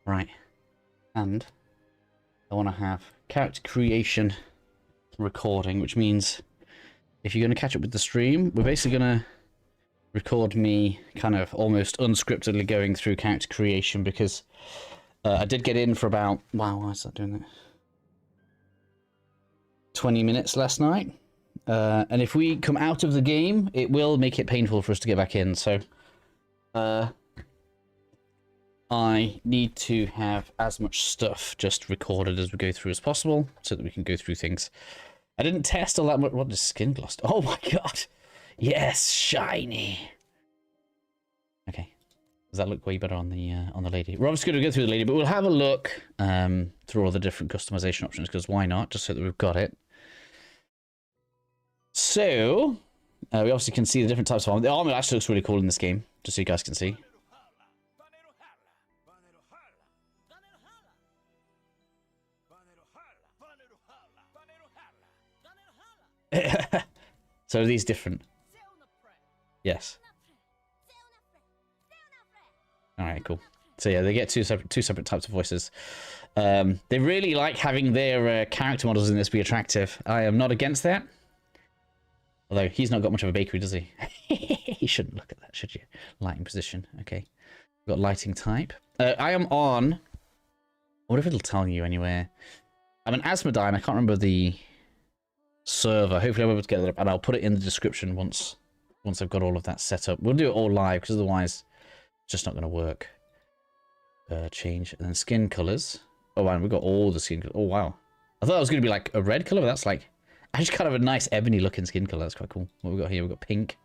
Right. And I want to have character creation recording, which means if you're going to catch up with the stream, we're basically going to record me kind of almost unscriptedly going through character creation because I did get in for about, wow, why is that doing that? 20 minutes last night. And if we come out of the game, it will make it painful for us to get back in. So I need to have as much stuff just recorded as we go through as possible so that we can go through things. I didn't test all that much. What is skin gloss? Oh my god. Yes, shiny. Okay. Does that look way better on the lady? We're obviously going to go through the lady, but we'll have a look through all the different customization options because why not? Just so that we've got it. So, we obviously can see the different types of armor. The armor actually looks really cool in this game, just so you guys can see. So are these different? Yes. Alright, cool. So yeah, they get two separate types of voices. They really like having their character models in this be attractive. I am not against that. Although, he's not got much of a bakery, does he? You shouldn't look at that, should you? Lighting position. Okay. We've got lighting type. I am on... I wonder if it'll tell you anywhere. I'm an Asmodian. I can't remember the server. Hopefully I'll be able to get it up. And I'll put it in the description once I've got all of that set up. We'll do it all live, because otherwise it's just not going to work. Change. And then skin colors. Oh, man, we've got all the skin colors. Oh, wow. I thought it was going to be like a red color, but that's like... Actually, kind of a nice ebony looking skin color. That's quite cool. What we got here? We've got pink.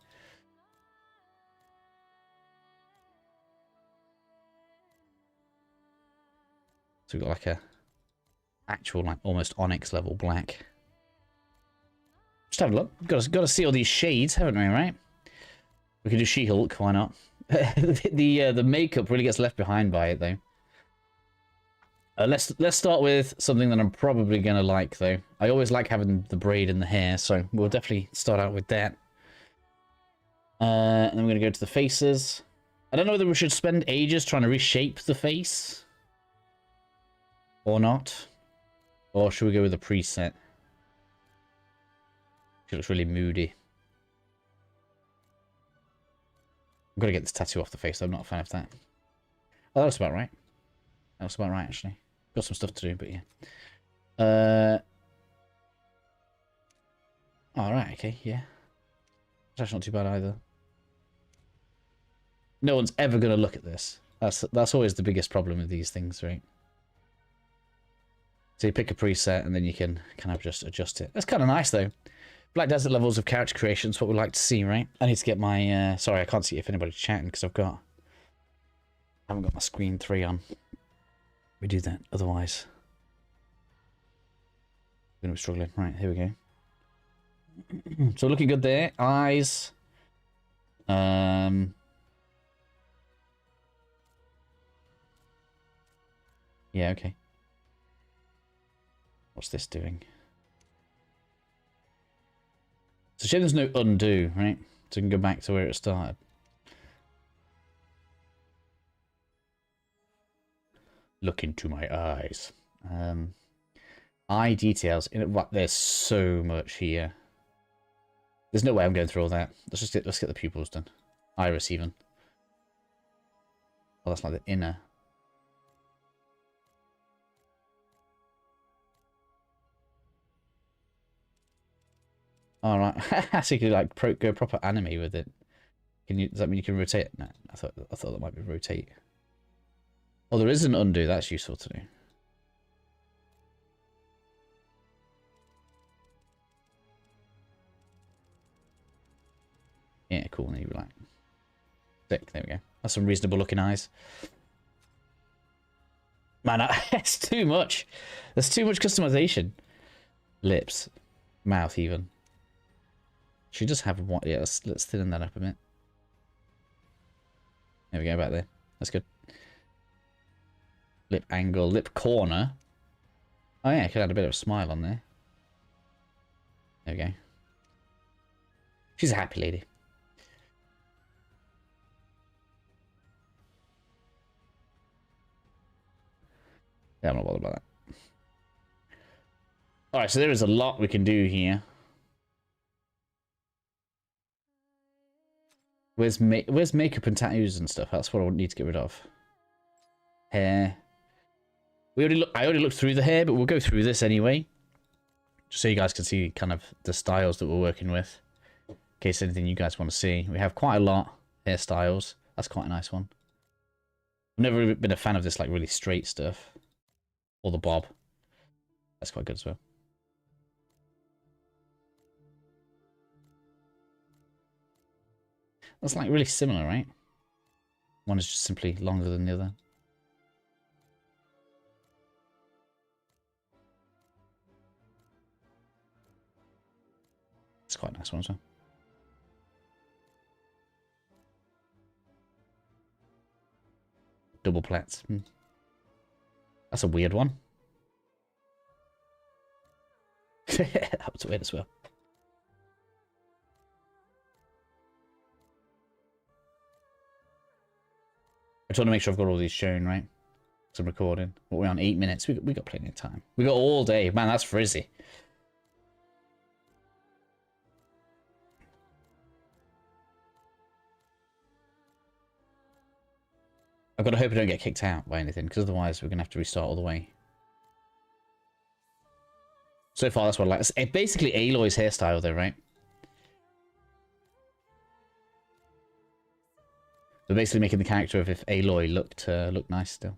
So we've got like a actual, like almost onyx level black. Just have a look. Got to see all these shades, haven't we? Right? We could do She-Hulk. Why not? The makeup really gets left behind by it, though. Let's start with something that I'm probably gonna like, though. I always like having the braid in the hair, so we'll definitely start out with that. And then we're gonna go to the faces. I don't know whether we should spend ages trying to reshape the face or not, or should we go with a preset? She looks really moody. I'm gonna get this tattoo off the face, though. I'm not a fan of that. Oh, that looks about right. That looks about right, actually. Got some stuff to do, but yeah. Alright, okay, yeah. That's not too bad either. No one's ever going to look at this. That's always the biggest problem with these things, right? So you pick a preset and then you can kind of just adjust it. That's kind of nice, though. Black Desert levels of character creation is what we like to see, right? I need to get my... sorry, I can't see if anybody's chatting because I haven't got my screen 3 on. We do that, otherwise we're going to be struggling. Right, here we go. So looking good there. Eyes. Yeah, okay. What's this doing? It's a shame there's no undo, right? So we can go back to where it started. Look into my eyes. Eye details. There's so much here. There's no way I'm going through all that. Let's get the pupils done. Iris even. Oh, that's like the inner. All right. So you could like go proper anime with it. Does that mean you can rotate it? No, I thought that might be rotate. Oh, there is an undo. That's useful to do. Yeah, cool. There you like. Sick. There we go. That's some reasonable looking eyes. Man, it's too much. There's too much customization. Lips, mouth, even. She does have one. Yeah, let's thin that up a bit. There we go. Back there. That's good. Lip angle, lip corner. Oh yeah, I could add a bit of a smile on there. There we go. She's a happy lady. Yeah, I'm not bothered about that. Alright, so there is a lot we can do here. Where's makeup and tattoos and stuff? That's what I need to get rid of. Hair. I already looked through the hair, but we'll go through this anyway. Just so you guys can see kind of the styles that we're working with. In case anything you guys want to see. We have quite a lot. Hairstyles. That's quite a nice one. I've never been a fan of this like really straight stuff. Or the bob. That's quite good as well. That's like really similar, right? One is just simply longer than the other. It's quite a nice one as well. Double plaits. That's a weird one. That was weird as well. I just want to make sure I've got all these shown, right? So I'm recording. What, we're on 8 minutes. We got plenty of time. We got all day. Man, that's frizzy. I've got to hope I don't get kicked out by anything, because otherwise we're going to have to restart all the way. So far, that's what I like. It's basically Aloy's hairstyle, though, right? They're basically making the character of if Aloy looked nice still.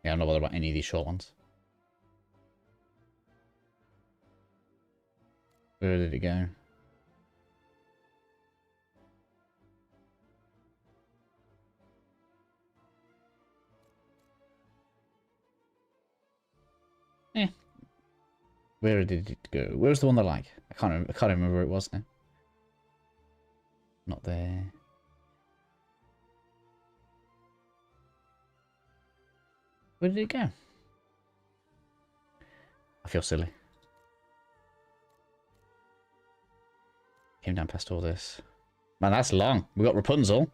Yeah, I'm not bothered about any of these short ones. Where did it go? Eh. Where did it go? Where's the one I like? I can't remember where it was now. Not there. Where did it go? I feel silly. Came down past all this. Man, that's long. We got Rapunzel.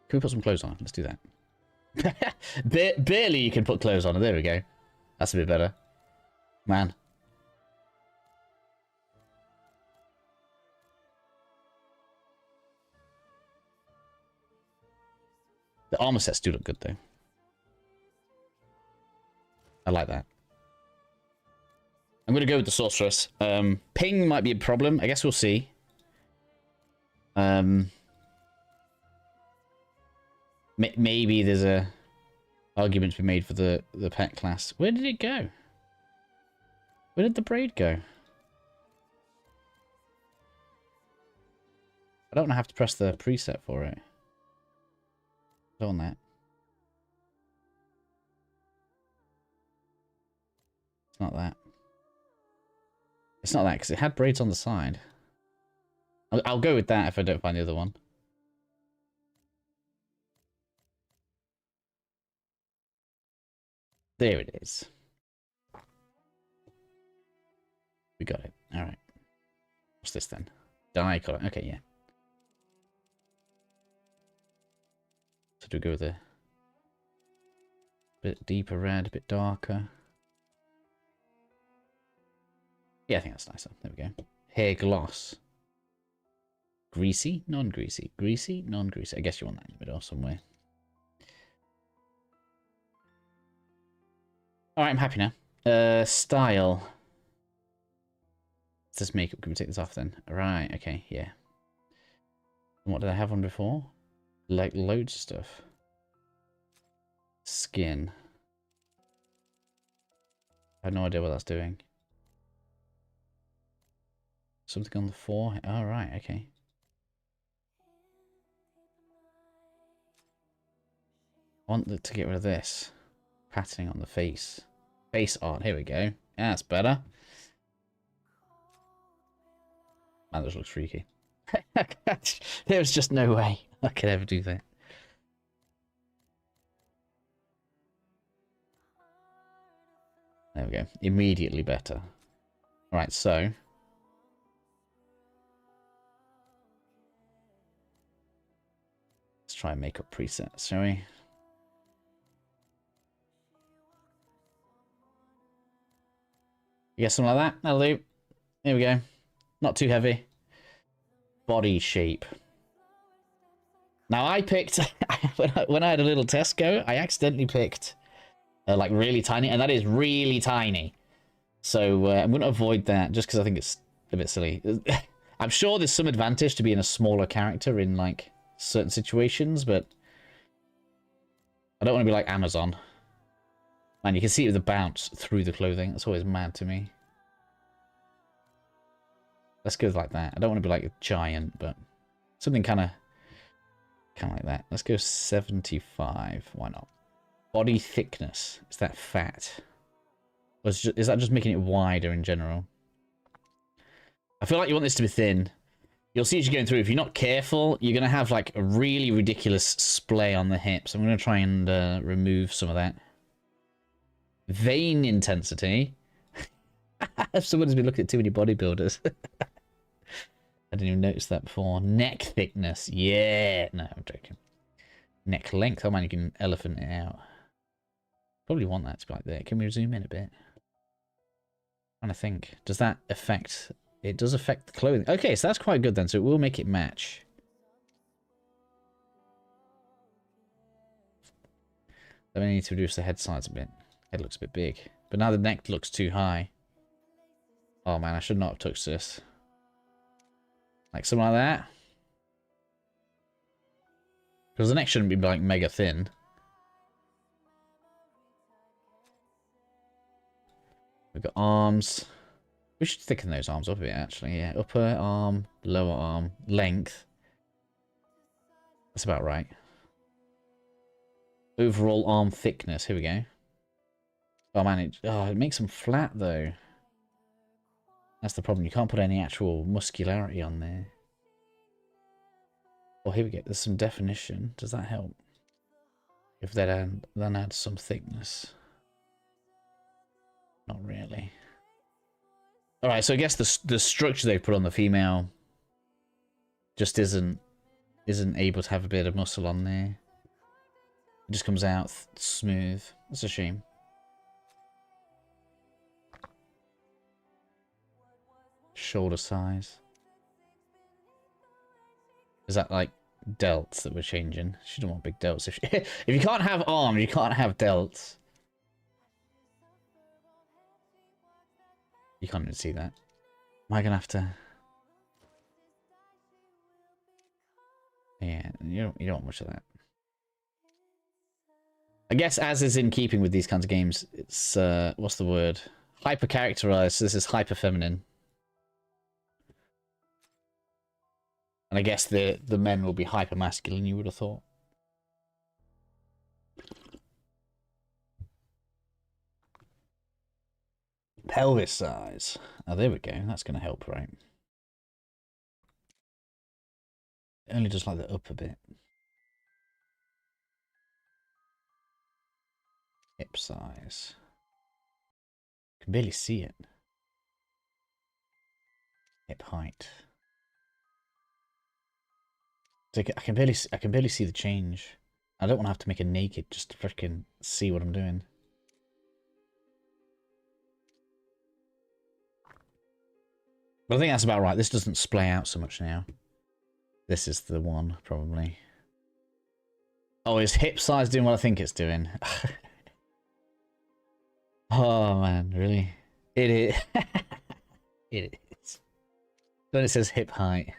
Can we put some clothes on? Let's do that. Barely you can put clothes on. There we go. That's a bit better. Man. The armor sets do look good, though. I like that. I'm going to go with the sorceress. Ping might be a problem. I guess we'll see. Maybe there's a argument to be made for the pet class. Where did it go? Where did the braid go? I don't have to press the preset for it. I don't want that. It's not that. It's not that, because it had braids on the side. I'll go with that if I don't find the other one. There it is. We got it. All right. What's this then? Dye color. Okay, yeah. So do we go with a bit deeper red, a bit darker? Yeah, I think that's nicer. There we go. Hair gloss. Greasy, non-greasy. Greasy, non-greasy. I guess you want that in the middle somewhere. Alright, I'm happy now. Style. It's this makeup. Can we take this off then? Right, okay, yeah. And what did I have on before? Like loads of stuff. Skin. I have no idea what that's doing. Something on the forehead. Oh, right, okay. I want to get rid of this. Patterning on the face. Face art. Here we go. Yeah, that's better. Man, this looks freaky. There's just no way I could ever do that. There we go. Immediately better. Alright, so. try and make up presets, shall we? You get something like that? That'll do. Here we go. Not too heavy. Body shape. Now I picked, when I had a little test go, I accidentally picked like really tiny, and that is really tiny. So I'm going to avoid that just because I think it's a bit silly. I'm sure there's some advantage to being a smaller character in like certain situations, but I don't want to be like Amazon. Man, you can see it with the bounce through the clothing. That's always mad to me. Let's go like that. I don't want to be like a giant, but something kind of like that. Let's go 75. Why not? Body thickness. Is that fat? Or is that just making it wider in general? I feel like you want this to be thin. You'll see as you're going through, if you're not careful, you're going to have like a really ridiculous splay on the hips. I'm going to try and remove some of that. Vein intensity. Someone's been looking at too many bodybuilders. I didn't even notice that before. Neck thickness. Yeah. No, I'm joking. Neck length. Oh man, you can elephant it out. Probably want that to be like there. Can we zoom in a bit? I'm trying to think. Does that affect... It does affect the clothing. Okay, so that's quite good then. So it will make it match. Then we need to reduce the head size a bit. Head looks a bit big. But now the neck looks too high. Oh man, I should not have touched this. Like something like that. Because the neck shouldn't be like mega thin. We've got arms. We should thicken those arms up a bit actually, yeah. Upper arm, lower arm, length. That's about right. Overall arm thickness, here we go. Oh man, it makes them flat though. That's the problem, you can't put any actual muscularity on there. Oh, here we go, there's some definition. Does that help? If they then add some thickness. Not really. Alright, so I guess the structure they put on the female just isn't able to have a bit of muscle on there. It just comes out smooth. That's a shame. Shoulder size. Is that like delts that we're changing? She don't want big delts. If you can't have arms, you can't have delts. You can't even see that. Am I gonna have to? Yeah, you don't want much of that. I guess as is in keeping with these kinds of games, it's what's the word? Hyper characterized. So this is hyper feminine. And I guess the men will be hyper masculine, you would have thought. Pelvis size. Oh, there we go. That's going to help, right? Only just like the upper bit. Hip size. Can barely see it. Hip height. I can barely see the change. I don't want to have to make it naked just to freaking see what I'm doing. But I think that's about right. This doesn't splay out so much now. This is the one, probably. Oh, is hip size doing what I think it's doing? Oh, man, really? It is. It is. Then it says hip height.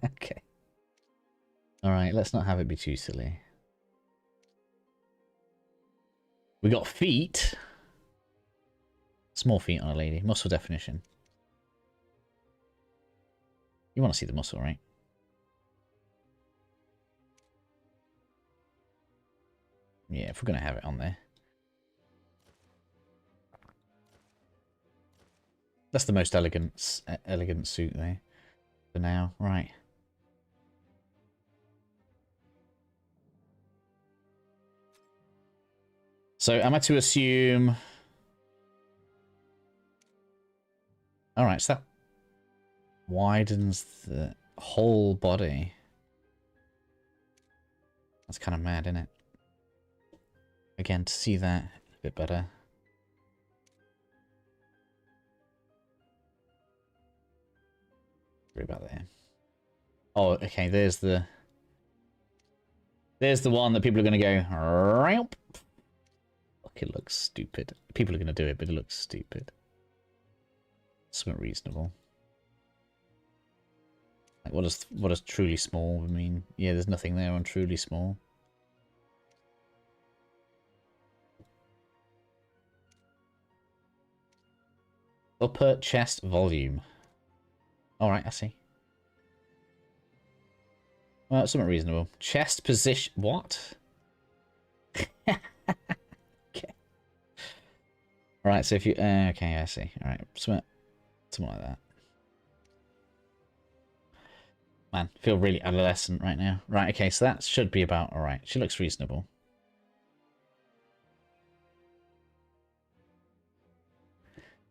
Okay. Alright, let's not have it be too silly. We got feet. Small feet on a lady. Muscle definition. You want to see the muscle, right? Yeah, if we're going to have it on there. That's the most elegant suit there. For now, right. So am I to assume... Alright, so that widens the whole body. That's kind of mad, isn't it? Again, to see that a bit better. Sorry about that. Oh, okay, there's the one that people are going to go, Ramp. Fuck, it looks stupid. People are going to do it, but it looks stupid. Somewhat reasonable. Like, what does truly small mean? Yeah, there's nothing there on truly small. Upper chest volume. Alright, I see. Well, it's somewhat reasonable. Chest position... What? Okay. Alright, so if you... okay, I see. Alright, something like that. Man, I feel really adolescent right now. Right, okay, so that should be about alright. She looks reasonable.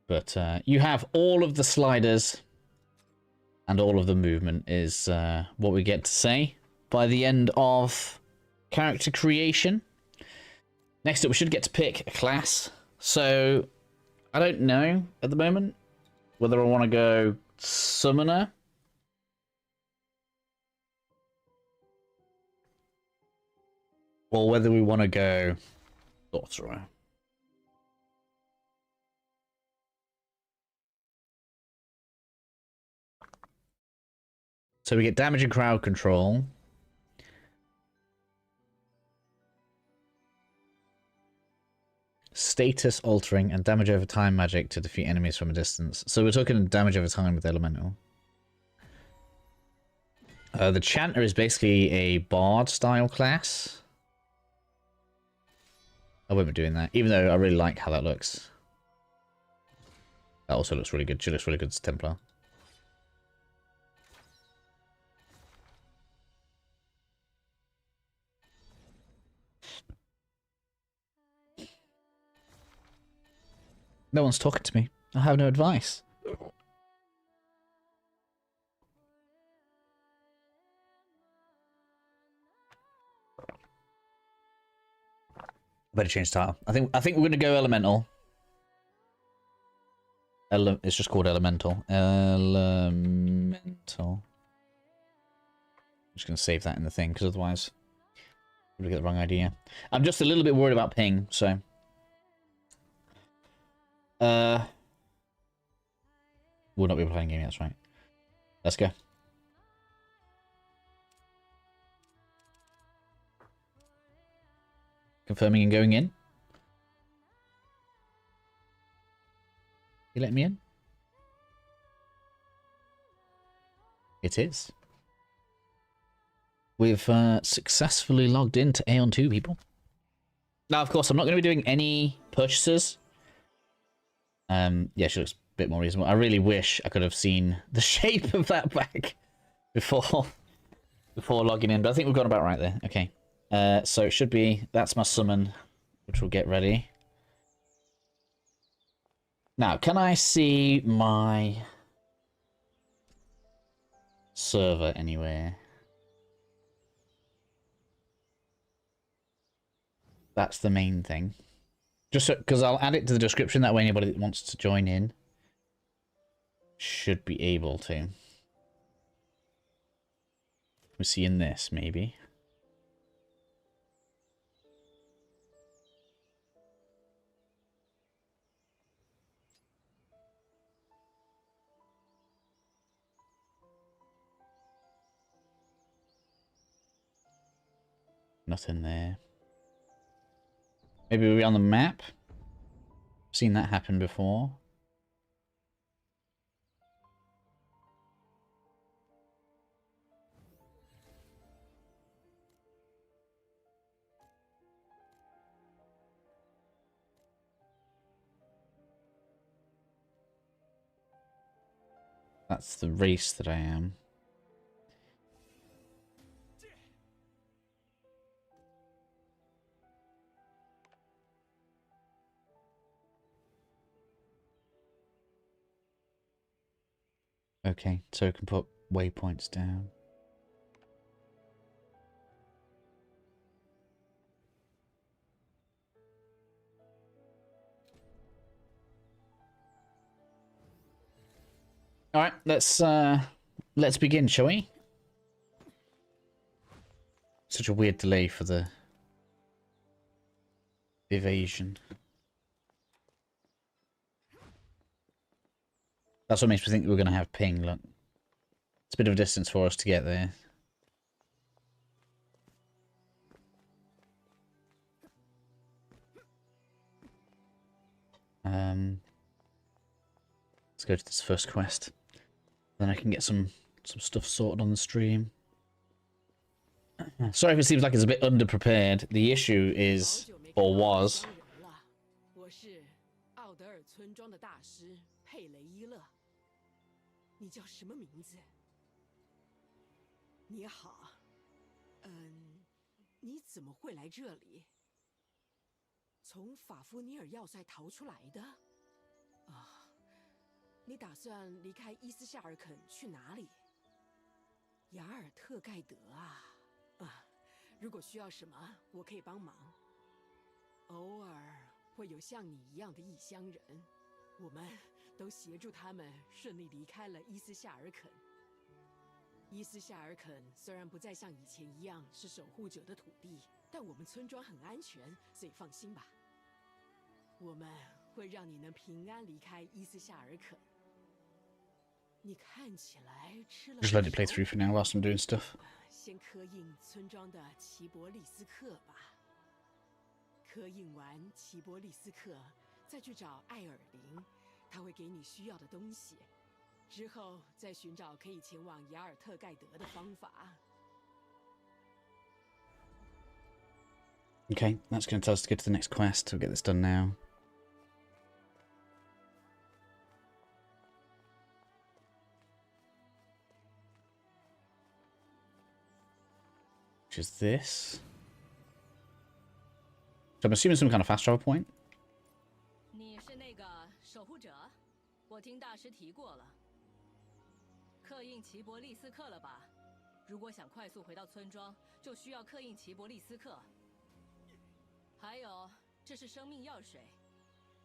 But you have all of the sliders and all of the movement is what we get to say by the end of character creation. Next up, we should get to pick a class. So, I don't know at the moment whether I want to go Summoner or whether we want to go Sorcerer. So we get damage and crowd control. Status altering and damage over time magic to defeat enemies from a distance. So we're talking damage over time with Elemental. The Chanter is basically a Bard style class. I won't be doing that, even though I really like how that looks. That also looks really good. She looks really good as Templar. No one's talking to me. I have no advice. Better change title. I think we're gonna go Elemental. It's just called Elemental. Elemental. I'm just gonna save that in the thing because otherwise we'll get the wrong idea. I'm just a little bit worried about ping, so. We'll not be playing game. That's right. Let's go. Confirming and going in. You letting me in? It is. We've successfully logged into Aion 2, people. Now, of course, I'm not going to be doing any purchases. Yeah, she looks a bit more reasonable. I really wish I could have seen the shape of that bag before logging in, but I think we've got about right there. Okay. So it should be, that's my summon, which we'll get ready. Now, can I see my server anywhere? That's the main thing. Just because I'll add it to the description, that way anybody that wants to join in should be able to. We see in this, maybe. Nothing there. Maybe we're on the map. Seen that happen before. That's the race that I am. Okay, so we can put waypoints down. All right, let's begin, shall we? Such a weird delay for the evasion. That's what makes me think we're going to have ping. Look, it's a bit of a distance for us to get there. Let's go to this first quest. Then I can get some stuff sorted on the stream. Sorry if it seems like it's a bit underprepared. The issue is, or was...啊，你打算离开伊斯夏尔肯去哪里？雅尔特盖德啊！如果需要什么，我可以帮忙。偶尔会有像你一样的异乡人，我们都协助他们顺利离开了伊斯夏尔肯。伊斯夏尔肯虽然不再像以前一样是守护者的土地，但我们村庄很安全，所以放心吧。我们会让你能平安离开伊斯夏尔肯。你看起来吃了。 Just let it play through for now whilst I'm doing stuff. 先刻印村庄的齐伯利斯克吧。刻印完齐伯利斯克，再去找艾尔林，他会给你需要的东西。之后再寻找可以前往雅尔特盖德的方法。 Okay, that's going to tell us to go to the next quest. We'll get this done now. Which is this. So I'm assuming some kind of fast travel point. 你是那个守护者，我听大师提过了。刻印齐伯利斯克了吧？如果想快速回到村庄，就需要刻印齐伯利斯克。还有，这是生命药水，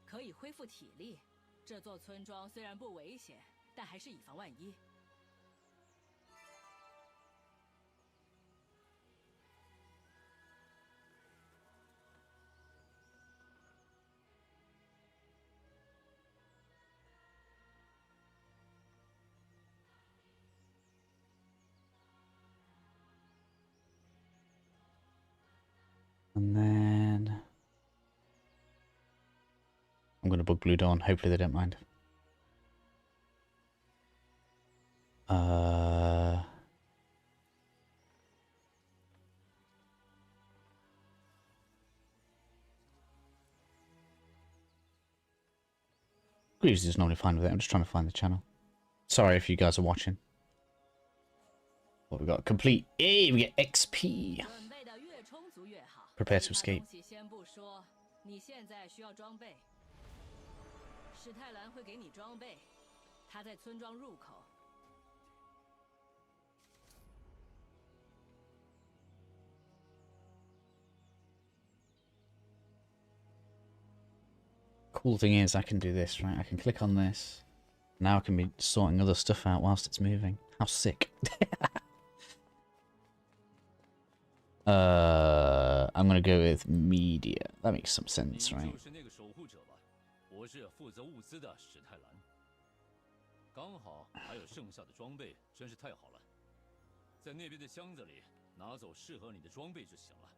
可以恢复体力。这座村庄虽然不危险，但还是以防万一。 And then I'm going to bug Blue Dawn. Hopefully they don't mind. Greaves is normally fine with it. I'm just trying to find the channel. Sorry if you guys are watching. What we got? Complete. Hey, we get XP. Prepare to escape. 先不说，你现在需要装备。史泰兰会给你装备，他在村庄入口。Cool thing is, I can do this, right? I can click on this. Now I can be sorting other stuff out whilst it's moving. How sick. I'm gonna go with media. That makes some sense, right? 我是负责物资的史泰兰，刚好还有剩下的装备，真是太好了。在那边的箱子里拿走适合你的装备就行了。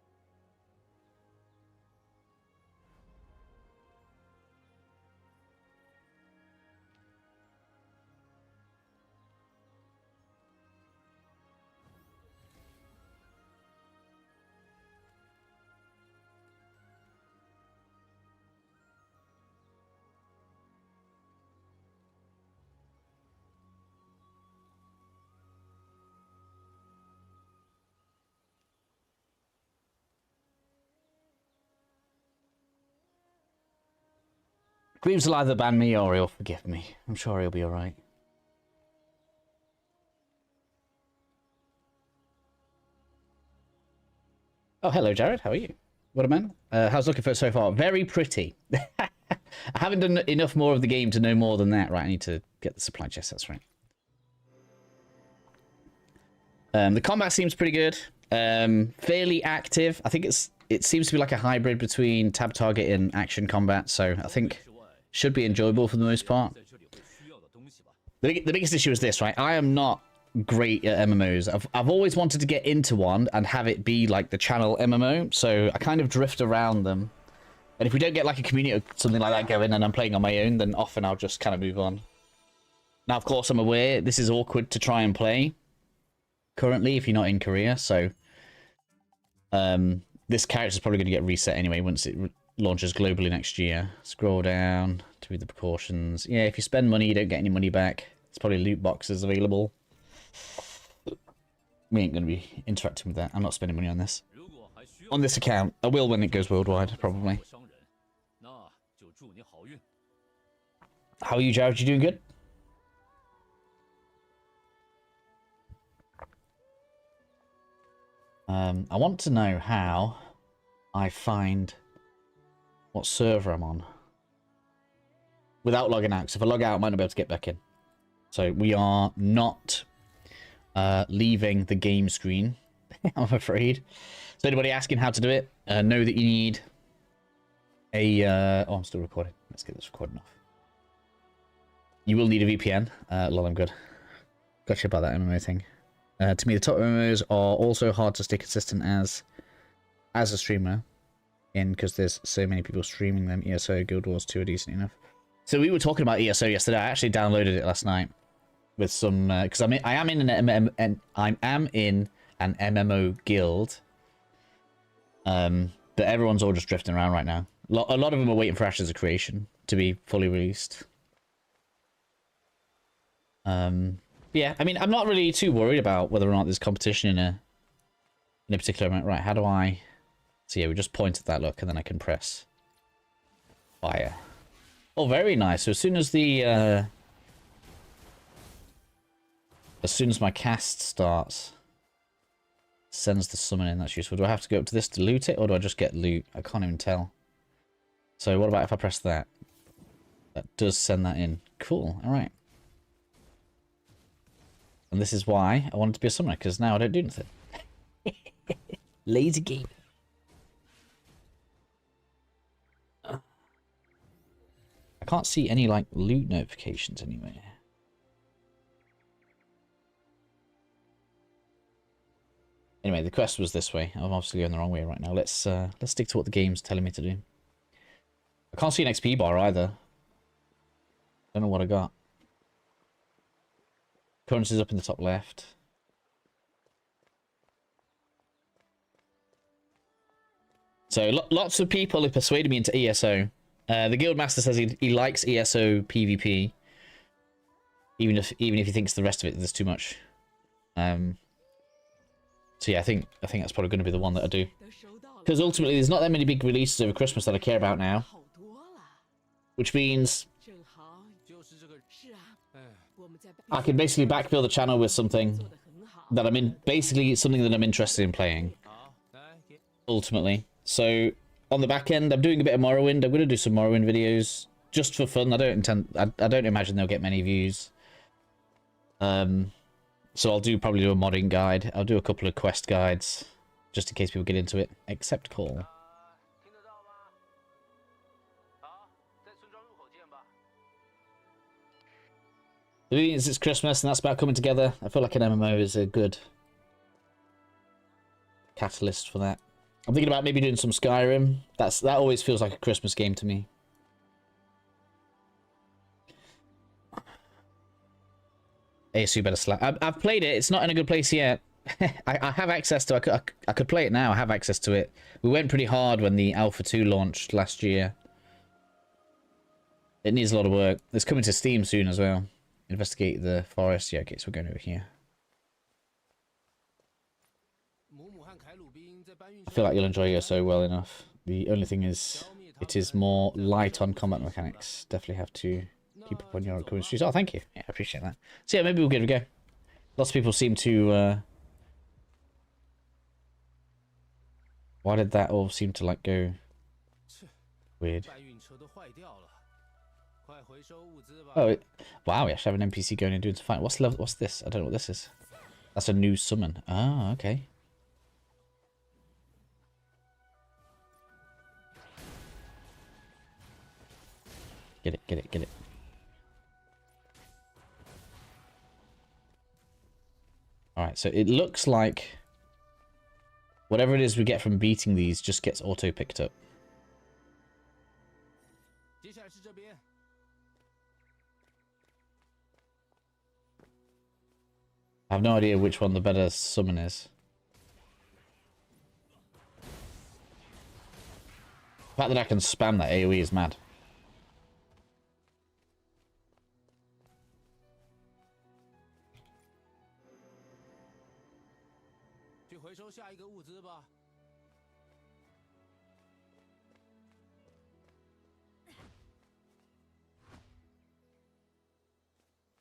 Greaves will either ban me or he'll forgive me. I'm sure he'll be alright. Oh, hello, Jared. How are you? What a man. How's looking for it so far? Very pretty. I haven't done enough more of the game to know more than that. Right, I need to get the supply chest. That's right. The combat seems pretty good. Fairly active. I think it seems to be like a hybrid between tab target and action combat, so I think should be enjoyable for the most part. The biggest issue is this, right? I am not great at MMOs. I've always wanted to get into one and have it be like the channel MMO, so I kind of drift around them. And if we don't get like a community or something like that going and I'm playing on my own, then often I'll just kind of move on. Now, of course, I'm aware this is awkward to try and play currently if you're not in Korea, so this character is probably going to get reset anyway once it launches globally next year. Scroll down to read the precautions. Yeah, if you spend money, you don't get any money back. There's probably loot boxes available. We ain't going to be interacting with that. I'm not spending money on this. On this account. I will when it goes worldwide, probably. How are you, Jared? You doing good? I want to know how I find what server I'm on without logging out, because if I log out I might not be able to get back in. So we are not leaving the game screen, I'm afraid. So anybody asking how to do it, know that you need a oh, I'm still recording. Let's get this recording off. You will need a VPN. Lol, I'm good. Gotcha about that MMO thing. To me, the top MMOs are also hard to stay consistent as a streamer, because there's so many people streaming them. ESO, Guild Wars 2 are decent enough. So we were talking about ESO yesterday. I actually downloaded it last night with some because I am in an MMO guild. But everyone's all just drifting around right now. A lot of them are waiting for Ashes of Creation to be fully released. Yeah, I mean, I'm not really too worried about whether or not there's competition in a particular amount. Right, how do I... So yeah, we just point at that, look, and then I can press fire. Oh, very nice. So as soon as the... as soon as my cast starts, sends the summon in. That's useful. Do I have to go up to this to loot it, or do I just get loot? I can't even tell. So what about if I press that? That does send that in. Cool, alright. And this is why I wanted to be a summoner, because now I don't do anything. Lazy game. I can't see any, like, loot notifications anywhere. Anyway, the quest was this way. I'm obviously going the wrong way right now. Let's stick to what the game's telling me to do. I can't see an XP bar either. Don't know what I got. Currency's up in the top left. So lots of people have persuaded me into ESO. The Guildmaster says he likes ESO PvP, even if he thinks the rest of it there's too much. So yeah, I think that's probably going to be the one that I do, because ultimately there's not that many big releases over Christmas that I care about now, which means I can basically backfill the channel with something that I'm in, basically something that I'm interested in playing, ultimately. So on the back end, I'm doing a bit of Morrowind. I'm going to do some Morrowind videos just for fun. I don't imagine they'll get many views. So I'll probably do a modding guide. I'll do a couple of quest guides just in case people get into it. Accept call. It's Christmas and that's about coming together. I feel like an MMO is a good catalyst for that. I'm thinking about maybe doing some Skyrim. That always feels like a Christmas game to me. ASU better slap. I've played it. It's not in a good place yet. I have access to. I could play it now. I have access to it. We went pretty hard when the Alpha 2 launched last year. It needs a lot of work. It's coming to Steam soon as well. Investigate the forest. Yeah, okay, so we're going over here. I feel like you'll enjoy it so well enough. The only thing is, it is more light on combat mechanics. Definitely have to keep up on your upcoming streams. Oh, thank you. Yeah, I appreciate that. So yeah, maybe we'll give it a go. Lots of people seem to... Why did that all seem to, like, go... weird? Oh, wow, we actually have an NPC going and doing some fighting. What's this? I don't know what this is. That's a new summon. Ah, okay. Get it, get it, get it. Alright, so it looks like whatever it is we get from beating these just gets auto-picked up. I have no idea which one the better summon is. The fact that I can spam that AoE is mad.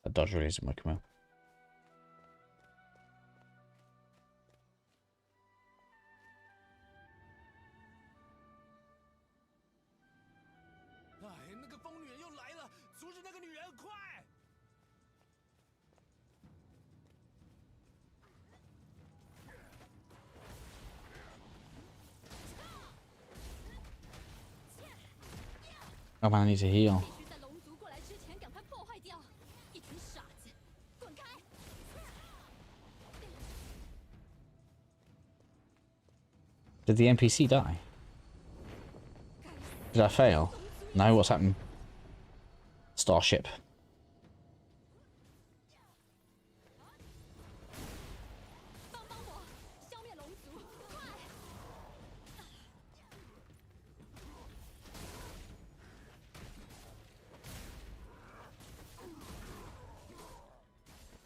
That dodge really isn't working well. Oh man, I need to heal. Did the NPC die? Did I fail? No, what's happened? Starship.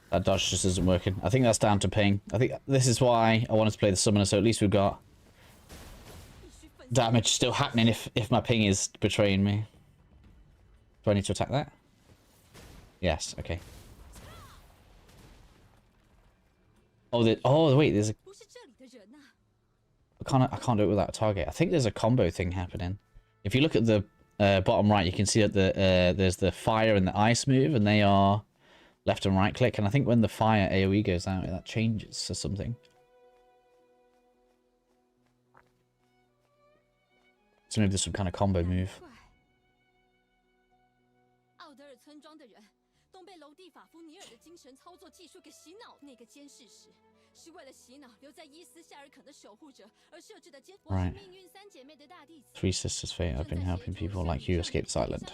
That dodge just isn't working. I think that's down to ping. I think this is why I wanted to play the summoner, so at least we've got damage still happening if my ping is betraying me. Do I need to attack that? Yes, okay. Oh, wait, there's a... I can't do it without a target. I think there's a combo thing happening. If you look at the bottom right, you can see that there's the fire and the ice move, and they are left and right click. And I think when the fire AoE goes out, that changes to something. So maybe there's some kind of combo move. Right. Three sisters' fate. I've been helping people like you escape this island.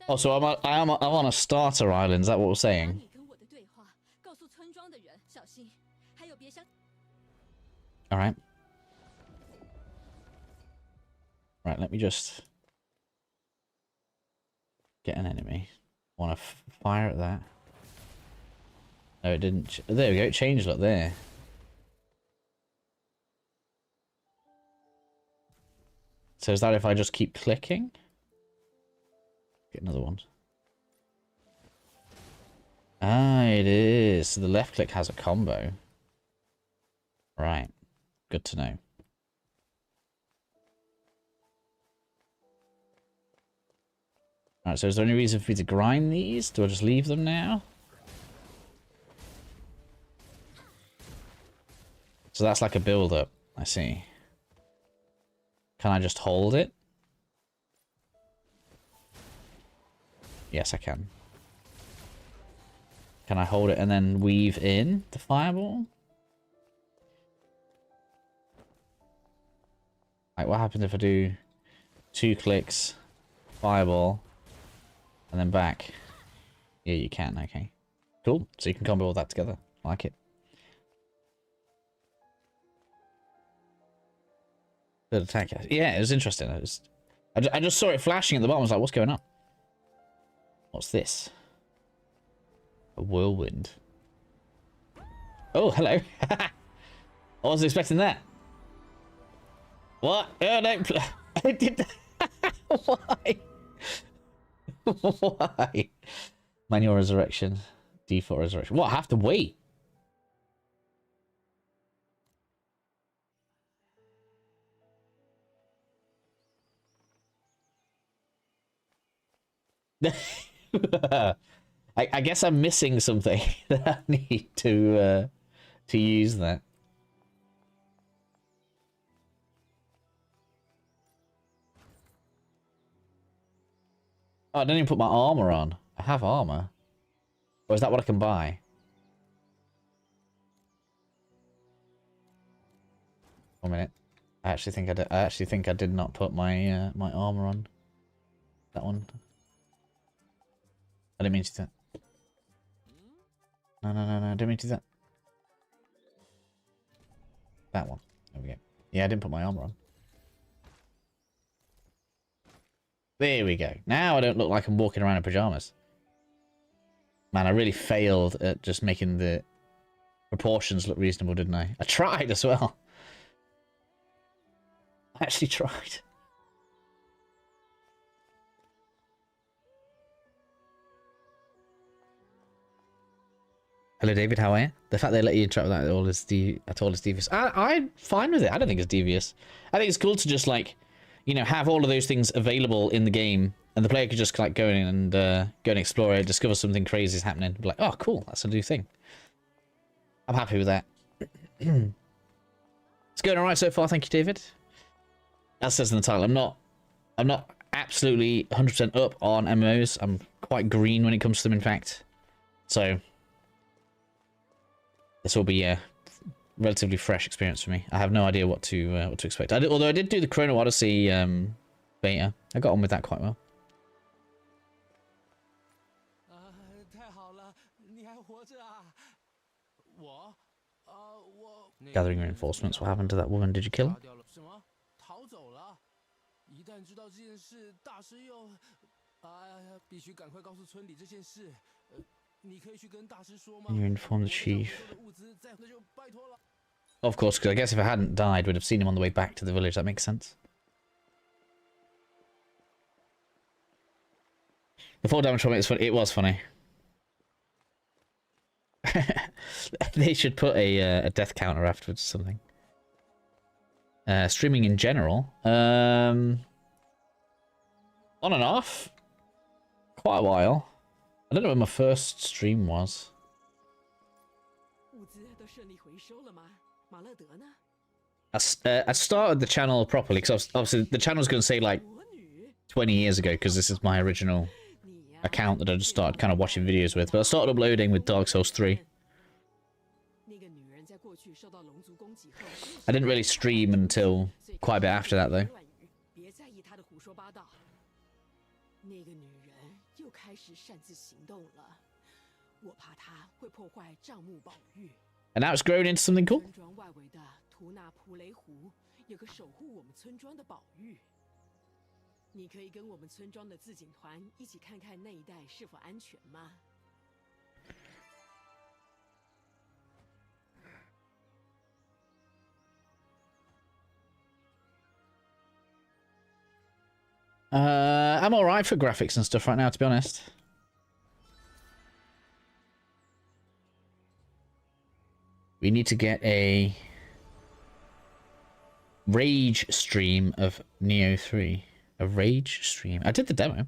Oh, so I'm on a starter island. Is that what we're saying? All right. Right. Let me just get an enemy. I want to fire at that. No, it didn't. There we go. It changed up there. So is that if I just keep clicking? Get another one. Ah, it is. So the left click has a combo. Right. Good to know. Alright, so is there any reason for me to grind these? Do I just leave them now? So that's like a build-up. I see. Can I just hold it? Yes, I can. Can I hold it and then weave in the fireball? Like, what happens if I do 2 clicks, fireball, and then back? Yeah, you can. Okay. Cool. So you can combo all that together. I like it. Good attack. Yeah, it was interesting. I just saw it flashing at the bottom. I was like, what's going on? What's this? A whirlwind. Oh, hello. I wasn't expecting that. What? Oh, no. I did. Why? Why? Manual resurrection. Default resurrection. What? I have to wait. I guess I'm missing something that I need to use that. Oh, I didn't even put my armor on. I have armor. Or is that what I can buy? One minute. I actually think I did not put my my armor on. That one. I didn't mean to do that. No, I didn't mean to do that. That one. There we go. Yeah, I didn't put my armor on. There we go. Now I don't look like I'm walking around in pajamas. Man, I really failed at just making the proportions look reasonable, didn't I? I tried as well. I actually tried. Hello, David. How are you? The fact they let you interact with that at all is devious. I'm fine with it. I don't think it's devious. I think it's cool to just, like, you know, have all of those things available in the game, and the player could just, like, go in and go and explore it, discover something crazy is happening. Be like, oh, cool, that's a new thing. I'm happy with that. It's going alright so far, thank you, David. As says in the title, I'm not absolutely 100% up on MMOs. I'm quite green when it comes to them, in fact. So this will be a relatively fresh experience for me. I have no idea what to expect. Although I did do the Chrono Odyssey beta. I got on with that quite well. Gathering reinforcements. What happened to that woman? Did you kill her? Can you inform the chief? Of course, because I guess if I hadn't died, we'd have seen him on the way back to the village. That makes sense. The fall damage from it is funny. It was funny. They should put a death counter afterwards or something. Streaming in general. On and off. Quite a while. I don't know when my first stream was. I started the channel properly, because obviously the channel's going to say like 20 years ago, because this is my original account that I just started kind of watching videos with. But I started uploading with Dark Souls 3. I didn't really stream until quite a bit after that, though. And now it's grown into something cool. I'm alright for graphics and stuff right now, to be honest. We need to get a rage stream of Neo 3. A rage stream. I did the demo.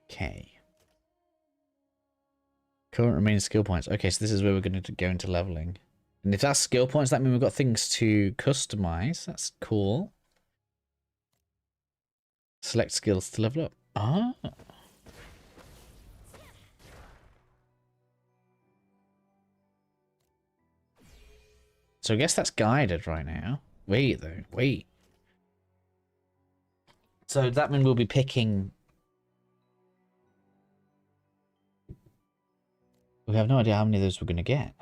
Okay. Current remaining skill points. Okay, so this is where we're going to go into leveling. And if that's skill points, that means we've got things to customize. That's cool. Select skills to level up. Ah. So I guess that's guided right now. Wait, though. Wait. So that means we'll be picking... We have no idea how many of those we're going to get.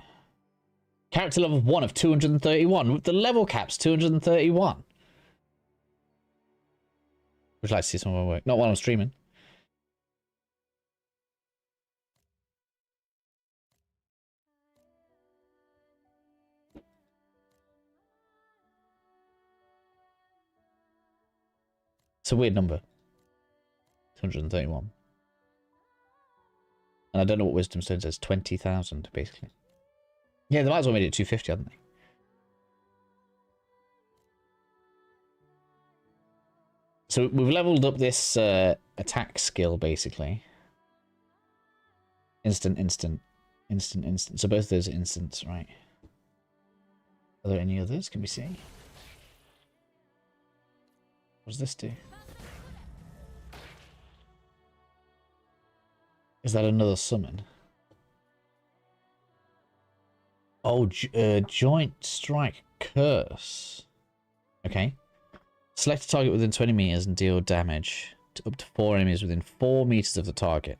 Character level 1 of 231. With the level caps, 231. Would you like to see some of my work? Not while I'm streaming. It's a weird number. 231. And I don't know what Wisdom Stone says. 20,000, basically. Yeah, they might as well made it 250, hadn't they? So we've leveled up this attack skill, basically. Instant, instant. Instant, instant. So both of those are instants, right? Are there any others? Can we see? What does this do? Is that another summon? Oh, joint strike curse. Okay. Select a target within 20 meters and deal damage to up to 4 enemies within 4 meters of the target.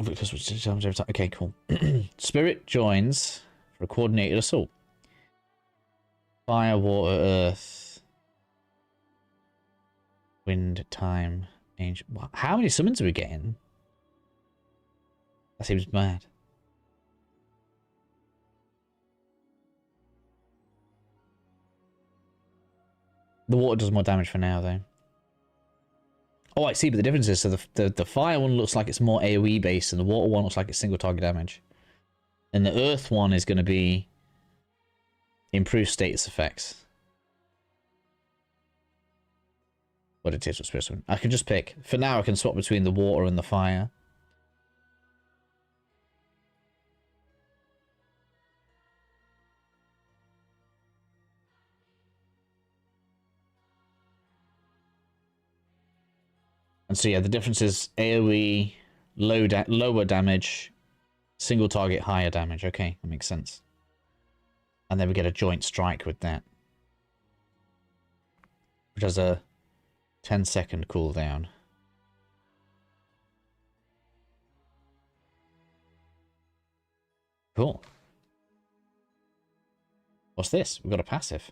Okay, cool. Spirit joins for a coordinated assault. Fire, water, earth, wind, time, angel. How many summons are we getting? That seems mad. The water does more damage for now, though. Oh, I see, but the difference is, so the fire one looks like it's more AoE based, and the water one looks like it's single target damage. And the earth one is going to be improved status effects. What it is with Spirit Summon. I can just pick. For now, I can swap between the water and the fire. And so yeah, the difference is AoE, lower damage, single target, higher damage. Okay, that makes sense. And then we get a joint strike with that, which has a 10-second cooldown. Cool. What's this? We've got a passive.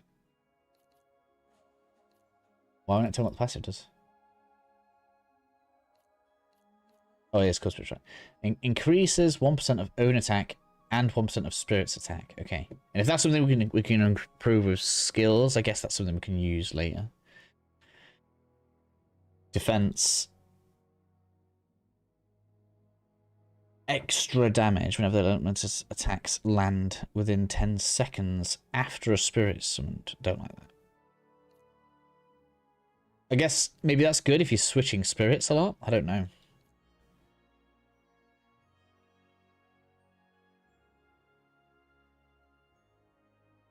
Why won't it tell me what the passive does? Oh, yes, cause spirit strike. Increases 1% of own attack and 1% of spirit's attack. Okay, and if that's something we can improve with skills, I guess that's something we can use later. Defense. Extra damage whenever the element's attacks land within 10 seconds after a spirit is summoned. Don't like that. I guess maybe that's good if you're switching spirits a lot. I don't know.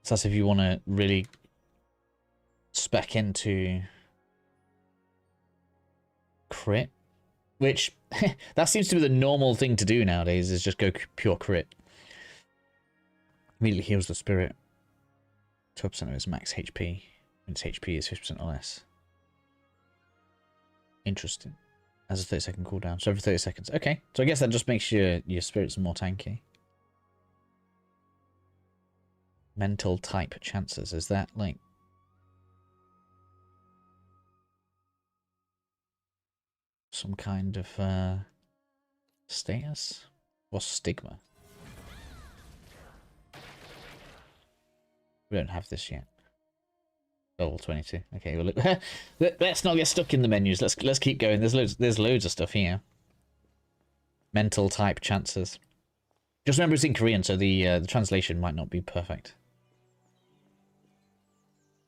So that's if you want to really spec into crit, which that seems to be the normal thing to do nowadays, is just go pure crit. Immediately heals the spirit. 12% of his max HP when its HP is 50% or less. Interesting. Has a 30-second cooldown, so every 30 seconds. Okay, so I guess that just makes your spirits more tanky. Mental type chances, is that like some kind of status or stigma? We don't have this yet. Level 22. Okay, well, let's not get stuck in the menus. Let's keep going. There's loads of stuff here. Mental type chances. Just remember it's in Korean, so the translation might not be perfect.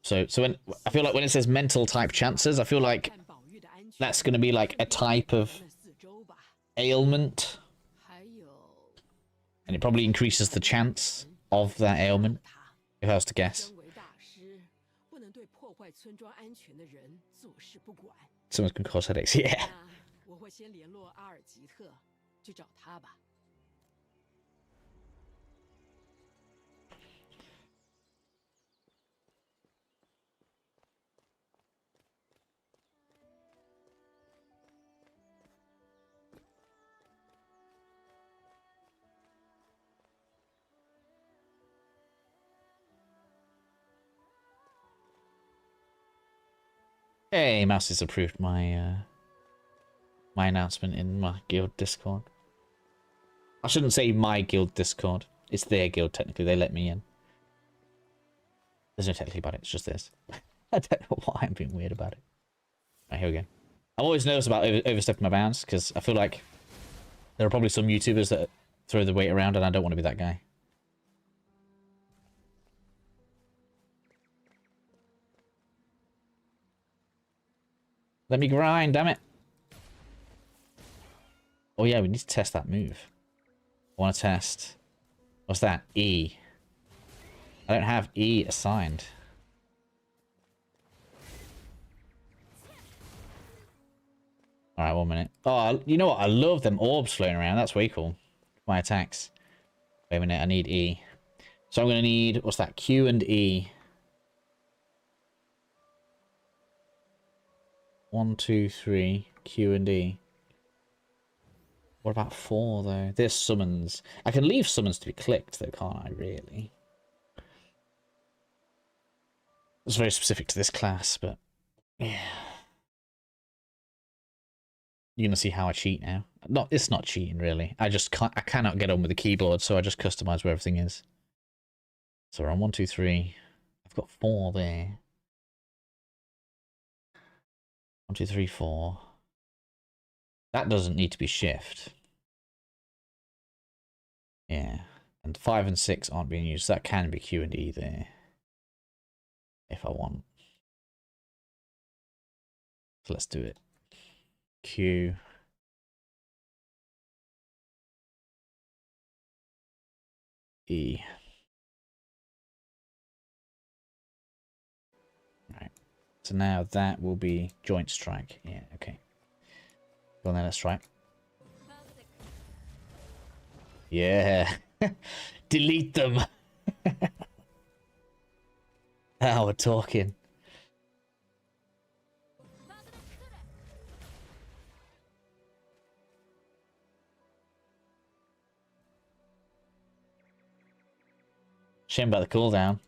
So when I feel like when it says mental type chances, I feel like that's going to be like a type of ailment, and it probably increases the chance of that ailment, if I was to guess. Someone can cause headaches, yeah. Hey, Mouse has approved my my announcement in my guild Discord. I shouldn't say my guild Discord. It's their guild, technically. They let me in. There's no technically about it. It's just this. I don't know why I'm being weird about it. Right, here we go. I'm always nervous about overstepping my bounds, because I feel like there are probably some YouTubers that throw the weight around, and I don't want to be that guy. Let me grind, damn it. Oh yeah, we need to test that move. I want to test... What's that? E. I don't have E assigned. Alright, 1 minute. Oh, you know what? I love them orbs floating around. That's way cool. My attacks. Wait a minute, I need E. So I'm going to need... What's that? Q and E. 1, 2, 3. Q and E. What about 4, though? There's summons. I can leave summons to be clicked, though, can't I, really? It's very specific to this class, but... Yeah. You're going to see how I cheat now. It's not cheating, really. I cannot get on with the keyboard, so I just customize where everything is. So we're on 1, 2, 3. I've got 4 there. 1, 2, 3, 4. That doesn't need to be shift. Yeah. And 5 and 6 aren't being used. So that can be Q and E there. If I want. So let's do it. Q. E. Right. So now that will be joint strike. Yeah, okay. Go on then, let's try. Yeah. Delete them. Now we're talking. Shame about the cooldown.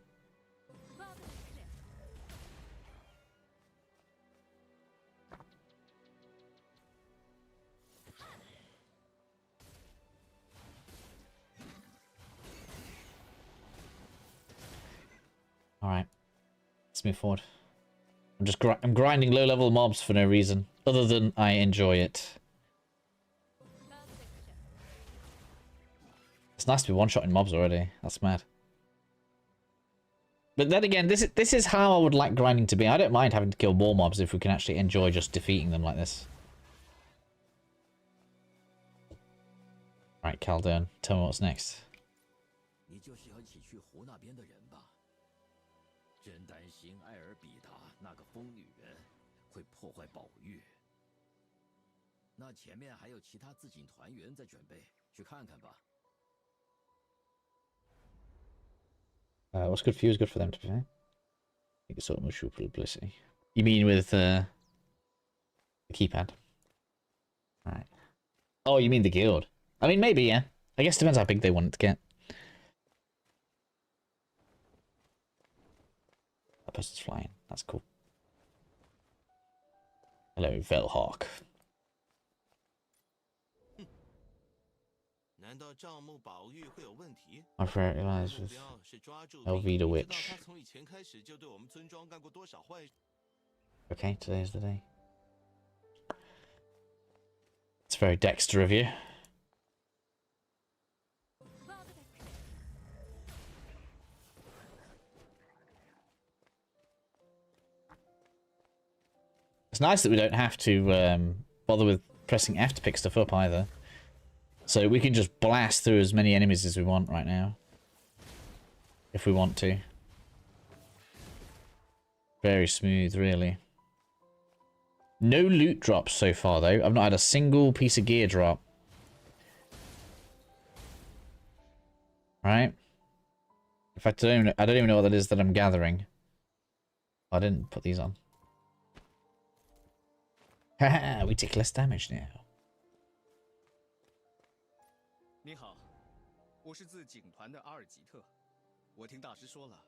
Alright. Let's move forward. I'm grinding low-level mobs for no reason. Other than I enjoy it. It's nice to be one-shotting mobs already. That's mad. But then again, this is how I would like grinding to be. I don't mind having to kill more mobs if we can actually enjoy just defeating them like this. Right, Khaldun, tell me what's next. What's good for you is good for them, to be fair. I think it's sort of mutual publicity. You mean with the keypad? Right. Oh, you mean the guild? I mean, maybe, yeah. I guess it depends how big they want it to get. That person's flying. That's cool. Hello, Velhawk. My priority lies with LV the Witch. Okay, today's the day. It's very Dexter of you. It's nice that we don't have to bother with pressing F to pick stuff up either. So we can just blast through as many enemies as we want right now. If we want to. Very smooth, really. No loot drops so far, though. I've not had a single piece of gear drop. Right? In fact, I don't even know what that is that I'm gathering. I didn't put these on. Haha, we take less damage now. 你好，我是自警团的阿尔吉特。我听大师说了，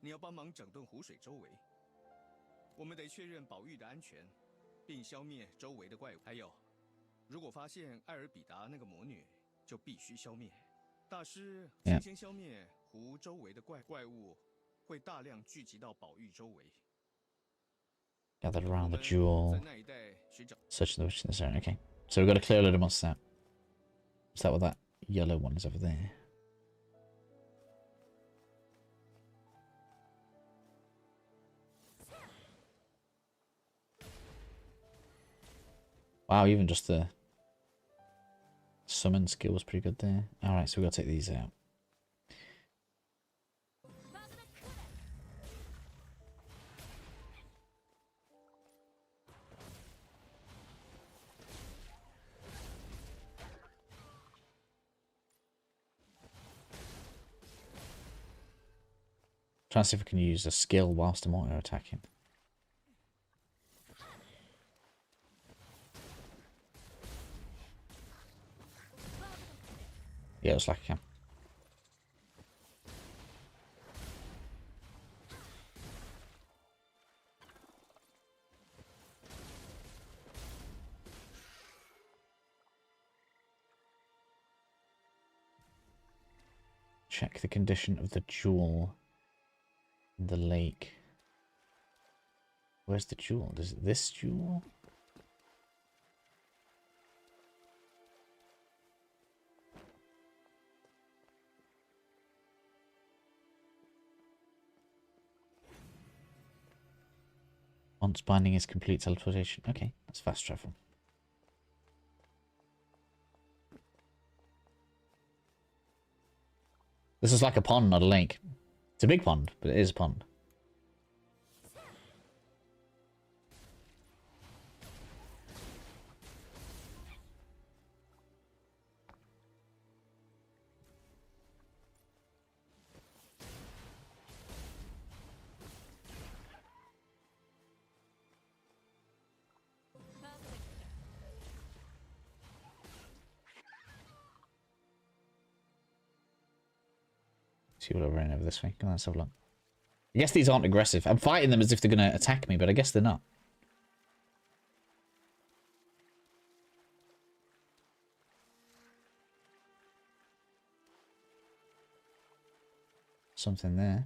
你要帮忙整顿湖水周围。我们得确认宝玉的安全，并消灭周围的怪物。还有，如果发现艾尔比达那个魔女，就必须消灭。大师，请先消灭湖周围的怪物，会大量聚集到宝玉周围。 Gathered around the jewel. Searching the witch in this area. Okay. So we've got to clear a load of monsters out. What's that with that yellow one is over there? Wow, even just the summon skill was pretty good there. Alright, so we got to take these out. Trying to see if I can use a skill whilst I'm auto attacking. Yeah, looks like I can. Check the condition of the jewel in the lake. Where's the jewel? Is it this jewel? Once binding is complete, teleportation. Okay, that's fast travel. This is like a pond, not a lake. It's a big pond, but it is a pond. See what I ran over this way. Come on, let's have a look. I guess these aren't aggressive. I'm fighting them as if they're going to attack me, but I guess they're not. Something there.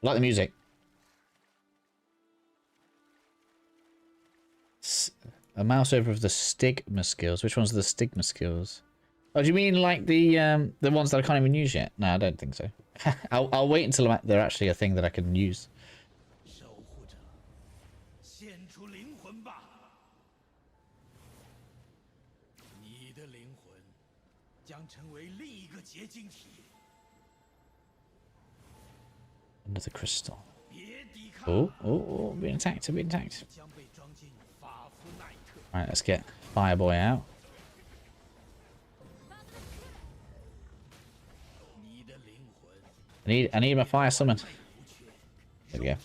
I like the music. A mouse over of the stigma skills. Which one's the stigma skills? Oh, do you mean like the ones that I can't even use yet? No, I don't think so. I'll wait until they're actually a thing that I can use. Another crystal. Oh, being attacked, being attacked. Alright, let's get Fireboy out. I need my fire summon. There we go.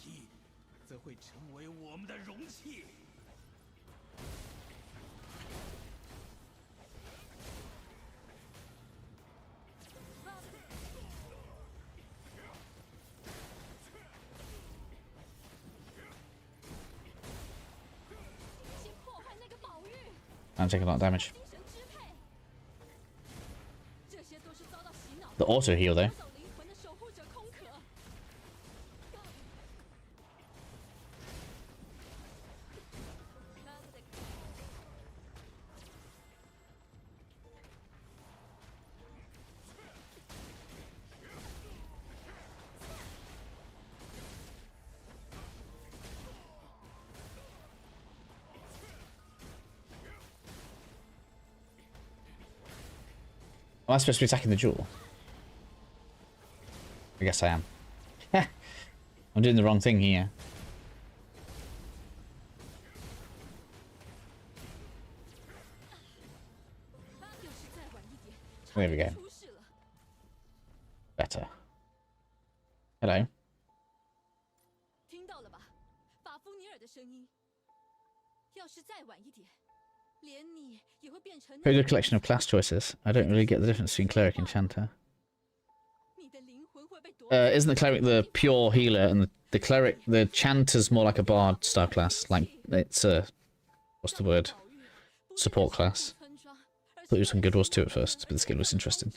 I'm taking a lot of damage. The auto heal though. Am I supposed to be attacking the jewel? I guess I am. I'm doing the wrong thing here. There we go. Better. Hello. Pretty good collection of class choices. I don't really get the difference between cleric and chanter. Isn't the cleric the pure healer, and the cleric, the chanter's more like a bard style class? Like it's a, what's the word? Support class. I thought there was some good rules to it first, but this game looks interesting.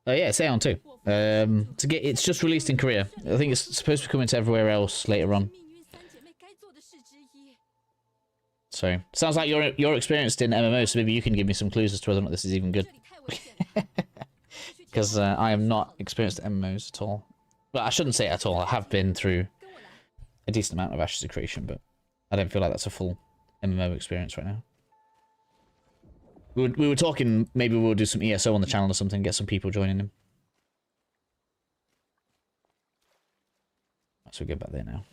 Yeah, it's Aion too. It's just released in Korea. I think it's supposed to be coming to everywhere else later on. So, sounds like you're experienced in MMOs, so maybe you can give me some clues as to whether or not this is even good. Because I am not experienced in MMOs at all. Well, I shouldn't say it at all. I have been through a decent amount of Ashes of Creation, but I don't feel like that's a full MMO experience right now. We were talking, maybe we'll do some ESO on the channel or something, get some people joining him. So we go back there now.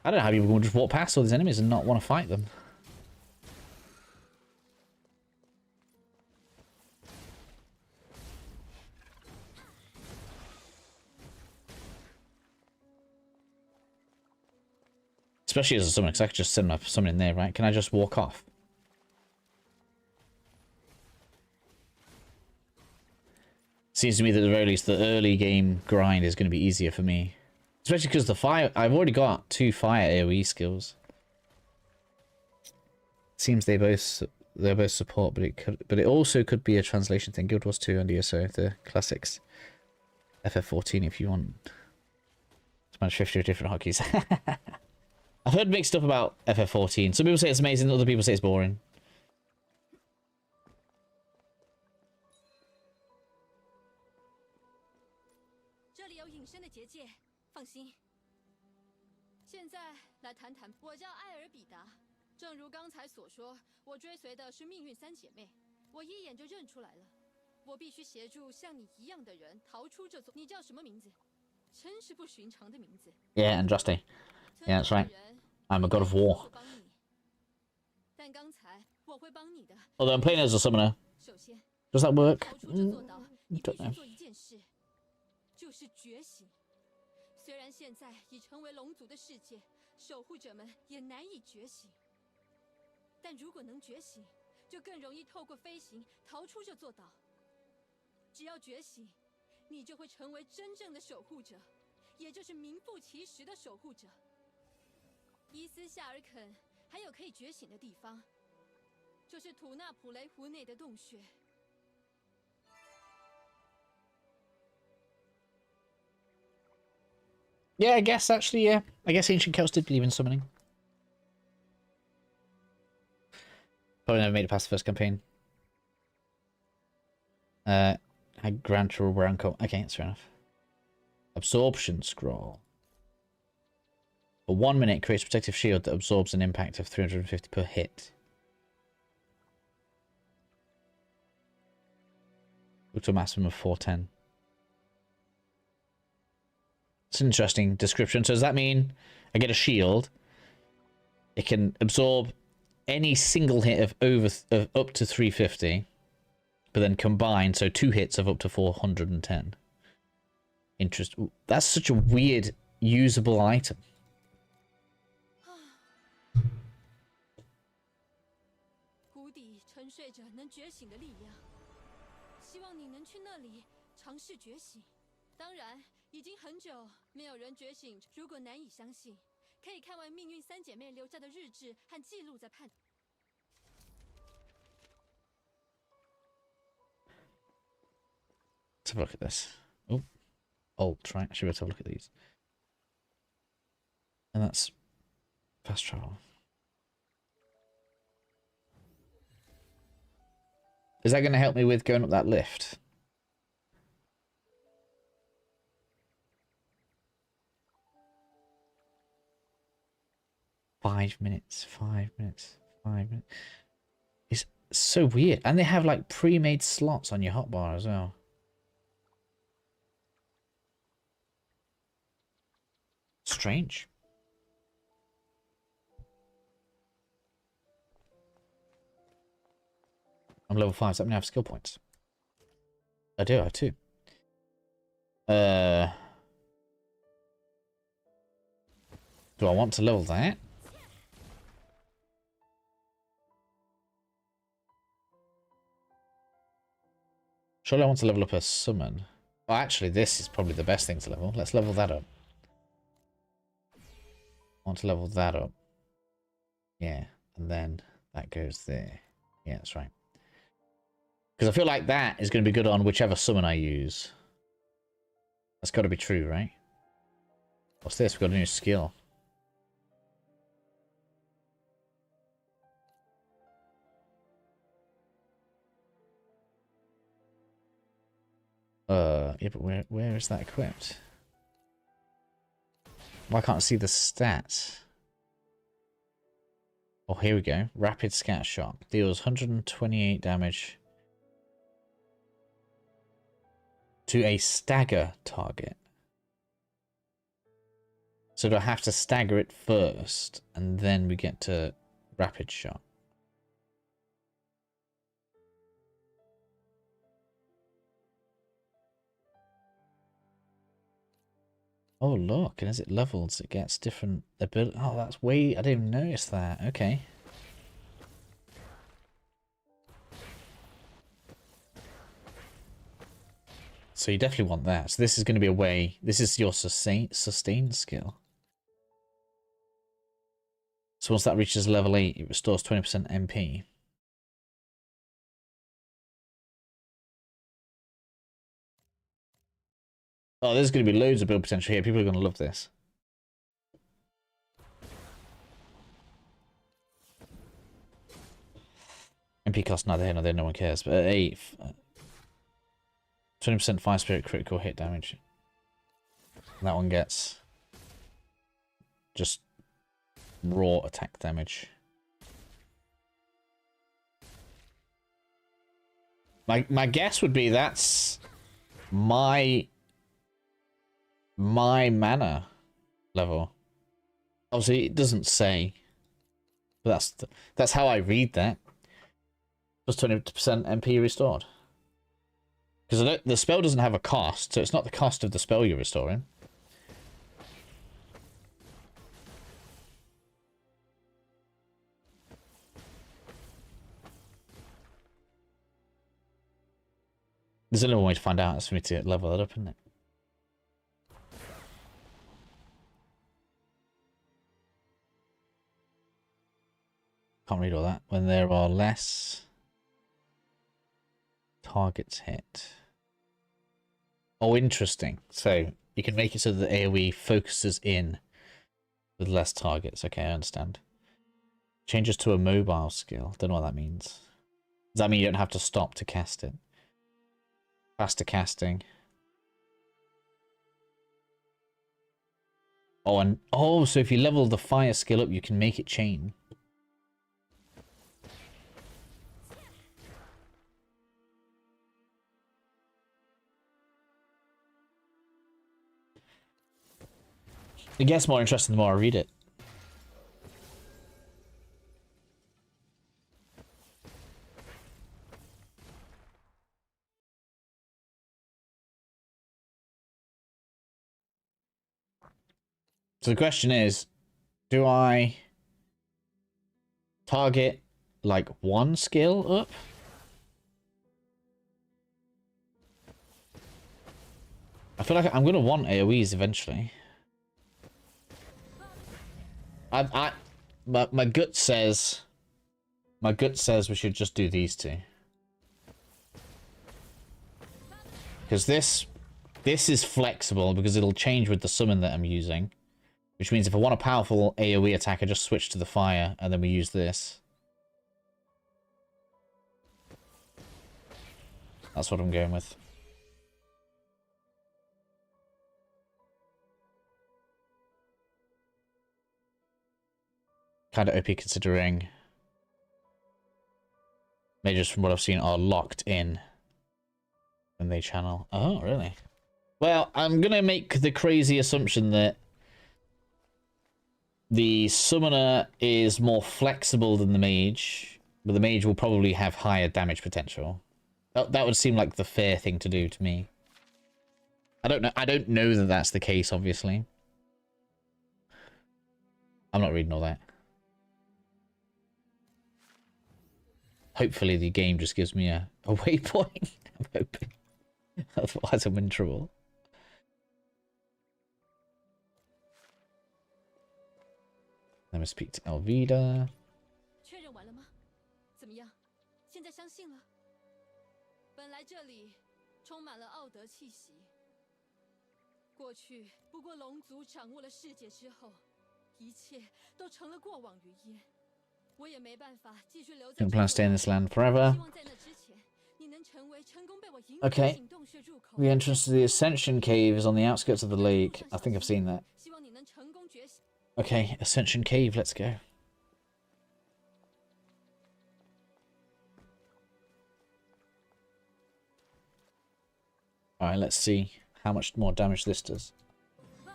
I don't know how people can just walk past all these enemies and not want to fight them. Especially as a summoner, because I could just send my summon in there, right? Can I just walk off? Seems to me that at the very least, the early game grind is going to be easier for me. Especially because the fire... I've already got 2 fire AoE skills. Seems they're both support, but it also could be a translation thing. Guild Wars 2 and ESO, the classics. FF14 if you want. It's managed 50 different hotkeys. I've heard mixed stuff about FF14. Some people say it's amazing, other people say it's boring. 这里有隐身的结界，放心。现在来谈谈，我叫艾尔比达。正如刚才所说，我追随的是命运三姐妹，我一眼就认出来了。我必须协助像你一样的人逃出这座。你叫什么名字？真是不寻常的名字。Yeah, and Justy. Yeah, that's right. I'm a god of war. 但刚才我会帮你的。Although I'm playing as a summoner. 首先 Does that work? 逃出这座岛，你必 Don't 须 know. 做一件事，就是觉醒。虽然现在已成为龙族的世界，守护者们也难以觉醒，但如果能觉醒，就更容易透过飞行逃出这座岛。只要觉醒，你就会成为真正的守护者，也就是名副其实的守护者。伊斯夏尔肯还有可以觉醒的地方，就是吐纳普雷湖内的洞穴。 Yeah, I guess actually, yeah. I guess ancient Celts did believe in summoning. Probably never made it past the first campaign. Had Gran Branco. Okay, that's fair enough. Absorption scroll. For 1 minute, creates a protective shield that absorbs an impact of 350 per hit. Up to a maximum of 410. It's an interesting description. So does that mean I get a shield? It can absorb any single hit of up to 350, but then combine, so 2 hits of up to 410. Interesting. That's such a weird usable item. 谷底沉睡着能觉醒的力量，希望你能去那里尝试觉醒。当然。 已经很久没有人觉醒，如果难以相信，可以看完命运三姐妹留下的日志和记录再判。Let's have a look at this. Oh, Alt, right? I should be able to have a look at these. And that's fast travel. Is that going to help me with going up that lift? Five minutes. It's so weird. And they have like pre-made slots on your hotbar as well. Strange. I'm level 5, so that means I have skill points. I do, I have 2. Do I want to level that? Surely I want to level up a summon. Well, actually, this is probably the best thing to level. Let's level that up. I want to level that up. Yeah, and then that goes there. Yeah, that's right. Because I feel like that is going to be good on whichever summon I use. That's got to be true, right? What's this? We've got a new skill. Yeah, but where is that equipped? Why can't I see the stats? Oh, here we go. Rapid scat shot. Deals 128 damage to a stagger target. So do I have to stagger it first, and then we get to rapid shot? Oh, look, and as it levels, it gets different ability. Oh, that's way... I didn't even notice that. Okay. So you definitely want that. So this is going to be a way... This is your sustain skill. So once that reaches level 8, it restores 20% MP. Oh, there's going to be loads of build potential here. People are going to love this. MP cost neither here nor there, no one cares. But at 8, 20% Fire Spirit critical hit damage. And that one gets just raw attack damage. My guess would be that's my mana level. Obviously, it doesn't say, but that's how I read that. Plus 20% MP restored. Because the spell doesn't have a cost, so it's not the cost of the spell you're restoring. There's only one way to find out. It's for me to level it up, isn't it? Can't read all that. When there are less targets hit. Oh, interesting. So you can make it so that the AoE focuses in with less targets. Okay, I understand. Changes to a mobile skill. Don't know what that means. Does that mean you don't have to stop to cast it? Faster casting. Oh, and oh, so if you level the fire skill up, you can make it chain. It gets more interesting the more I read it. So the question is, do I target like one skill up? I feel like I'm going to want AoEs eventually. My gut says we should just do these two. Because this is flexible because it'll change with the summon that I'm using. Which means if I want a powerful AoE attack, I just switch to the fire and then we use this. That's what I'm going with. Kind of OP considering mages from what I've seen are locked in when they channel. Oh, really? Well, I'm going to make the crazy assumption that the summoner is more flexible than the mage, but the mage will probably have higher damage potential. That would seem like the fair thing to do to me. I don't know that that's the case, obviously. I'm not reading all that. Hopefully the game just gives me a waypoint. I'm hoping. Otherwise I'm in trouble. Let me speak to Elvida. 确认完了吗？怎么样？现在相信了？本来这里充满了奥德气息。过去不过龙族掌握了世界之后，一切都成了过往云烟。我也没办法继续留在。Don't plan to stay in this land forever. 希望在那之前，你能成为成功被我引 Okay. 进洞穴入口。 The entrance to the Ascension cave is on the outskirts of the lake. I think I've seen that. 希望你能成功 Okay, Ascension Cave, let's go. Alright, let's see how much more damage this does. I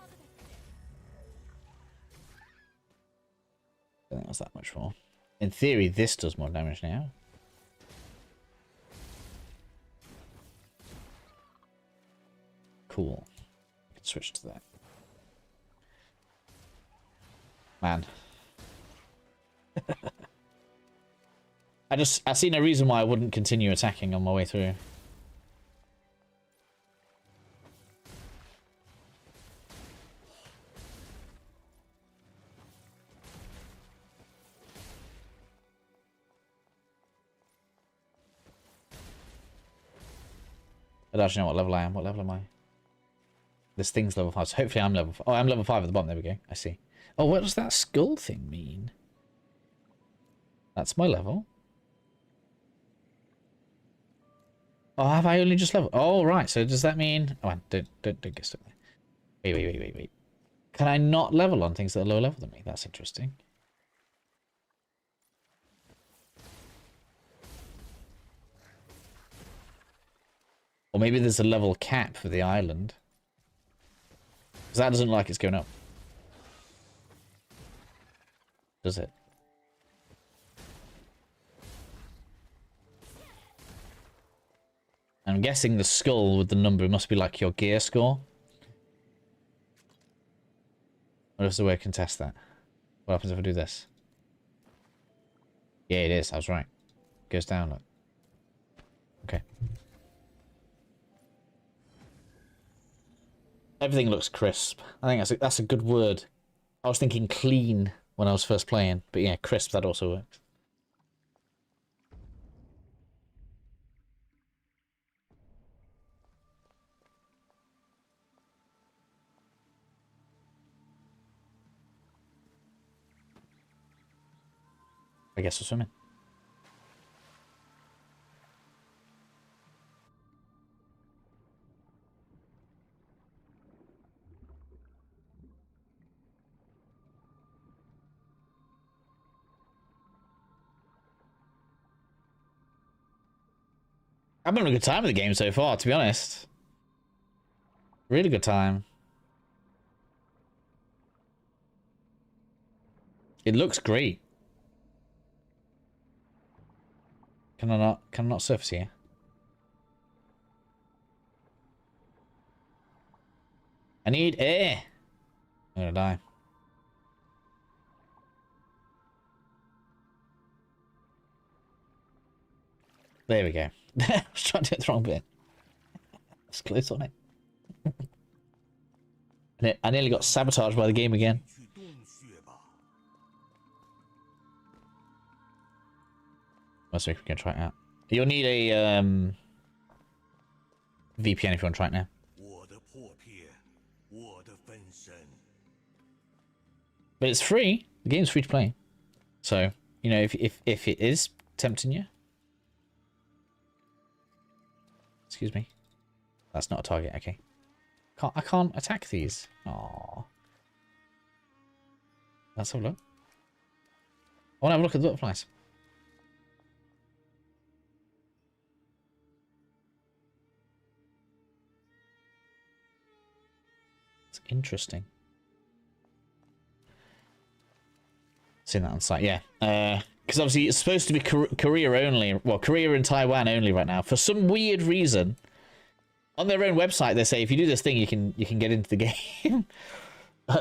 don't think that's that much more. In theory, this does more damage now. Cool. I can switch to that. Man. I see no reason why I wouldn't continue attacking on my way through. I don't actually know what level I am. What level am I? This thing's level 5, so hopefully I'm level 5. Oh, I'm level 5 at the bottom. There we go. I see. Oh, what does that skull thing mean? That's my level. Oh, have I only just leveled? Oh, right. So does that mean... Oh, man, don't get stuck there. Wait. Can I not level on things that are lower level than me? That's interesting. Or maybe there's a level cap for the island. Because that doesn't look like it's going up. Does it? I'm guessing the skull with the number must be like your gear score. What is the way I can test that? What happens if I do this? Yeah, it is. I was right. It goes down. Look. Okay. Everything looks crisp. I think that's a good word. I was thinking clean when I was first playing, but yeah, crisp, that also works. I guess we're swimming. I'm having a good time with the game so far, to be honest. Really good time. It looks great. Can I not surface here? I need air. I'm gonna die. There we go. I was trying to hit the wrong bit. It's close on it. I nearly got sabotaged by the game again. Let's see if we can try it out. You'll need a VPN if you want to try it now. But it's free. The game's free to play. So, you know, if it is tempting you. Excuse me. That's not a target, okay. I can't attack these. Aww. Let's have a look. I want to have a look at the butterflies. It's interesting. Seen that on site, yeah. Because obviously it's supposed to be Korea only. Well, Korea and Taiwan only right now. For some weird reason, on their own website they say if you do this thing, you can get into the game,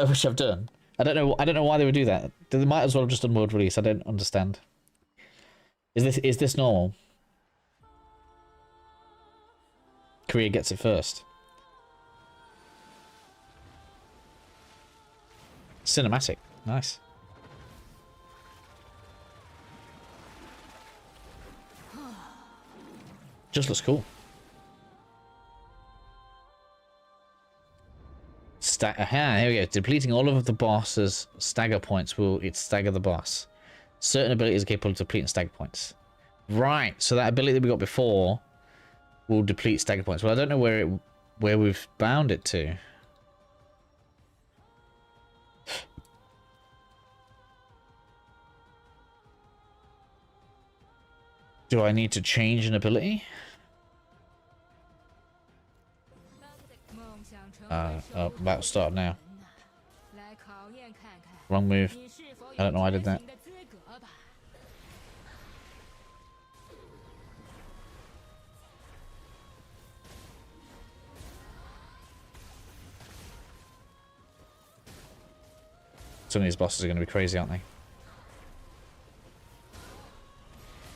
which I've done. I don't know why they would do that. They might as well have just done world release. I don't understand. Is this normal? Korea gets it first. Cinematic, nice. Just looks cool. Here we go. Depleting all of the boss's stagger points will stagger the boss. Certain abilities are capable of depleting stagger points. Right, so that ability that we got before will deplete stagger points. Well, I don't know where we've bound it to. Do I need to change an ability? About to start now. Wrong move. I don't know why I did that. Some of these bosses are going to be crazy, aren't they?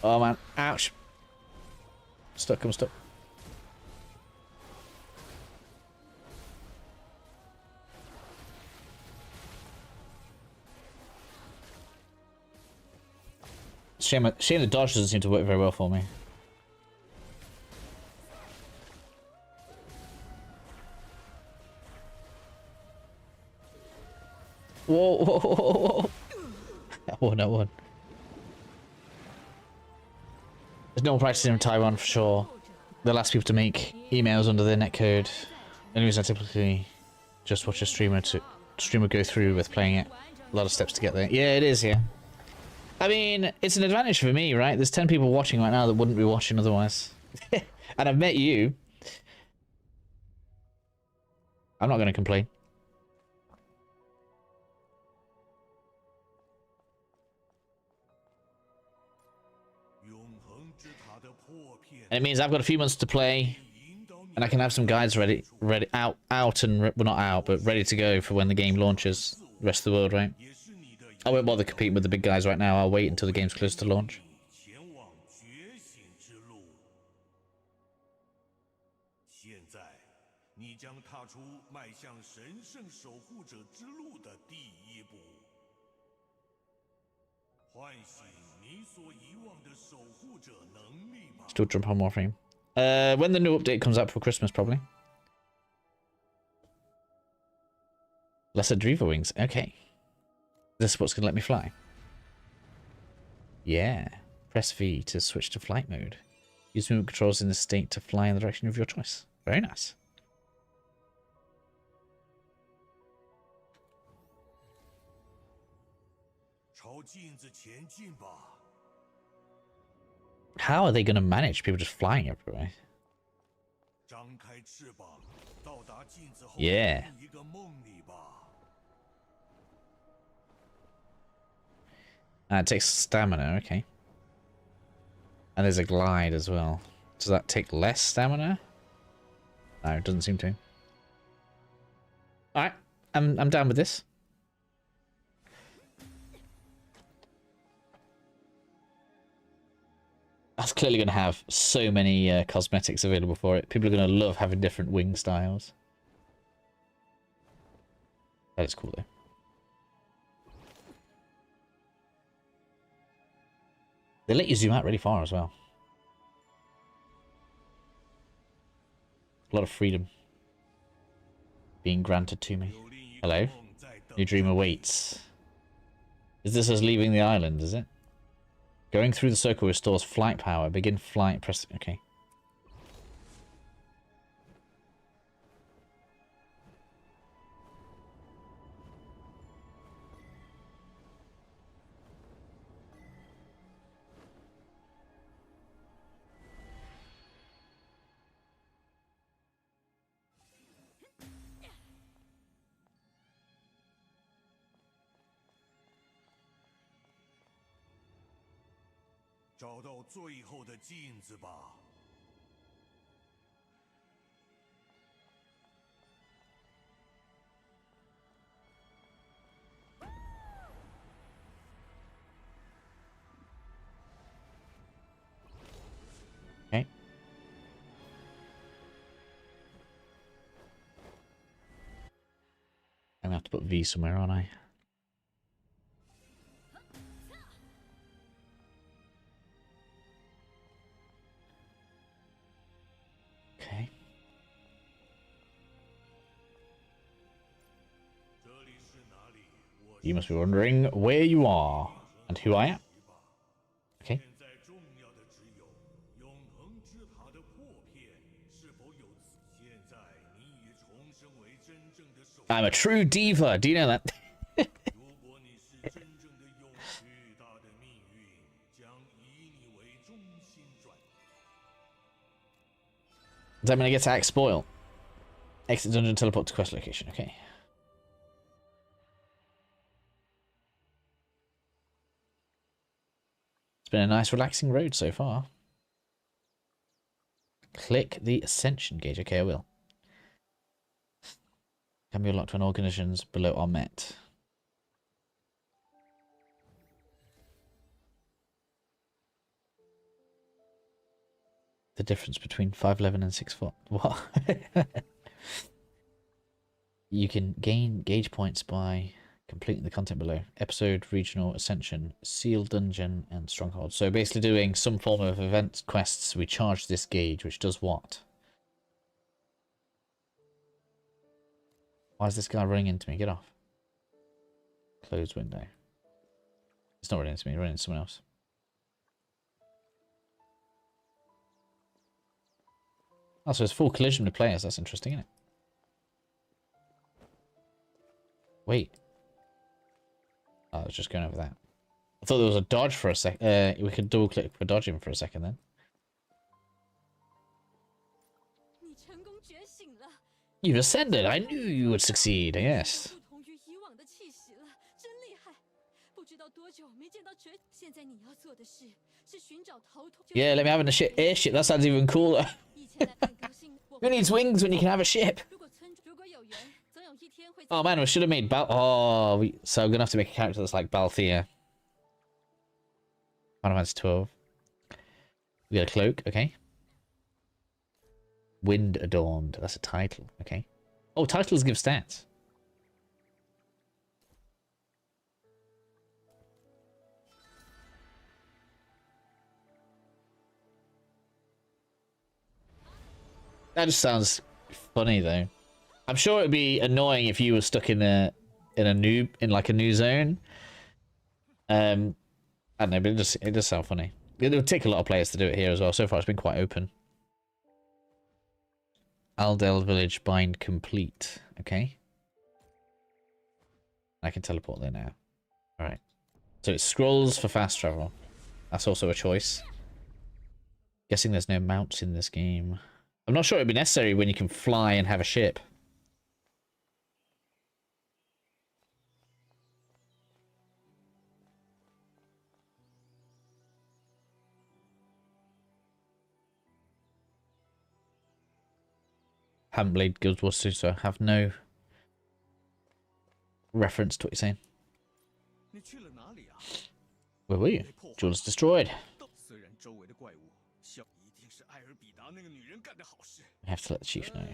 Oh man, ouch. Stuck, I'm stuck. Shame the dodge doesn't seem to work very well for me. Whoa, whoa, whoa, whoa. I won. There's no practicing in Taiwan for sure. The last people to make emails under their netcode. The only reason I typically just watch a streamer go through with playing it. A lot of steps to get there. Yeah, it is, yeah. I mean, it's an advantage for me, right? There's 10 people watching right now that wouldn't be watching otherwise. And I've met you. I'm not going to complain. And it means I've got a few months to play, and I can have some guides ready out and well, not out, but ready to go for when the game launches. The rest of the world, right? I won't bother competing with the big guys right now. I'll wait until the game's close to launch. Still jump on Warframe. When the new update comes out for Christmas, probably. Lesser Driva wings. Okay. This is what's going to let me fly. Yeah. Press V to switch to flight mode. Use movement controls in the state to fly in the direction of your choice. Very nice. How are they going to manage people just flying everywhere? Yeah. It takes stamina, okay. And there's a glide as well. Does that take less stamina? No, it doesn't seem to. Alright, I'm down with this. That's clearly going to have so many cosmetics available for it. People are going to love having different wing styles. That is cool though. They let you zoom out really far as well. A lot of freedom being granted to me. Hello? New dream awaits. Is this us leaving the island, is it? Going through the circle restores flight power. Begin flight. Press... Okay. Okay. I'm gonna have to put V somewhere, aren't I? Okay. You must be wondering where you are and who I am. Okay. I'm a true diva. Do you know that? Does that mean I get to act spoil? Exit dungeon, teleport to quest location. Okay. It's been a nice, relaxing road so far. Click the Ascension gauge. Okay, I will. Can be unlocked when all conditions below are met. The difference between 5'11" and 6 foot. What? You can gain gauge points by completing the content below. Episode, regional, ascension, sealed dungeon, and stronghold. So basically doing some form of event quests, we charge this gauge, which does what? Why is this guy running into me? Get off. Closed window. It's not running into me, it's running into someone else. Oh, so it's full collision with players. That's interesting, isn't it? Wait. Oh, I was just going over that. I thought there was a dodge for a sec. We could double click for dodging for a second then. You've ascended. I knew you would succeed. Yes. Yeah, let me have a airship. That sounds even cooler. Who needs wings when you can have a ship? Oh man, we should have made so I'm gonna have to make a character that's like Balthier. Final Fantasy 12. We got a cloak, okay. Wind Adorned. That's a title, okay. Oh, titles give stats. That just sounds funny though. I'm sure it'd be annoying if you were stuck in a noob in like a new zone. I don't know, but it does sound funny. It would take a lot of players to do it here as well. So far, it's been quite open. Aldel Village bind complete. Okay. I can teleport there now. All right. So it scrolls for fast travel. That's also a choice. Guessing there's no mounts in this game. I'm not sure it'd be necessary when you can fly and have a ship. Haven't played Guild Wars 2, so I have no reference to what you're saying. Where were you? Jewel is destroyed. We have to let the chief know.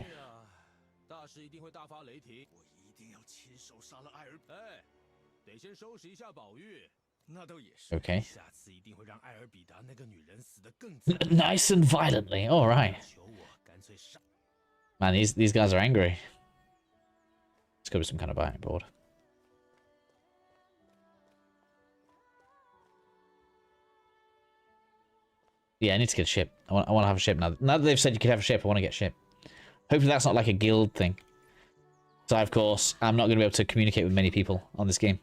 Okay. Nice and violently. All right. Man, these guys are angry. It's got to be some kind of buying board. Yeah, I need to get a ship. I want to have a ship now. Now that they've said you can have a ship, I want to get a ship. Hopefully that's not like a guild thing. So, of course, I'm not going to be able to communicate with many people on this game.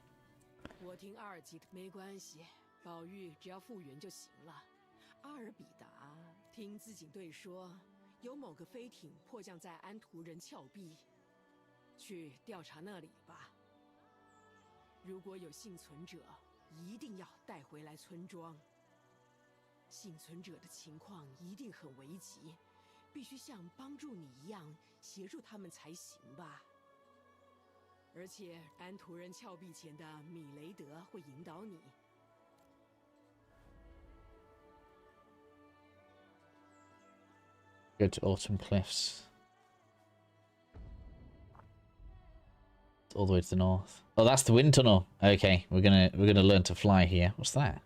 Go to Autumn Cliffs. It's all the way to the north. Oh, that's the wind tunnel. Okay, we're gonna learn to fly here. What's that?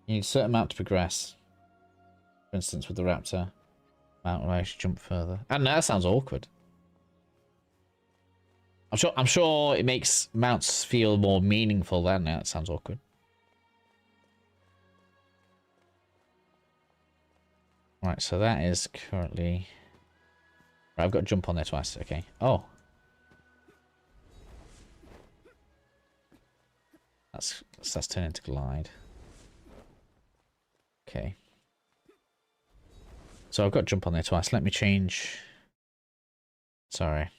You need a certain amount to progress. For instance, with the raptor. Mount where I should jump further. I don't know, that sounds awkward. I'm sure it makes mounts feel more meaningful than that. That sounds awkward. Right, so that is currently... Right, I've got to jump on there twice. Okay. Oh. That's turned into glide. Okay. So I've got to jump on there twice. Let me change. Sorry.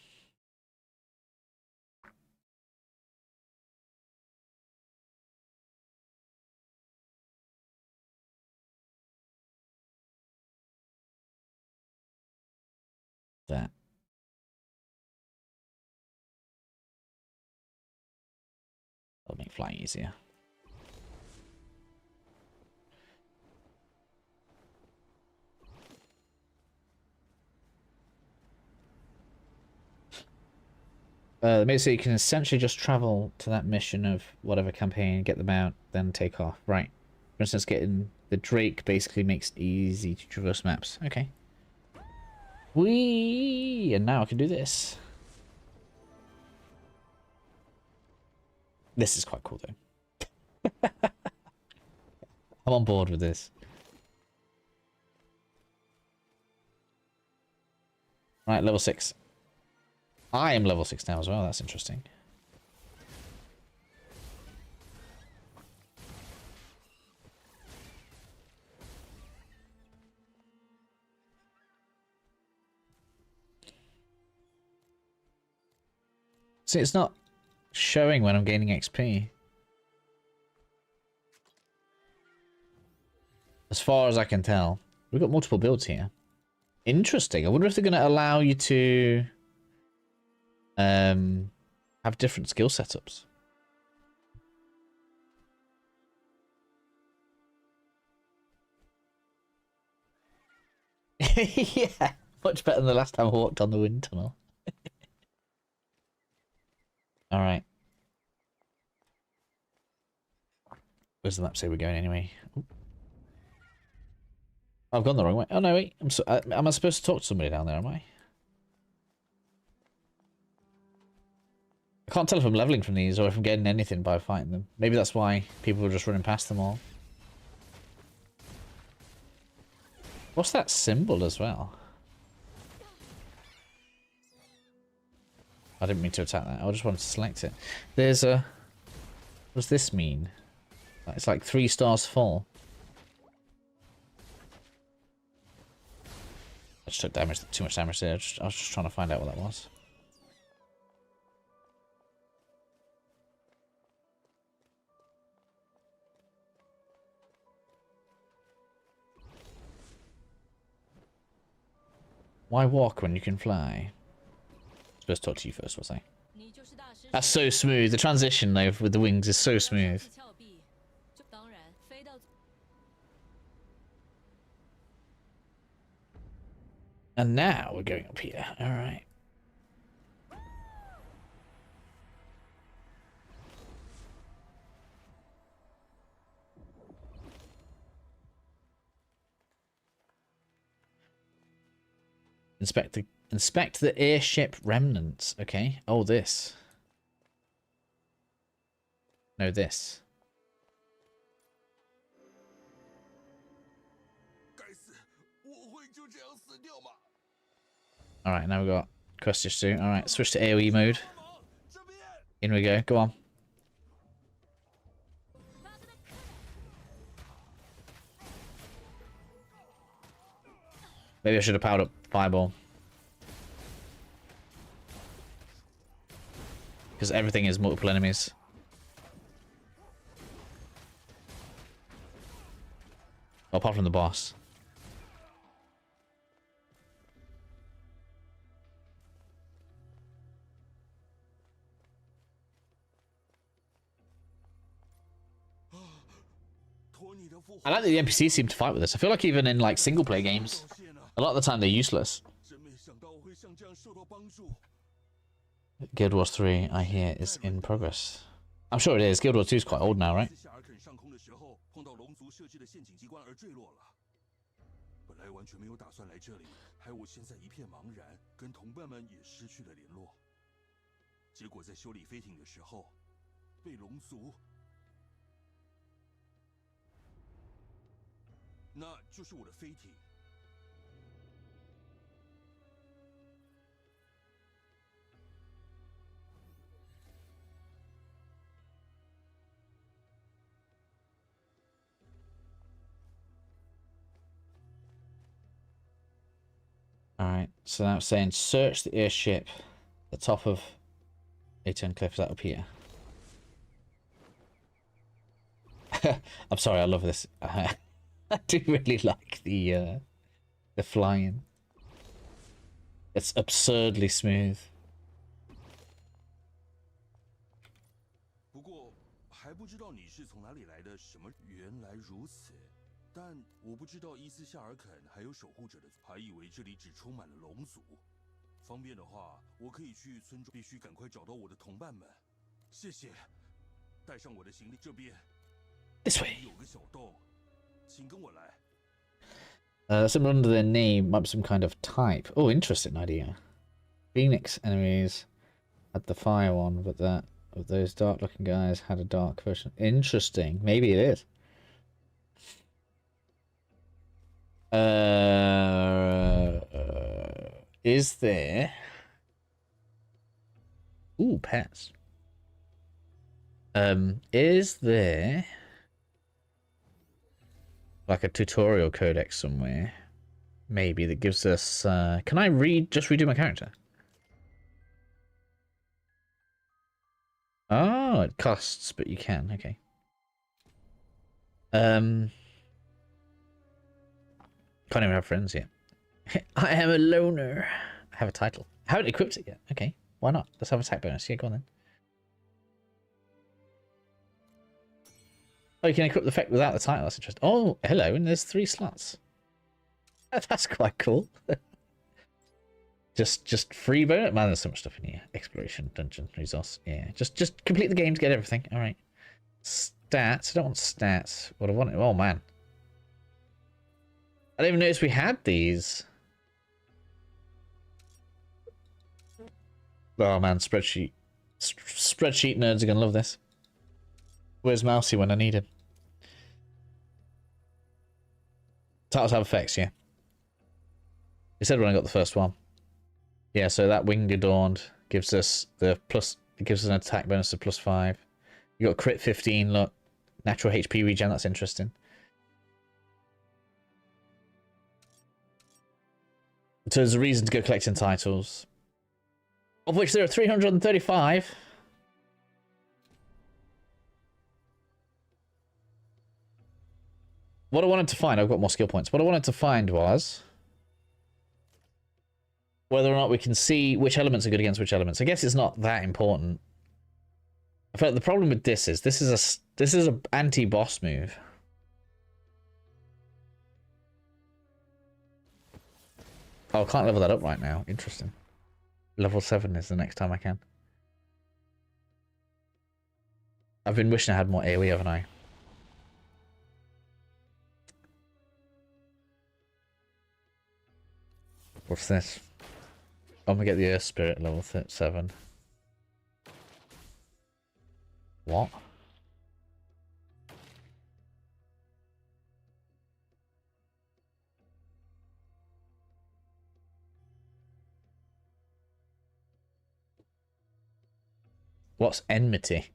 That. That'll make flying easier. So you can essentially just travel to that mission of whatever campaign, get them out, then take off. Right. For instance, getting the Drake basically makes it easy to traverse maps. Okay. Whee! And now I can do this. This is quite cool, though. I'm on board with this. Right, level 6. I am level 6 now as well. That's interesting. See, it's not showing when I'm gaining XP. As far as I can tell. We've got multiple builds here. Interesting. I wonder if they're going to allow you to have different skill setups. Yeah, much better than the last time I walked on the wind tunnel. All right. Where's the map say we're going anyway? Ooh. I've gone the wrong way. Oh no, wait. Am I supposed to talk to somebody down there? Am I? I can't tell if I'm leveling from these or if I'm getting anything by fighting them. Maybe that's why people are just running past them all. What's that symbol as well? I didn't mean to attack that. I just wanted to select it. There's a... What does this mean? It's like 3 stars full. I just took damage, too much damage there. I was just trying to find out what that was. Why walk when you can fly? I'm supposed to talk to you first, was I? That's so smooth. The transition though with the wings is so smooth. And now we're going up here. All right. Inspect the airship remnants. Okay. Oh, this. No, this. Alright, now we've got questions to do. Alright, switch to AoE mode. In we go. Go on. Maybe I should have powered up Fireball. Because everything is multiple enemies. Well, apart from the boss. I like that the NPCs seem to fight with us. I feel like even in like single player games, a lot of the time they're useless. Guild Wars 3, I hear, is in progress. I'm sure it is. Guild Wars 2 is quite old now, right? Alright, so now it's saying search the airship at the top of Aion Cliff. Is that up here? I'm sorry, I love this. I do really like the flying. It's absurdly smooth. 不过还不知道你是从哪里来的，什么原来如此。但我不知道伊斯夏尔肯还有守护者的，还以为这里只充满了龙族。方便的话，我可以去村庄，必须赶快找到我的同伴们。谢谢。带上我的行李，这边。This way. 有个小洞，请跟我来。Someone under their name might be some kind of type. Oh, interesting idea. Phoenix enemies had the fire one, but those dark-looking guys had a dark version. Interesting. Maybe it is. Is there? Ooh, pets. Is there like a tutorial codex somewhere? Maybe that gives us. Can I just redo my character? Oh, it costs, but you can. Okay. Can't even have friends yet. I am a loner. I have a title. I haven't equipped it yet. Okay, why not? Let's have a attack bonus. Yeah, go on then. Oh, you can equip the effect without the title. That's interesting. Oh, hello, and there's 3 slots. That's quite cool. just free bonus. Man, there's so much stuff in here. Exploration, dungeon, resource. Yeah, just complete the game to get everything. All right. Stats. I don't want stats. What I want. Oh man. I didn't even notice we had these. Oh man, spreadsheet. Spreadsheet nerds are gonna love this. Where's Mousy when I need him? Titles have effects, yeah. It said when I got the first one. Yeah, so that Winged Adorned gives us the plus. It gives us an attack bonus of +5. You got crit 15. Look, natural HP regen. That's interesting. So there's a reason to go collecting titles, of which there are 335. What I wanted to find, I've got more skill points. What I wanted to find was whether or not we can see which elements are good against which elements. I guess it's not that important. I feel like the problem with this is a anti-boss move. Oh, I can't level that up right now. Interesting. Level 7 is the next time I can. I've been wishing I had more AoE, haven't I? What's this? I'm gonna get the Earth Spirit level 7. What? What's enmity?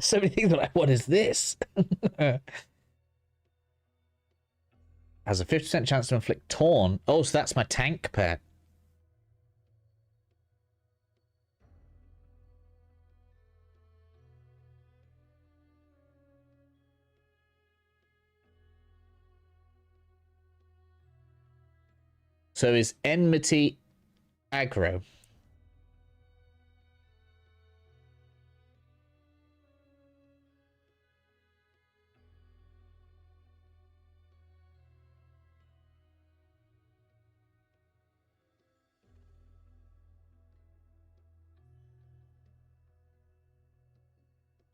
So many things like, what is this? Has a 50% chance to inflict Torn. Oh, so that's my tank pet. So is enmity aggro?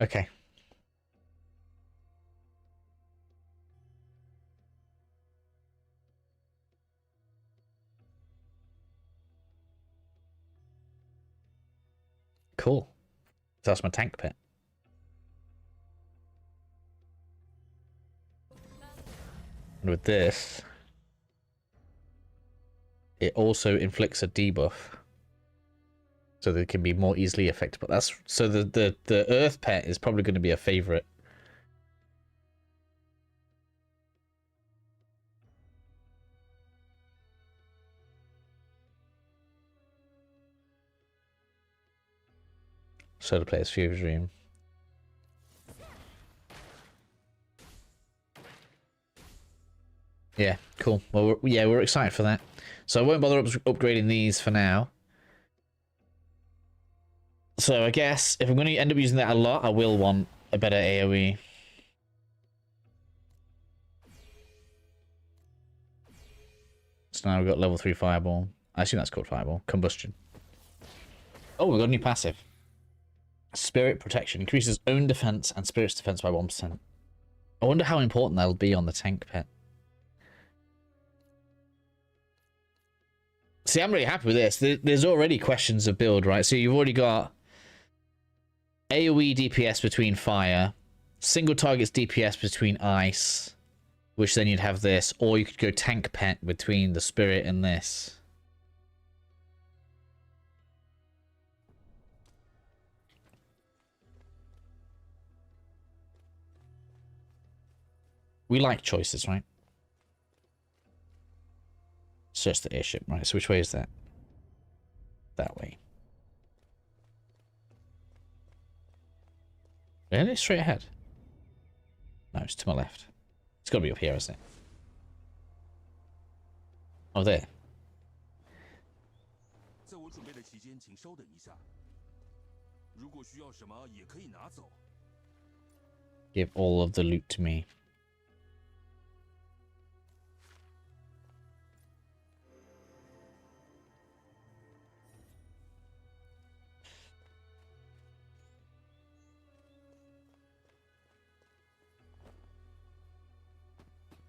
Okay. Cool. So that's my tank pet. And with this, it also inflicts a debuff. So they can be more easily affected. But that's so the Earth pet is probably going to be a favorite. Solo players fever dream. Yeah, cool. Well, we're excited for that. So I won't bother upgrading these for now. So I guess if I'm going to end up using that a lot, I will want a better AoE. So now we've got level 3 Fireball. I assume that's called Fireball. Combustion. Oh, we've got a new passive. Spirit Protection. Increases own defense and spirit's defense by 1%. I wonder how important that'll be on the tank pet. See, I'm really happy with this. There's already questions of build, right? So you've already got AoE DPS between fire, single targets DPS between ice, which then you'd have this, or you could go tank pet between the spirit and this. We like choices, right? Search the airship, right? So which way is that? That way. Really? Straight ahead? No, it's to my left. It's got to be up here, isn't it? Oh, there. Give all of the loot to me.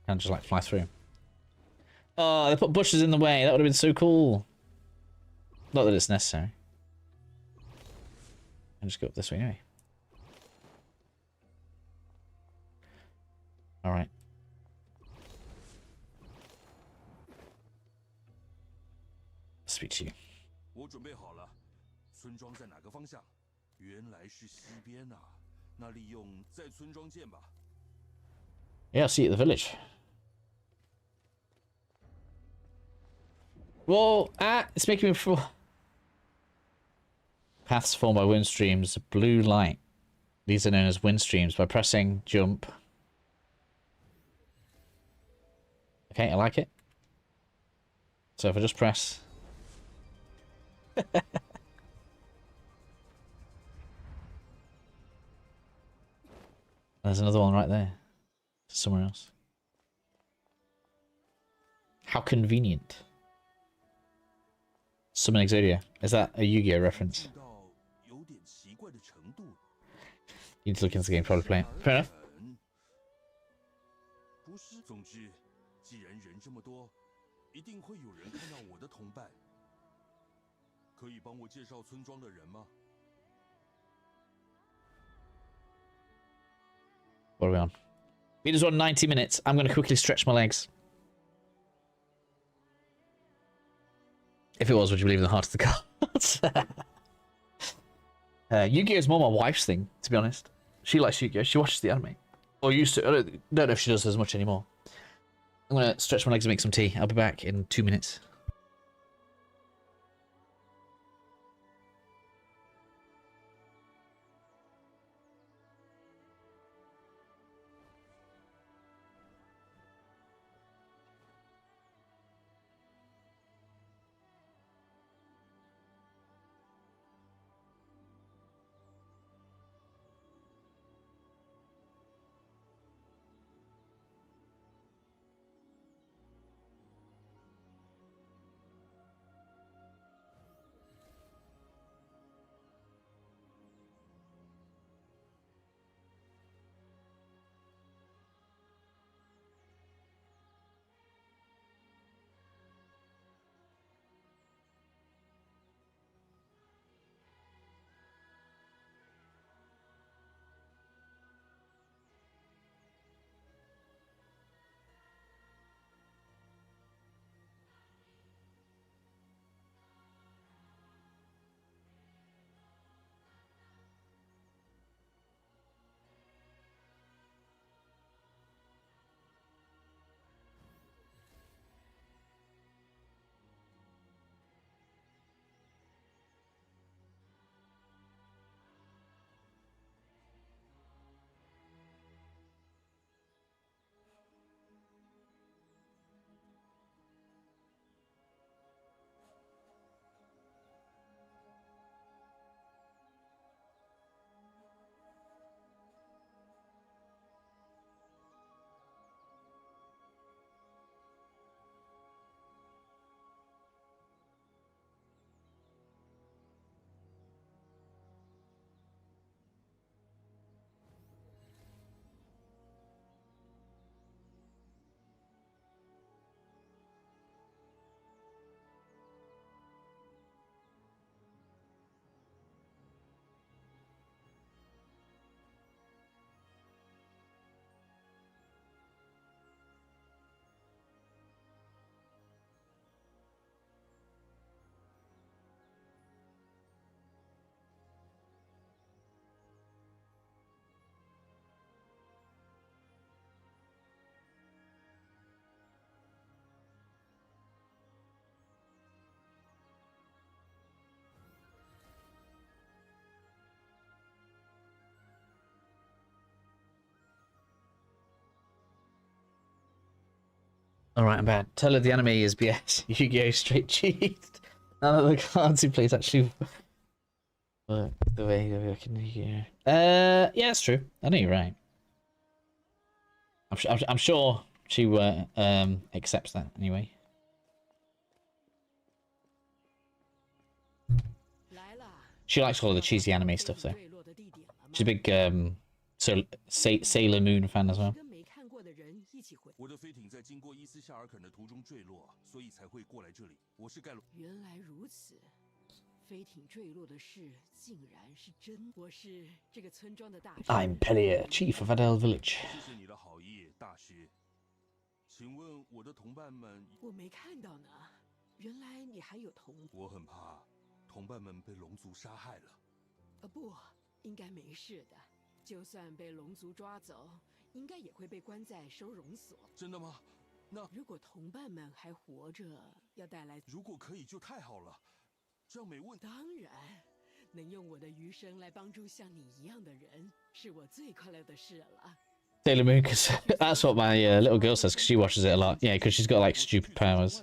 Can't just like fly through. Oh, they put bushes in the way. That would have been so cool. Not that it's necessary. I'll just go up this way anyway. Alright. Speak to you. Yeah, I'll see you at the village. Whoa! Ah! It's making me fall. Paths formed by wind streams. Blue light. These are known as wind streams. By pressing jump. Okay, I like it. So if I just press... There's another one right there. Somewhere else. How convenient. Summon Exodia. Is that a Yu-Gi-Oh reference? You need to look into the game, probably play it. Fair enough. What are we on? Video's on 90 minutes. I'm going to quickly stretch my legs. If it was, would you believe in the heart of the cards? Yu-Gi-Oh is more my wife's thing, to be honest. She likes Yu-Gi-Oh. She watches the anime. Or used to. I don't know if she does as much anymore. I'm going to stretch my legs and make some tea. I'll be back in 2 minutes. Alright, I'm bad. Tell her the anime is BS. Yu-Gi-Oh! Straight cheesed. None of the cards he plays actually work the way they work in Yu-Gi-Oh! Yeah, that's true. I know you're right. I'm sure she accepts that anyway. She likes all of the cheesy anime stuff though. She's a big Sailor Moon fan as well. 我的飞艇在经过伊斯夏尔肯的途中坠落，所以才会过来这里。我是盖洛。原来如此，飞艇坠落的事竟然是真。我是这个村庄的大师。I'm Pellier, chief of Adel Village. 谢谢你的好意，大师。请问我的同伴们？我没看到呢。原来你还有同。我很怕同伴们被龙族杀害了。不，应该没事的。就算被龙族抓走。 应该也会被关在收容所。真的吗？那如果同伴们还活着，要带来……如果可以就太好了，这样没问题。当然，能用我的余生来帮助像你一样的人，是我最快乐的事了。Sailor Moon, because that's what my little girl says, because she watches it a lot. Yeah, because she's got like stupid powers.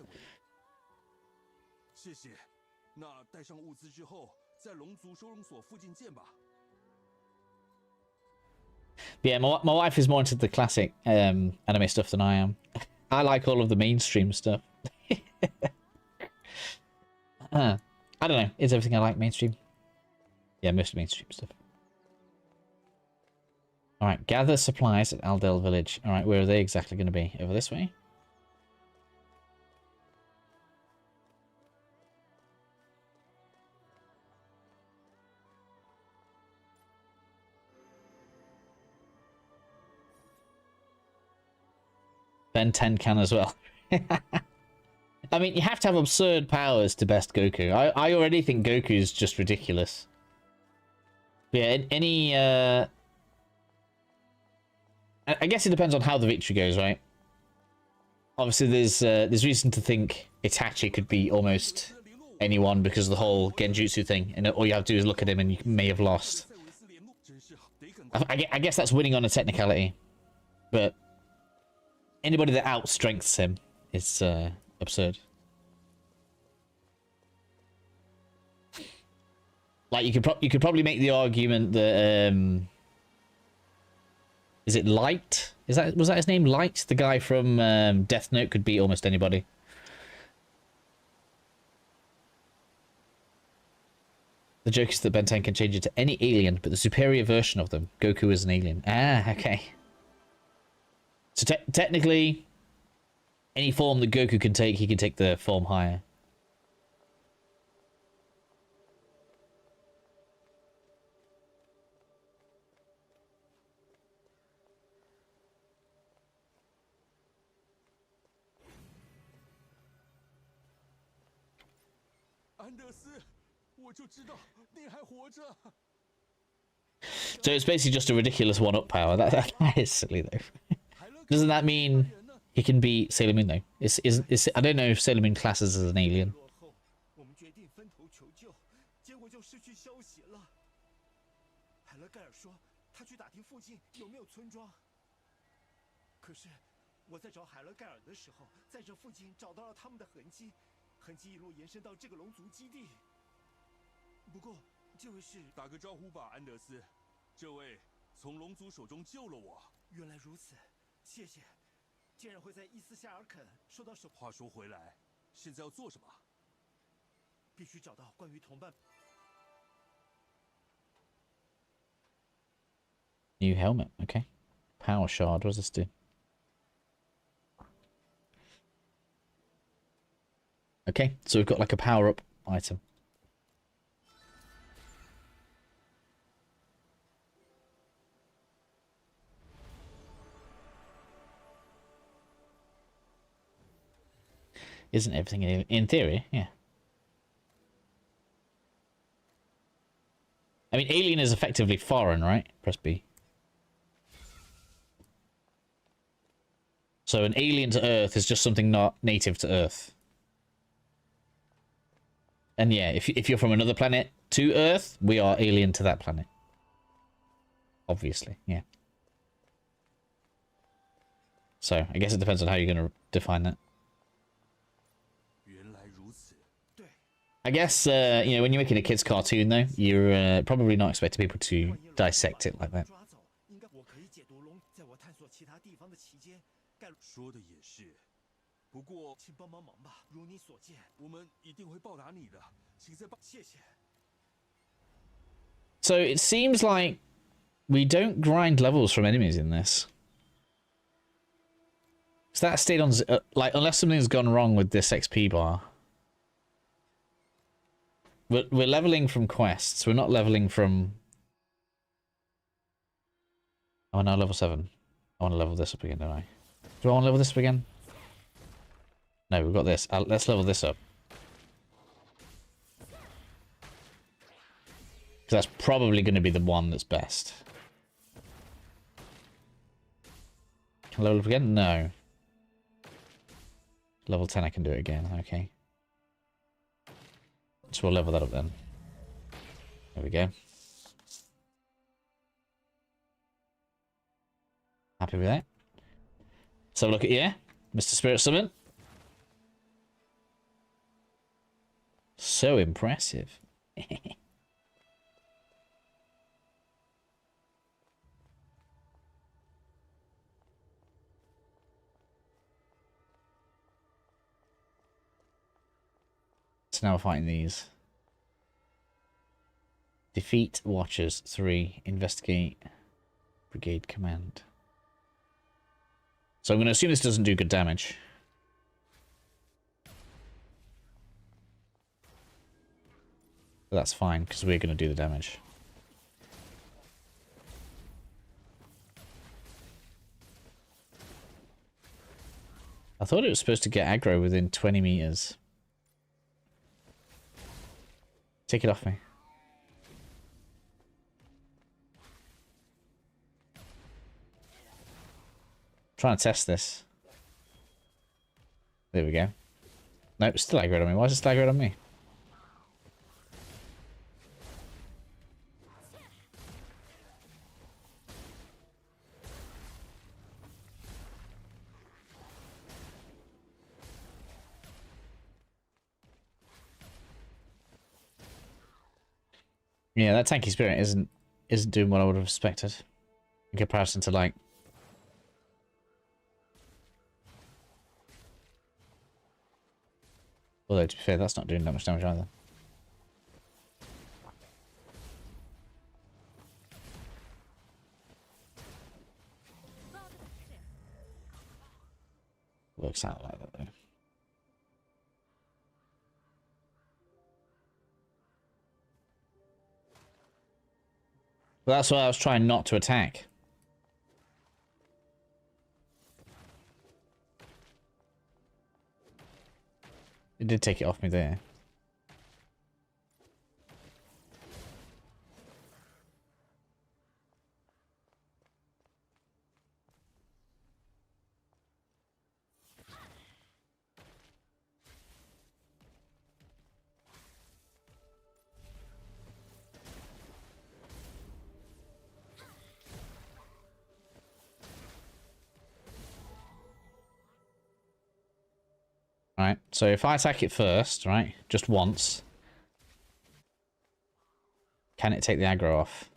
谢谢。那带上物资之后，在龙族收容所附近见吧。 Yeah, my wife is more into the classic anime stuff than I am. I like all of the mainstream stuff. I don't know. Is everything I like mainstream? Yeah, most mainstream stuff. Alright, gather supplies at Aldel Village. Alright, where are they exactly going to be? Over this way? Ben 10 can as well. I mean, you have to have absurd powers to best Goku. I already think Goku is just ridiculous. But yeah, any... I guess it depends on how the victory goes, right? Obviously, there's reason to think Itachi could be almost anyone because of the whole Genjutsu thing. And all you have to do is look at him and you may have lost. I guess that's winning on a technicality. But... anybody that outstrengths him is absurd. Like you could probably make the argument that is it Light? Was that his name? Light, the guy from Death Note, could beat almost anybody. The joke is that Ben 10 can change into any alien, but the superior version of them. Goku is an alien. Ah, okay. So technically, any form that Goku can take, he can take the form higher. So it's basically just a ridiculous one-up power. That is silly though. Doesn't that mean he can beat Sailor Moon though? I don't know if Sailor Moon classes as an alien. New helmet, okay. Power shard, what does this do? Okay, so we've got like a power-up item. Isn't everything in theory? Yeah. I mean, alien is effectively foreign, right? Press B. So an alien to Earth is just something not native to Earth. And yeah, if you're from another planet to Earth, we are alien to that planet. Obviously, yeah. So I guess it depends on how you're going to define that. 原来如此。 I guess, you know, when you're making a kid's cartoon, though, you're probably not expecting people to dissect it like that. 我可以解毒龙在我探索其他地方的期间，说的也是，不过请帮忙吧，如你所见。我们一定会报答你的，请再帮。谢谢。 So it seems like we don't grind levels from enemies in this. So that stayed on, like, unless something's gone wrong with this XP bar. We're leveling from quests. We're not leveling from... Oh, no, level 7. I want to level this up again, don't I? Do I want to level this up again? No, we've got this. Let's level this up. Because that's probably going to be the one that's best. Can I level up again? No. Level 10, I can do it again. Okay. So we'll level that up then. There we go. Happy with that? Let's have a look at you, Mr. Spirit Summon. So impressive. So now we're fighting these. Defeat Watchers 3. Investigate Brigade Command. So I'm going to assume this doesn't do good damage. But that's fine, because we're going to do the damage. I thought it was supposed to get aggro within 20 meters. Take it off me. Trying to test this. There we go. Nope, still aggroed on me. Why is it still aggroed on me? Yeah, that tanky spirit isn't doing what I would have expected in comparison to, like, although to be fair, that's not doing that much damage either. Works out like that though. But that's why I was trying not to attack. It did take it off me there. Right, so if I attack it first, right, just once, can it take the aggro off?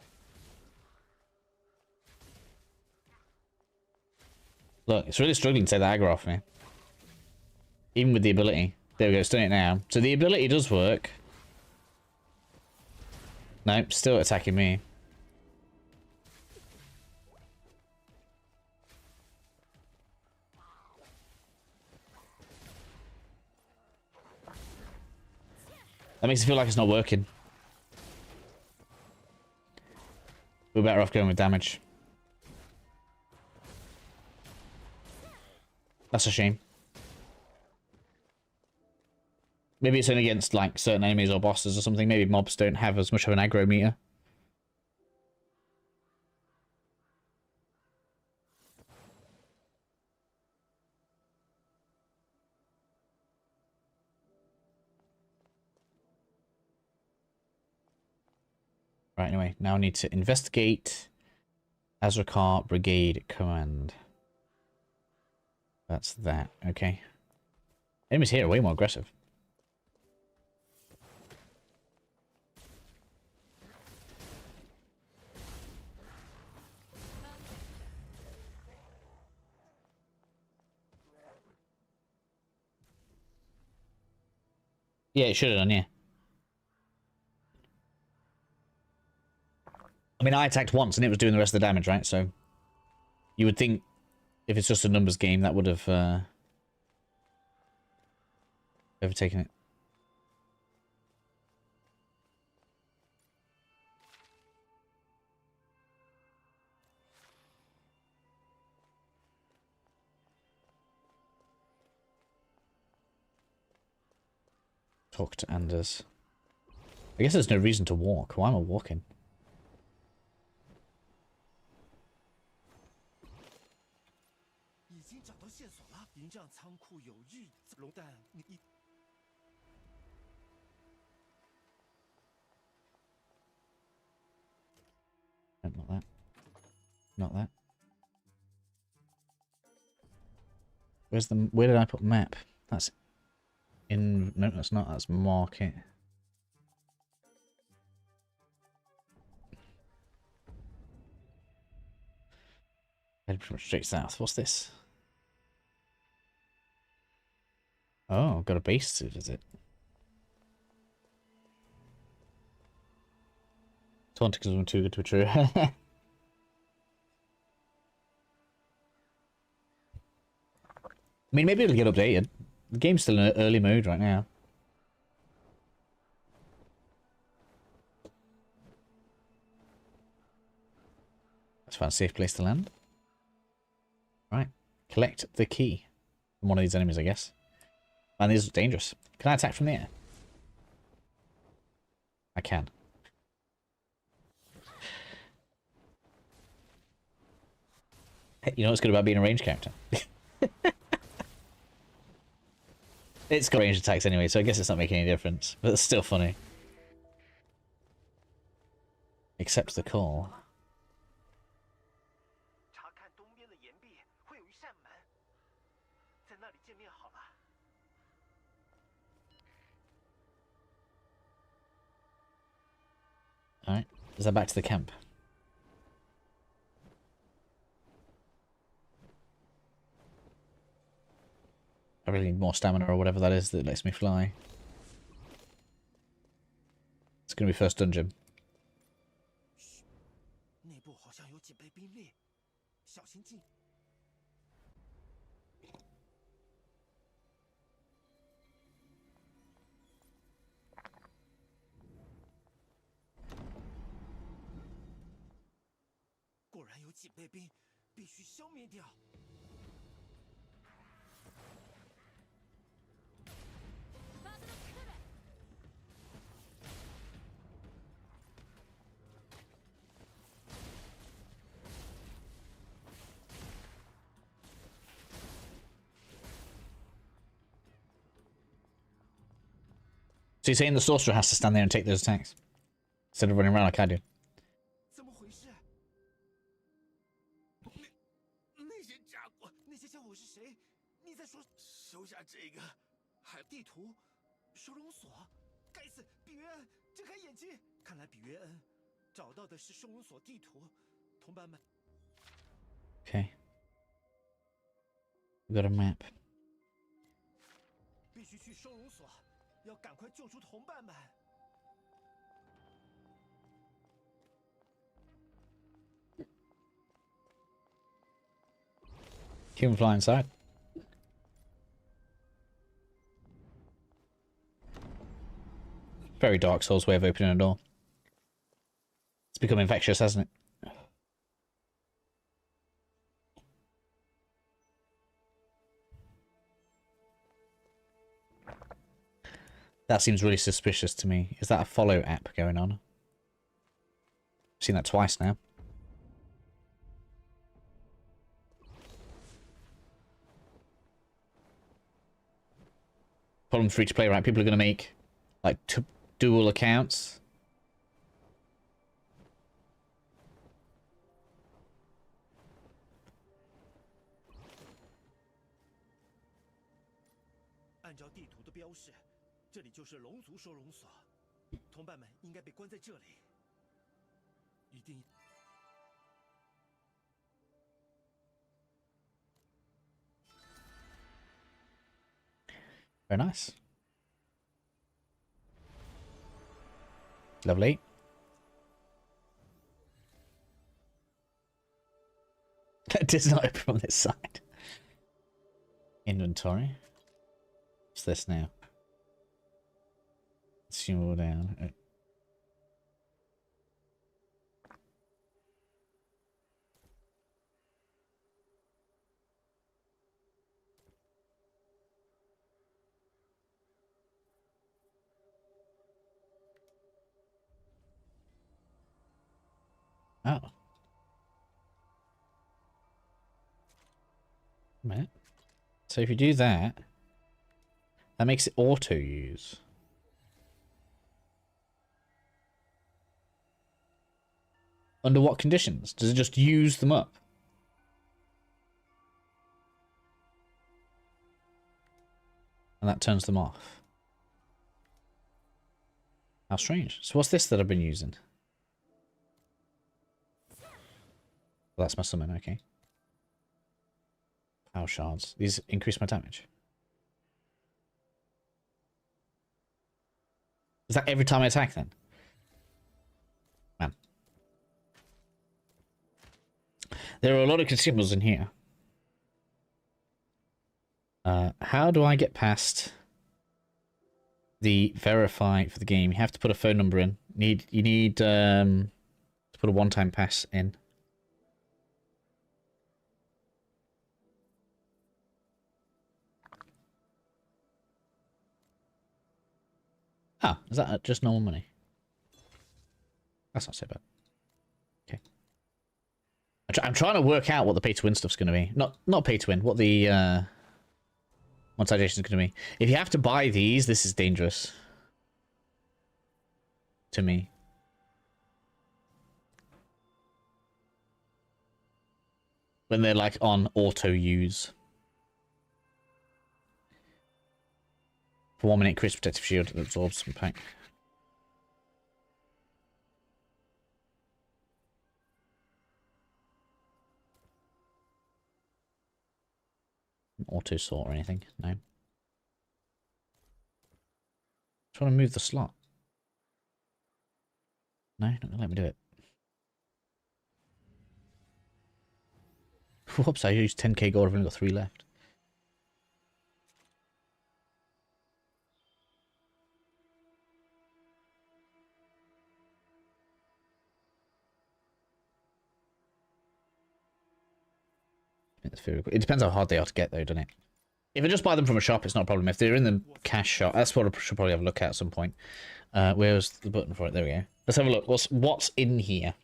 Look, it's really struggling to take the aggro off me. Even with the ability. There we go, it's done it now. So the ability does work. Nope, still attacking me. That makes it feel like it's not working. We're better off going with damage. That's a shame. Maybe it's only against, like, certain enemies or bosses or something. Maybe mobs don't have as much of an aggro meter. Right, anyway, now I need to investigate Azrakar Brigade Command. That's that. Okay. Enemies here are way more aggressive. Yeah, it should have done, yeah. I mean, I attacked once and it was doing the rest of the damage, right? So you would think if it's just a numbers game, that would have overtaken it. Talk to Anders. I guess there's no reason to walk. Why am I walking? 已经找到线索了，营帐仓库有日龙蛋，你一。 Not that. Not that. Where did I put map? That's in, no, that's not, that's market. Head pretty much straight south. What's this? Oh, got a base to visit. Taunting because I'm too good to be true. I mean, maybe it'll get updated. The game's still in early mode right now. Let's find a safe place to land. Right. Collect the key from one of these enemies, I guess. Man, these are dangerous. Can I attack from the air? I can. You know what's good about being a ranged character? It's got ranged attacks anyway, so I guess it's not making any difference. But it's still funny. Accept the call. Alright, is that back to the camp? I really need more stamina or whatever that is that lets me fly. It's gonna be first dungeon. 内部好像有警备兵力，小心进。果然有警备兵，必须消灭掉。 So you're saying the sorcerer has to stand there and take those attacks? Instead of running around like I do? 怎么回事？那些家伙，那些家伙是谁？你在说？收下这个，还地图，收容所。该死，比约恩，睁开眼睛！看来比约恩找到的是收容所地图。同伴们。Okay. We got a map. 必须去收容所。 要赶快救出同伴们！ Can we fly inside? Very Dark Souls way of opening a door. It's become infectious, hasn't it? That seems really suspicious to me. Is that a follow app going on? I've seen that twice now. Problem free to play, right? People are going to make like dual accounts. 里就是龙族收容所，同伴们应该被关在这里。一定。 Very nice. Lovely. It does not open from this side. Inventory. What's this now? Consume all down. Oh. Right. So if you do that, that makes it auto use. Under what conditions? Does it just use them up? And that turns them off. How strange. So what's this that I've been using? Well, that's my summon, okay. Power shards. These increase my damage. Is that every time I attack then? Man. There are a lot of consumables in here. How do I get past the verify for the game? You have to put a phone number in. You need to put a one-time pass in. Ah, is that just normal money? That's not so bad. Okay. I'm trying to work out what the pay-to-win stuff's going to be. Not pay-to-win, what the monetization is going to be. If you have to buy these, this is dangerous. To me. When they're like on auto-use. For 1 minute, increase protective shield that absorbs some pack. Auto sort or anything? No. Trying to move the slot. No, not gonna let me do it. Whoops! I used 10k gold. I've only got 3 left. It depends how hard they are to get, though, doesn't it? If I just buy them from a shop, it's not a problem. If they're in the cash shop, that's what I should probably have a look at some point. Where's the button for it? There we go. Let's have a look. What's in here?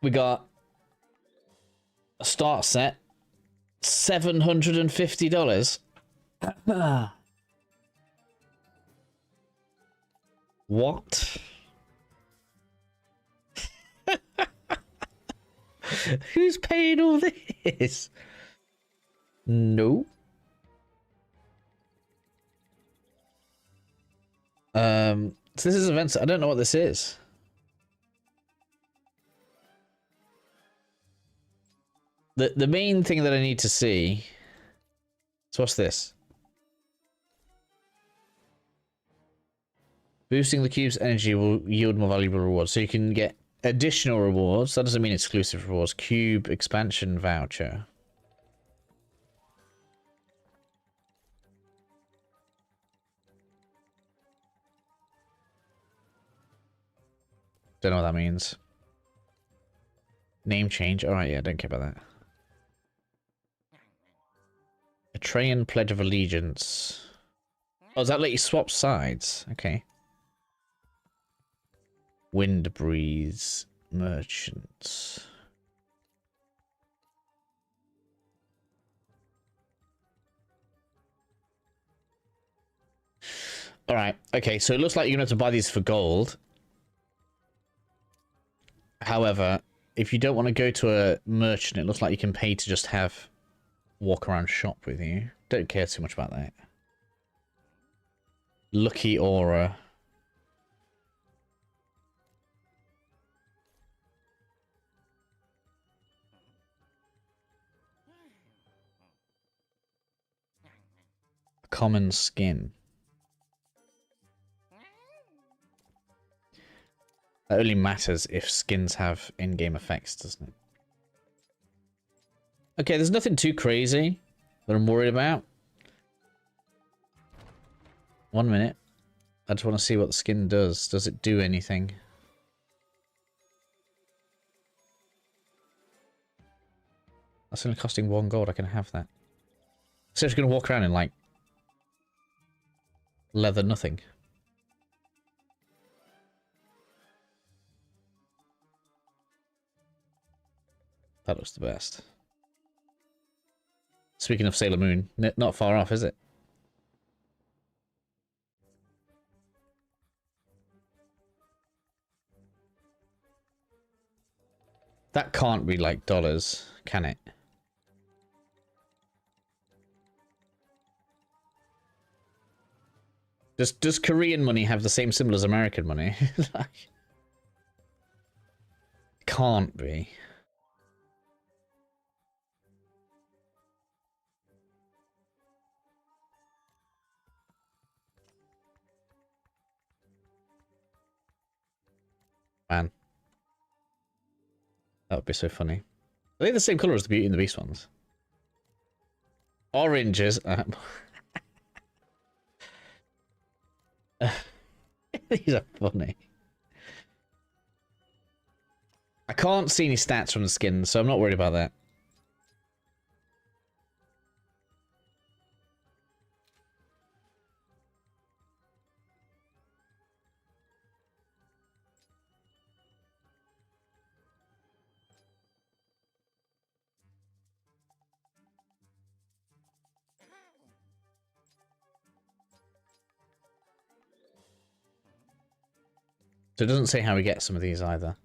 We got a start set, $750. What? Who's paying all this? No. So this is events. I don't know what this is. The main thing that I need to see. So what's this? Boosting the cube's energy will yield more valuable rewards. So you can get additional rewards. That doesn't mean exclusive rewards. Cube expansion voucher. Don't know what that means. Name change. Alright, yeah, don't care about that. Atreian Pledge of Allegiance. Oh, does that let you swap sides? Okay. Wind Breeze Merchants. Alright, okay, so it looks like you're going to have to buy these for gold. However, if you don't want to go to a merchant, it looks like you can pay to just have walk around shop with you. Don't care too much about that. Lucky aura. Common skin. That only matters if skins have in-game effects, doesn't it? Okay, there's nothing too crazy that I'm worried about. 1 minute. I just want to see what the skin does. Does it do anything? That's only costing 1 gold. I can have that. So I'm just going to walk around in, like, leather nothing. That looks the best. Speaking of Sailor Moon, not far off, is it? That can't be like dollars, can it? Does Korean money have the same symbol as American money? Like, can't be. Man. That would be so funny. Are they the same colour as the Beauty and the Beast ones? Oranges. These are funny. I can't see any stats from the skin, so I'm not worried about that. So it doesn't say how we get some of these either.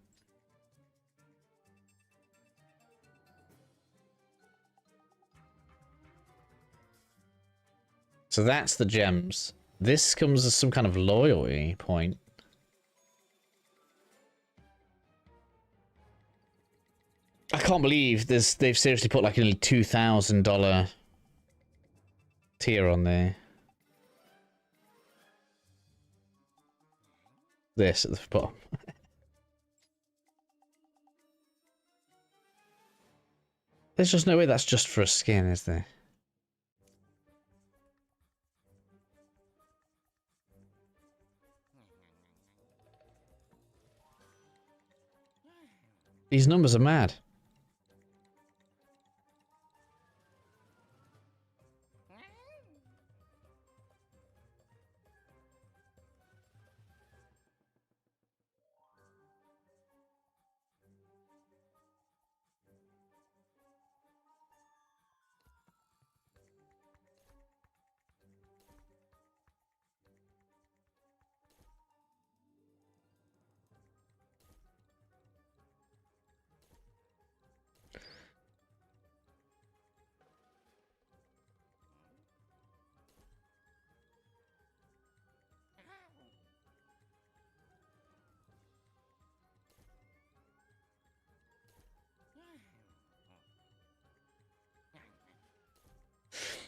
So that's the gems. This comes as some kind of loyalty point. I can't believe they've seriously put like a $2,000 tier on there. This at the bottom. There's just no way that's just for a skin, is there? These numbers are mad.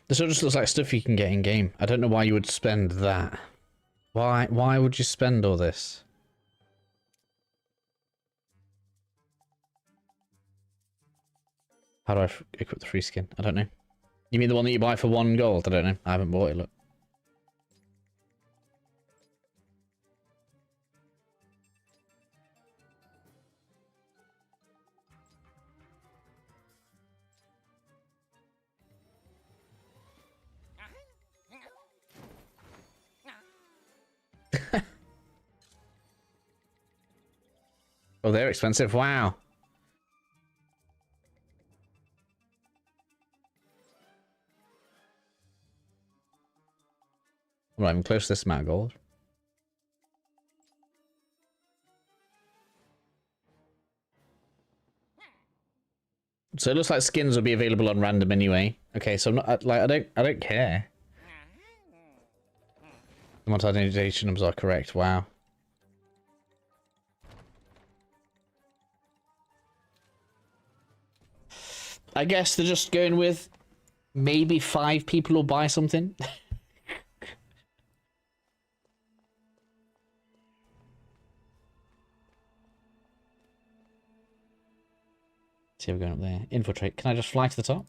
This all just looks like stuff you can get in game. I don't know why you would spend that. Why would you spend all this? How do I equip the free skin? I don't know. You mean the one that you buy for 1 gold? I don't know. I haven't bought it, look. Oh, they're expensive. Wow. I'm not even close to this amount of gold. So it looks like skins will be available on random anyway. Okay, so I'm not like I don't care. The monetization numbers are correct. Wow. I guess they're just going with maybe 5 people will buy something. See, we're going up there. Infiltrate. Can I just fly to the top?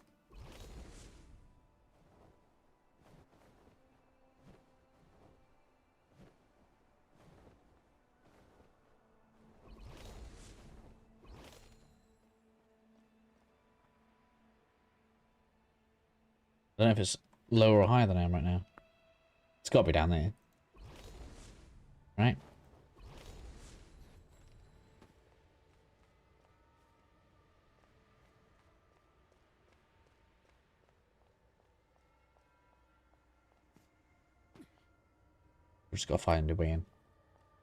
I don't know if it's lower or higher than I am right now. It's got to be down there. Right? We've just got to find a way in.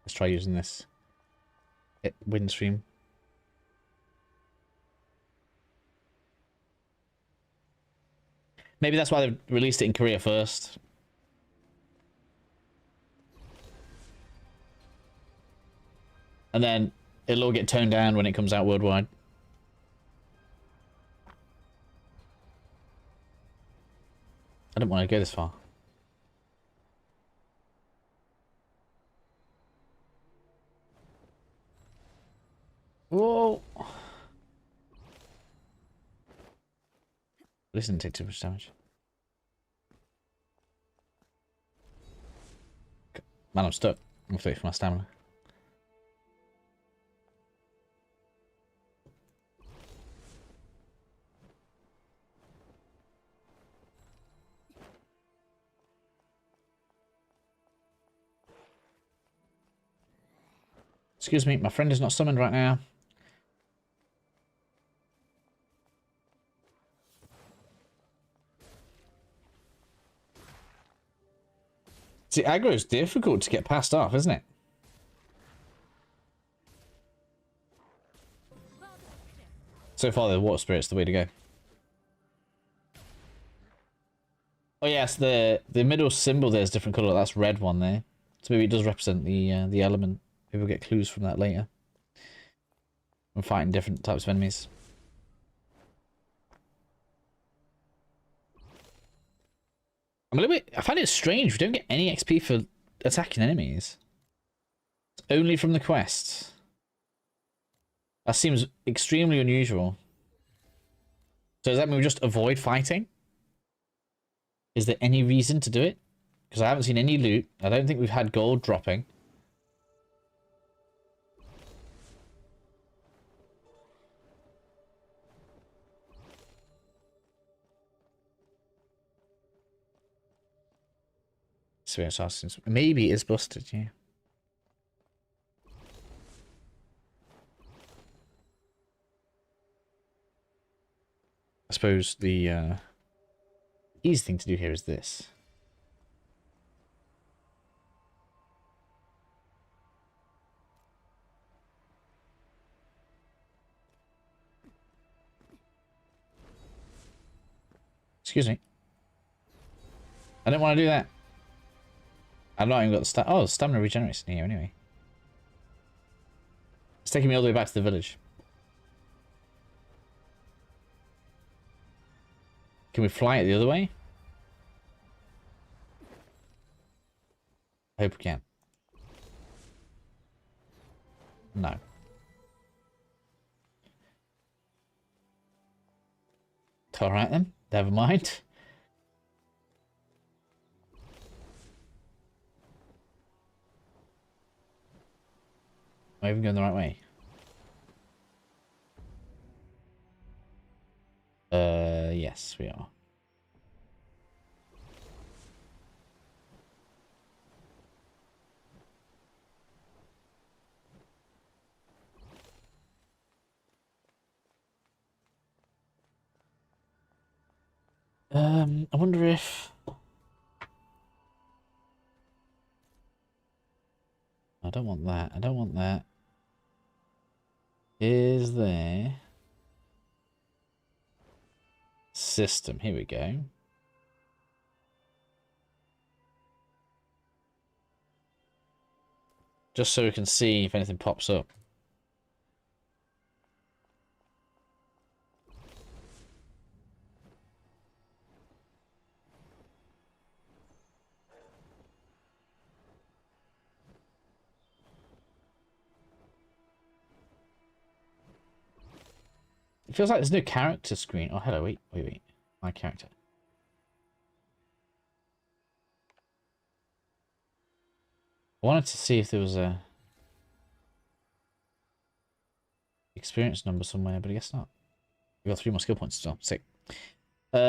Let's try using this wind stream. Maybe that's why they released it in Korea first. And then it'll all get toned down when it comes out worldwide. I don't want to go this far. Whoa! This didn't take too much damage. Man, I'm stuck. I'm waiting for my stamina. Excuse me, my friend is not summoned right now. See, aggro is difficult to get past off, isn't it? So far, the water spirit's the way to go. Oh yes, the middle symbol there is different color. That's red one there. So maybe it does represent the element. Maybe we'll get clues from that later. I'm fighting different types of enemies. I'm a little bit. I find it strange. We don't get any XP for attacking enemies. It's only from the quests. That seems extremely unusual. So does that mean we just avoid fighting? Is there any reason to do it? Because I haven't seen any loot. I don't think we've had gold dropping. Experience Assassins. Maybe it's busted, yeah. I suppose the easy thing to do here is this. Excuse me. I don't want to do that. I've not even got the oh, stamina regenerates in here anyway. It's taking me all the way back to the village. Can we fly it the other way? I hope we can. No. Alright then, never mind. Am I even going the right way? Yes, we are. I wonder if... I don't want that. I don't want that. Is there... System. Here we go. Just so we can see if anything pops up. It feels like there's no character screen. Oh, hello, wait. My character. I wanted to see if there was a experience number somewhere, but I guess not. We got 3 more skill points still. Sick. Ooh,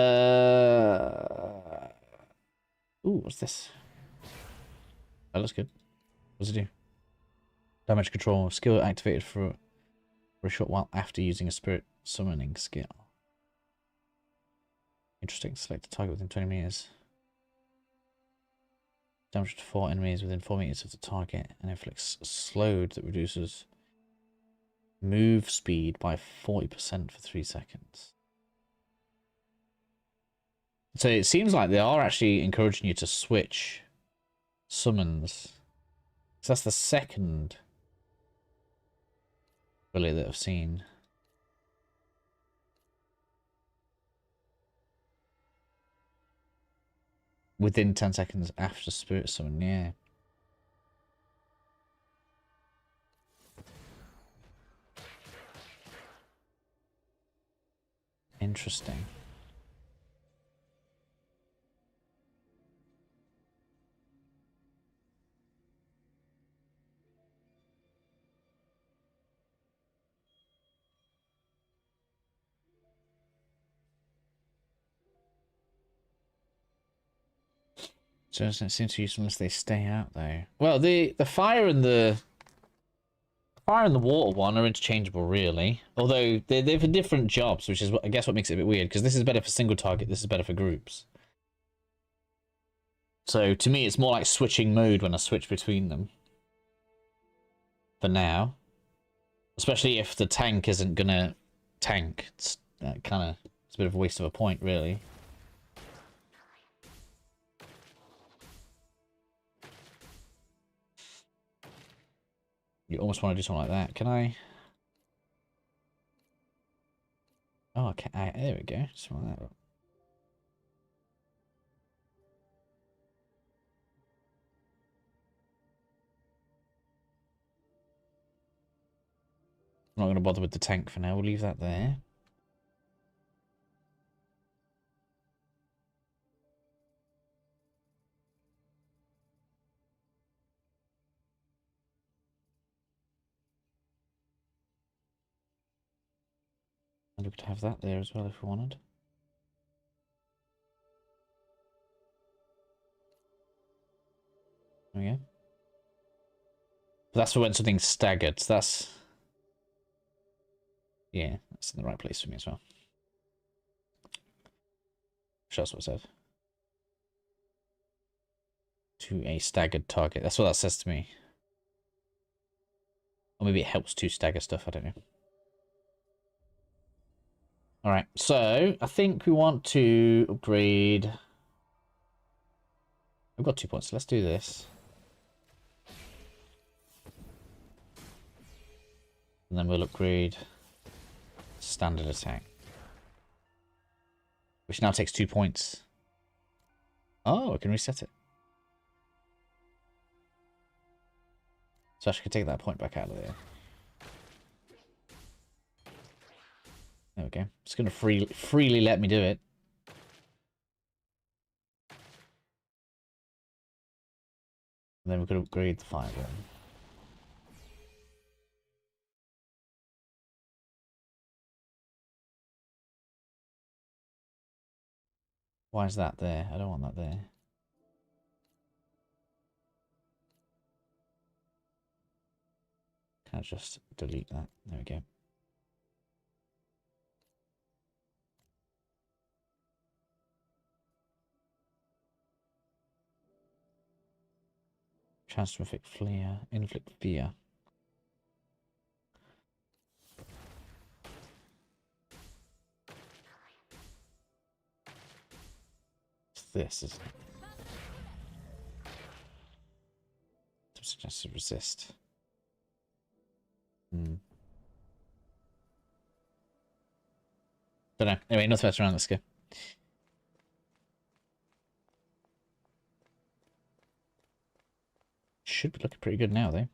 what's this? That looks good. What does it do? Damage control. Skill activated for a short while after using a spirit summoning skill. Interesting. Select a target within 20 meters. Damage to 4 enemies within 4 meters of the target and inflicts a slowed that reduces move speed by 40% for 3 seconds. So it seems like they are actually encouraging you to switch summons. So that's the second ability that I've seen. Within 10 seconds after spirit summon, yeah. Interesting. So it doesn't seem to use unless they stay out though. Well, the fire and the water one are interchangeable really. Although they're for different jobs, which is what I guess what makes it a bit weird, because this is better for single target, this is better for groups. So to me it's more like switching mode when I switch between them. For now. Especially if the tank isn't gonna tank. It's a bit of a waste of a point really. You almost want to do something like that. Can I? Oh, okay. There we go. Something like that. I'm not going to bother with the tank for now. We'll leave that there. And we could have that there as well if we wanted. There we go. But that's for when something's staggered. So that's... Yeah, that's in the right place for me as well. Sure, that's what it said. To a staggered target. That's what that says to me. Or maybe it helps to stagger stuff. I don't know. Alright, so I think we want to upgrade... We've got 2 points, so let's do this. And then we'll upgrade standard attack. Which now takes 2 points. Oh, I can reset it. So I should take that point back out of there. There we go. It's going to freely let me do it. And then we could upgrade the fireball. Why is that there? I don't want that there. Can I just delete that? There we go. Chance to inflict fear. It's this, isn't it? Just resist. Hmm. Don't know. Anyway, nothing else around. Let's go. Should be looking pretty good now, though.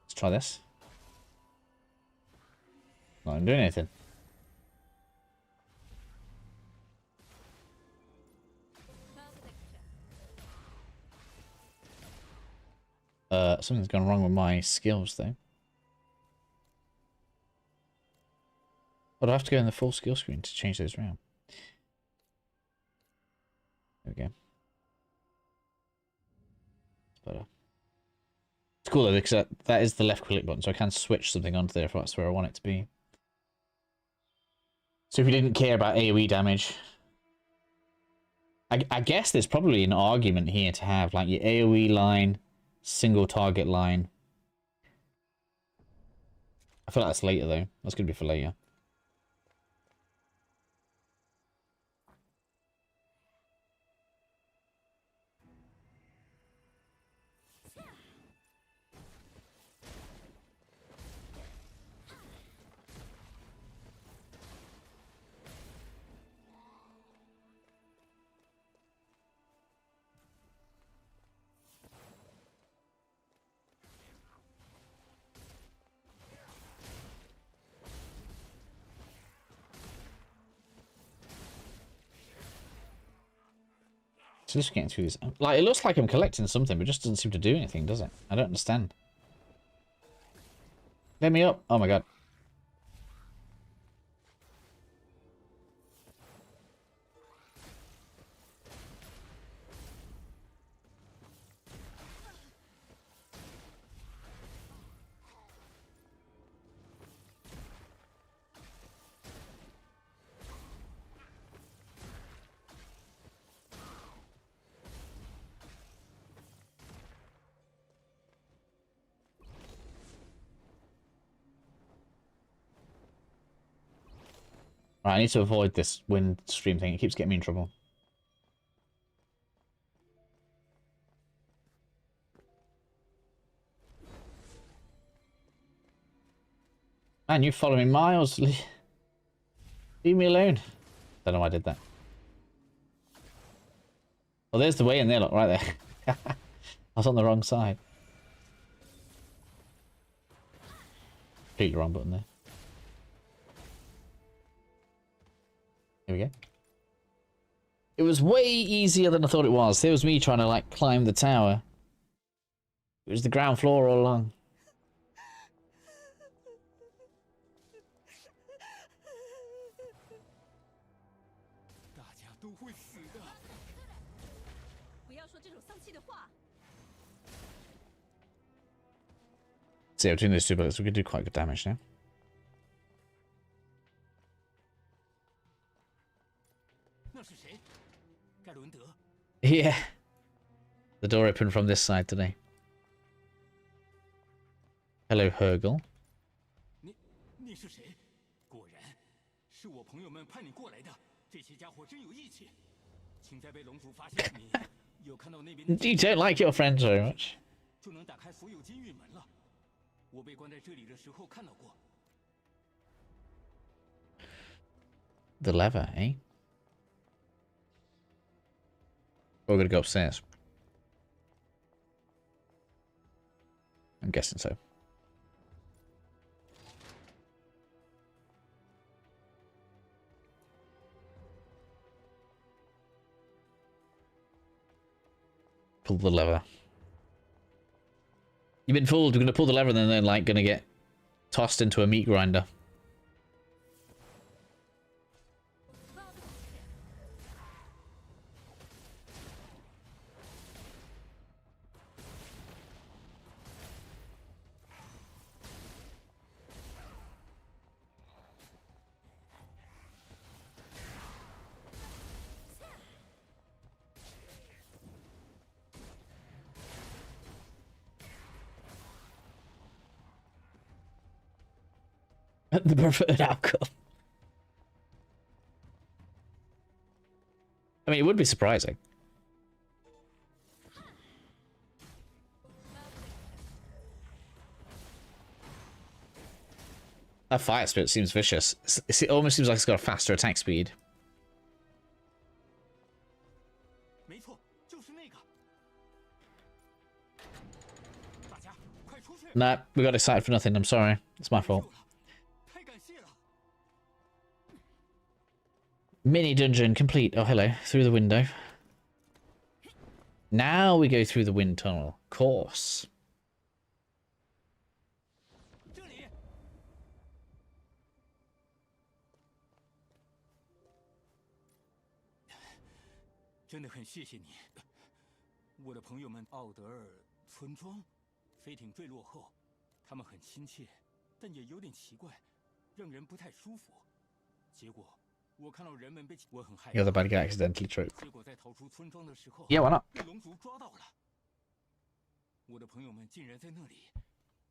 Let's try this. Not even doing anything. Something's gone wrong with my skills, though. But I have to go in the full skill screen to change those around. There we go. It's better. It's cool though, because that is the left click button, so I can switch something onto there if that's where I want it to be. So if you didn't care about AoE damage, I guess there's probably an argument here to have like your AoE line, single target line. I feel like that's later though. That's gonna be for later. So just getting through this. Like, it looks like I'm collecting something, but it just doesn't seem to do anything, does it? I don't understand. Let me up. Oh my god. Right, I need to avoid this wind stream thing. It keeps getting me in trouble. Man, you follow me miles. Leave me alone. Don't know why I did that. Well, there's the way in there, look, right there. I was on the wrong side. Completely wrong button there. Here we go. It was way easier than I thought it was. There was me trying to, like, climb the tower. It was the ground floor all along. So yeah, between those two bullets, we could do quite good damage now. Yeah. The door opened from this side today. Hello, Hergel. 你是谁？果然是我朋友们派你过来的。这些家伙真有义气。请在被龙族发现你有看到那边的 You don't like your friends very much. 就能打开所有金运门了。我被关在这里的时候看到过。The lever, eh? We're gonna go upstairs. I'm guessing so. Pull the lever. You've been fooled. We're gonna pull the lever and then they're like gonna get tossed into a meat grinder. The preferred outcome. I mean, it would be surprising. A fire spirit seems vicious. It almost seems like it's got a faster attack speed. 没错，就是那个。大家快出去！ Nah, we got excited for nothing. I'm sorry. It's my fault. 太感谢了。 Mini dungeon complete. Oh, hello. Through the window. Now we go through the wind tunnel. Course. 这里。真的很谢谢你，我的朋友们。奥德尔村庄，飞艇坠落后，他们很亲切，但也有点奇怪，让人不太舒服。结果。 我看到人们被我很害怕。 You're the bad guy accidentally true. 结果在逃出村庄的时候 Yeah, why not? 被龙族抓到了。我的朋友们竟然在那里，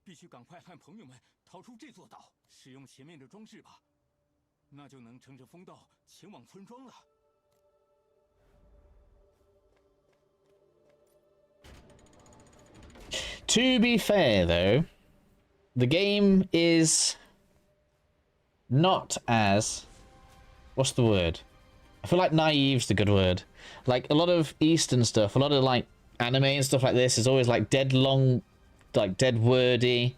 必须赶快和朋友们逃出这座岛。使用前面的装置吧，那就能乘着风道前往村庄了。 To be fair, though, the game is not as... What's the word? I feel like naive's the good word. Like, a lot of Eastern stuff, a lot of, like, anime and stuff like this is always, like, dead long, like, dead wordy.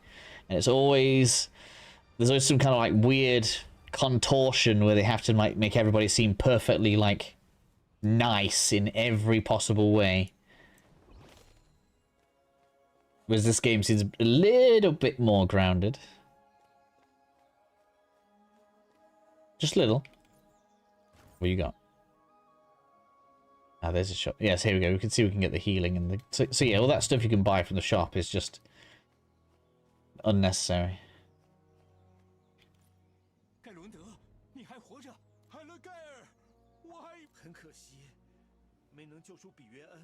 And it's always... There's always some kind of, like, weird contortion where they have to, like, make everybody seem perfectly, like, nice in every possible way. Whereas this game seems a little bit more grounded. Just a little. What you got? Ah, there's a shop. Yes, here we go. We can see we can get the healing and the... So yeah, all that stuff you can buy from the shop is just unnecessary. 盖伦德，你还活着？海勒盖尔，我还很可惜，没能救出比约恩。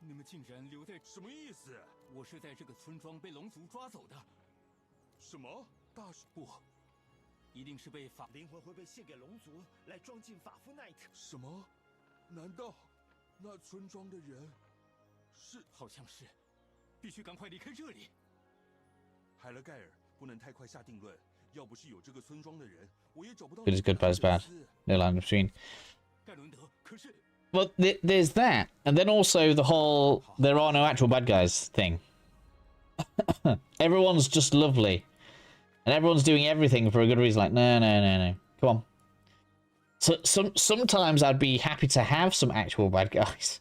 你们竟然留在……什么意思？我是在这个村庄被龙族抓走的。什么？大师不。 一定是被法灵魂会被献给龙族，来装进法夫奈特。什么？难道那村庄的人是？好像是，必须赶快离开这里。海勒盖尔，不能太快下定论。要不是有这个村庄的人，我也找不到。 Good is good, bad is bad. No line between. 盖伦德，可是。 Well, there's that, and then also the whole "there are no actual bad guys" thing. Everyone's just lovely. And everyone's doing everything for a good reason. Like, no, no, no, no. Come on. So, sometimes I'd be happy to have some actual bad guys.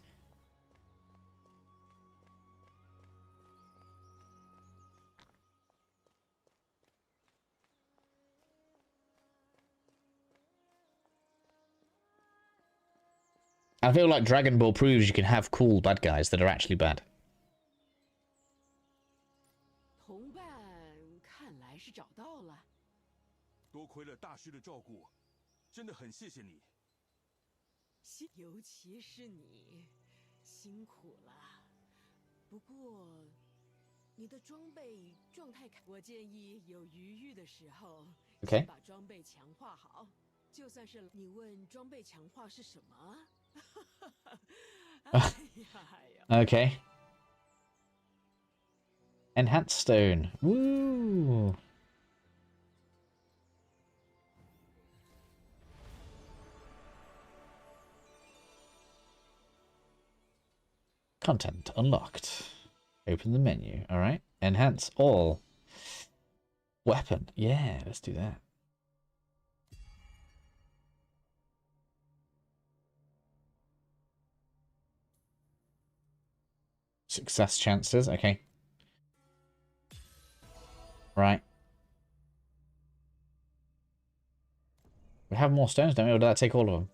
I feel like Dragon Ball proves you can have cool bad guys that are actually bad. 同伴看来是找到了。多亏了大师的照顾，真的很谢谢你。尤其是你，辛苦了。不过，你的装备状态看，我建议有余裕的时候， Okay. 先把装备强化好。就算是你问装备强化是什么？哎呀。 Okay. Enhanced stone. Woo. Content unlocked. Open the menu. All right. Enhance all. Weapon. Yeah, let's do that. Success chances. Okay. Right. We have more stones, don't we? Or did that take all of them?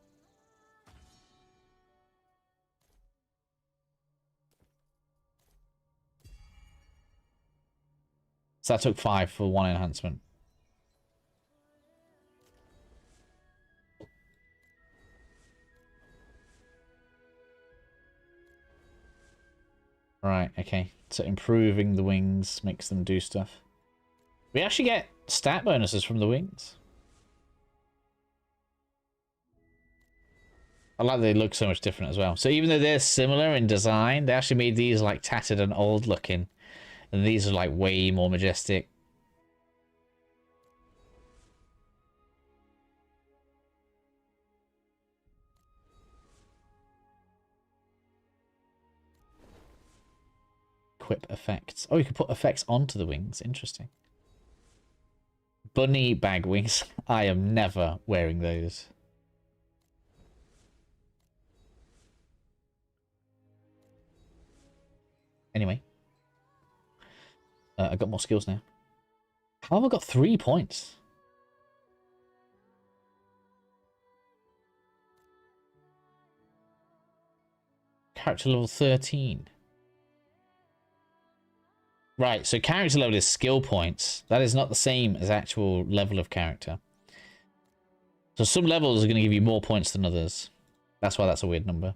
So that took 5 for 1 enhancement. Right, okay. So improving the wings makes them do stuff. We actually get stat bonuses from the wings. I like that they look so much different as well. So even though they're similar in design, they actually made these like tattered and old looking. And these are like way more majestic. equip effects. Oh, you can put effects onto the wings. Interesting. Bunny bag wings. I am never wearing those. Anyway. I got more skills now. How have I got 3 points? Character level 13. Right, so character level is skill points. That is not the same as actual level of character. So some levels are going to give you more points than others. That's why that's a weird number.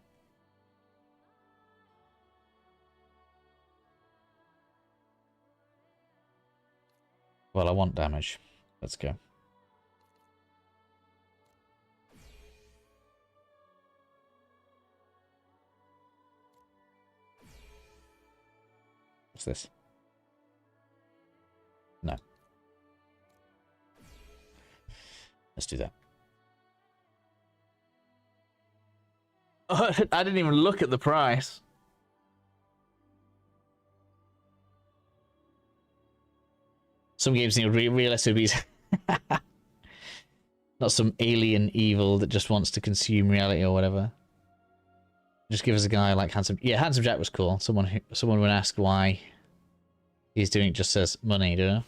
Well, I want damage. Let's go. What's this? No. Let's do that. I didn't even look at the price. Some games need real SOBs. Not some alien evil that just wants to consume reality or whatever. Just give us a guy like Handsome. Yeah, Handsome Jack was cool. Someone would ask why he's doing it, just says money, do you know?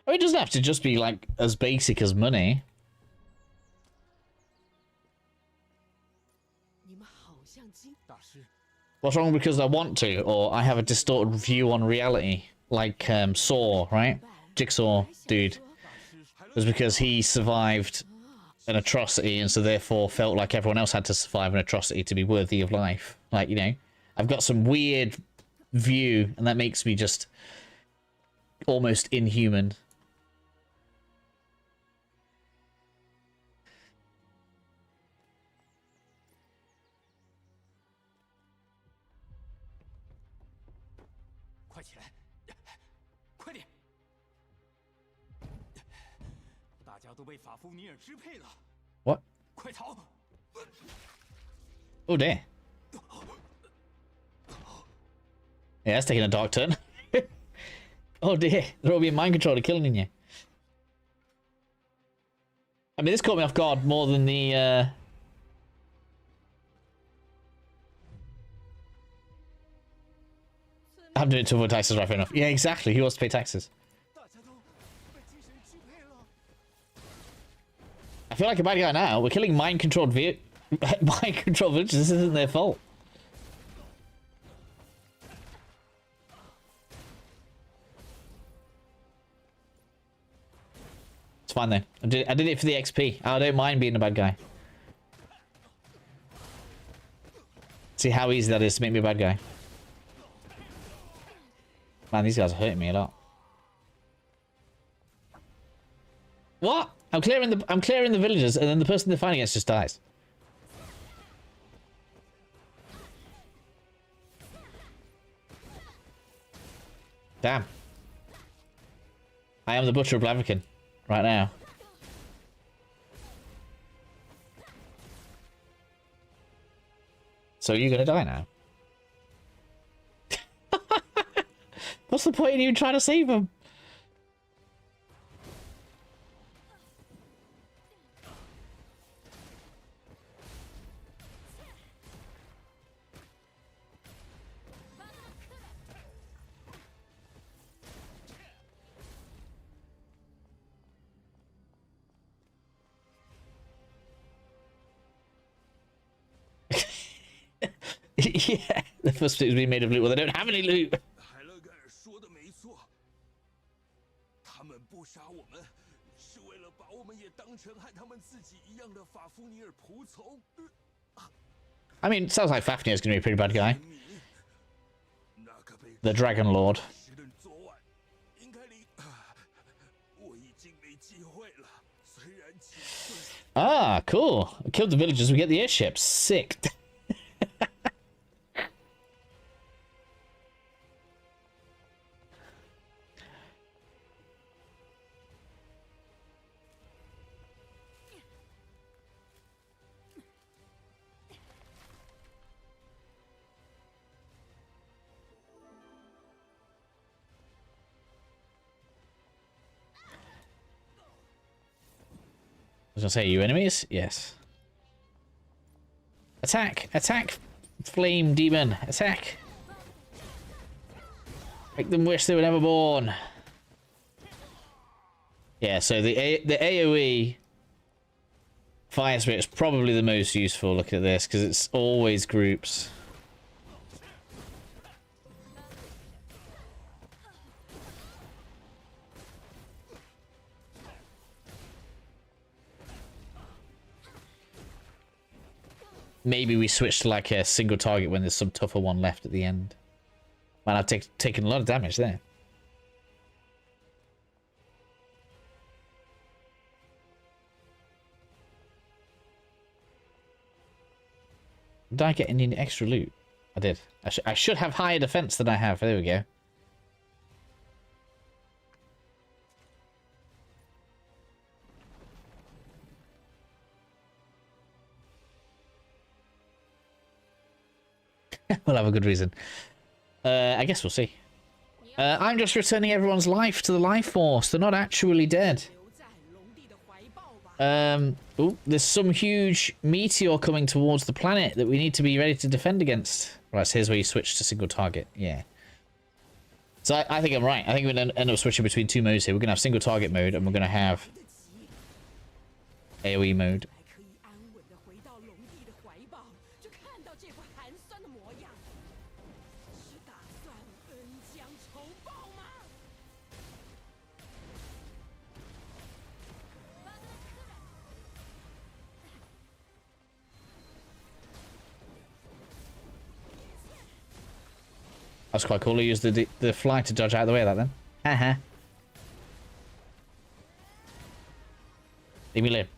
I mean, it doesn't have to just be like as basic as money. What's wrong because I want to, or I have a distorted view on reality, like Saw, right? Jigsaw dude. It was because he survived an atrocity and so therefore felt like everyone else had to survive an atrocity to be worthy of life. Like, you know, I've got some weird view and that makes me just almost inhuman. What? Oh dear. Yeah, that's taking a dark turn. Oh dear, they're all being mind controlled, killing you. I mean, this caught me off guard more than the I'm doing it to avoid taxes, right? Fair enough. Yeah, exactly. Who wants to pay taxes? I feel like a bad guy now. We're killing mind-controlled villages. This isn't their fault. It's fine though. I did it for the XP. I don't mind being a bad guy. See how easy that is to make me a bad guy. Man, these guys are hurting me a lot. What? I'm clearing the villagers, and then the person they're fighting against just dies. Damn. I am the Butcher of Blaviken right now. So you're gonna die now. What's the point in even trying to save him? Yeah, the first stick was being made of loot. Well, they don't have any loot. I mean, it sounds like Fafnir's going to be a pretty bad guy. The Dragon Lord. Ah, cool. We killed the villagers, we get the airships. Sick. was gonna say, you enemies? Yes. Attack! Attack! Flame demon! Attack! Make them wish they were never born. Yeah, so the AoE Fire Spirit is probably the most useful. Look at this, because it's always groups. Maybe we switch to like a single target when there's some tougher one left at the end. Man, I've taken a lot of damage there. Did I get any extra loot? I did. I should have higher defense than I have. There we go. We'll have a good reason. I guess we'll see. I'm just returning everyone's life to the life force. They're not actually dead. Oh, there's some huge meteor coming towards the planet that we need to be ready to defend against. Right, so here's where you switch to single target. Yeah. So I think I'm right. I think we're going to end up switching between two modes here. We're going to have single target mode and we're going to have AoE mode. That's quite cool. He used the fly to dodge out of the way of that then. Haha. Leave me live.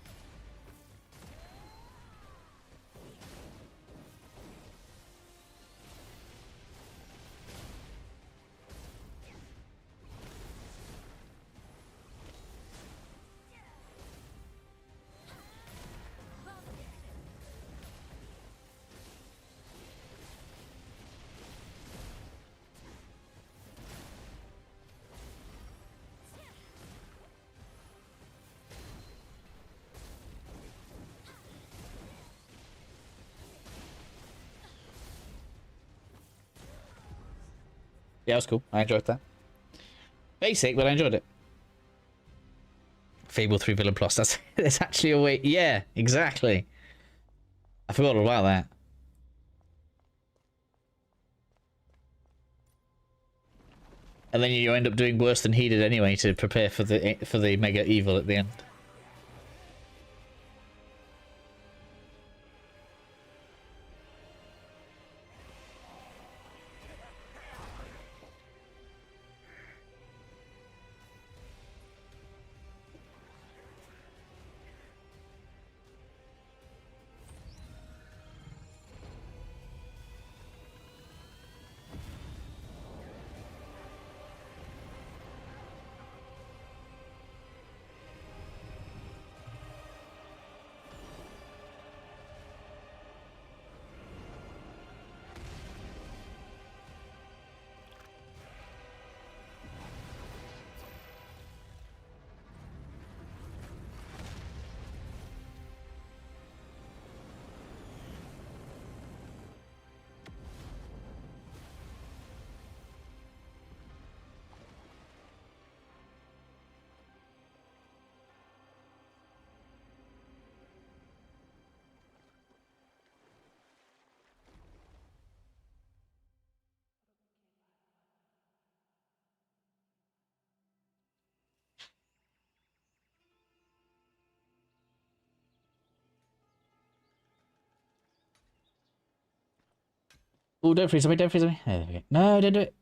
Yeah, it was cool. I enjoyed that. Basic, but I enjoyed it. Fable 3 Villain Plus. That's actually a way. Yeah, exactly. I forgot all about that. And then you end up doing worse than he did anyway to prepare for the mega evil at the end. Oh, don't freeze me, don't freeze me. There we go. No, don't do it.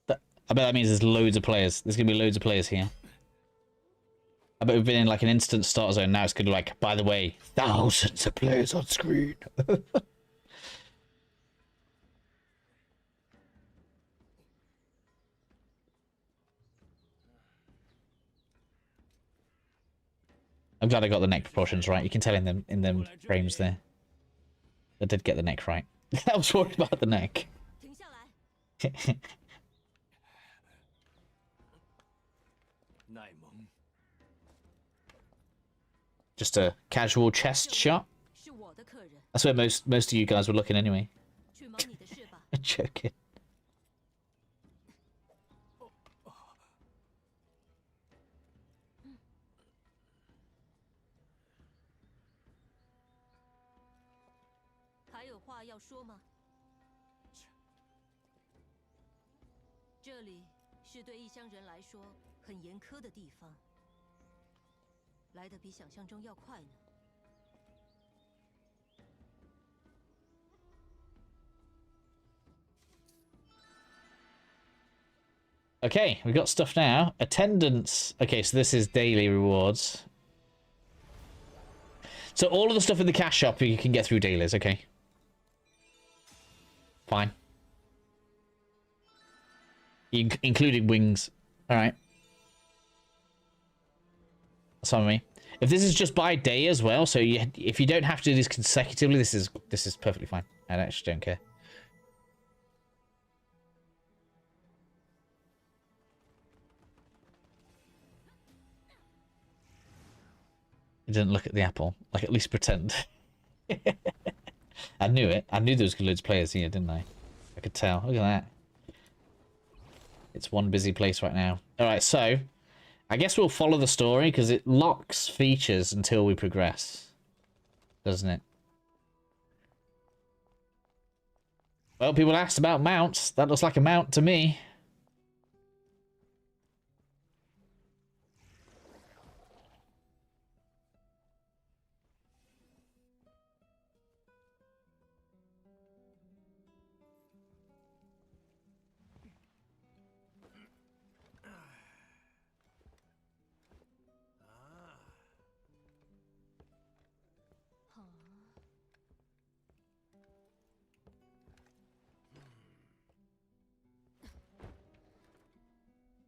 I bet that means there's loads of players. There's going to be loads of players here. I bet we've been in like an instant start zone. Now it's going to be like, by the way, thousands of players on screen. I'm glad I got the neck proportions right. You can tell in them frames there. I did get the neck right. I was worried about the neck. just a casual chest shot. 是我的客人， That's where most of you guys were looking anyway. 去忙你的事吧。 Joking. 还有话要说吗？这里是对异乡人来说很严苛的地方，来的比想象中要快呢。 Okay, we got stuff now. Attendance. Okay, so this is daily rewards. So all of the stuff in the cash shop you can get through dailies. Okay. Fine. Including wings. All right. That's on me. If this is just by day as well, so if you don't have to do this consecutively, this is perfectly fine. I actually don't care. He didn't look at the apple. Like, at least pretend. I knew it. I knew there was loads of players here, didn't I? I could tell. Look at that. It's one busy place right now. Alright, so I guess we'll follow the story because it locks features until we progress. Doesn't it? Well, people asked about mounts. That looks like a mount to me.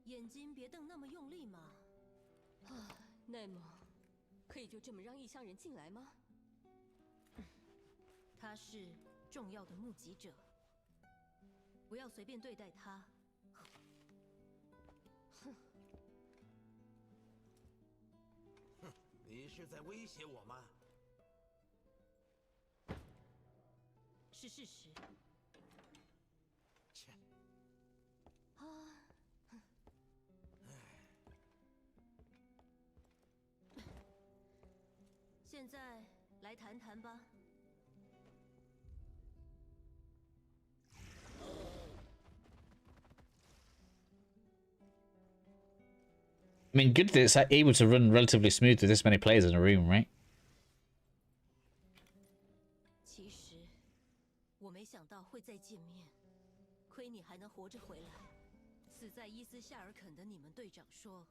眼睛别瞪那么用力嘛！啊，内蒙，可以就这么让异乡人进来吗？他是重要的目击者，不要随便对待他。哼！哼，你是在威胁我吗？是事实。切！啊！ 现在来谈谈吧。I mean, good that it's able to run relatively smooth with this many players in a room, right? 其实我没想到会再见面，亏你还能活着回来。死在伊斯夏尔肯的你们队长说，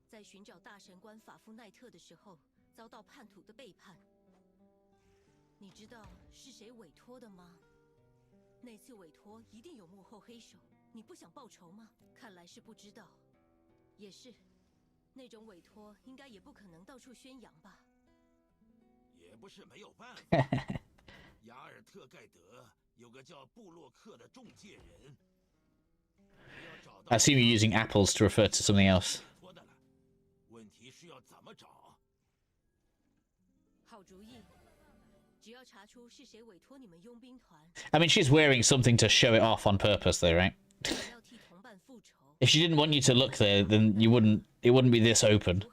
在寻找大神官法夫奈特的时候。 遭到叛徒的背叛，你知道是谁委托的吗？那次委托一定有幕后黑手，你不想报仇吗？看来是不知道。也是，那种委托应该也不可能到处宣扬吧？也不是没有办法。雅尔特盖德有个叫布洛克的中介人。I assume you're using apples to refer to something else. 问题是要怎么找？ 好主意，只要查出是谁委托你们佣兵团。I mean, she's wearing something to show it off on purpose, though, right? If she didn't want you to look there, then you wouldn't. It wouldn't be this open.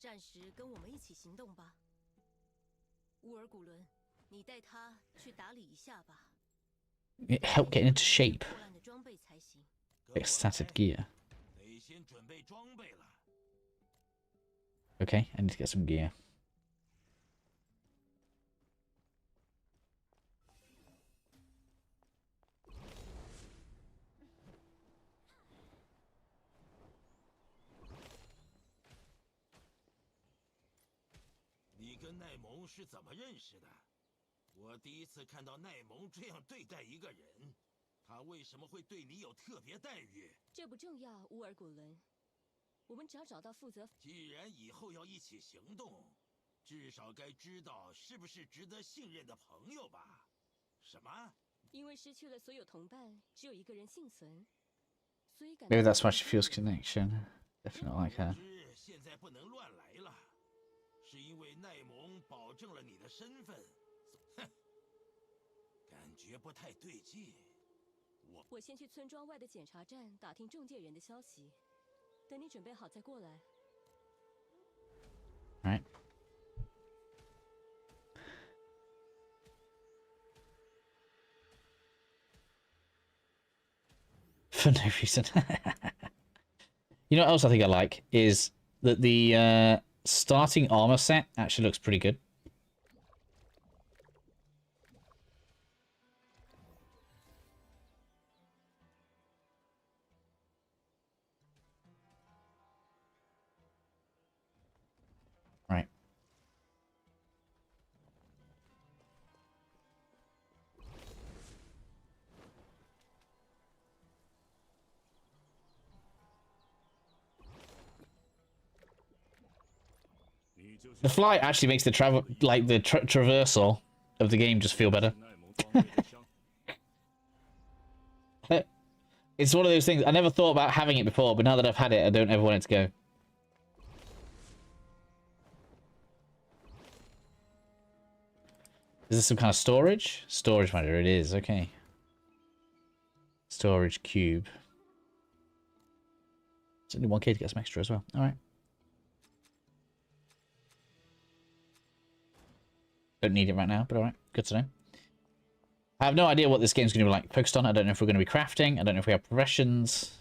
暂时跟我们一起行动吧，乌尔古伦，你带他去打理一下吧。 Help get into shape. Ecstatic gear. Okay, I need to get some gear. 是怎么认识的？我第一次看到奈蒙这样对待一个人，他为什么会对你有特别待遇？这不重要，乌尔古伦。我们只要找到负责。既然以后要一起行动，至少该知道是不是值得信任的朋友吧？什么？因为失去了所有同伴，只有一个人幸存，所以感。 Maybe that's why she feels connection. Definitely like her. 现在不能乱来了。是因为奈蒙保证了你的身份。哼，感觉不太对劲。我先去村庄外的检查站打听中介人的消息，等你准备好再过来。Right. For no reason. You know what else I think I like is that the starting armor set actually looks pretty good. Right. The flight actually makes the traversal of the game just feel better. It's one of those things, I never thought about having it before, but now that I've had it, I don't ever want it to go. Is this some kind of storage? Storage matter, it is, okay. Storage cube. It's only 1k to get some extra as well, alright. Don't need it right now, but alright, good to know. I have no idea what this game's going to be like focused on. I don't know if we're going to be crafting. I don't know if we have progressions.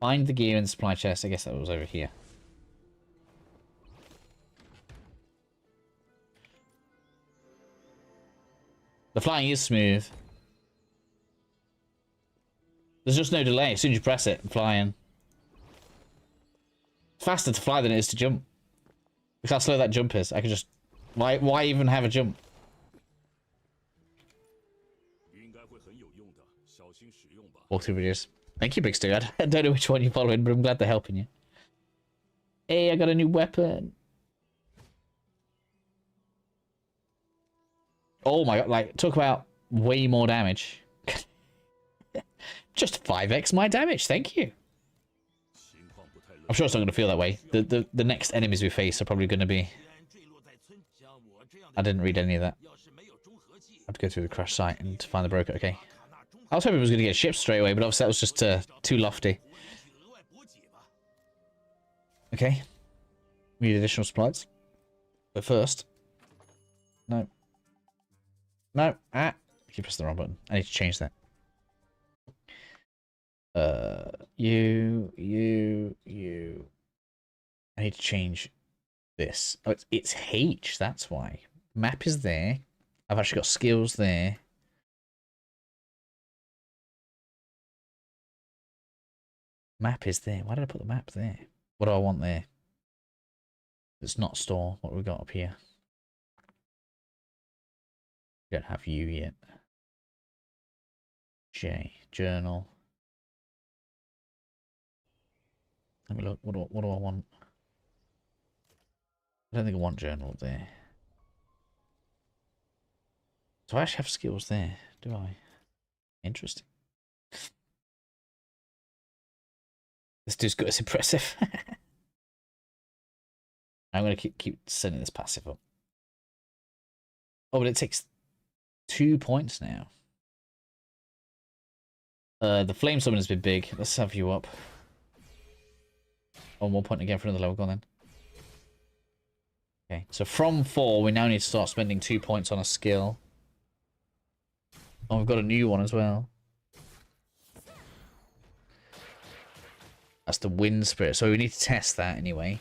Find the gear in the supply chest. I guess that was over here. The flying is smooth. There's just no delay. As soon as you press it, flying. It's faster to fly than it is to jump. Look how slow that jump is. I can just... Why even have a jump? Walkthrough videos. Thank you, Big Stu. I don't know which one you're following, but I'm glad they're helping you. Hey, I got a new weapon. Oh my god, like, talk about way more damage. Just 5x my damage, thank you. I'm sure it's not going to feel that way. The next enemies we face are probably going to be... I didn't read any of that. I have to go through the crash site and find the broker, okay. I was hoping it was going to get shipped straight away, but obviously that was just too lofty. Okay. We need additional supplies. But first... No. No. Ah! I keep pressing the wrong button. I need to change that. You. I need to change this. Oh, it's H, that's why. Map is there. I've actually got skills there. Map is there. Why did I put the map there? What do I want there? It's not store. What have we got up here? We don't have U yet. J. Journal. Let me look. What do I want? I don't think I want journal up there. Do I actually have skills there? Do I? Interesting. This dude's good. It's impressive. I'm going to keep sending this passive up. Oh, but it takes 2 points now. The flame summon has been big. Let's have you up. Oh, 1 point again for another level. Go on then. Okay, so from 4, we now need to start spending 2 points on a skill. Oh, we've got a new one as well. That's the wind spirit. So we need to test that anyway.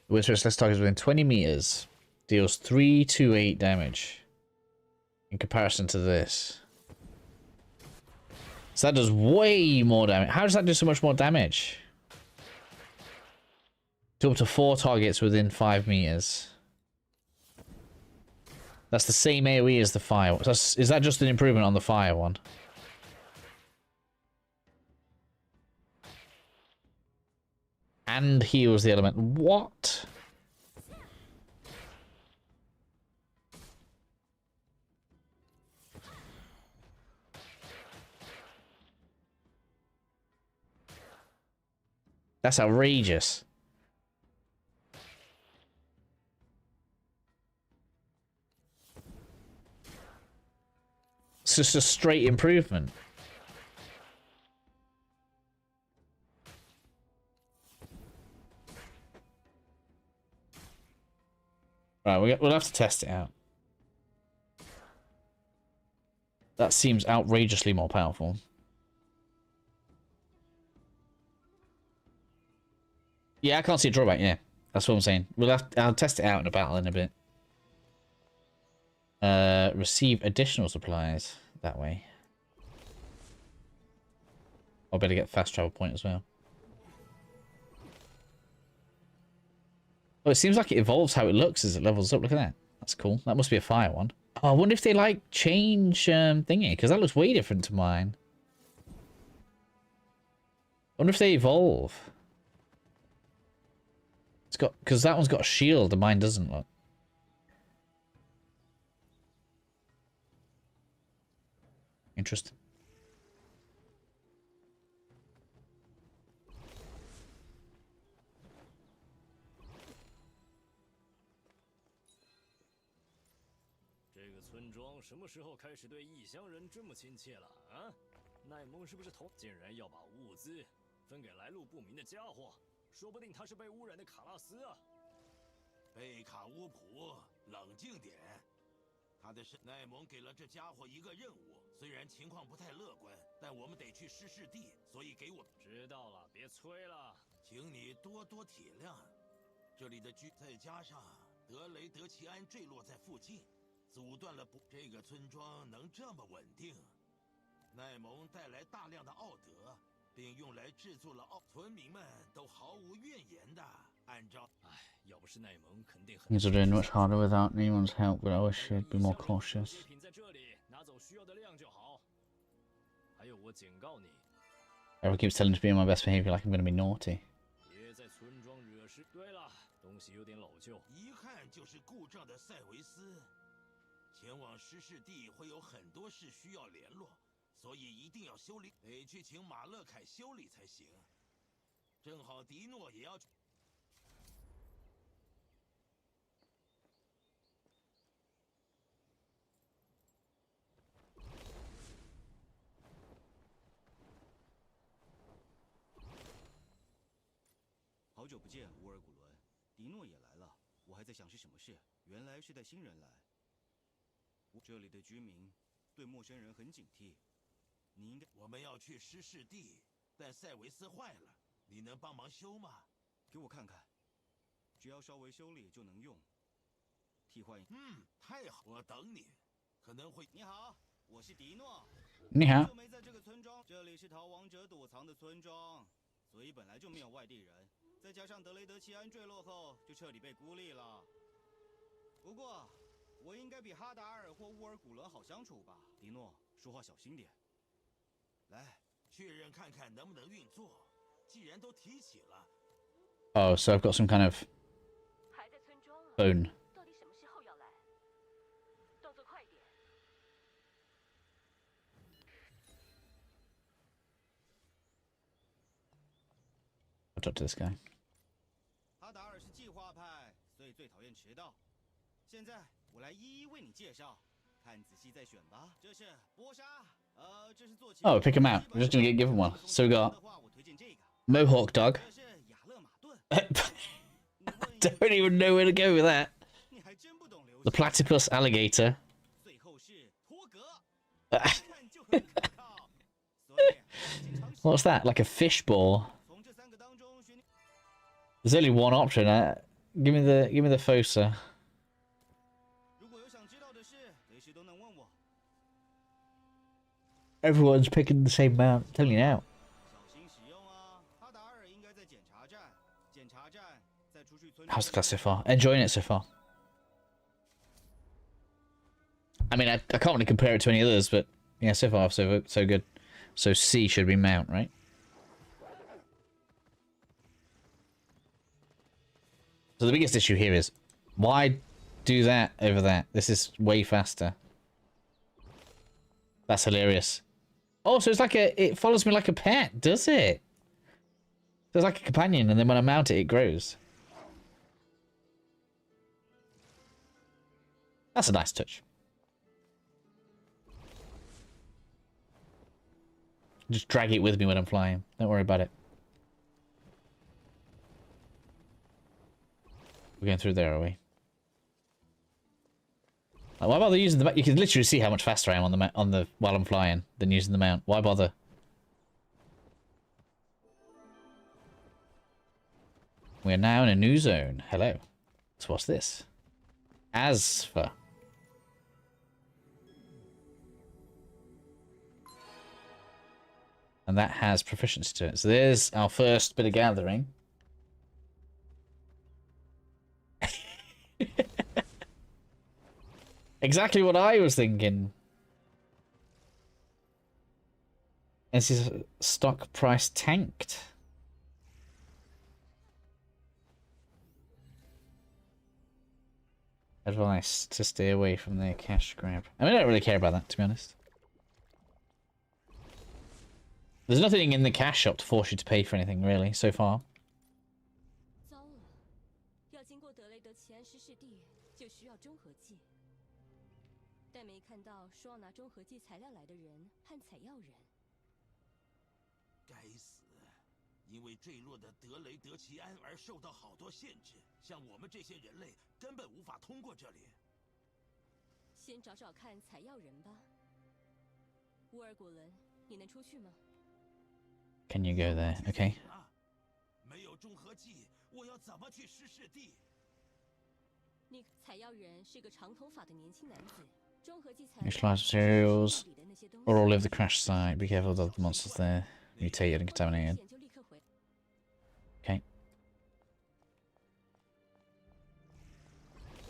The wind spirit less targets within 20 meters. Deals 328 damage. In comparison to this. So that does way more damage. How does that do so much more damage? Do up to 4 targets within 5 meters. That's the same AoE as the fire. Is that just an improvement on the fire one? And heals the element. What? That's outrageous. It's just a straight improvement. Right, we'll have to test it out. That seems outrageously more powerful. Yeah, I can't see a drawback, yeah. That's what I'm saying. I'll test it out in a battle in a bit. Receive additional supplies that way. I'll better get fast travel point as well. Oh, it seems like it evolves how it looks as it levels up. Look at that. That's cool. That must be a fire one. Oh, I wonder if they like change thingy, because that looks way different to mine. I wonder if they evolve. It's got, because that one's got a shield and mine doesn't look. Interesting.贝卡乌普，冷静点。他的是奈蒙给了这家伙一个任务，虽然情况不太乐观，但我们得去失事地，所以给我知道了，别催了，请你多多体谅。这里的再加上德雷德奇安坠落在附近，阻断了这个村庄能这么稳定。奈蒙带来大量的奥德，并用来制作了村民们都毫无怨言的。按照，要不是奈蒙，肯定很。Things are doing much harder without anyone's help, but I wish she'd be more cautious. Everyone keeps telling me to be on my best behavior, like I'm going to be naughty. 遗憾就是故障的塞维斯，前往失事地会有很多事需要联络，所以一定要修理，得去请马勒凯修理才行。正好迪诺也要去。好久不见，乌尔古伦。迪诺也来了，我还在想是什么事，原来是带新人来。这里的居民对陌生人很警惕，你应该。我们要去失事地，但塞维斯坏了，你能帮忙修吗？给我看看，只要稍微修理就能用。替换。太好，我等你。可能会。你好，我是迪诺。你好。就没在这个村庄，这里是逃亡者躲藏的村庄，所以本来就没有外地人。再加上德雷德奇安坠落后，就彻底被孤立了。不过，我应该比哈达尔或乌尔古伦好相处吧？迪诺，说话小心点。来，确认看看能不能运作。既然都提起了。Oh, so I've got some kind of bone. 到底什么时候要来？动作快点。I'll talk to this guy. 哈达尔是计划派，所以最讨厌迟到。现在我来一一为你介绍，看仔细再选吧。这是波莎，这是坐骑。Oh, pick him out. We're just gonna get given one. So we got Mohawk Dog. Don't even know where to go with that. The Platypus Alligator. What's that? Like a fishbowl? There's only one option. Give me the Fossa. Everyone's picking the same mount. I'm telling you now. How's the class so far? Enjoying it so far. I mean, I can't really compare it to any others, but yeah, so far so good. So C should be mount, right? So the biggest issue here is, why do that over that? This is way faster. That's hilarious. Oh, so it's like it follows me like a pet, does it? There's like a companion, and then when I mount it, it grows. That's a nice touch. Just drag it with me when I'm flying. Don't worry about it. We're going through there, are we? Like, why bother using the mount? You can literally see how much faster I am on the while I'm flying than using the mount. Why bother? We're now in a new zone. Hello. So what's this? Asfa. And that has proficiency to it. So there's our first bit of gathering. Exactly what I was thinking. This is stock price tanked. Advice to stay away from their cash grab. I mean, I don't really care about that, to be honest. There's nothing in the cash shop to force you to pay for anything, really, so far. Can you go there? Okay. Neutralize materials. Or all over the crash site. Be careful of the monsters there. Mutated and contaminated. Okay.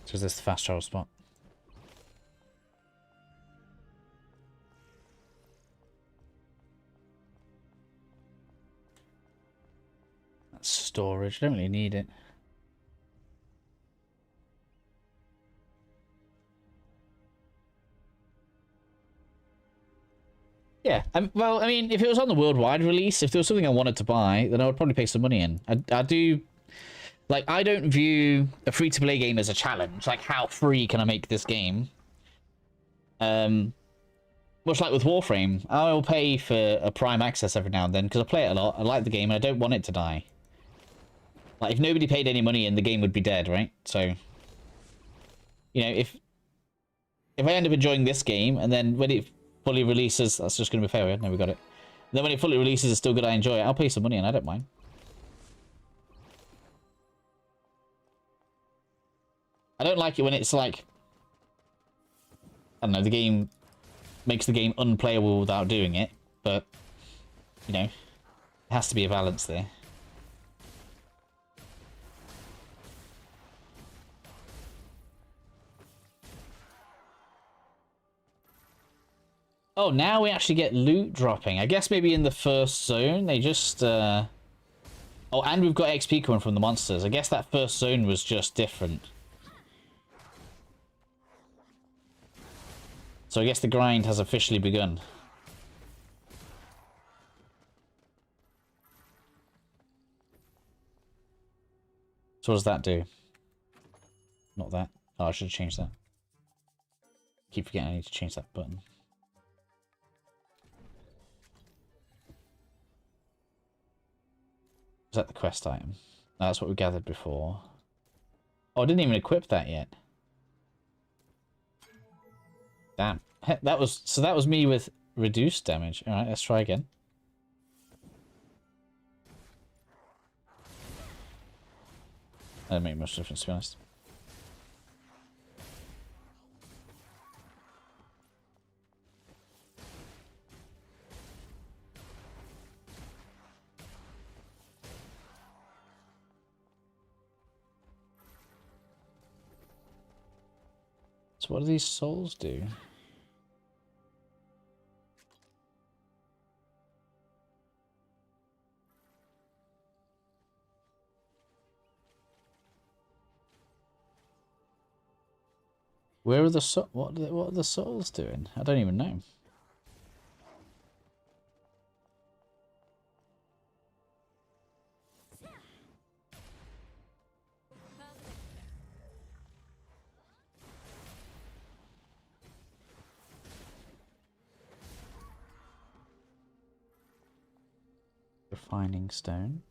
So is this the fast travel spot? That's storage. Don't really need it. Yeah, well, I mean, if it was on the worldwide release, if there was something I wanted to buy, then I would probably pay some money in. I do, like, I don't view a free-to-play game as a challenge. Like, how free can I make this game? Much like with Warframe, I'll pay for a Prime Access every now and then, because I play it a lot, I like the game, and I don't want it to die. Like, if nobody paid any money in, the game would be dead, right? So, you know, if I end up enjoying this game, and then when it fully releases, that's just going to be failure. No, we got it. Then when it fully releases, it's still good, I enjoy it. I'll pay some money and I don't mind. I don't like it when it's like, I don't know, the game makes the game unplayable without doing it, but, you know, it has to be a balance there. Oh, now we actually get loot dropping. I guess maybe in the first zone, they just... Oh, and we've got XP coming from the monsters. I guess that first zone was just different. So I guess the grind has officially begun. So what does that do? Not that. Oh, I should have changed that. Keep forgetting I need to change that button. Is that the quest item? No, that's what we gathered before. Oh, I didn't even equip that yet. Damn. That was me with reduced damage. Alright, let's try again. That didn't make much difference, to be honest. So what do these souls do? Where are the what are the souls doing? I don't even know. Refining stone.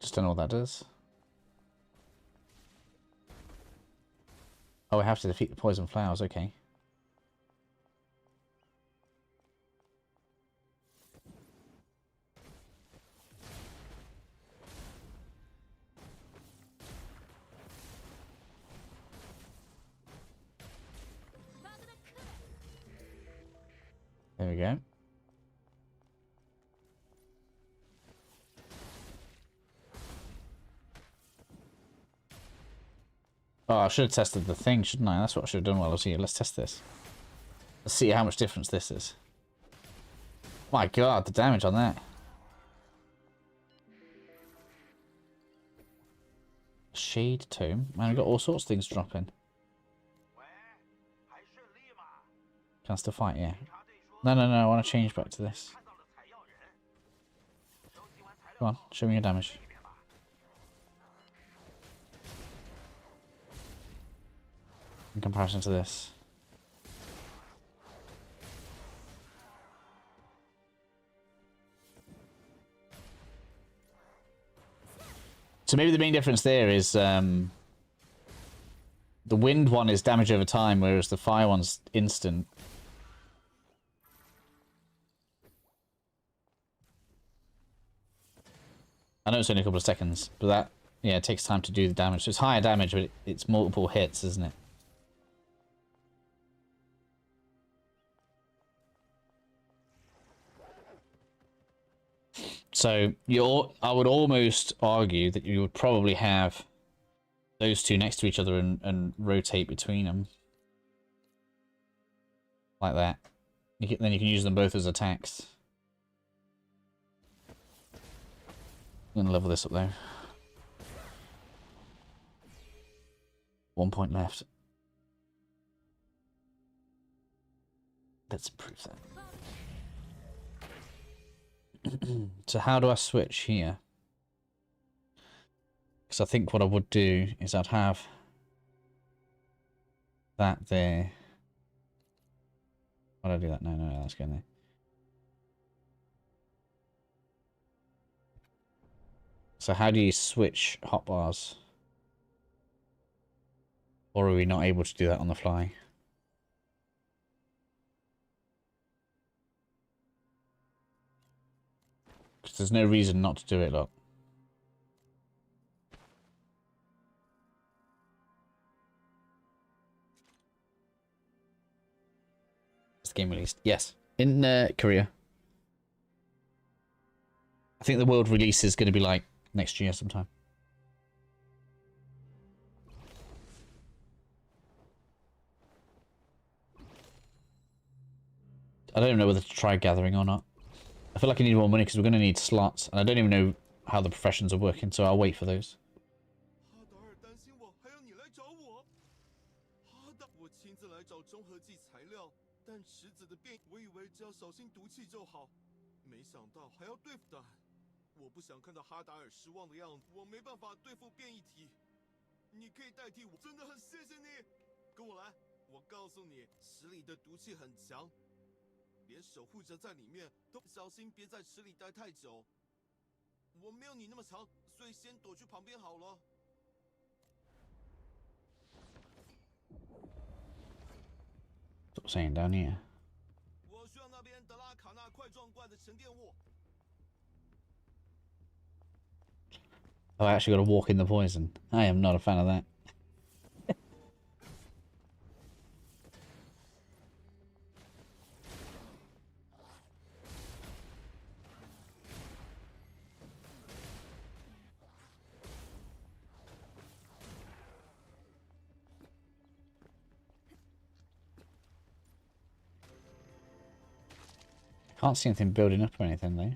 Just don't know what that does. Oh, I have to defeat the poison flowers, okay. There we go. Oh, I should have tested the thing, shouldn't I? That's what I should have done while I was here. Let's test this. Let's see how much difference this is. My god, the damage on that. Shade tome. Man, I've got all sorts of things dropping. Can I still fight? Yeah. No, I want to change back to this. Come on, show me your damage. In comparison to this. So maybe the main difference there is the wind one is damage over time, whereas the fire one's instant. I know it's only a couple of seconds, but that, yeah, it takes time to do the damage. So it's higher damage, but it's multiple hits, isn't it? So I would almost argue that you would probably have those two next to each other and rotate between them. Like that. Then you can use them both as attacks. I'm gonna level this up though. 1 point left. Let's improve that. So how do I switch here? Because I think what I would do is I'd have that there. Why did I do that? No, that's going there. So how do you switch hotbars? Or are we not able to do that on the fly? Because there's no reason not to do it, look. Is the game released? Yes. In Korea. I think the world release is going to be like next year sometime. I don't even know whether to try gathering or not. I feel like I need more money because we're going to need slots, and I don't even know how the professions are working, so I'll wait for those. What's it saying down here? Oh, I actually got to walk in the poison. I am not a fan of that. Can't see anything building up or anything though.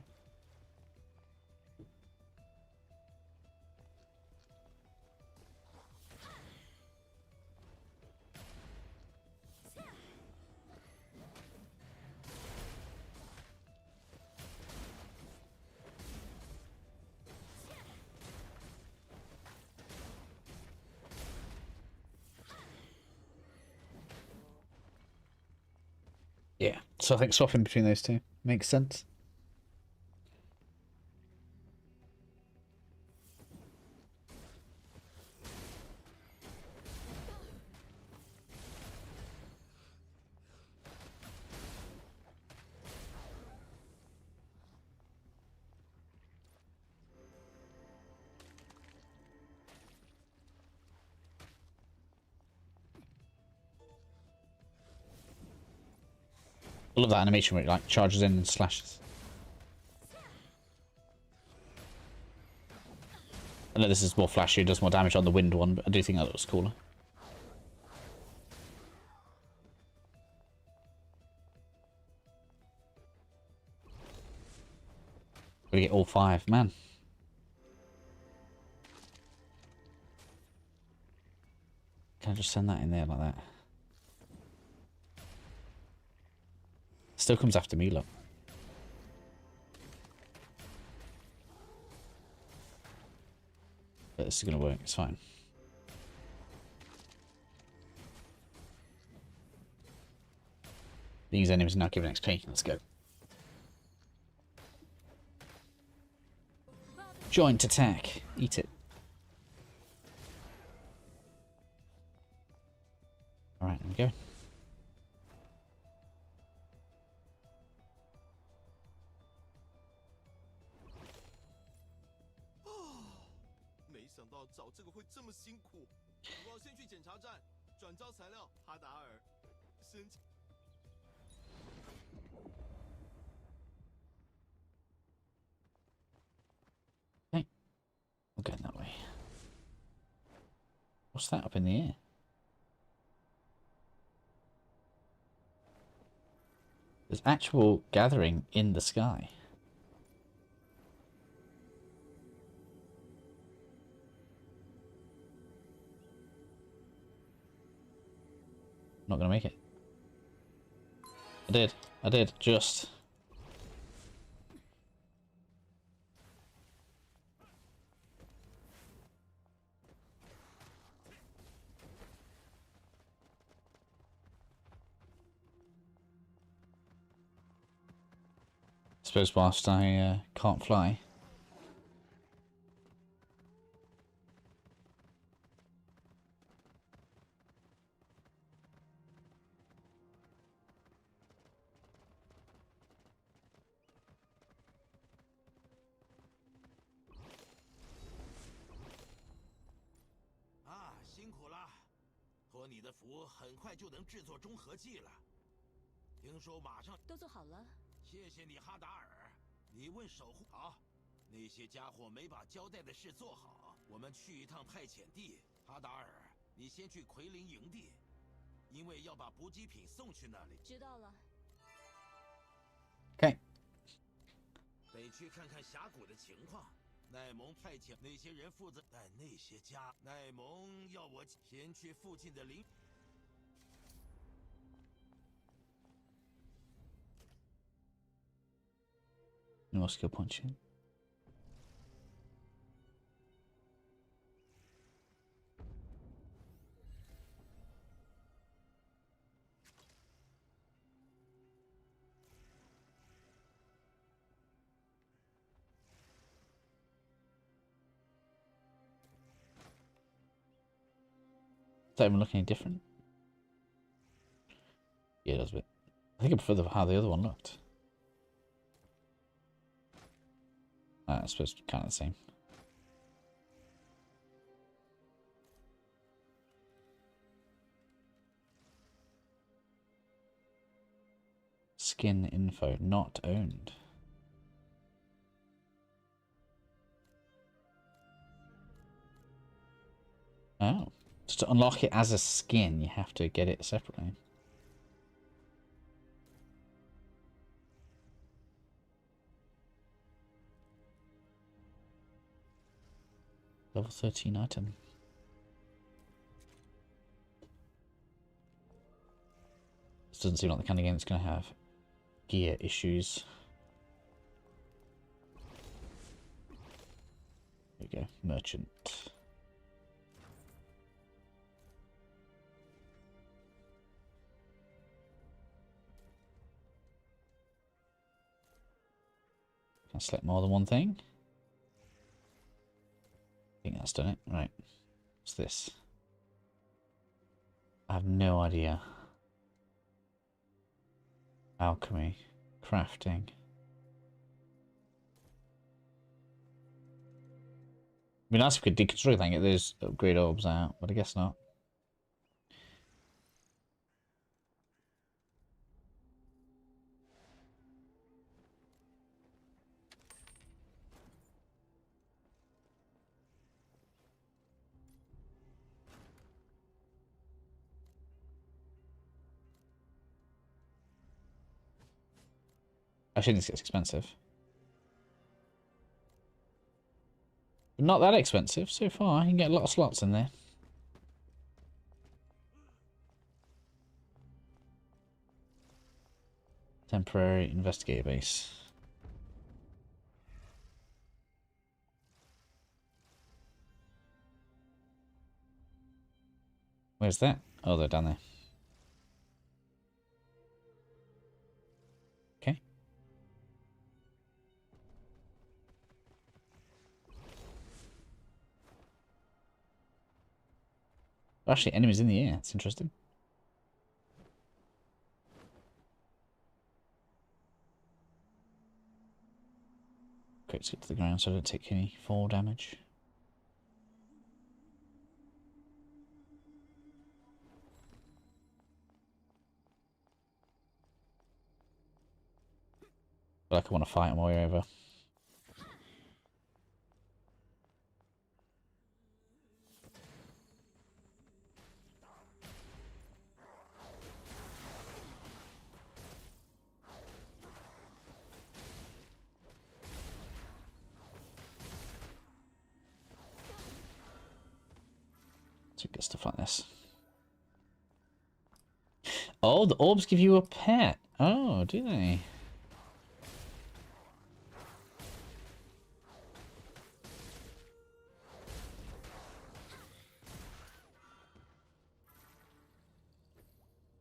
So I think swapping between those two makes sense. I love that animation where it like charges in and slashes. I know this is more flashy, it does more damage on the wind one, but I do think that looks cooler. Gotta get all 5, man. Can I just send that in there like that? Still comes after me, look. But this is gonna work, it's fine. These enemies are now giving XP, let's go. Joint attack, eat it. Alright, there we go. Okay, we're going that way. What's that up in the air? There's actual gathering in the sky. Not gonna make it. I did, just. Suppose whilst I can't fly.都做好了。谢谢你，哈达尔。你问守护好，那些家伙没把交代的事做好。我们去一趟派遣地。哈达尔，你先去奎林营地，因为要把补给品送去那里。知道了。Okay. 得去看看峡谷的情况。奈蒙派遣那些人负责，但那些家，奈蒙要我先去附近的林。No skill punching. Is that even looking any different? Yeah, it does a bit. I think I prefer how the other one looked. I suppose kind of the same. Skin info not owned. Oh. So to unlock it as a skin, you have to get it separately. Level 13 item. This doesn't seem like the kind of game that's going to have gear issues. There we go, merchant. Can I select more than one thing? I think that's done it. Right. What's this? I have no idea. Alchemy. Crafting. It'd be nice if we could deconstruct and get those upgrade orbs out, but I guess not. Actually, this gets expensive. But not that expensive so far. You can get a lot of slots in there. Temporary investigator base. Where's that? Oh, they're down there. Okay. Actually, enemies in the air. It's interesting. Quick to get to the ground so I don't take any fall damage. But like I want to fight on my way over. So get stuff like this. Oh, the orbs give you a pet. Oh, do they?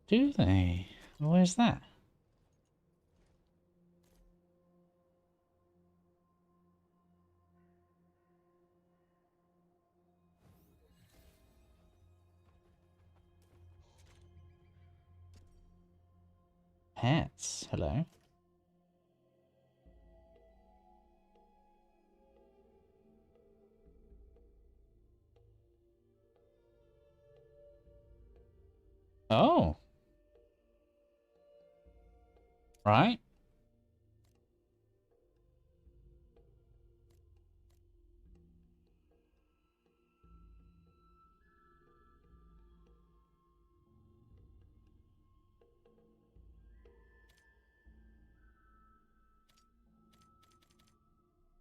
Do they? Where's that? Pets. Hello. Oh. Right.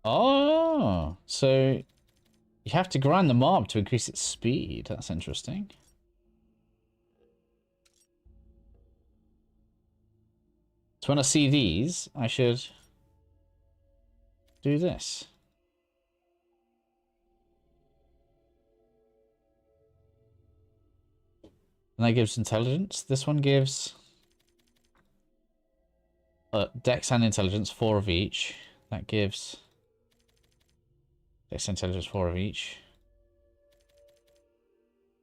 Oh, so you have to grind the mob to increase its speed. That's interesting. So when I see these, I should do this. And that gives intelligence. This one gives Dex and intelligence, 4 of each. That gives Dex and intelligence, 4 of each.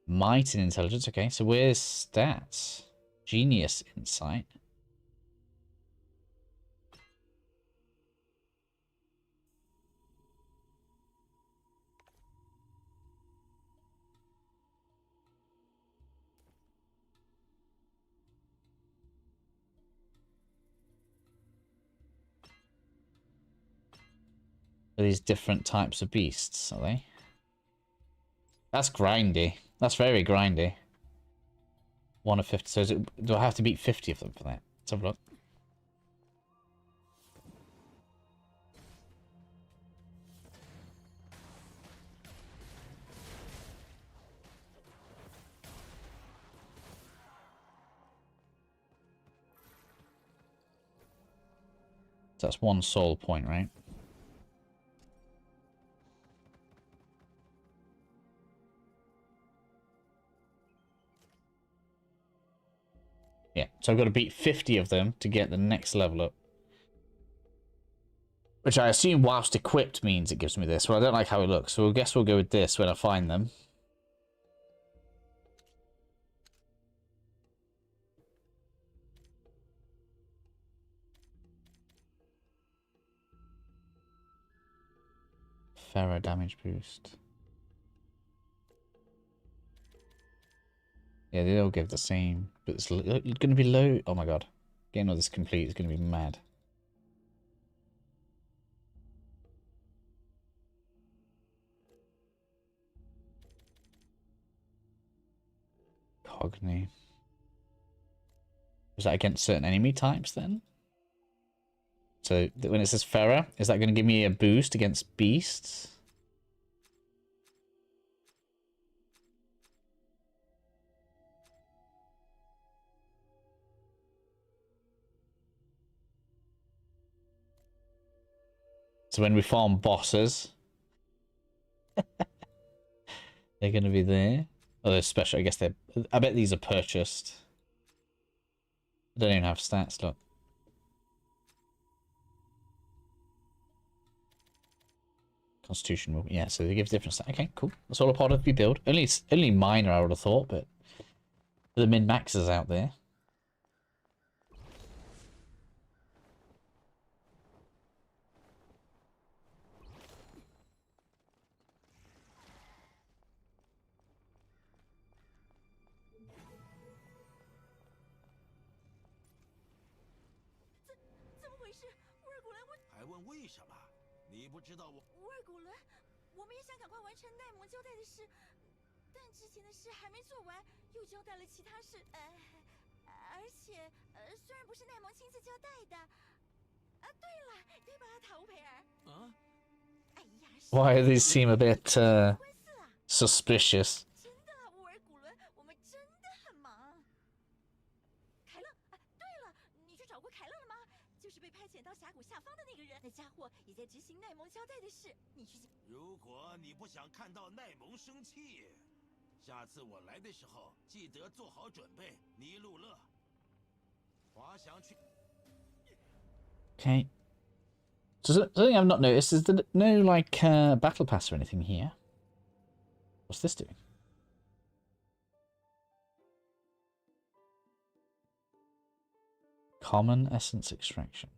Might and intelligence. Okay, so where's stats? Genius insight. Are these different types of beasts, are they? That's grindy. That's very grindy. 1 of 50. So do I have to beat 50 of them for that? Let's have a look. So that's 1 soul point, right? Yeah, so I've got to beat 50 of them to get the next level up. Which I assume whilst equipped means it gives me this. Well, I don't like how it looks, so I guess we'll go with this when I find them. Ferro damage boost. Yeah, they all give the same. But it's going to be low. Oh my god. Getting all this complete is going to be mad. Cogni. Is that against certain enemy types then? So when it says Ferra, is that going to give me a boost against beasts? So when we farm bosses, they're going to be there. Oh, they're special. I guess they're... I bet these are purchased. I don't even have stats, look. Constitution movement. Yeah, so they give different stats. Okay, cool. That's all a part of the build. Only minor, I would have thought, but for the min-maxers out there. Why do these seem a bit suspicious? Okay. So something I've not noticed is that no like battle pass or anything here. What's this doing? Common essence extraction.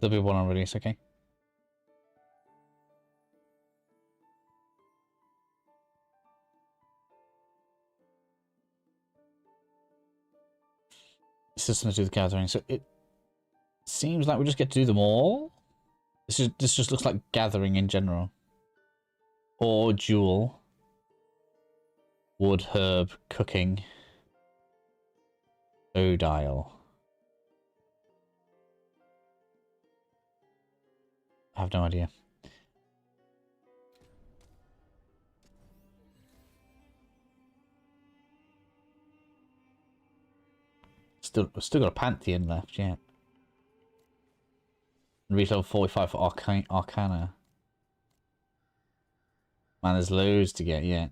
There'll be one on release, okay. Systems to do the gathering, so it seems like we just get to do them all. This just looks like gathering in general. Or jewel. Wood, herb, cooking. Odile. I have no idea. Still got a Pantheon left, yeah. Reach level 45 for Arcana. Man, there's loads to get yet.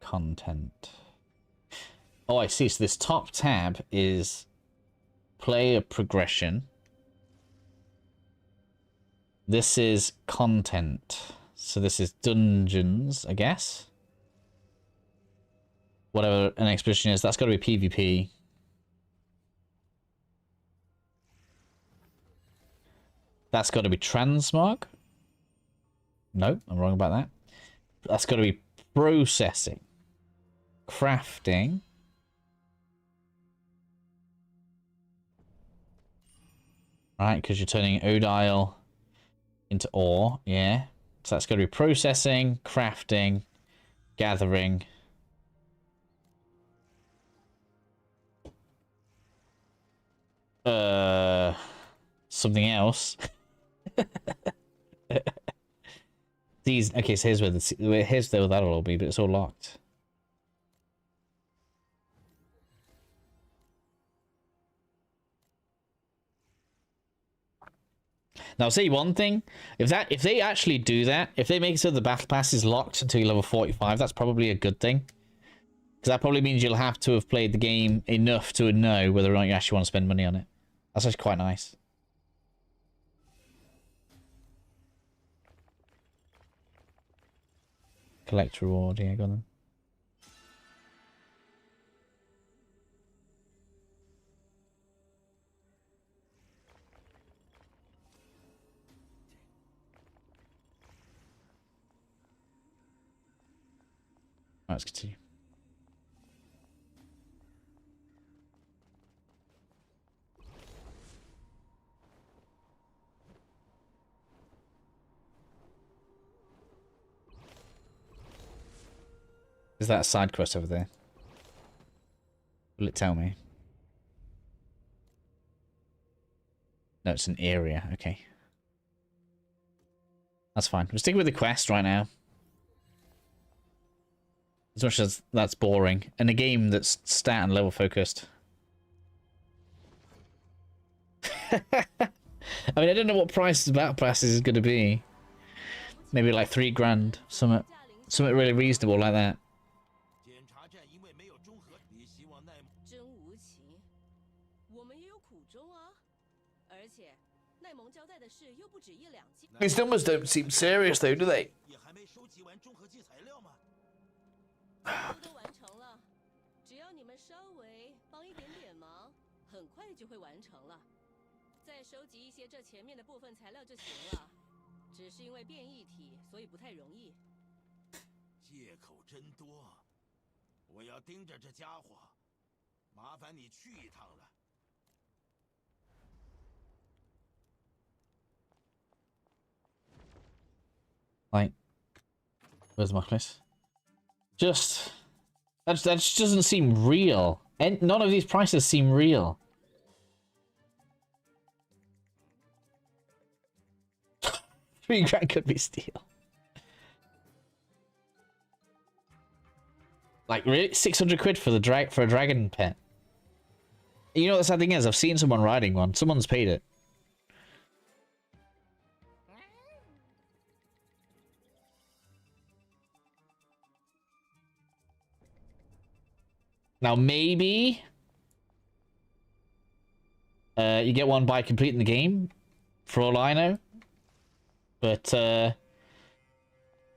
Content. Oh, I see. So this top tab is player progression. This is content. So this is dungeons, I guess. Whatever an expedition is, that's got to be PvP. That's got to be transmog. No, I'm wrong about that. That's got to be processing. Crafting. Right, because you're turning Odile into ore, yeah. So that's going to be processing, crafting, gathering. Something else. These, okay, so here's where that'll all be, but it's all locked. Now, I'll say one thing: if they actually do that, if they make it so the battle pass is locked until you're level 45, that's probably a good thing. Because that probably means you'll have to have played the game enough to know whether or not you actually want to spend money on it. That's actually quite nice. Collect reward, yeah, go on then. Right, let's continue. Is that a side quest over there? Will it tell me? No, it's an area. Okay. That's fine. We're sticking with the quest right now. As much as that's boring. In a game that's stat and level focused. I mean, I don't know what price the battle pass is going to be. Maybe like $3 grand. Something really reasonable like that. These numbers don't seem serious though, do they? Like, where's my place? That just doesn't seem real. And none of these prices seem real. $3 grand could be steal. Like, really? 600 quid for for a dragon pet. You know what the sad thing is? I've seen someone riding one. Someone's paid it. Now, maybe you get one by completing the game, for all I know. But that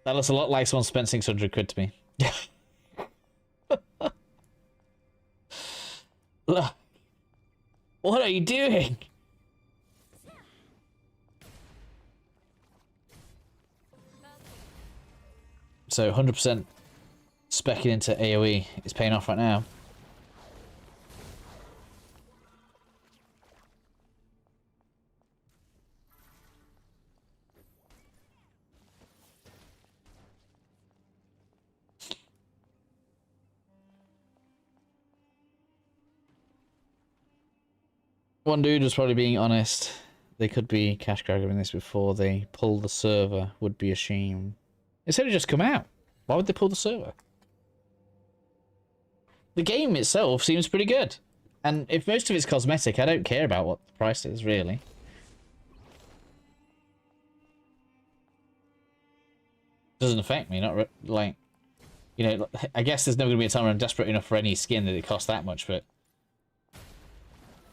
looks a lot like someone spent 600 quid to me. Look. What are you doing? So 100% specking into AoE is paying off right now. One dude was probably being honest. They could be cash grabbing this before they pull the server. Would be a shame. Instead of just come out. Why would they pull the server? The game itself seems pretty good. And if most of it's cosmetic, I don't care about what the price is, really. Doesn't affect me, not like... You know, I guess there's never going to be a time when I'm desperate enough for any skin that it costs that much, but...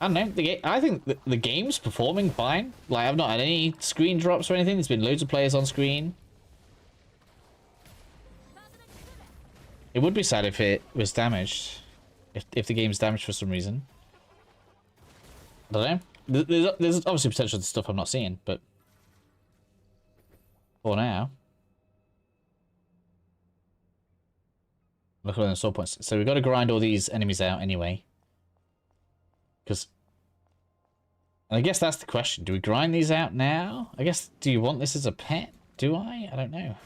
I don't know, I think the game's performing fine. Like, I've not had any screen drops or anything. There's been loads of players on screen. It would be sad if it was damaged. If the game's damaged for some reason. I don't know. There's obviously potential to stuff I'm not seeing, but... For now... Look at the soul points. So we've got to grind all these enemies out anyway. Because I guess that's the question. Do we grind these out now? I guess, do you want this as a pet? Do I? I don't know.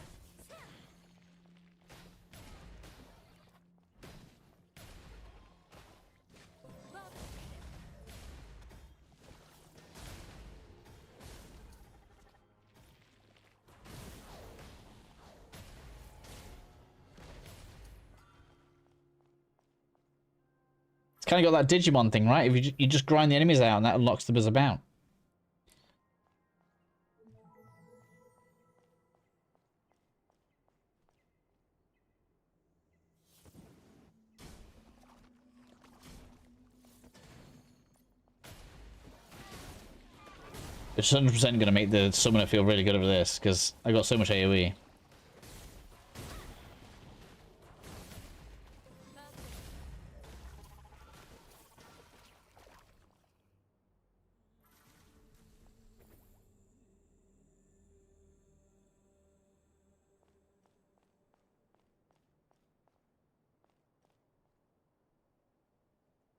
It's kind of got that Digimon thing, right? If you just grind the enemies out and that unlocks them as a mount. It's 100% going to make the summoner feel really good over this, because I got so much AoE.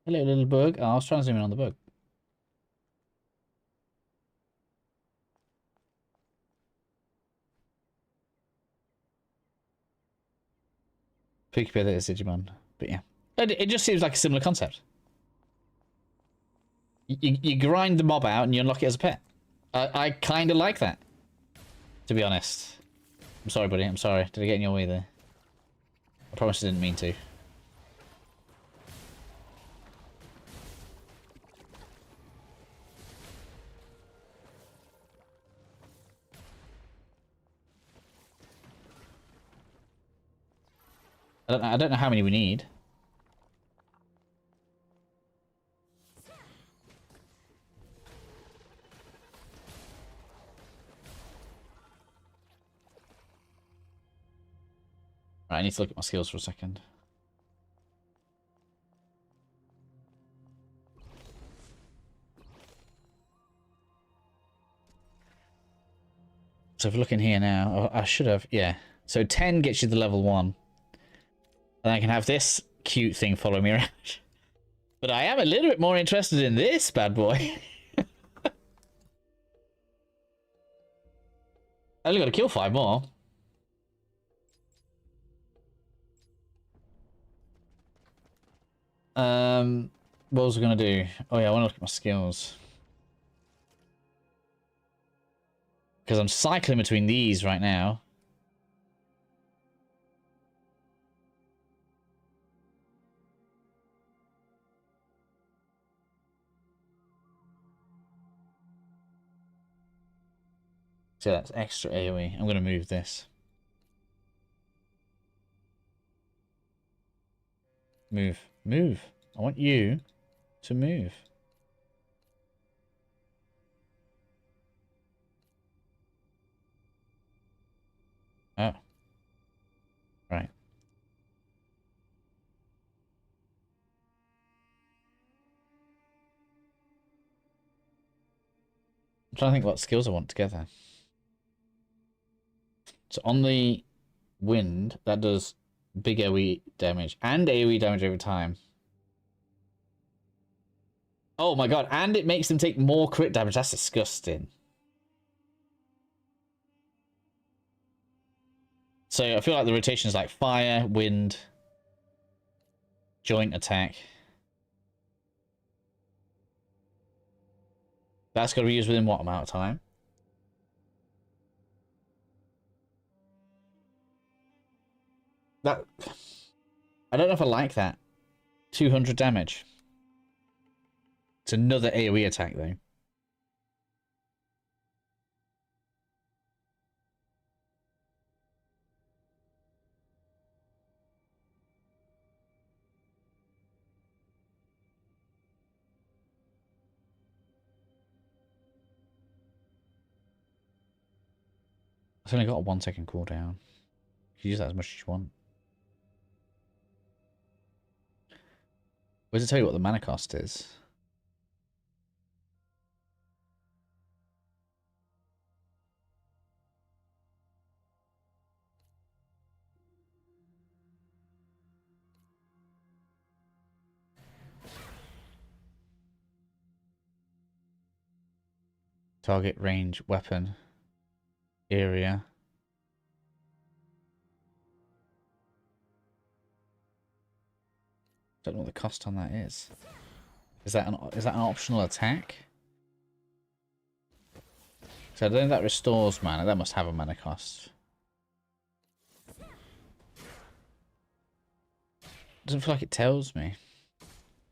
Hello, little bug. Oh, I was trying to zoom in on the bug. Peaky Pit is Digimon, but yeah. It just seems like a similar concept. You grind the mob out and you unlock it as a pet. I kind of like that, to be honest. I'm sorry, buddy. I'm sorry. Did I get in your way there? I promise I didn't mean to. I don't know how many we need. Right, I need to look at my skills for a second. So if we look in here now, I should have, yeah. So 10 gets you the level 1. And I can have this cute thing follow me around. But I am a little bit more interested in this bad boy. I only got to kill 5 more. What was I going to do? Oh yeah, I want to look at my skills. Because I'm cycling between these right now. So that's extra AoE. I'm going to move this. Move. Move. I want you to move. Oh. Right. I'm trying to think what skills I want together. So on the wind, that does big AoE damage and AoE damage over time. Oh my god, and it makes them take more crit damage. That's disgusting. So I feel like the rotation is like fire, wind, joint attack. That's got to be used within what amount of time? That... I don't know if I like that. 200 damage. It's another AoE attack, though. It's only got a 1-second cooldown. You can use that as much as you want. Where does it tell you what the mana cost is? Target, range, weapon, area. Don't know what the cost on that is. Is that an optional attack? So I don't think that restores mana. That must have a mana cost. Doesn't feel like it tells me.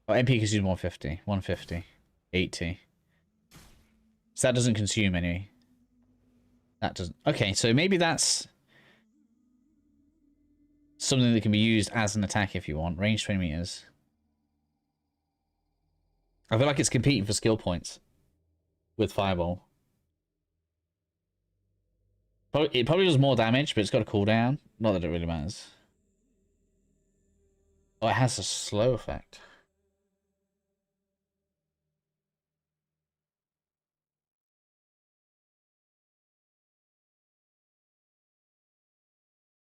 Oh, MP consumes 150, 150, 80. So that doesn't consume any. That doesn't. Okay, so maybe that's something that can be used as an attack if you want. Range 20 meters. I feel like it's competing for skill points with Fireball. It probably does more damage, but it's got a cooldown. Not that it really matters. Oh, it has a slow effect.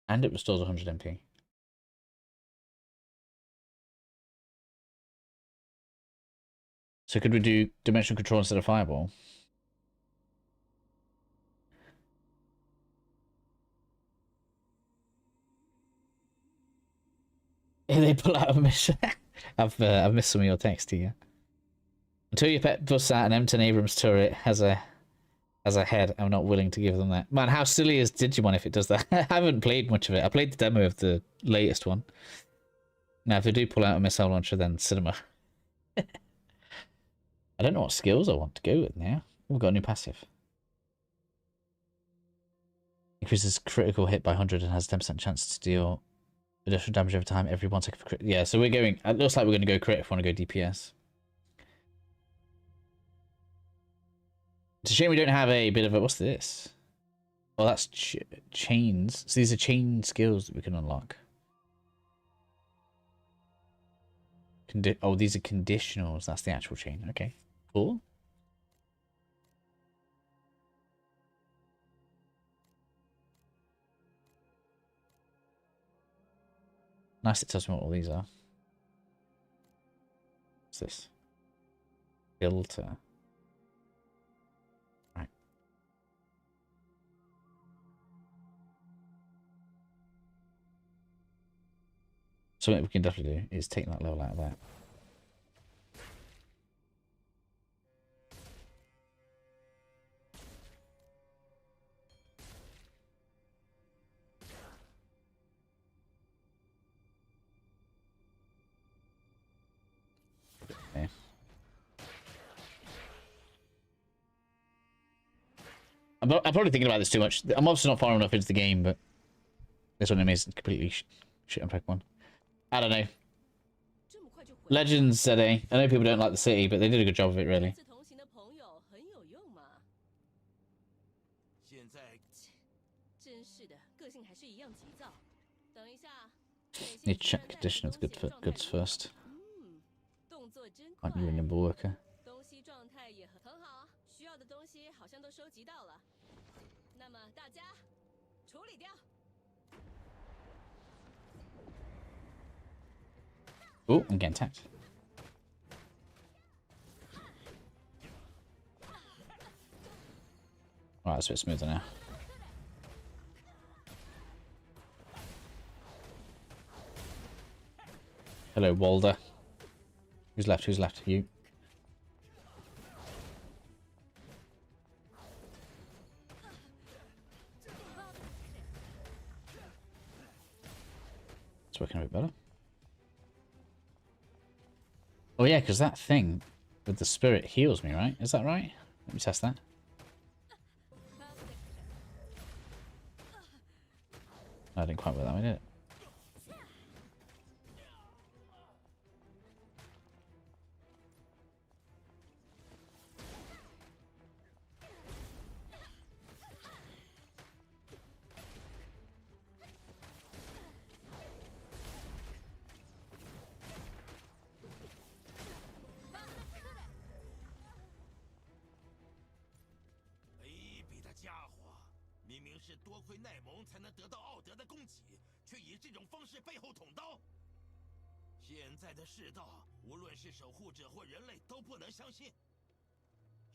And it restores 100 MP. So could we do Dimensional Control instead of Fireball? They pull out a mission. I've missed some of your text here. Until your pet busts out an M10 Abrams turret has a head, I'm not willing to give them that. Man, how silly is Digimon if it does that? I haven't played much of it. I played the demo of the latest one. Now, if they do pull out a missile launcher, then cinema. I don't know what skills I want to go with now. We've got a new passive. Increases critical hit by 100 and has a 10% chance to deal additional damage over time every 1 second for crit. Yeah, so we're going. It looks like we're going to go crit if we want to go DPS. It's a shame we don't have a bit of a. What's this? Oh, that's chains. So these are chain skills that we can unlock. Oh, these are conditionals. That's the actual chain. Okay, cool. Nice, it tells me what all these are. What's this? Filter. Right. Something we can definitely do is take that level out of that. Okay. I'm probably thinking about this too much. I'm obviously not far enough into the game, but this one is completely shit on Pokemon. I don't know. Legends said I know people don't like the city, but they did a good job of it, really. Need to check the condition of the goods first. Aren't you a nimble worker? Oh, I'm getting attacked. Alright, that's a bit smoother now. Hello, Walder. Who's left? Who's left? You. It's working a bit better. Oh yeah, because that thing with the spirit heals me, right? Is that right? Let me test that. I didn't quite work that way, did it?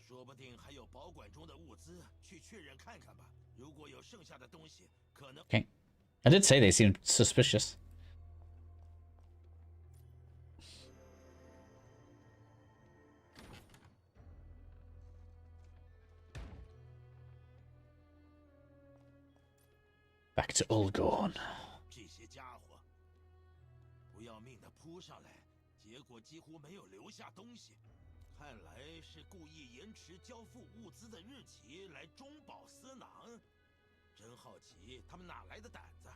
说不定还有保管中的物资，去确认看看吧。如果有剩下的东西，可能。Okay. I did say they seemed suspicious. Back to Ulgorn. 这些家伙不要命的扑上来，结果几乎没有留下东西。看来是故意延迟交付物资的日期来中饱私囊。真好奇他们哪来的胆子。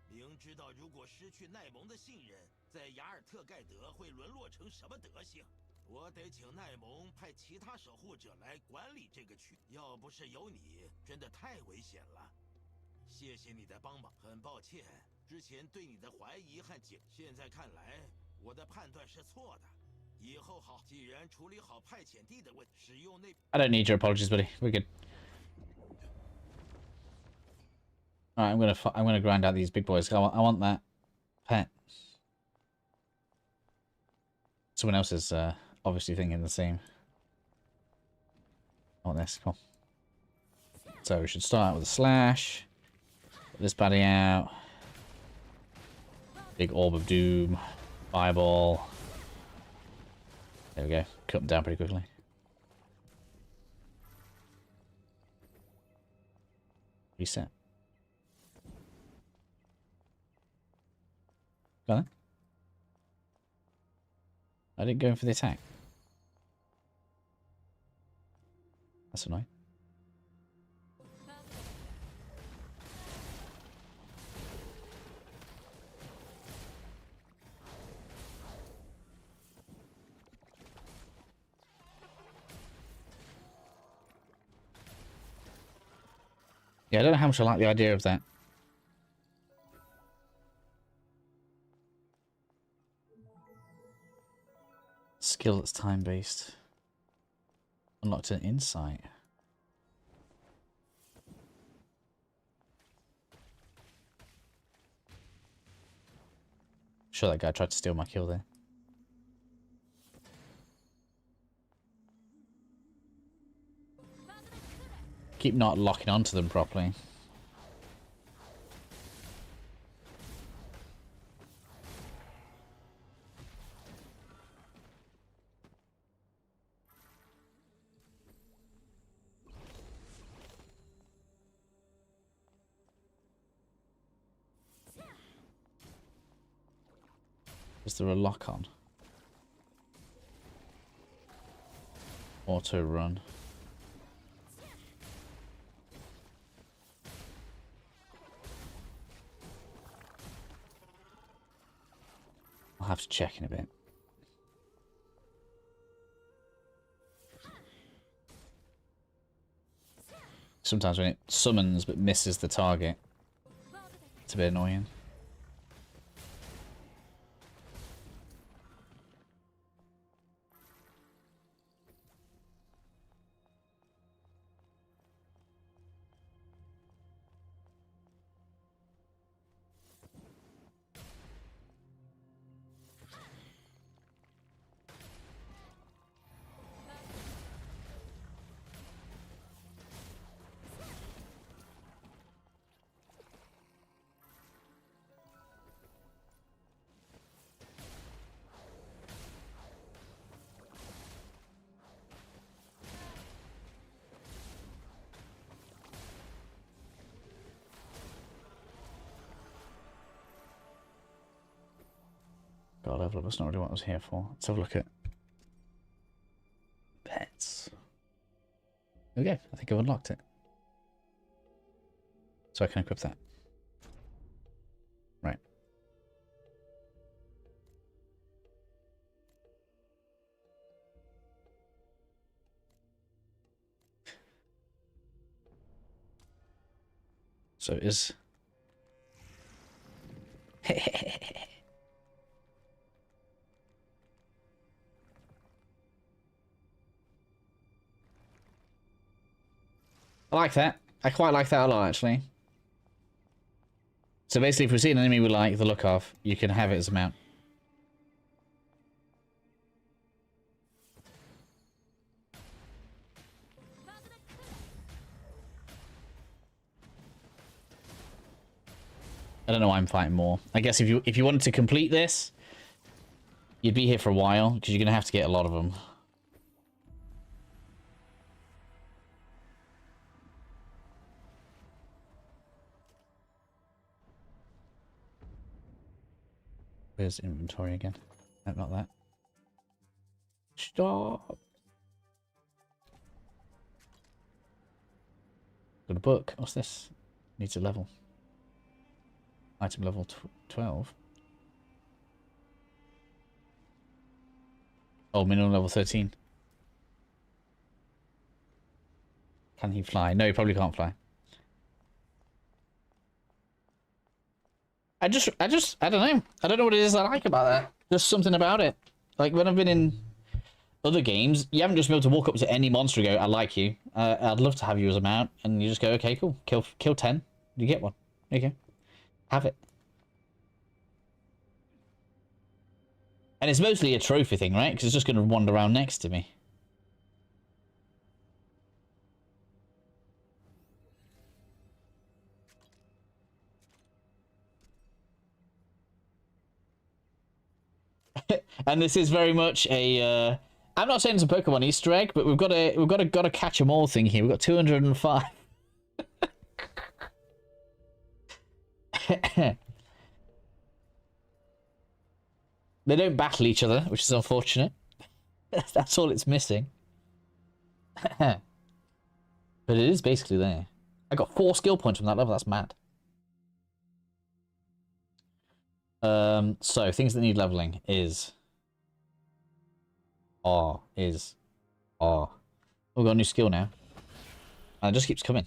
明知道如果失去奈蒙的信任，在雅尔特盖德会沦落成什么德行，我得请奈蒙派其他守护者来管理这个区。要不是有你，真的太危险了。谢谢你的帮忙，很抱歉之前对你的怀疑和现在看来我的判断是错的。以后好，既然处理好派遣地的问题，使用那 I don't need your apologies, buddy. We're good. Alright, I'm gonna grind out these big boys. I want that pet. Someone else is obviously thinking the same. I want this, cool. So we should start with a slash. Put this baddie out. Big orb of doom. Fireball. There we go. Cut them down pretty quickly. Reset. Got it. I didn't go in for the attack. That's annoying. Yeah, I don't know how much I like the idea of that. Skill that's time-based. Unlocked an insight. Sure, that guy tried to steal my kill there. Keep not locking onto them properly. Is there a lock on? Auto run. I'll have to check in a bit. Sometimes when it summons but misses the target, it's a bit annoying. Got a level up, that's not really what I was here for. Let's have a look at pets. Okay, I think I've unlocked it. So I can equip that. Right. So it is... I like that. I quite like that a lot, actually. So basically, if we see an enemy we like the look of, you can have it as a mount. I don't know why I'm fighting more. I guess if you wanted to complete this, you'd be here for a while, because you're going to have to get a lot of them. Where's inventory again? No, not that. Stop! Got a book. What's this? Needs a level. Item level 12. Oh, minimum level 13. Can he fly? No, he probably can't fly. I don't know. I don't know what it is I like about that. There's something about it. Like, when I've been in other games, you haven't just been able to walk up to any monster and go, I like you. I'd love to have you as a mount. And you just go, okay, cool. Kill 10. You get one. There you go. Have it. And it's mostly a trophy thing, right? Because it's just going to wander around next to me. And this is very much a I'm not saying it's a Pokemon Easter egg, but we've got a catch 'em all thing here. We've got 205. They don't battle each other, which is unfortunate. That's all it's missing. But it is basically there. I got 4 skill points from that level. That's mad. So things that need leveling is We've got a new skill now. And it just keeps coming.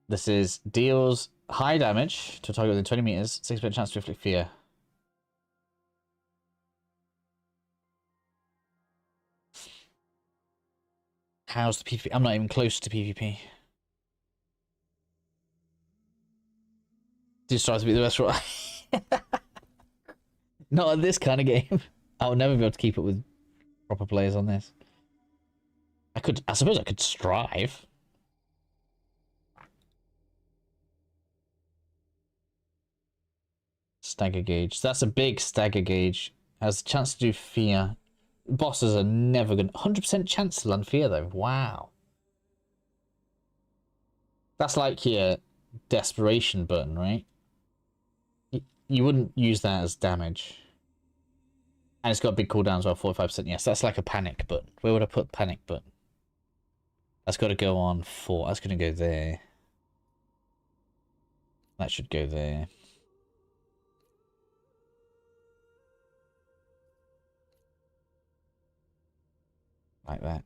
This is deals high damage to a target within 20 meters, 6% chance to inflict fear. How's the PvP? I'm not even close to PvP. Just tries to be the best right. Not in this kind of game. I'll never be able to keep up with proper players on this. I suppose I could strive. Stagger gauge. That's a big stagger gauge. Has a chance to do fear. Bosses are never going to... 100% chance to land fear, though. Wow. That's like your desperation button, right? You wouldn't use that as damage. And it's got a big cooldown as well, 45%. Yes, that's like a panic button. Where would I put panic button? That's got to go on 4. That's going to go there. That should go there. Like that.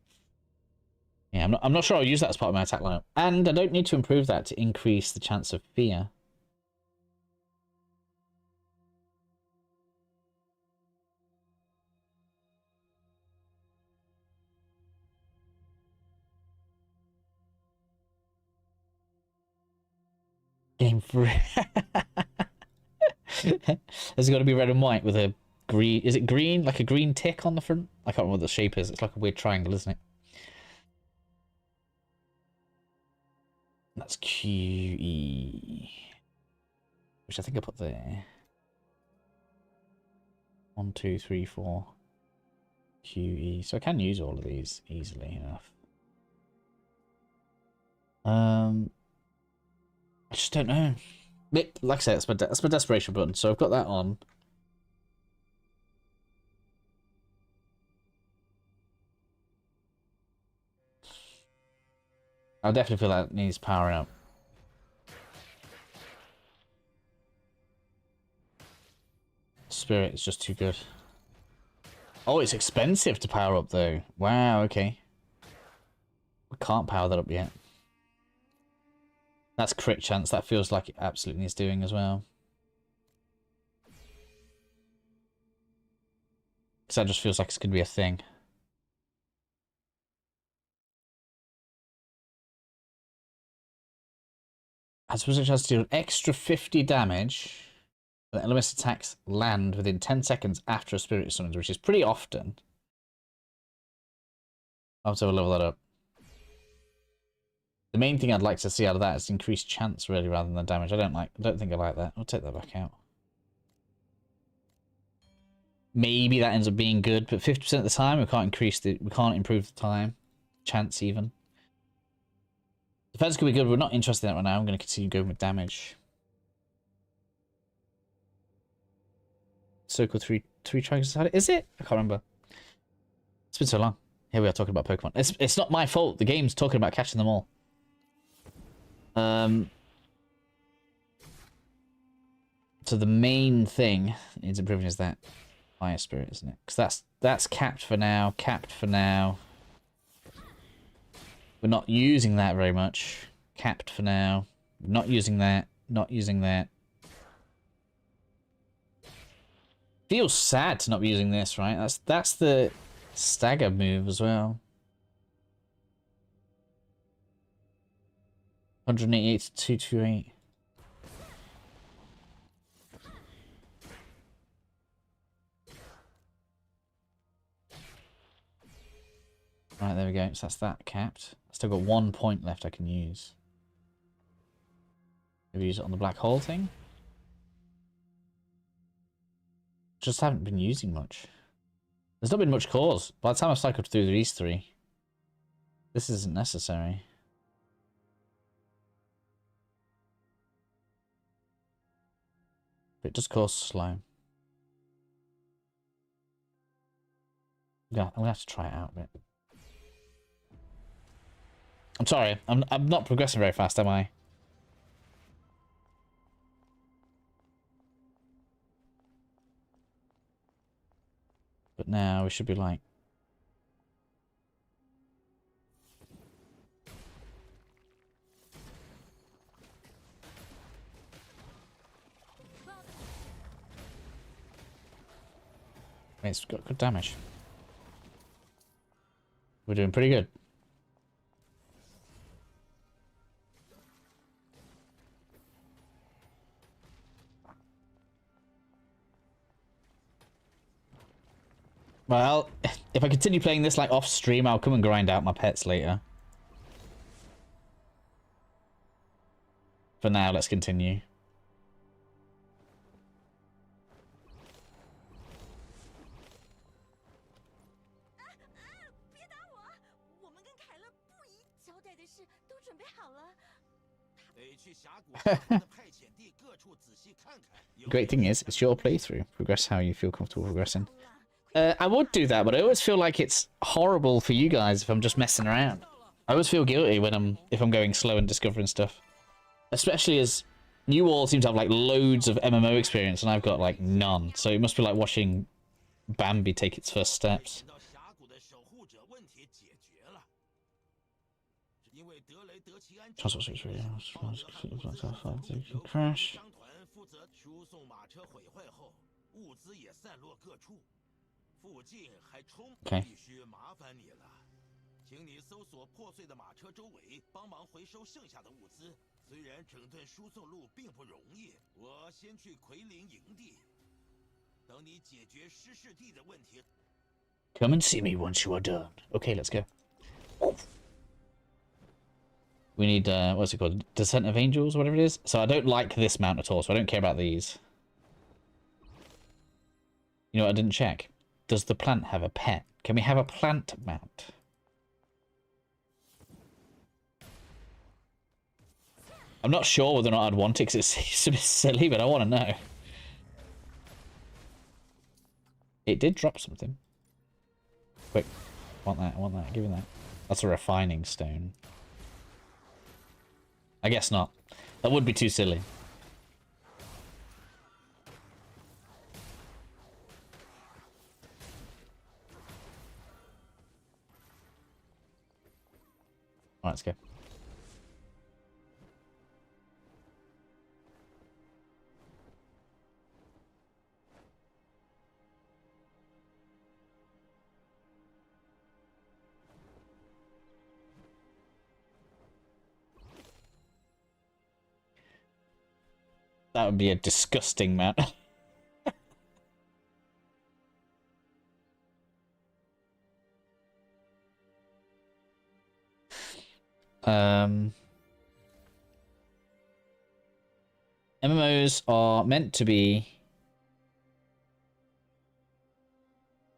Yeah, I'm not sure I'll use that as part of my attack lineup. And I don't need to improve that to increase the chance of fear. Game 3. Has it got to be red and white with a green? Is it green? Like a green tick on the front? I can't remember what the shape is. It's like a weird triangle, isn't it? That's QE. Which I think I put there. 1, 2, 3, 4. QE. So I can use all of these easily enough. I just don't know. Like I said, that's my desperation button, so I've got that on. I definitely feel that needs powering up. Spirit is just too good. Oh, it's expensive to power up though. Wow, okay. We can't power that up yet. That's crit chance. That feels like it absolutely needs doing as well. Because that just feels like it's going to be a thing. I suppose it has to do an extra 50 damage when Elyos attacks land within 10 seconds after a spirit is summoned, which is pretty often. I'll have to level that up. The main thing I'd like to see out of that is increased chance, really, rather than the damage. I don't think I like that. I'll take that back out. Maybe that ends up being good, but 50% of the time we can't improve the time. Chance even. Defense could be good, but we're not interested in that right now. I'm going to continue going with damage. Circle three triangles inside it. Is it? I can't remember. It's been so long. Here we are talking about Pokemon. It's not my fault. The game's talking about catching them all. So the main thing that needs improving is that Fire Spirit, isn't it? Because that's capped for now. Capped for now. We're not using that very much. Capped for now. Not using that. Not using that. Feels sad to not be using this, right? That's the stagger move as well. 188 to 228. Right, there we go. So that's that capped. I've still got 1 point left I can use. Maybe use it on the black hole thing. Just haven't been using much. There's not been much cause. By the time I've cycled through these three, this isn't necessary. But it does cause slow. Yeah, I'm gonna have to try it out a bit. I'm sorry, I'm not progressing very fast, am I? But now we should be like... It's got good damage. We're doing pretty good. Well, if I continue playing this like off stream, I'll come and grind out my pets later. For now, let's continue. Great thing is, it's your playthrough. Progress how you feel comfortable progressing. I would do that, but I always feel like it's horrible for you guys if I'm just messing around. I always feel guilty when if I'm going slow and discovering stuff. Especially as you all seem to have like loads of MMO experience and I've got like none. So it must be like watching Bambi take its first steps. Crash. Okay. 请你搜索破碎的马车周围，帮忙回收剩下的物资。虽然整顿输送路并不容易，我先去奎林营地，等你解决失事地的问题。Come and see me once you are done. Okay, let's go. We need, what's it called? Descent of Angels, whatever it is. So I don't like this mount at all, so I don't care about these. You know what I didn't check? Does the plant have a pet? Can we have a plant mount? I'm not sure whether or not I'd want it because it's a bit silly, but I want to know. It did drop something. Quick. I want that, give me that. That's a refining stone. I guess not. That would be too silly. Alright, let's go. That would be a disgusting mount. MMOs are meant to be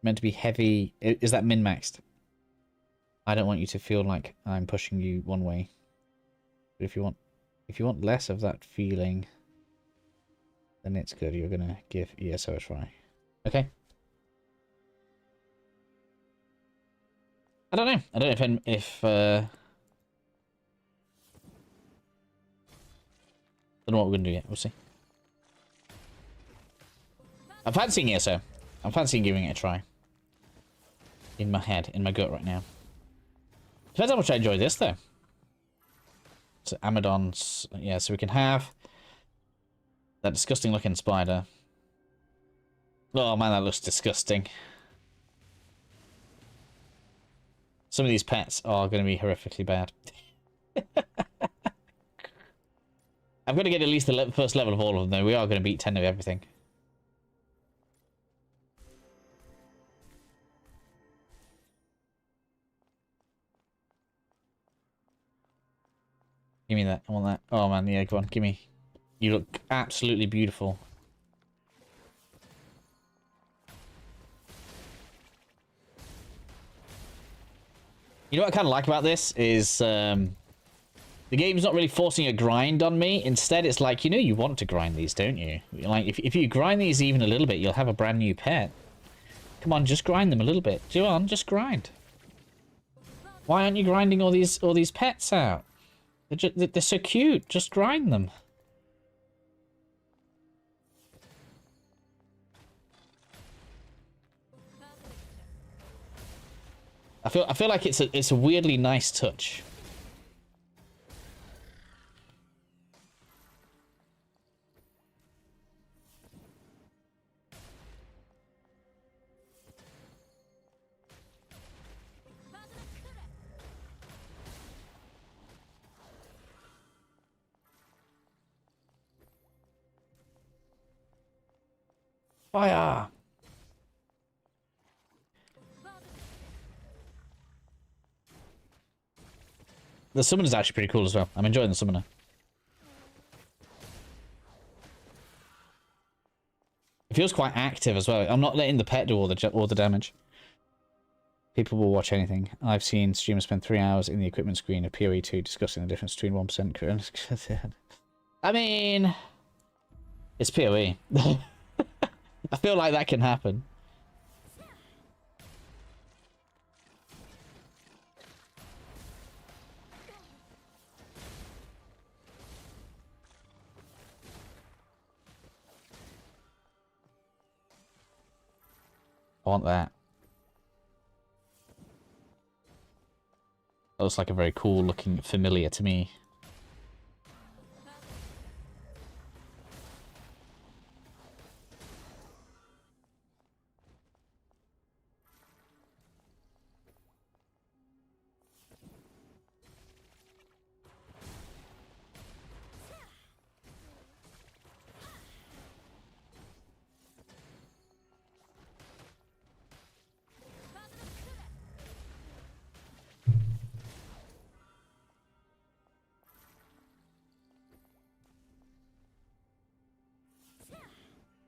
heavy. Is that min-maxed? I don't want you to feel like I'm pushing you one way. But if you want less of that feeling, then it's good. You're gonna give ESO a try. Okay. I don't know. I don't know if don't know what we're gonna do yet. We'll see. I'm fancying ESO. I'm fancying giving it a try. In my head, in my gut right now. Depends how much I enjoy this though. So Amazons, yeah. So we can have that disgusting looking spider. Oh man, that looks disgusting. Some of these pets are going to be horrifically bad. I'm going to get at least the first level of all of them, though. We are going to beat 10 of everything. Give me that. I want that. Oh, man. Yeah, go on. Give me. You look absolutely beautiful. You know what I kind of like about this is the game's not really forcing a grind on me. Instead, it's like, you know, you want to grind these, don't you? Like, if you grind these even a little bit, you'll have a brand new pet. Come on, just grind them a little bit. Go on, just grind. Why aren't you grinding all these pets out? They're so cute. Just grind them. I feel like it's a weirdly nice touch. Fire! The summoner is actually pretty cool as well. I'm enjoying the summoner. It feels quite active as well. I'm not letting the pet do all the damage. People will watch anything. I've seen streamers spend 3 hours in the equipment screen of PoE 2 discussing the difference between 1%. I mean, it's PoE. I feel like that can happen. I want that. That looks like a very cool looking familiar to me.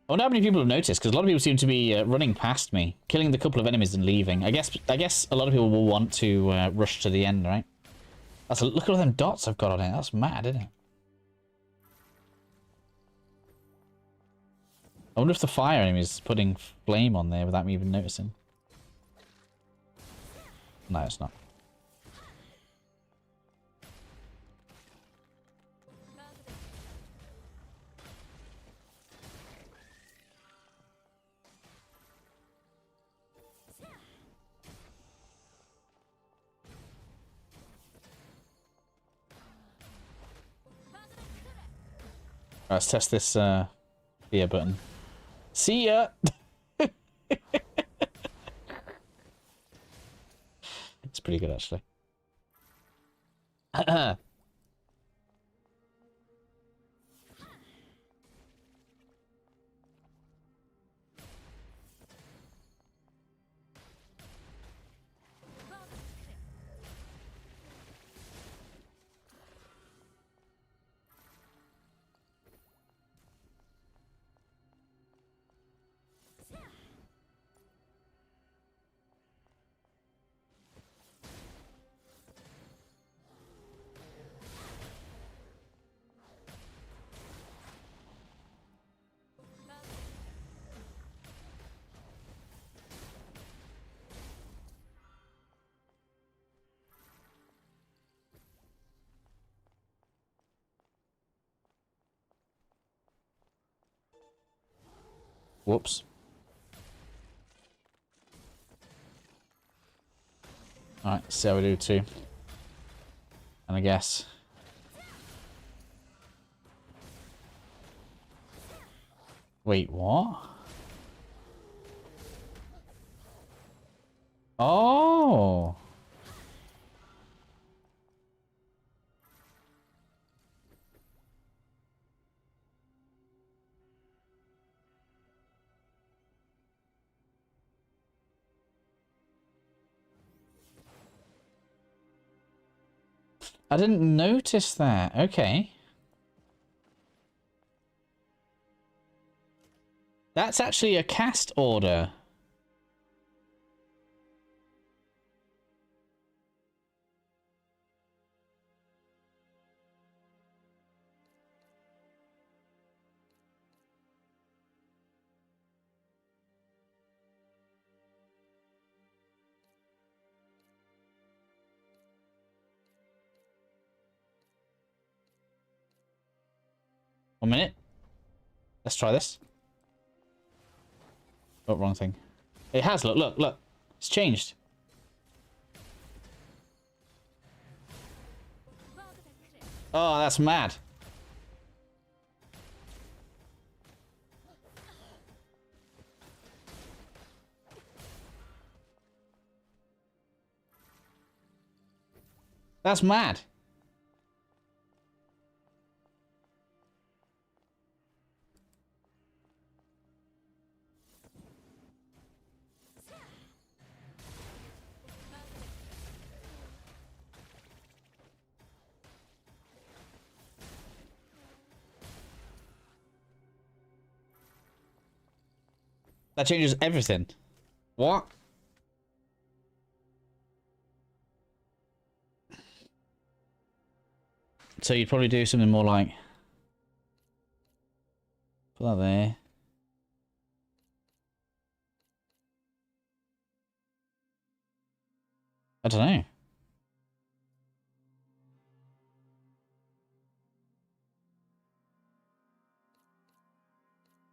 I wonder how many people have noticed, because a lot of people seem to be running past me, killing the couple of enemies and leaving. I guess a lot of people will want to rush to the end, right? Look at all them dots I've got on it. That's mad, isn't it? I wonder if the fire enemy is putting flame on there without me even noticing. No, it's not. Let's test this fear button. See ya! It's pretty good, actually. Whoops. Alright, see how we do too. And I guess. Wait, what? Oh! I didn't notice that. Okay. That's actually a cast order. One minute. Let's try this. Oh, wrong thing. It has, look, look, look. It's changed. Oh, that's mad. That's mad. That changes everything. What? So you'd probably do something more like... Put that there. I don't know.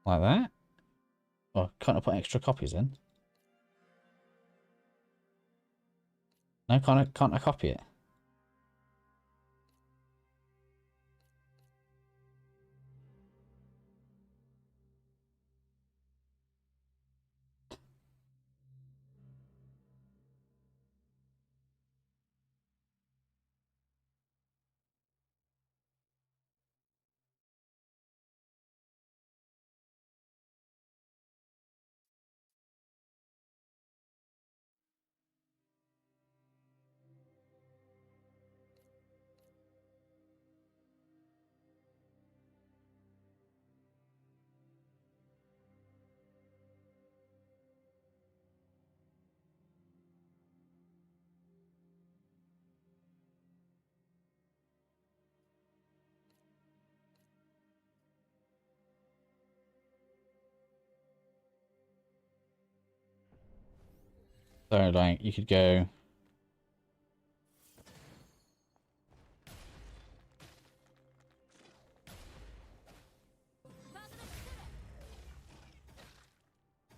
Like that? Or can't I put extra copies in? No, can't I copy it? So, like, you could go...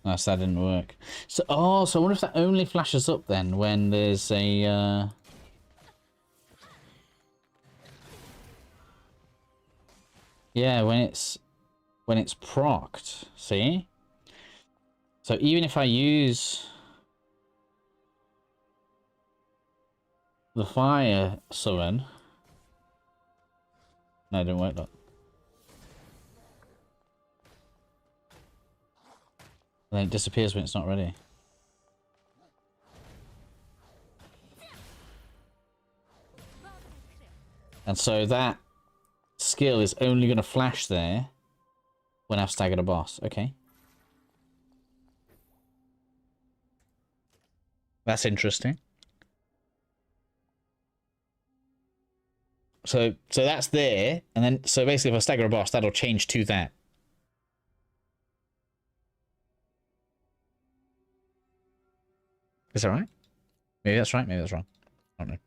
No, so that didn't work. So, oh, so I wonder if that only flashes up then when there's a... Yeah, when it's procced, see? So even if I use the fire summon... No, it didn't work, look. Then it disappears when it's not ready. And so that skill is only going to flash there when I've staggered a boss. Okay. That's interesting. So that's there, and then so basically if I stagger a boss, that'll change to that. Is that right? Maybe that's right, maybe that's wrong. I don't know.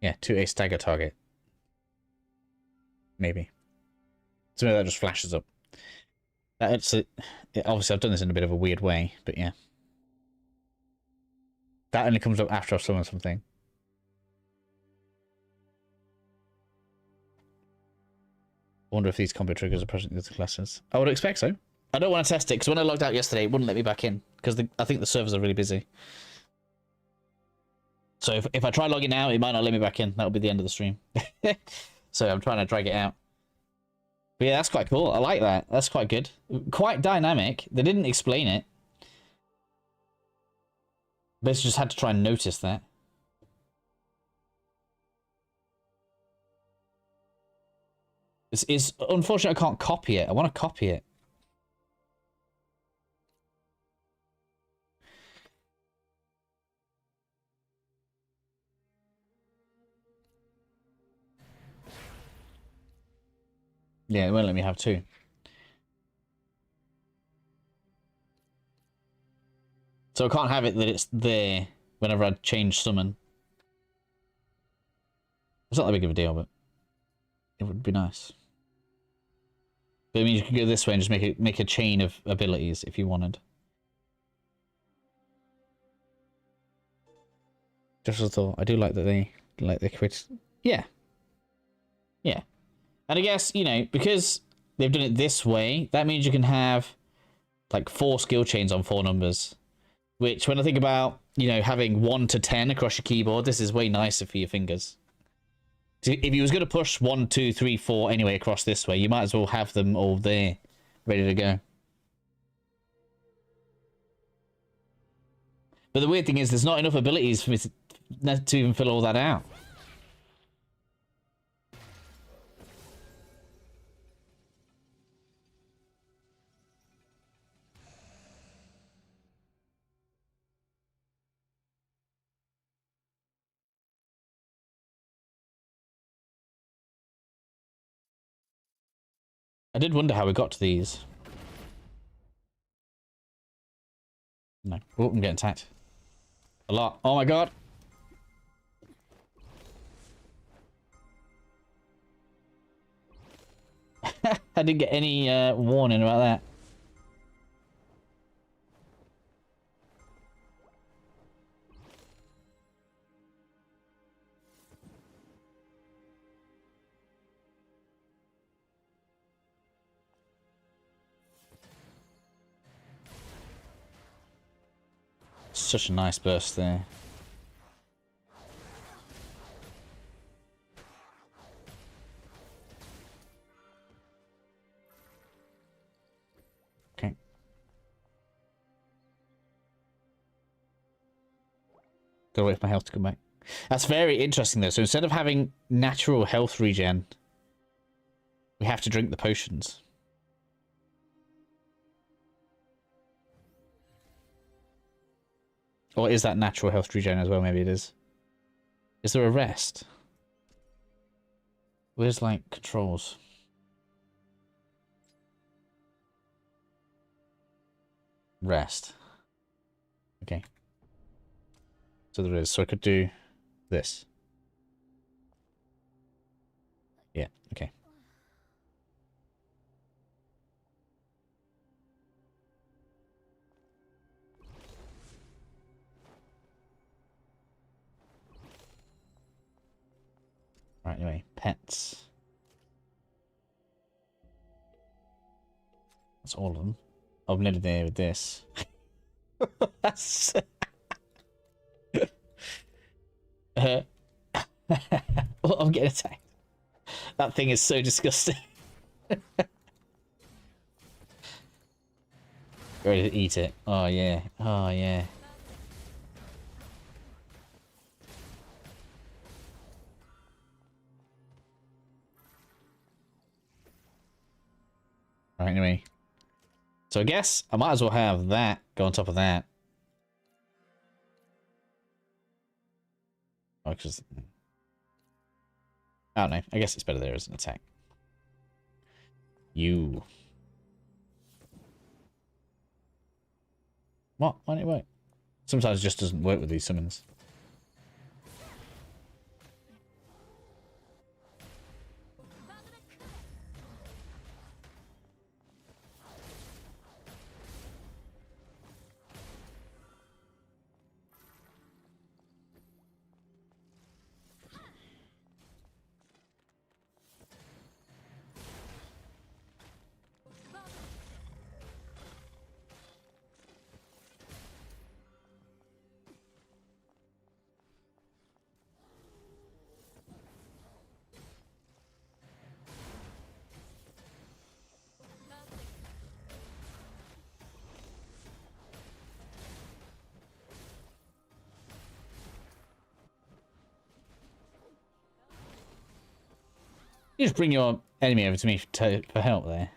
Yeah, to a stagger target. Maybe. Something that just flashes up. Obviously, I've done this in a bit of a weird way, but yeah. That only comes up after I've summoned something. I wonder if these combo triggers are present in the other classes. I would expect so. I don't want to test it, because when I logged out yesterday, it wouldn't let me back in, because I think the servers are really busy. So if I try logging out, it might not let me back in. That'll be the end of the stream. So I'm trying to drag it out. But yeah, that's quite cool. I like that. That's quite good. Quite dynamic. They didn't explain it. Basically just had to try and notice that. It's unfortunate I can't copy it. I want to copy it. Yeah, it won't let me have two. So I can't have it that it's there whenever I change summon. It's not that big of a deal, but it would be nice. But I mean, you could go this way and just make a chain of abilities if you wanted. Just as a thought, I do like that they create. Yeah. Yeah. And I guess, you know, because they've done it this way, that means you can have like 4 skill chains on 4 numbers. Which, when I think about, you know, having 1 to 10 across your keyboard, this is way nicer for your fingers. So if you was going to push 1, 2, 3, 4 anyway across this way, you might as well have them all there, ready to go. But the weird thing is, there's not enough abilities for me to even fill all that out. I did wonder how we got to these. No. Oh, I'm getting attacked. A lot. Oh my god. I didn't get any warning about that. Such a nice burst there. Okay. Gotta wait for my health to come back. That's very interesting though. So instead of having natural health regen, we have to drink the potions. Or is that natural health regen as well? Maybe it is. Is there a rest? Where's, like, controls? Rest. Okay. So there is. So I could do this. Yeah, okay. Right, anyway, pets. That's all of them. I'm nearly there with this. That's... well, I'm getting attacked. That thing is so disgusting. Ready to eat it. Oh, yeah. Oh, yeah. Right, anyway. So I guess I might as well have that go on top of that. Oh, because... I don't know. I guess it's better there as an attack. You. What? Why didn't it work? Sometimes it just doesn't work with these summons. You just bring your enemy over to me for help there.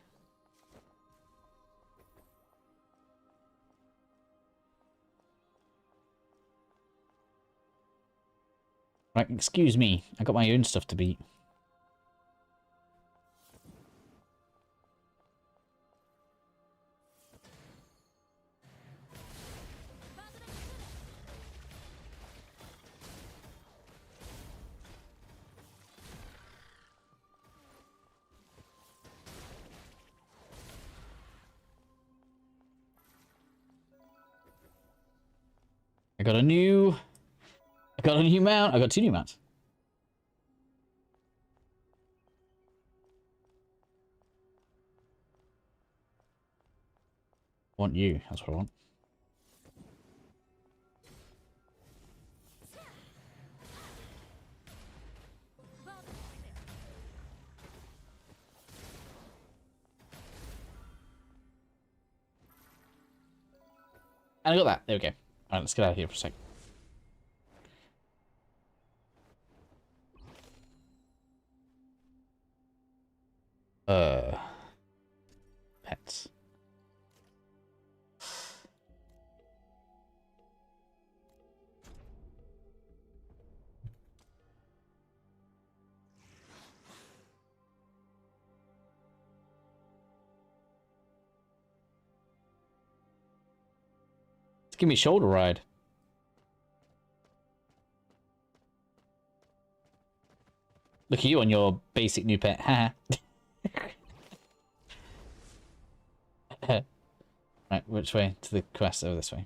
Right, excuse me. I got my own stuff to beat. I got a new mount. I got 2 new mounts. Want you? That's what I want. And I got that. There we go. Alright, let's get out of here for a sec. Pets. Let's give me a shoulder ride. Look at you on your basic new pet. Ha. Right, which way? To the quest over this way.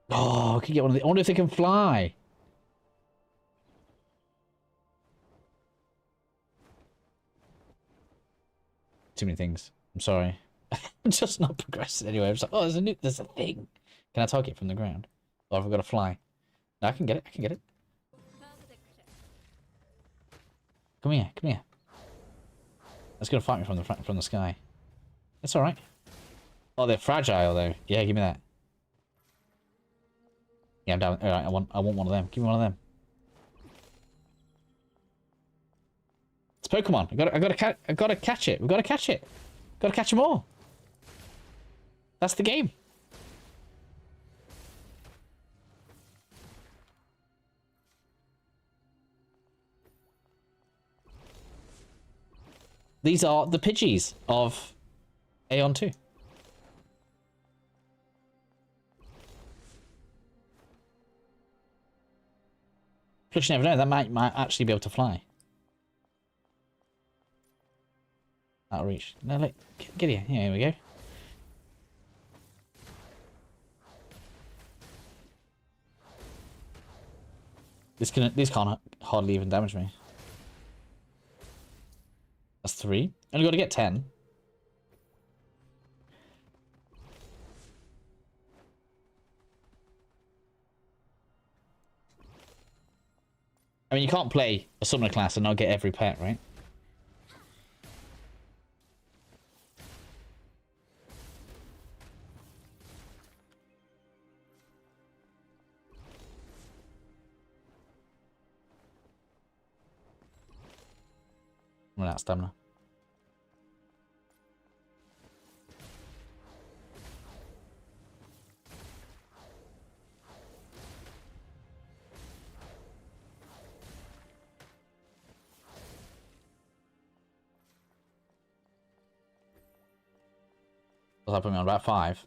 Oh, I can get one of the. I wonder if they can fly. Too many things. I'm sorry. I'm just not progressing anyway. I'm just like, oh, there's a thing. Can I target from the ground? Or have I got to fly? No, I can get it. I can get it. Come here. Come here. It's gonna fight me from the sky. That's all right. Oh, they're fragile though. Yeah, give me that. Yeah, I'm down. All right, I want one of them. Give me one of them. It's Pokemon. I gotta catch it. We gotta catch it. Gotta catch them all. That's the game. These are the Pidgeys of Aion 2. Plus, you never know, that might actually be able to fly. Out of reach. No, look, get here. Here we go. These can't hardly even damage me. That's 3. Only got to get 10. I mean, you can't play a summoner class and not get every pet, right? I'm out of stamina. What's that put me on? About 5.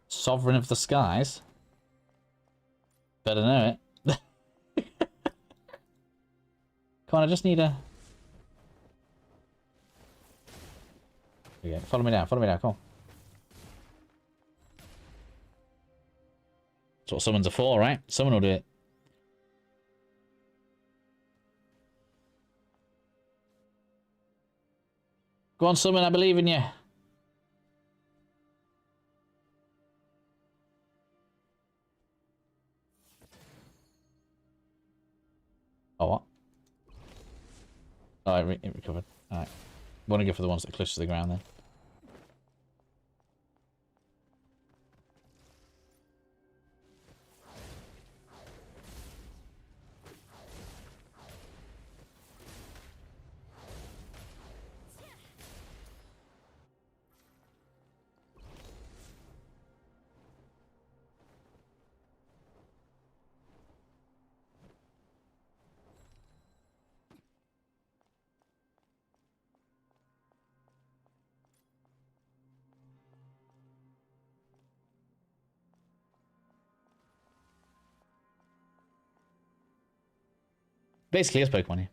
Sovereign of the Skies. Better know it. Come on, I just need a... There we go. Follow me down, come on. That's what summons are for, right? Someone will do it. Go on, summon, I believe in you. Oh, what? Oh, it recovered. Alright. Want to go for the ones that are close to the ground then. basically is Pokemon here.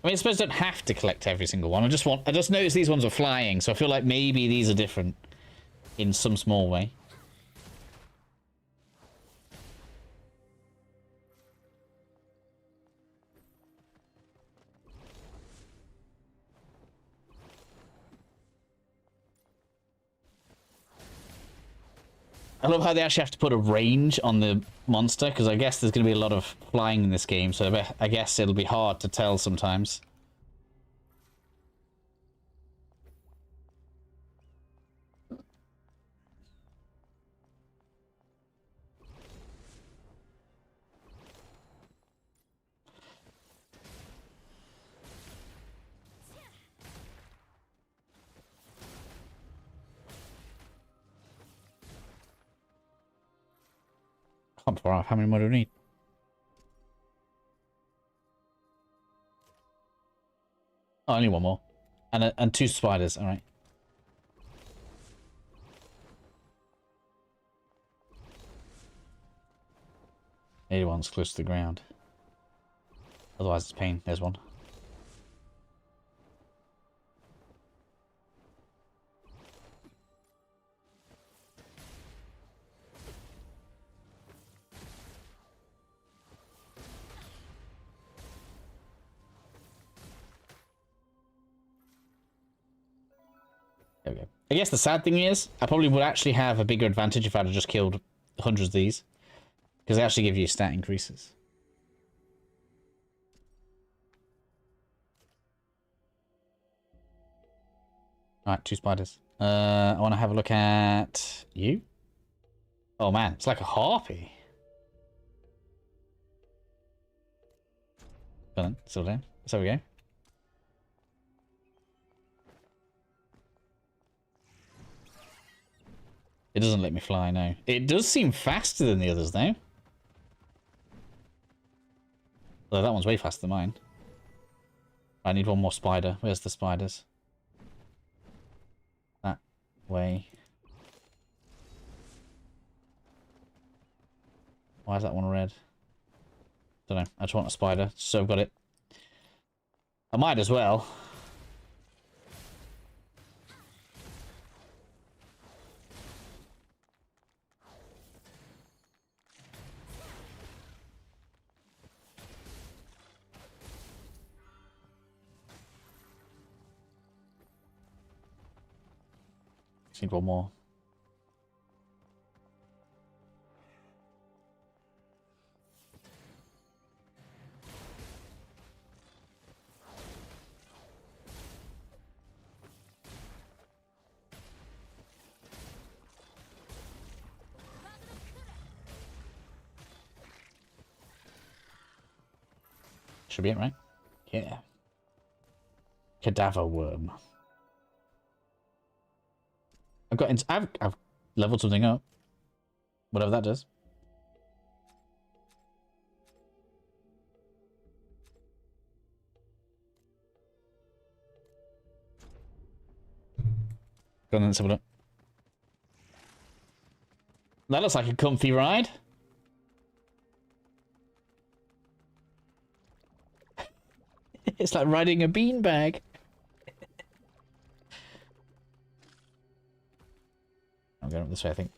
I mean, I suppose I don't have to collect every single one. I just noticed these ones are flying, so I feel like maybe these are different in some small way. I love how they actually have to put a range on the monster, because I guess there's going to be a lot of flying in this game, so I guess it'll be hard to tell sometimes. Not far off. How many more do we need? Oh, only one more. And 2 spiders, alright. Maybe one's close to the ground. Otherwise it's pain. There's one. There we go. I guess the sad thing is, I probably would actually have a bigger advantage if I'd have just killed hundreds of these. Because they actually give you stat increases. Alright, 2 spiders. I want to have a look at you. Oh man, it's like a harpy. Go on, still down. So we go. It doesn't let me fly, no. It does seem faster than the others, though. Although that one's way faster than mine. I need one more spider. Where's the spiders? That way. Why is that one red? Don't know. I just want a spider, so I've got it. I might as well. Need one more. Should be it, right? Yeah. Cadaver worm. I've leveled something up. Whatever that does. Go on, let's have a look. That looks like a comfy ride. It's like riding a beanbag. I'm going up this way, I think.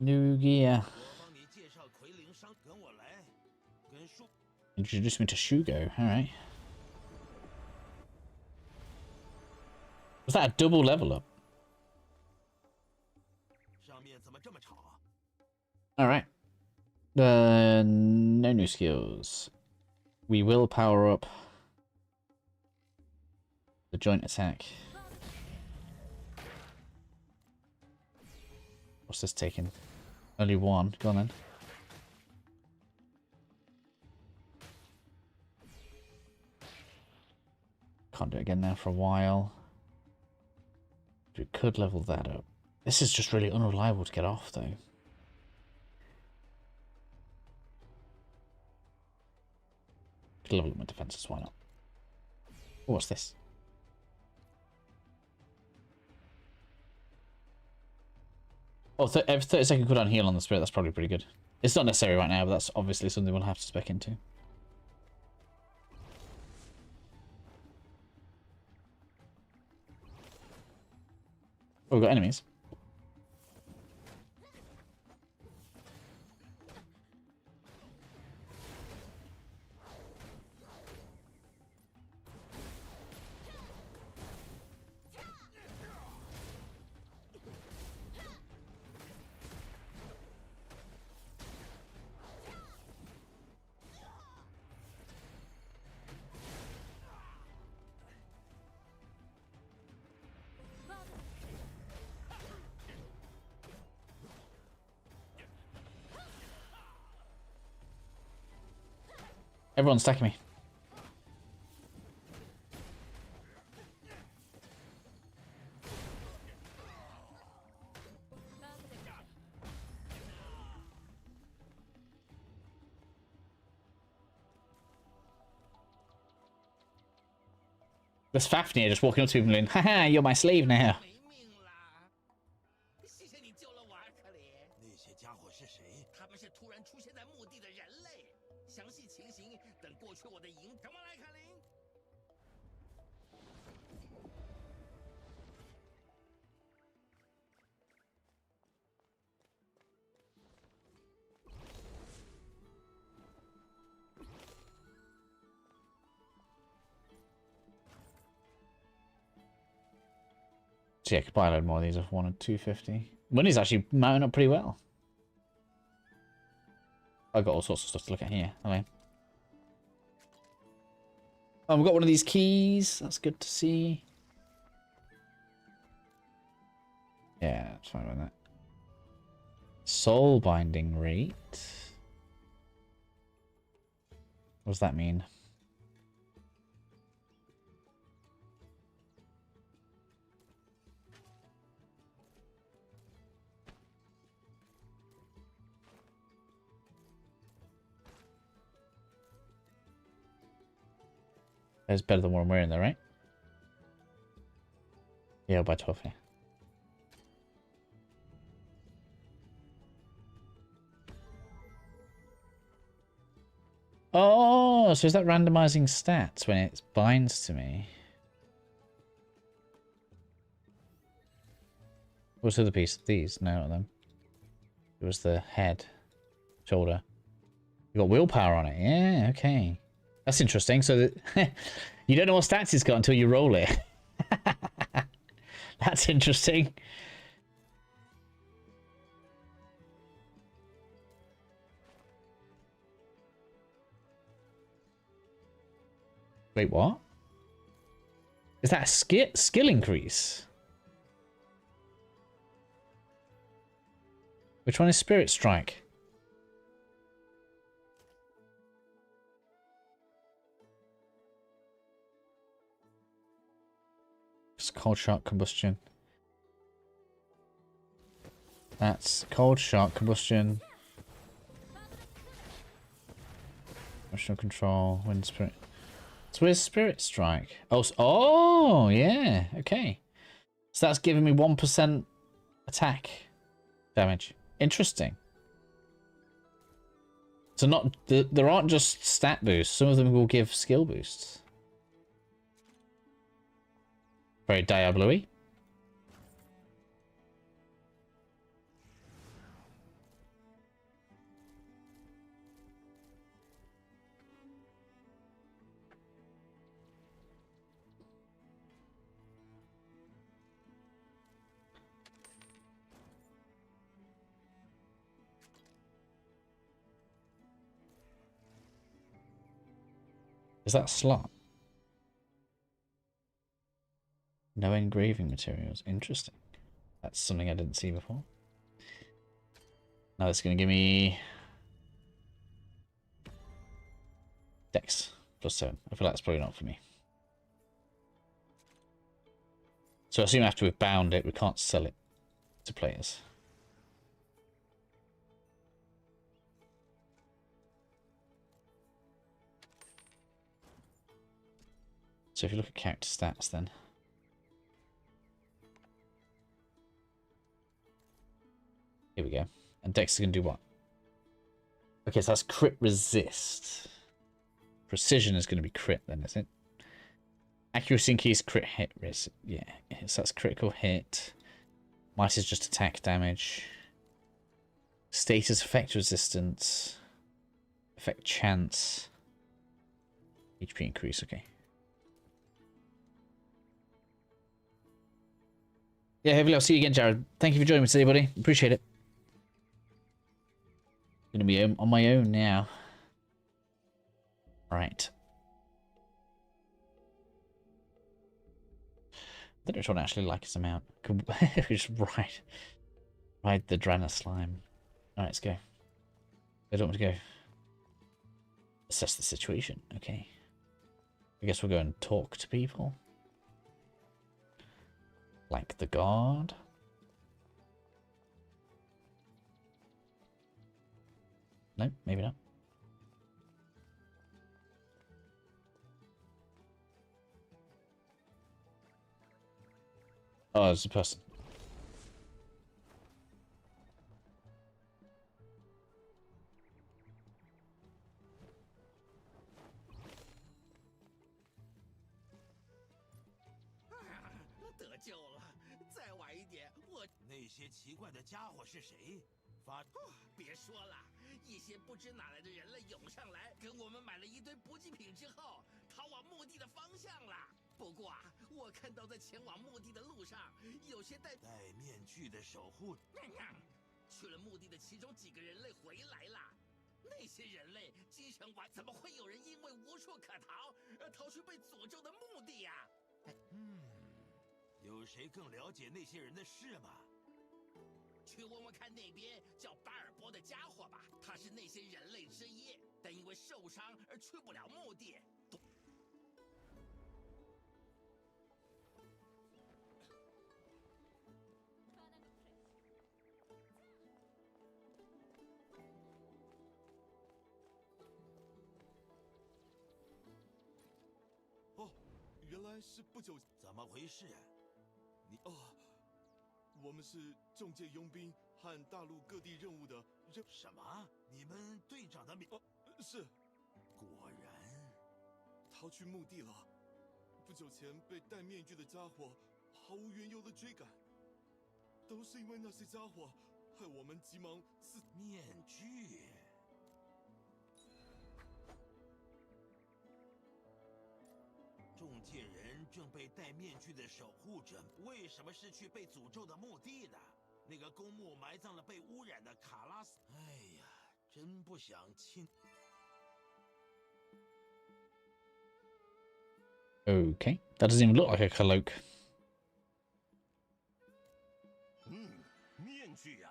New gear. Introduce me to Shugo. Alright. Was that a double level up? Alright. No new skills. We will power up the joint attack. What's this taking? Only one. Go on then. Can't do it again now for a while. We could level that up. This is just really unreliable to get off, though. Could level up my defenses, why not? Oh, what's this? Oh, every 30-second cooldown heal on the spirit, that's probably pretty good. It's not necessary right now, but that's obviously something we'll have to spec into. Oh, we've got enemies. Everyone's stacking me. There's Fafnir just walking up to people and going, haha, you're my slave now. 谢谢你救了我，尔克里。那些家伙是谁？他们是突然出现在墓地的人类。详细情形等过去我的营。什么来，克林？ So yeah, I could buy a load more of these if I wanted 250. Money's actually mounting up pretty well. I've got all sorts of stuff to look at here. Okay. Oh, we've got one of these keys. That's good to see. Yeah, that's fine with that. Soul binding rate. What does that mean? It's better than what I'm wearing though, right? Yeah, I'll buy 12 here. Oh, so is that randomizing stats when it binds to me? What's the other piece? These? No, not them. It was the head. Shoulder. You got willpower on it. Yeah, okay. That's interesting. So that you don't know what stats it's got until you roll it. That's interesting. Wait, what? Is that a skill increase? Which one is Spirit Strike? It's Cold Shark Combustion. That's Cold Shark Combustion. Emotional Control, Wind Spirit. So where's Spirit Strike? Oh, yeah, okay. So that's giving me 1% attack damage. Interesting. So not there aren't just stat boosts. Some of them will give skill boosts. Very Diablo-y. Is that a slot? No engraving materials. Interesting. That's something I didn't see before. Now that's going to give me Dex +7. I feel like that's probably not for me. So I assume after we've bound it, we can't sell it to players. So if you look at character stats then. Here we go. And Dex is going to do what? Okay, so that's crit resist. Precision is going to be crit then, is it? Accuracy increase, crit hit risk. Yeah, so that's critical hit. Might is just attack damage. Status effect resistance. Effect chance. HP increase, okay. Yeah, heavily, I'll see you again, Jared. Thank you for joining me today, buddy. Appreciate it. Gonna be on my own now. Right. I don't know which one I actually like his amount. Could just ride the Drana slime. Alright, let's go. I don't want to go. Assess the situation. Okay. I guess we'll go and talk to people. Like the guard. No, maybe not. Oh, there's a person.别说了，一些不知哪来的人类涌上来，跟我们买了一堆补给品之后，逃往墓地的方向了。不过啊，我看到在前往墓地的路上，有些戴面具的守护，去了墓地的其中几个人类回来了。那些人类击成完，怎么会有人因为无处可逃而逃去被诅咒的墓地呀？有谁更了解那些人的事吗？去问问看那边叫巴尔波的家伙吧，他是那些人类之一，但因为受伤而去不了墓地。哦，原来是不久，怎么回事？你哦。我们是中介佣兵和大陆各地任务的什么？你们队长的名？是。果然，逃去墓地了。不久前被戴面具的家伙毫无缘由的追赶，都是因为那些家伙害我们急忙面具。中介人正被戴面具的守护者，为什么是去被诅咒的墓地呢？那个公墓埋葬了被污染的卡拉斯。哎呀，真不想亲。Okay, that doesn't even look like a cloak. 面具呀！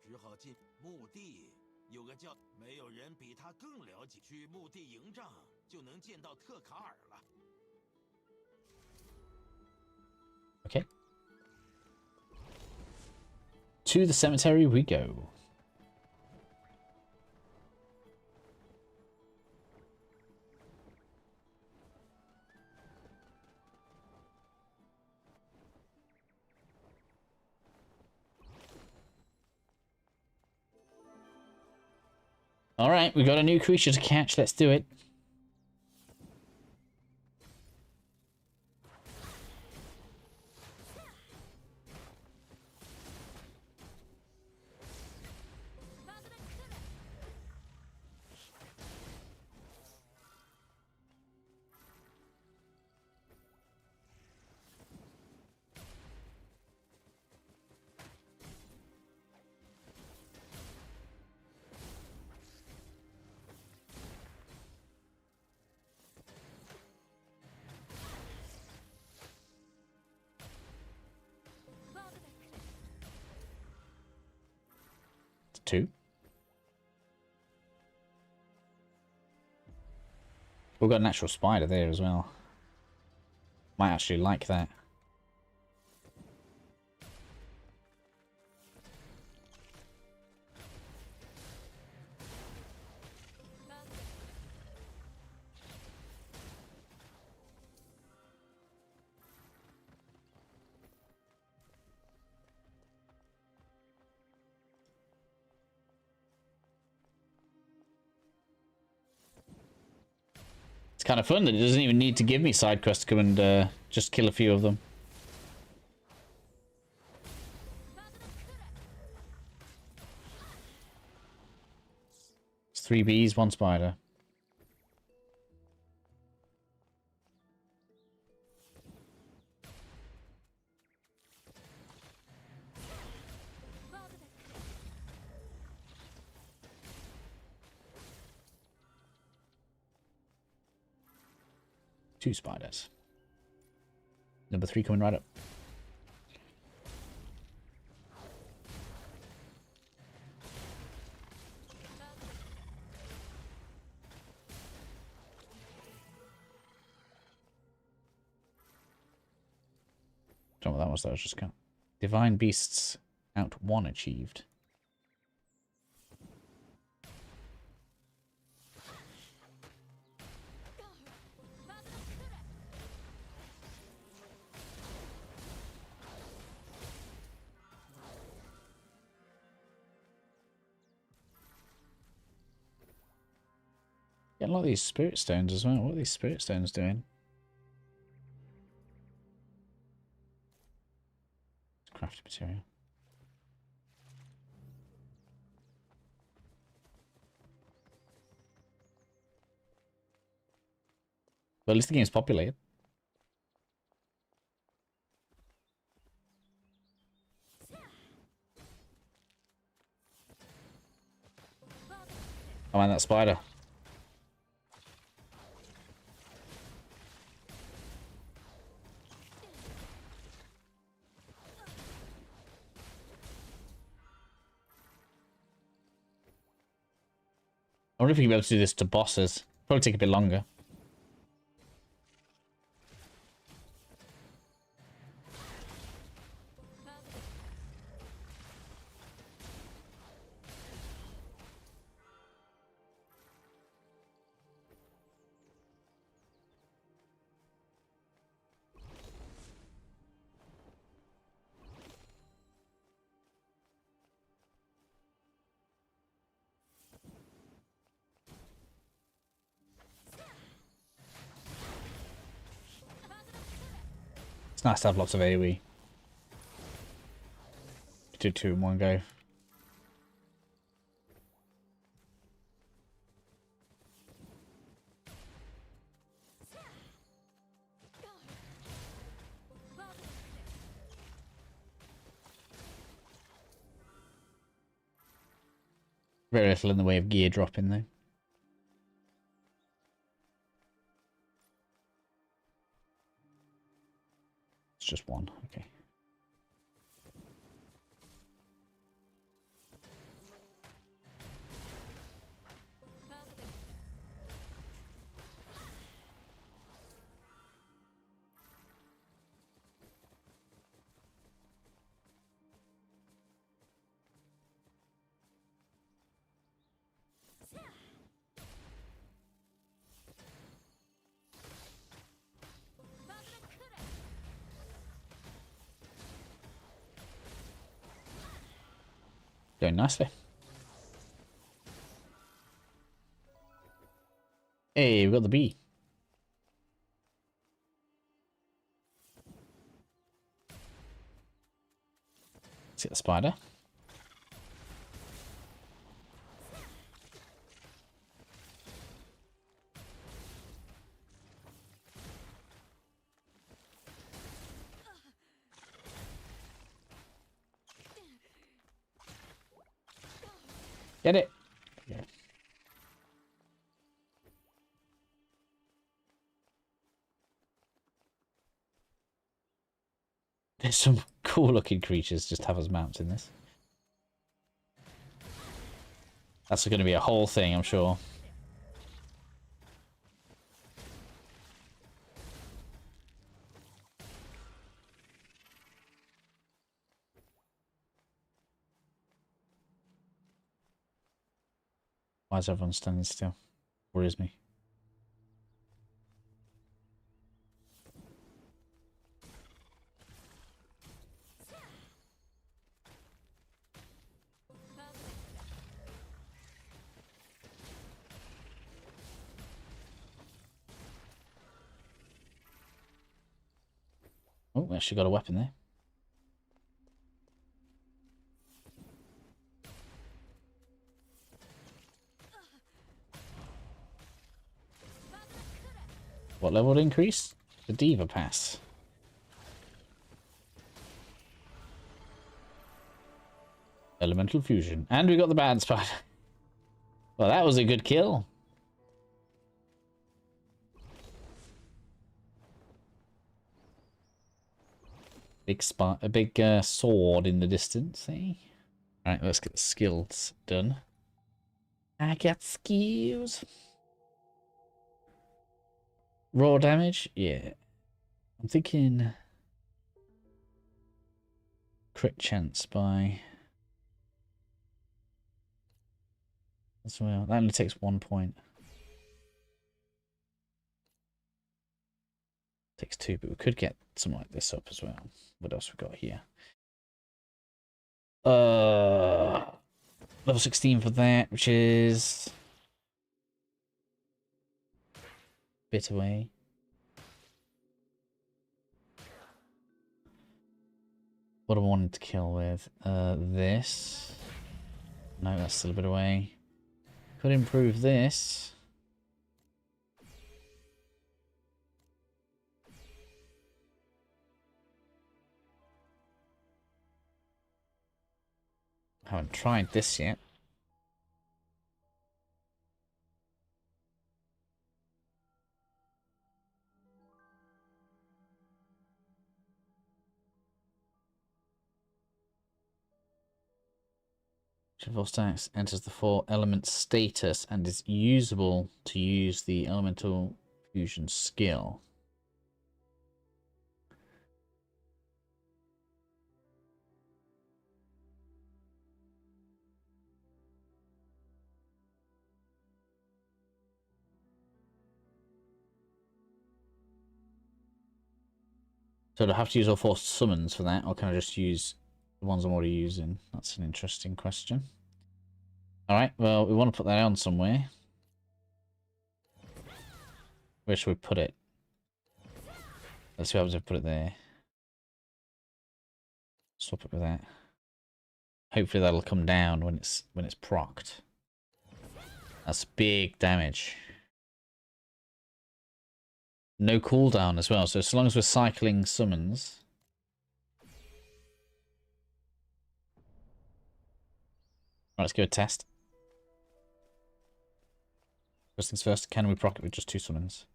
只好进墓地。有个叫没有人比他更了解，去墓地营帐就能见到特卡尔了。Okay. To the cemetery we go. All right, we got a new creature to catch. Let's do it. 2. We've got an actual spider there as well. Might actually like that. Kind of fun that it doesn't even need to give me side quests to come and just kill a few of them. It's 3 bees, 1 spider. Two spiders. Number 3 coming right up. Don't know what that was. That was just kind of divine beasts out 1 achieved. Getting a lot of these spirit stones as well. What are these spirit stones doing? Crafting material. Well, at least the game's populated. Oh man, that spider. I wonder if we can be able to do this to bosses. Probably take a bit longer. It's nice to have lots of AoE. Do 2 in one go. Very little in the way of gear dropping though. It's just 1, okay. Going nicely. Hey, we got the bee. Let's get the spider. Get it. Yeah. There's some cool looking creatures just have as mounts in this. That's going to be a whole thing, I'm sure. Why is everyone standing still? Worries me. Oh, actually got a weapon there. What level would increase? The Diva Pass. Elemental Fusion. And we got the Bad Spider. Well, that was a good kill. A big sword in the distance, eh? Alright, let's get the skills done. I got skills. Raw damage? Yeah. I'm thinking crit chance by as well. That only takes 1 point. Takes 2, but we could get something like this up as well. What else we got here? Level 16 for that, which is a bit away. What do I want to kill with? This. No, that's still a bit away. Could improve this. I haven't tried this yet. Triple stacks enters the 4 element status and is usable to use the elemental fusion skill. So do I have to use all 4 summons for that, or can I just use the ones I'm already using? That's an interesting question. Alright, well, we want to put that on somewhere. Where should we put it? Let's see what happens if I put it there. Swap it with that. Hopefully that'll come down when it's procced. That's big damage. No cooldown as well, so as long as we're cycling summons. Right, let's go a test. First things first, can we proc it with just 2 summons?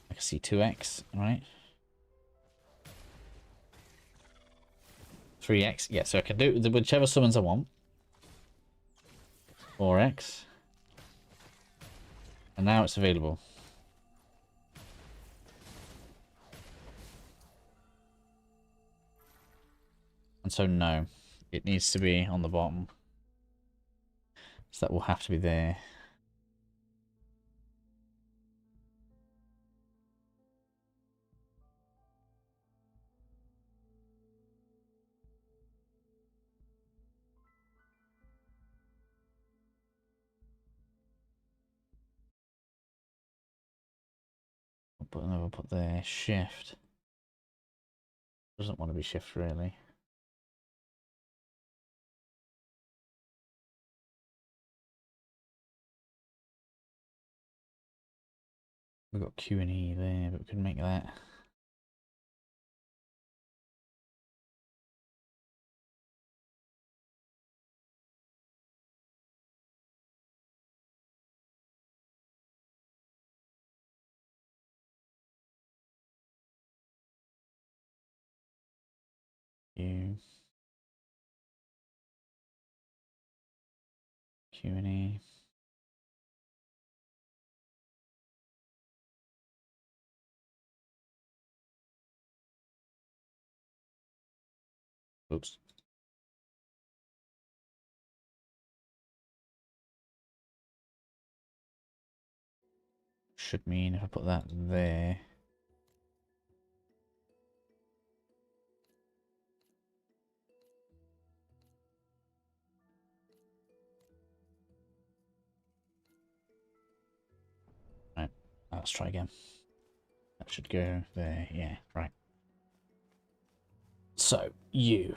I can see 2x, alright. 3x, yeah, so I can do whichever summons I want. 4x. And now it's available. And so no, it needs to be on the bottom. So that will have to be there. But never put there. Shift. Doesn't want to be shift really. We've got Q and E there, but we couldn't make that. Q&A. Oops. Should mean if I put that there. Right, let's try again. That should go there, yeah, right. So, you.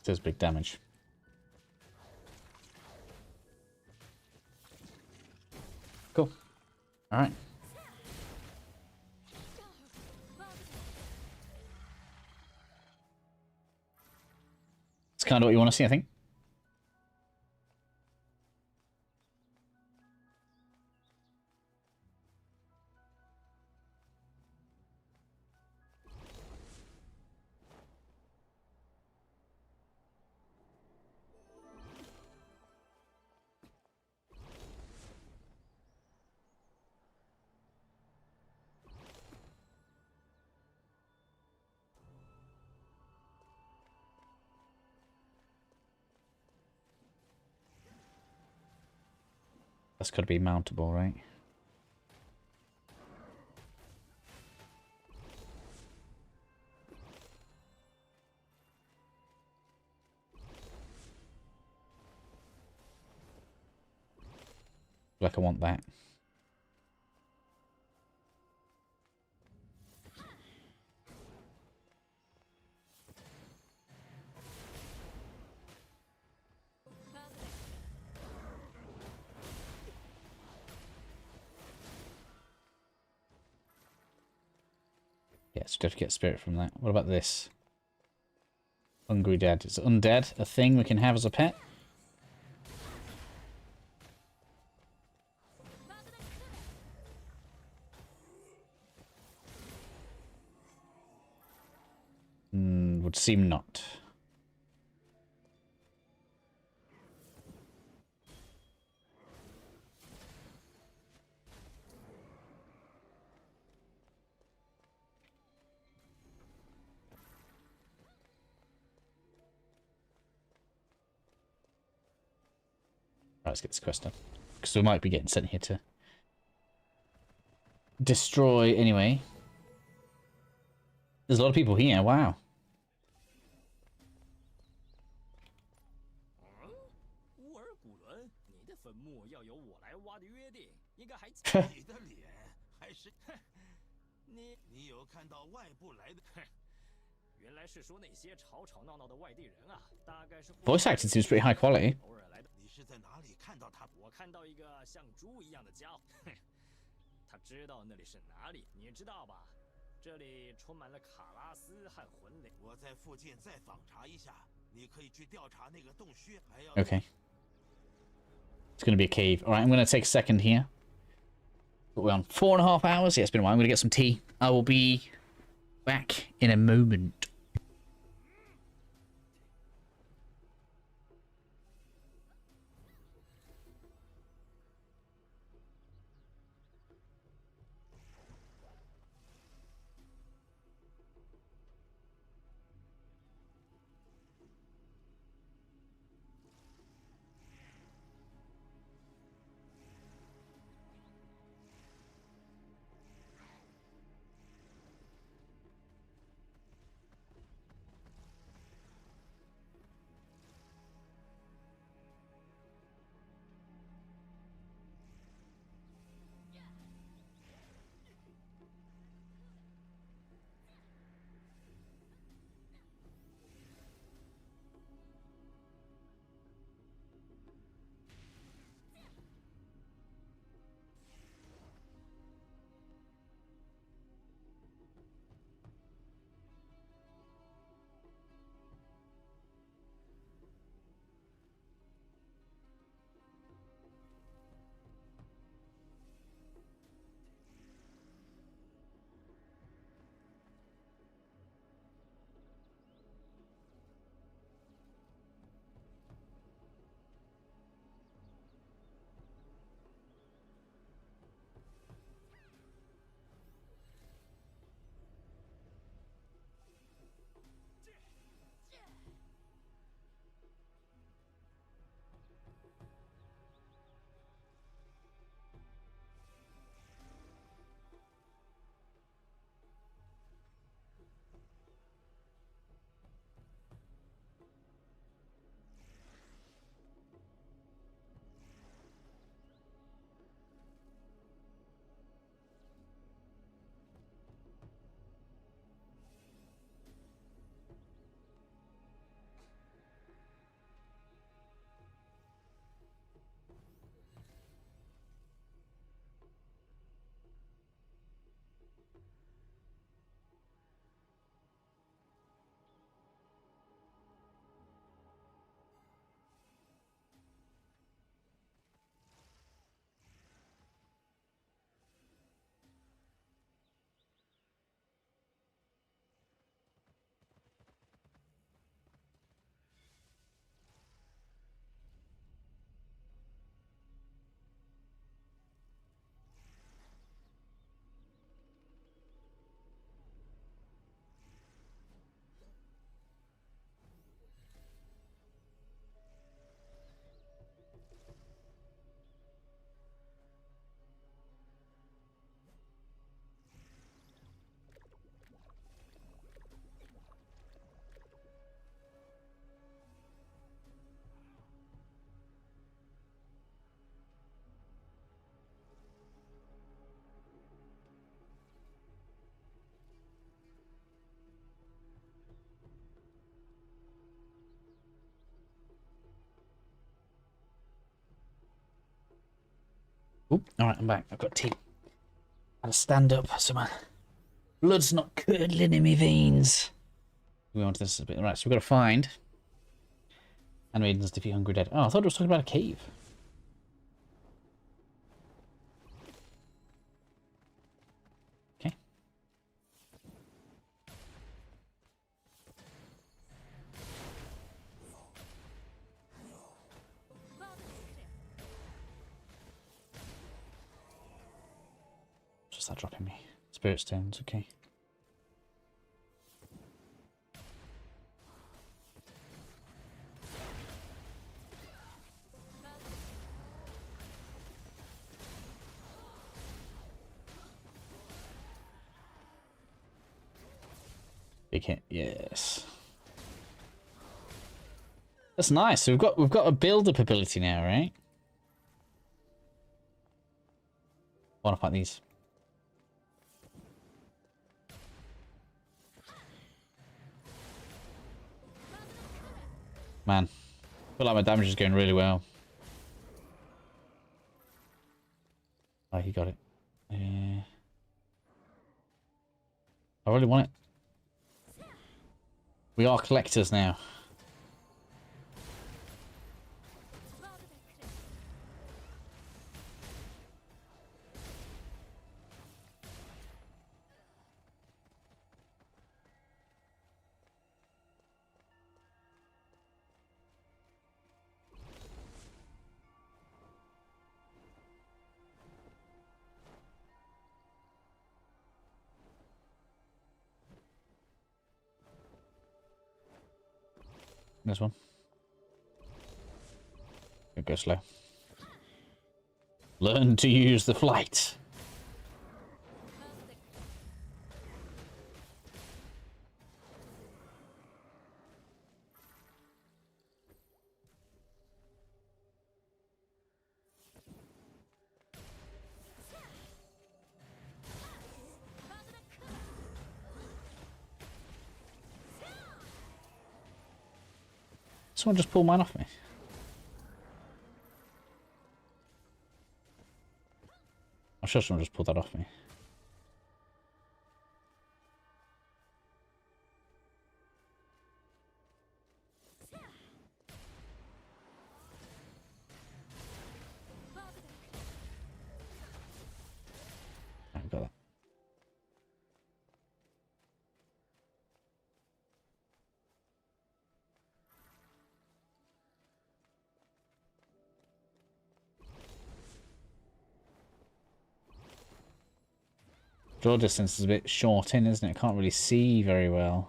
Does big damage. Cool. All right. It's kind of what you want to see, I think. That's got to be mountable, right? Like I want that. Yeah, certificate spirit from that. What about this? Hungry Dead. Is undead a thing we can have as a pet? Would seem not. Right, let's get this quest done. Because we might be getting sent here to destroy anyway. There's a lot of people here, wow. Voice acting seems pretty high quality. Okay. It's going to be a cave. Alright, I'm going to take a second here. We're on 4.5 hours. Yeah, it's been a while. I'm going to get some tea. I will be back in a moment. Oop, alright, I'm back. I've got tea. I'll stand up so my blood's not curdling in my veins. We want this a bit. Right, so we've got to find handmaidens, defeat hungry dead. Oh, I thought it was talking about a cave. Okay. Just that dropping me. Spirit stones, okay. Big hit, yes. That's nice. So we've got a build-up ability now, right? I want to fight these. Man, I feel like my damage is going really well. Oh, he got it. I really want it. We are collectors now. This one. Go slow. Learn to use the flight. Someone just pulled mine off me. I'm sure someone just pulled that off me. I've got that. Draw distance is a bit short in, isn't it? Can't really see very well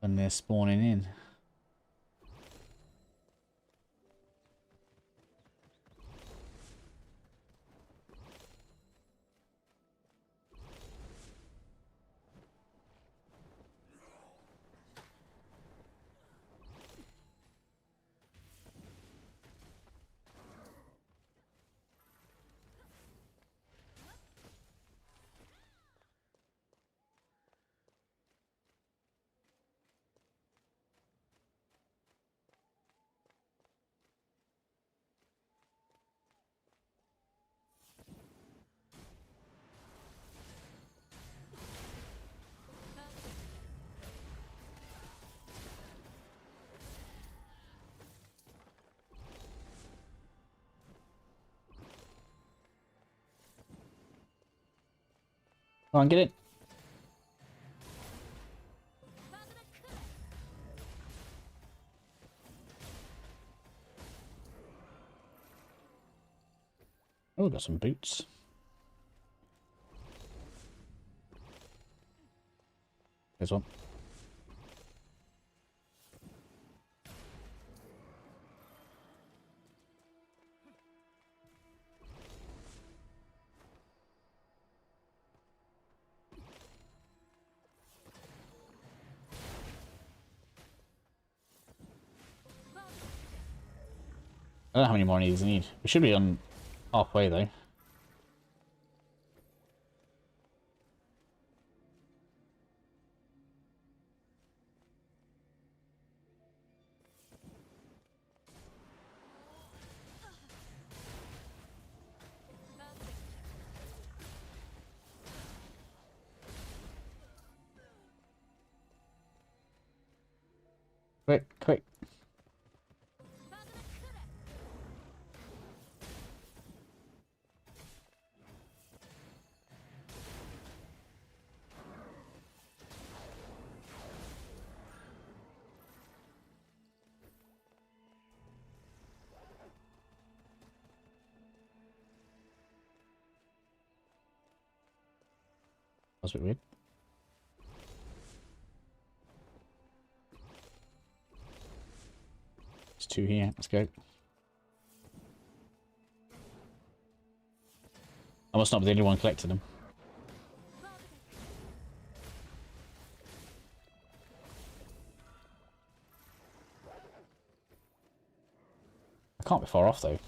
when they're spawning in. Come on, get it. Oh, got some boots. There's one. I don't know how many more of these I need. We should be on halfway though. Quick, quick. That's a bit weird. There's 2 here. Let's go. I must not be the only one collecting them. I can't be far off though.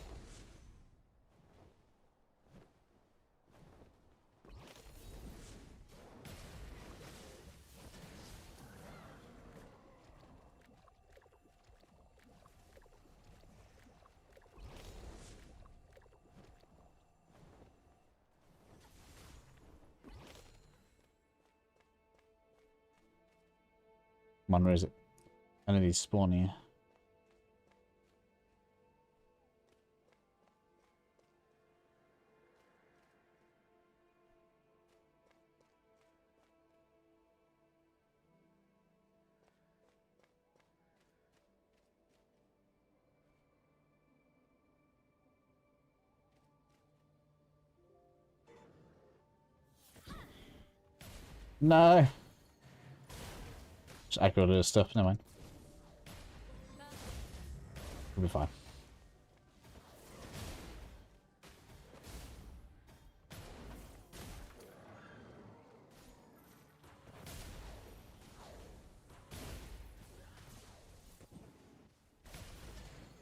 Come on, where is it? I know these spawn here. No. Just aggro a little stuff. Never mind. We'll be fine.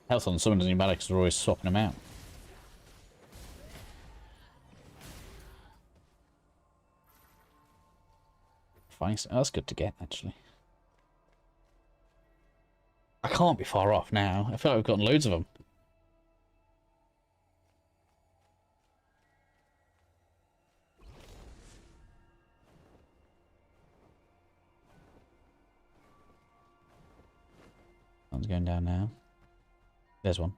Health on some of the pneumatics are always swapping them out. Fine, so that's good to get actually. I can't be far off now. I feel like we've gotten loads of them. One's going down now. There's one.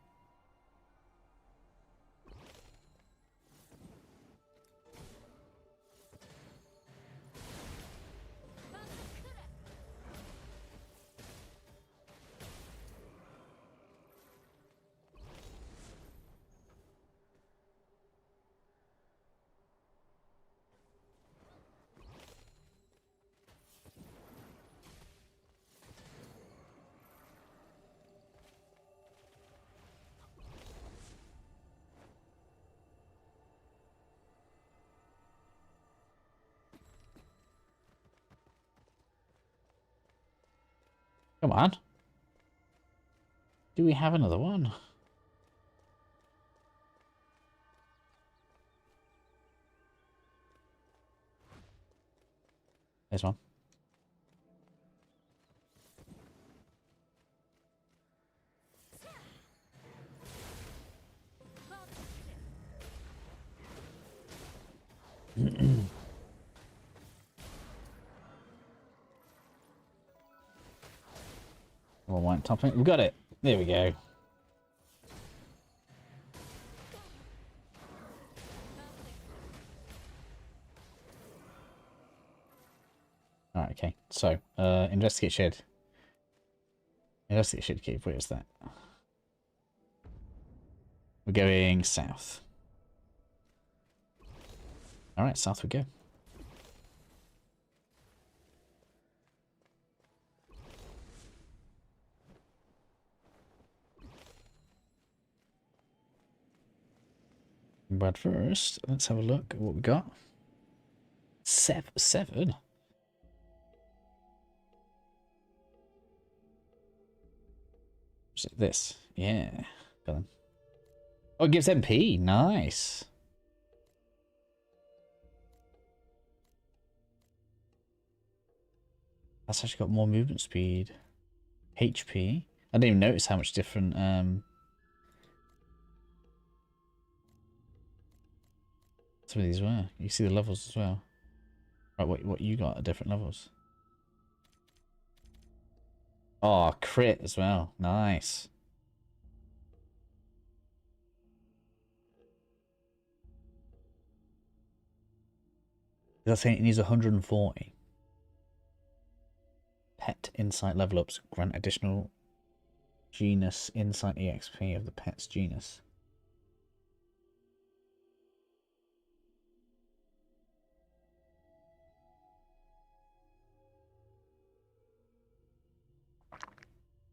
Come on. Do we have another one? There's one. One white topping. We got it. There we go. Alright, okay. So, investigate shed. Investigate shed cave. Where is that? We're going south. Alright, south we go. But first, let's have a look at what we got. Seven? Is it this? Yeah. Got them. Oh, it gives MP. Nice. That's actually got more movement speed. HP. I didn't even notice how much different some of these were. You see the levels as well. Right, what you got at different levels. Oh, crit as well. Nice. That's saying it needs 140. Pet insight level ups grant additional genus insight EXP of the pet's genus.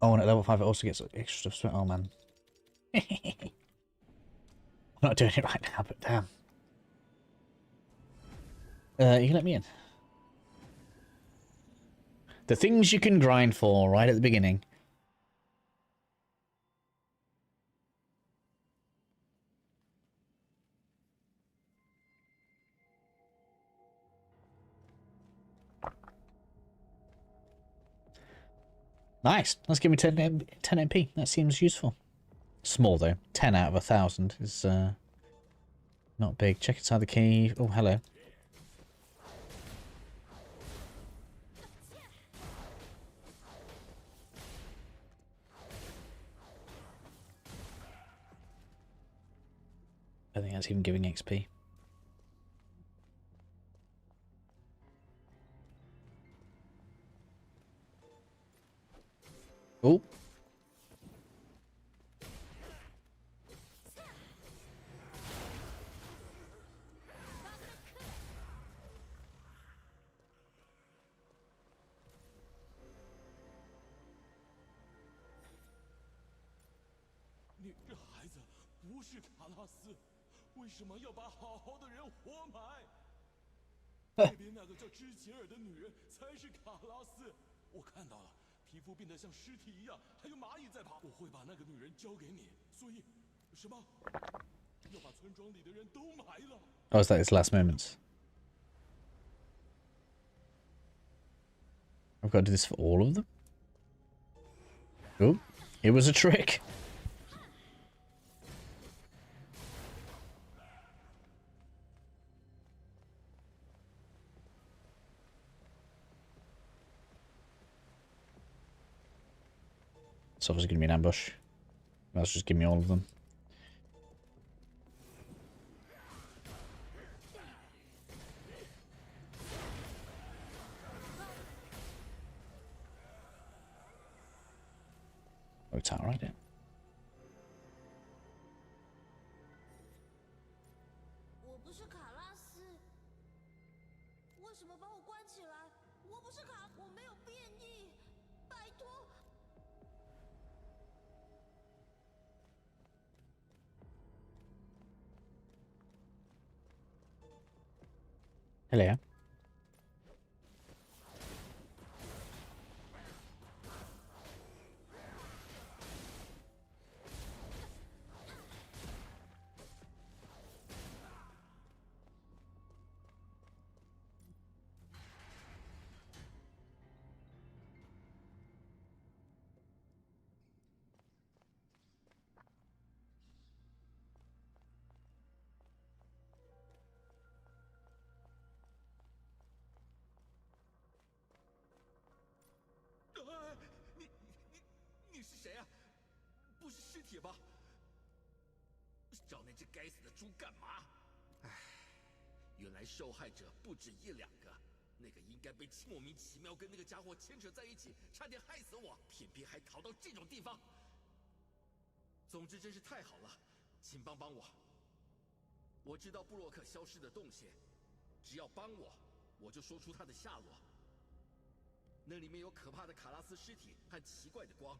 Oh, and at level 5 it also gets extra stuff. Oh man. I'm not doing it right now, but damn. You can let me in. The things you can grind for right at the beginning. Nice. Let's give me 10 MP. That seems useful. Small though. 10 out of 1,000 is not big. Check inside the key. Oh, hello. I think that's even giving XP. Oh.你这孩子不是卡拉斯，为什么要把好好的人活埋？那边那个叫芝奇尔的女人才是卡拉斯，我看到了，皮肤变得像尸体一样，还有蚂蚁在爬。我会把那个女人交给你，所以，什么？要把村庄里的人都埋了。Oh, is that his last moments? I've got to do this for all of them? Oh, it was a trick. It's obviously going to be an ambush. Let's just give me all of them. Oh, it's alright, yeah. 我不是卡拉斯，为什么把我关起来？我不是卡，我没有变异，拜托。Hello.你是谁啊？不是尸体吧？找那只该死的猪干嘛？唉，原来受害者不止一两个，那个应该被莫名其妙跟那个家伙牵扯在一起，差点害死我，偏偏还逃到这种地方。总之真是太好了，请帮帮我。我知道布洛克消失的动线，只要帮我，我就说出他的下落。那里面有可怕的卡拉斯尸体和奇怪的光，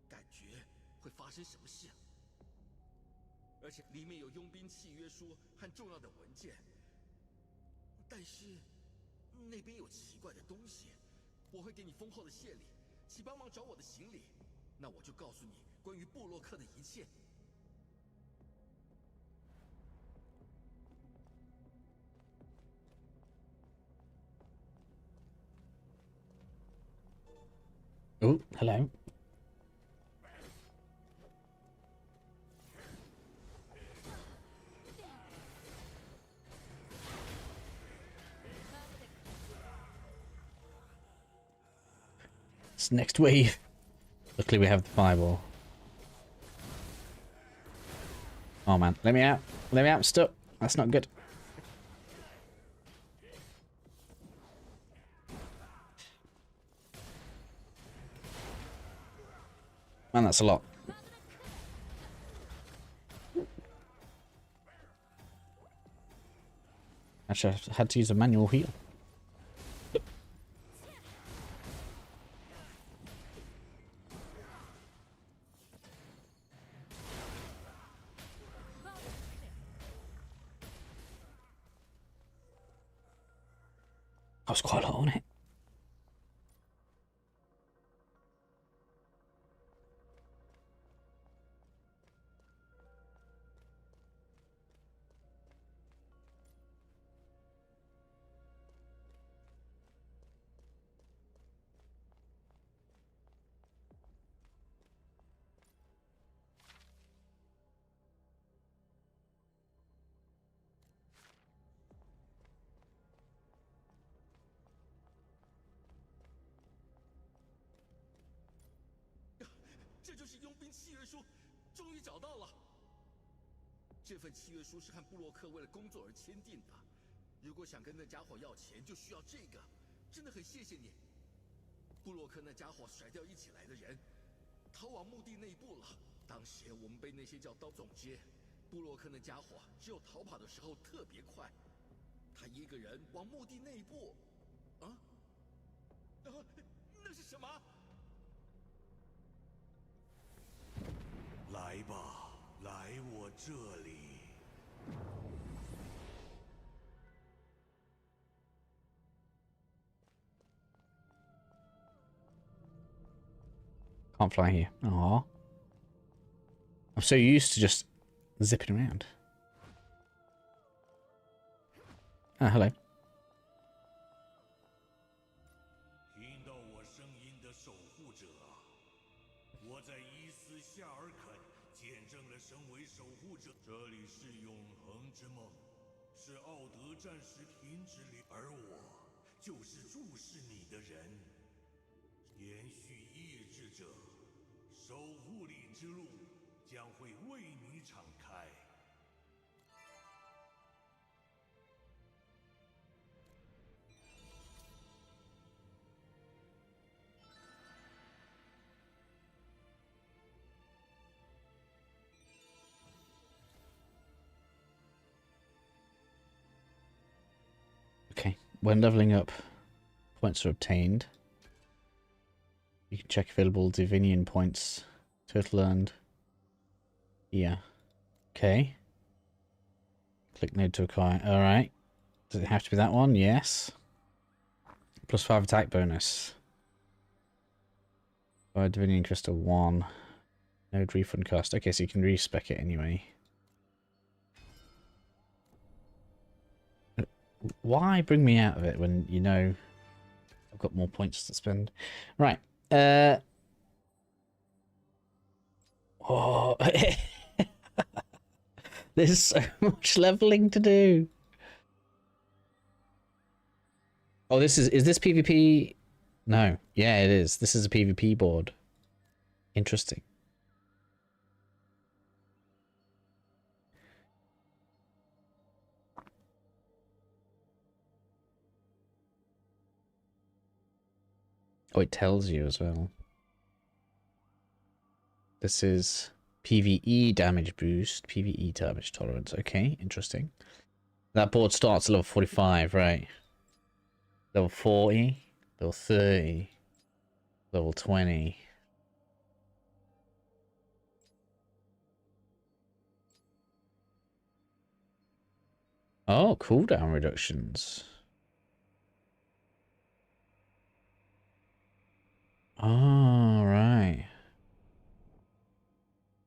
感觉会发生什么事。而且里面有佣兵契约书和重要的文件，但是那边有奇怪的东西，我会给你丰厚的谢礼，请帮忙找我的行李。那我就告诉你关于布洛克的一切。Oh, hello. It's next wave. Luckily we have the fireball. Oh man, let me out. Let me out, I'm stuck. That's not good. Man, that's a lot. Actually, I had to use a manual heal. That was quite a lot on it.这份契约书是和布洛克为了工作而签订的。如果想跟那家伙要钱，就需要这个。真的很谢谢你。布洛克那家伙甩掉一起来的人，逃往墓地内部了。当时我们被那些叫刀总结。布洛克那家伙只有逃跑的时候特别快，他一个人往墓地内部。那是什么？来吧，来我这里。Can't fly here. Aww. I'm so used to just zipping around. Ah, hello. 听到我声音的守护者，我在伊斯夏尔肯见证了身为守护者。这里是永恒之梦，是奥德暂时停止里，而我就是注视你的人，延续意志者，守护里之路将会为你敞开。Okay, when leveling up, points are obtained. You can check available Divinian points. Total earned. Yeah. Okay. Click node to acquire. Alright. Does it have to be that one? Yes. +5 attack bonus. Divinian Crystal 1. Node refund cost. Okay, so you can respec it anyway. Why bring me out of it when you know I've got more points to spend? Right. Oh, there's so much leveling to do. Oh, is this PvP? No. Yeah, it is. This is a PvP board. Interesting. Oh, it tells you as well. This is PvE damage boost, PvE damage tolerance. Okay, interesting. That board starts at level 45, right? Level 40, level 30, level 20. Oh, cooldown reductions. Oh, right.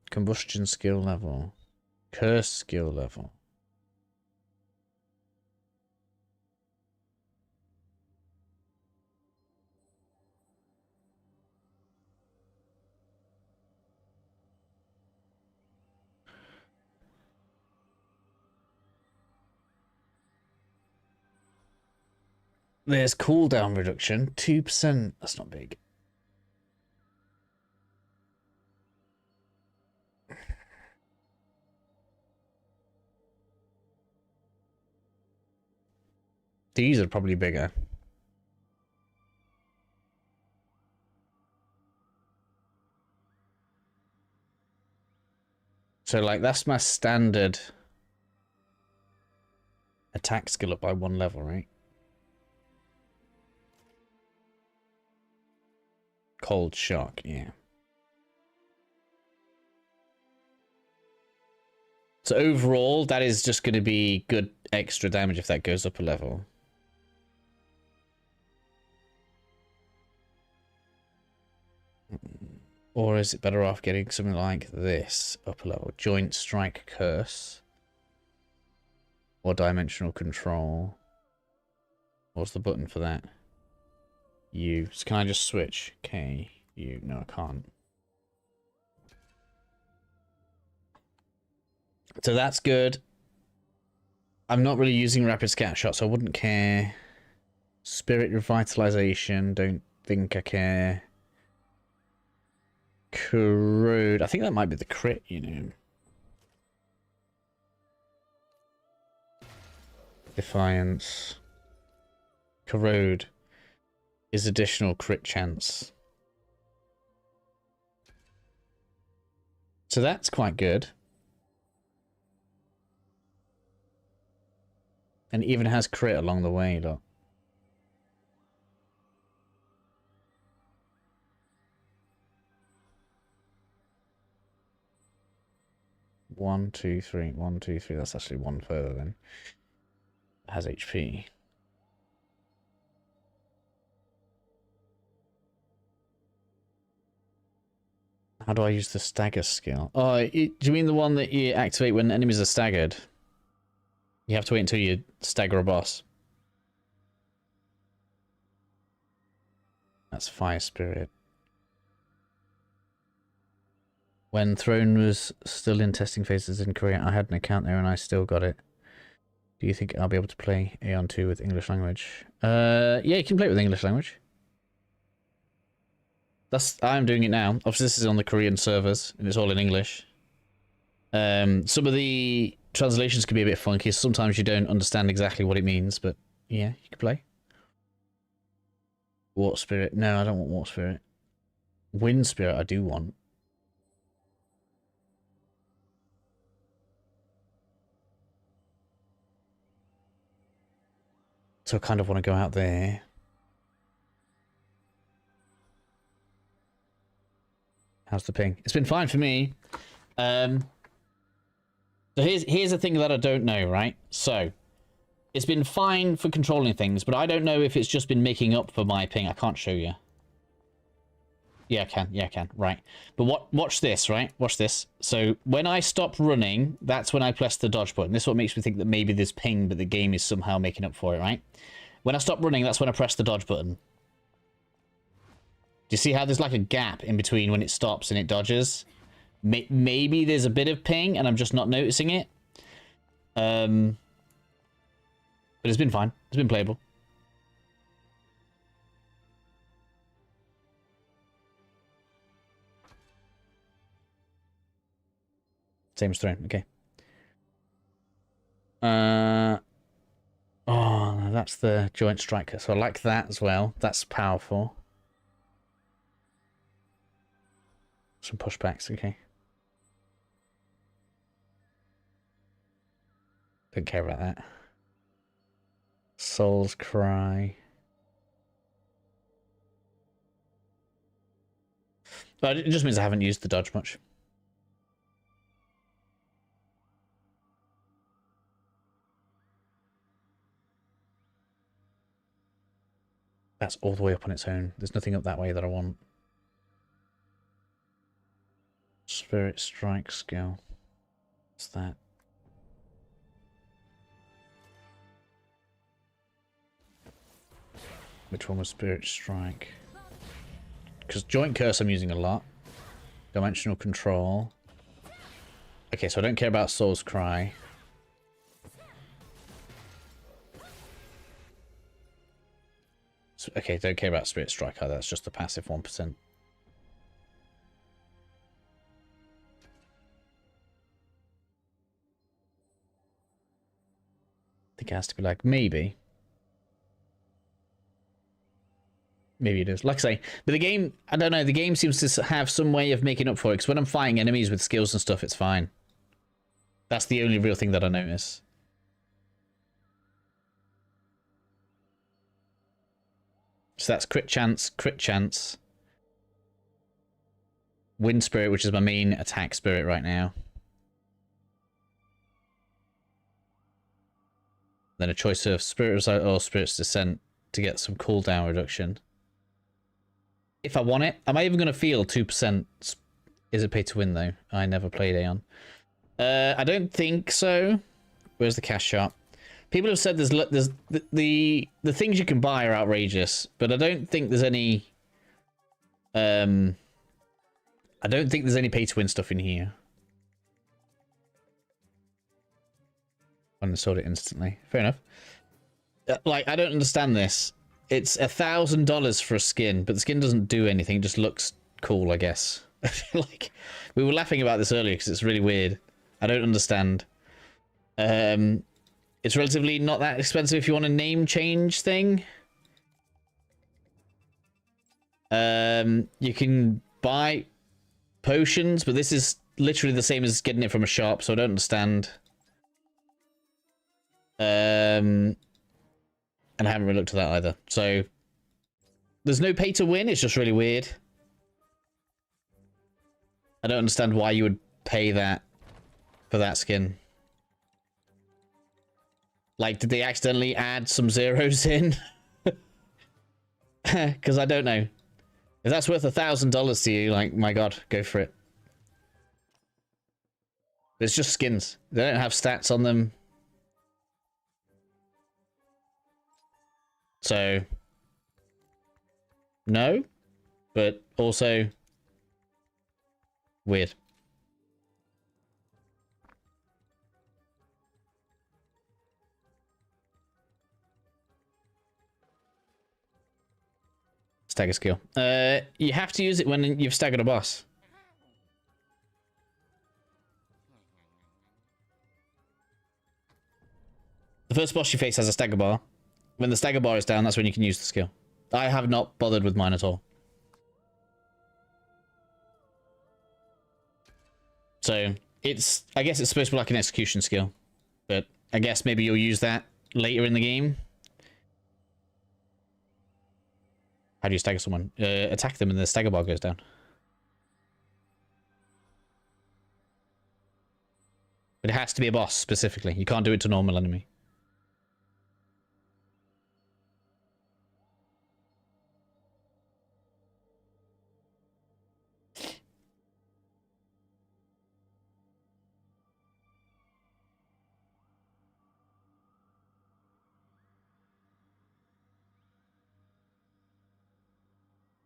Combustion skill level. Curse skill level. There's cooldown reduction, 2%. That's not big. These are probably bigger. So, like, that's my standard attack skill up by 1 level, right? Cold shock, yeah. So overall, that is just going to be good extra damage if that goes up a level. Or is it better off getting something like this up a level? Joint Strike Curse. Or Dimensional Control. What's the button for that? U. So can I just switch? K, U. No, I can't. So that's good. I'm not really using Rapid Scatter Shot, so I wouldn't care. Spirit Revitalization, don't think I care. Corrode. I think that might be the crit, you know. Defiance. Corrode is additional crit chance. So that's quite good. And it even has crit along the way, look. One, two, three. 1, 2, 3. That's actually one further then. It has HP. How do I use the stagger skill? Oh, do you mean the one that you activate when enemies are staggered? You have to wait until you stagger a boss. That's Fire Spirit. When Throne was still in testing phases in Korea, I had an account there and I still got it. Do you think I'll be able to play Aion 2 with English language? Yeah, you can play it with English language. I'm doing it now. Obviously, this is on the Korean servers and it's all in English. Some of the translations can be a bit funky. Sometimes you don't understand exactly what it means, but yeah, you can play. Water Spirit. No, I don't want Water Spirit. Wind Spirit I do want. So I kind of want to go out there. How's the ping? It's been fine for me. So here's the thing that I don't know, right? So it's been fine for controlling things, but I don't know if it's just been making up for my ping. I can't show you. Yeah, I can. Yeah, I can. Right. But watch this, right? Watch this. So when I stop running, that's when I press the dodge button. This is what makes me think that maybe there's ping, but the game is somehow making up for it, right? When I stop running, that's when I press the dodge button. Do you see how there's like a gap in between when it stops and it dodges? Maybe there's a bit of ping and I'm just not noticing it. But it's been fine. It's been playable. Same as Throne, okay. Oh, no, that's the Joint Striker. So I like that as well. That's powerful. Some pushbacks, okay. Don't care about that. Soul's Cry. But it just means I haven't used the dodge much. That's all the way up on its own. There's nothing up that way that I want. Spirit Strike skill. What's that? Which one was Spirit Strike? Because Joint Curse I'm using a lot. Dimensional Control. Okay, so I don't care about Soul's Cry. Okay, don't care about Spirit Strike either. That's just the passive 1%. I think it has to be like, maybe. Maybe it is. Like I say, but the game, I don't know, the game seems to have some way of making up for it, because when I'm fighting enemies with skills and stuff, it's fine. That's the only real thing that I notice. So that's crit chance. Wind Spirit, which is my main attack spirit right now. Then a choice of Spirit Recite or Spirit's Descent to get some cooldown reduction. If I want it, am I even going to feel 2%? Is it pay to win though? I never played Aion. I don't think so. Where's the cash shop? People have said there's the things you can buy are outrageous, but I don't think there's any. I don't think there's any pay to win stuff in here. And sold it instantly. Fair enough. Like, I don't understand this. It's $1,000 for a skin, but the skin doesn't do anything. It just looks cool, I guess. Like, we were laughing about this earlier because it's really weird. I don't understand. It's relatively not that expensive if you want a name change thing. You can buy potions, but this is literally the same as getting it from a shop, so I don't understand. And I haven't really looked at that either. So there's no pay to win. It's just really weird. I don't understand why you would pay that for that skin. Like, did they accidentally add some zeros in? Because I don't know. If that's worth $1,000 to you, like, my god, go for it. It's just skins. They don't have stats on them. So, no, but also weird. Stagger skill. You have to use it when you've staggered a boss. The first boss you face has a stagger bar. When the stagger bar is down, that's when you can use the skill. I have not bothered with mine at all. So, it's... I guess it's supposed to be like an execution skill. But I guess maybe you'll use that later in the game. How do you stagger someone? Attack them and the stagger bar goes down. But it has to be a boss, specifically. You can't do it to a normal enemy.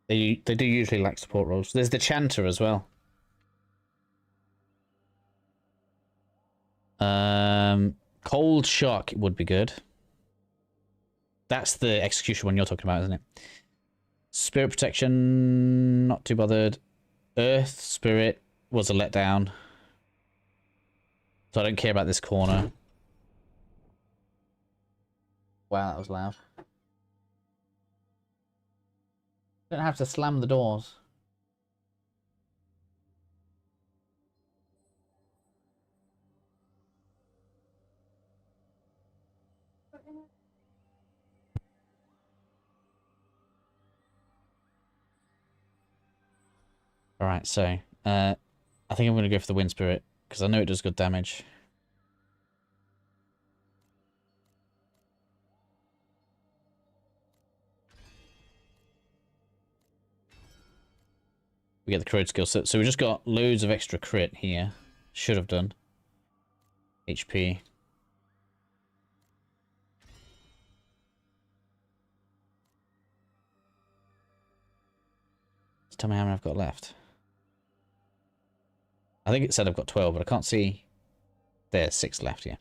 They do usually lack support roles. There's the Chanter as well. Cold Shock would be good. That's the execution one you're talking about, isn't it? Spirit Protection, not too bothered. Earth Spirit was a letdown. So I don't care about this corner. Wow, that was loud. Don't have to slam the doors. Alright, so, I think I'm going to go for the Wind Spirit, because I know it does good damage. We get the crit skill set. So we just got loads of extra crit here. Should have done. HP. Just tell me how many I've got left. I think it said I've got 12, but I can't see. There's 6 left, yeah.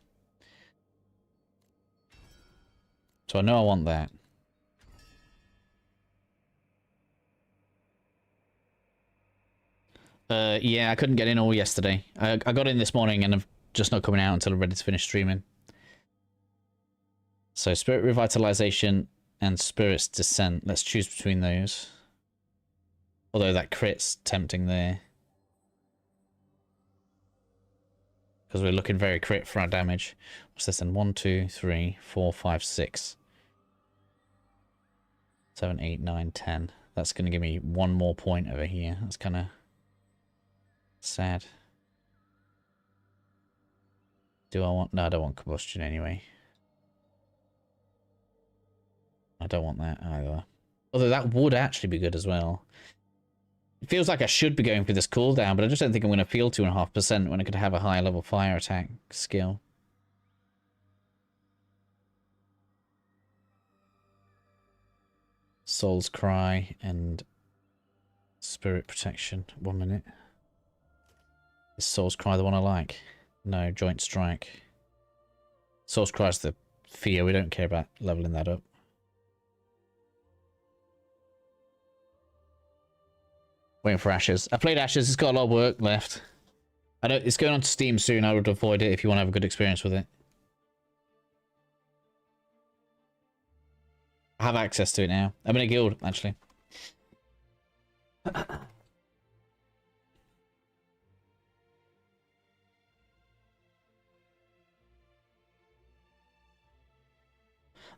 So I know I want that. Yeah, I couldn't get in all yesterday. I got in this morning and I'm just not coming out until I'm ready to finish streaming. So, Spirit Revitalization. and Spirit's Descent. Let's choose between those. Although that crit's tempting there. Because we're looking very crit for our damage. What's this then? 1, 2, 3, 4, 5, 6. 7, 8, 9, 10. That's going to give me one more point over here. That's kind of sad. Do I want... No, I don't want combustion anyway. I don't want that either. Although that would actually be good as well. It feels like I should be going for this cooldown, but I just don't think I'm going to feel 2.5% when I could have a higher level fire attack skill. Soul's Cry and Spirit Protection. 1 minute. Is Soul's Cry the one I like? No, Joint Strike. Soul's Cry is the fear. We don't care about leveling that up. Waiting for Ashes. I played Ashes. It's got a lot of work left. I know it's going on to Steam soon. I would avoid it if you want to have a good experience with it. I have access to it now. I'm in a guild, actually.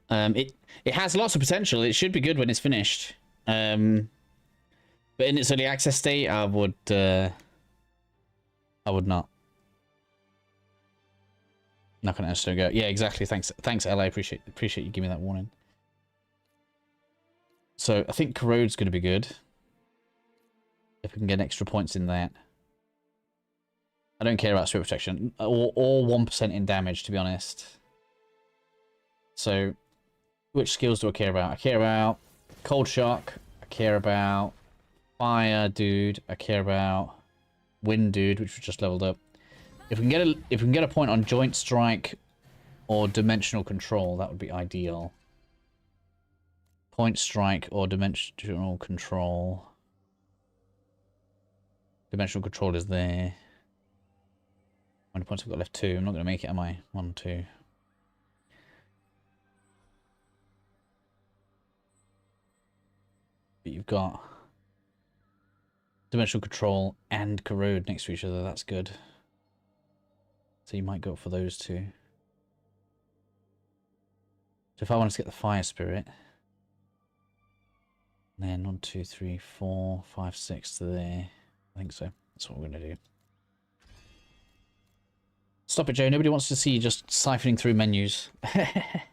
It has lots of potential. It should be good when it's finished. But in its early access state, I would not. Not gonna necessarily go. Yeah, exactly. Thanks, Ella. I appreciate you giving me that warning. So I think Corrode's going to be good. If we can get extra points in that. I don't care about Spirit Protection. Or 1% in damage, to be honest. So, which skills do I care about? I care about Cold Shock. I care about Fire Dude. I care about Wind Dude, which we just leveled up. If we can get a point on Joint Strike or Dimensional Control, that would be ideal. Point Strike or Dimensional Control. Dimensional Control is there. How many points have I got left? 2. I'm not going to make it, am I? 1, 2. But you've got Dimensional Control and Corrode next to each other. That's good. So you might go for those two. So if I wanted to get the Fire Spirit, then 1, 2, 3, 4, 5, 6 to there. I think so. That's what we're going to do. Stop it, Joe. Nobody wants to see you just siphoning through menus. I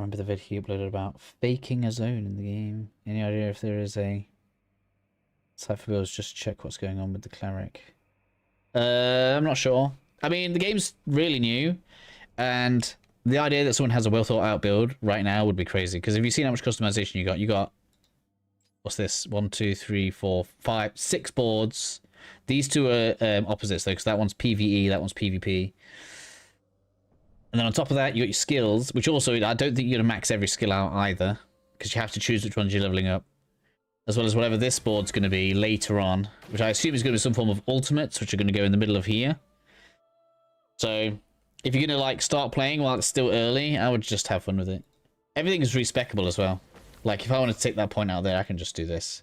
remember the video he uploaded about faking a zone in the game. Any idea if there is a cipher builds? Just check what's going on with the cleric. I'm not sure. I mean, the game's really new, and the idea that someone has a well thought out build right now would be crazy. Because if you've seen how much customization you got what's this? 1, 2, 3, 4, 5, 6 boards. These two are opposites though, because that one's PvE, that one's PvP. And then on top of that, you got your skills, which also, I don't think you're going to max every skill out either, because you have to choose which ones you're leveling up. As well as whatever this board's going to be later on, which I assume is going to be some form of ultimates, which are going to go in the middle of here. So, if you're going to like start playing while it's still early, I would just have fun with it. Everything is respecable as well. Like, if I want to take that point out there, I can just do this.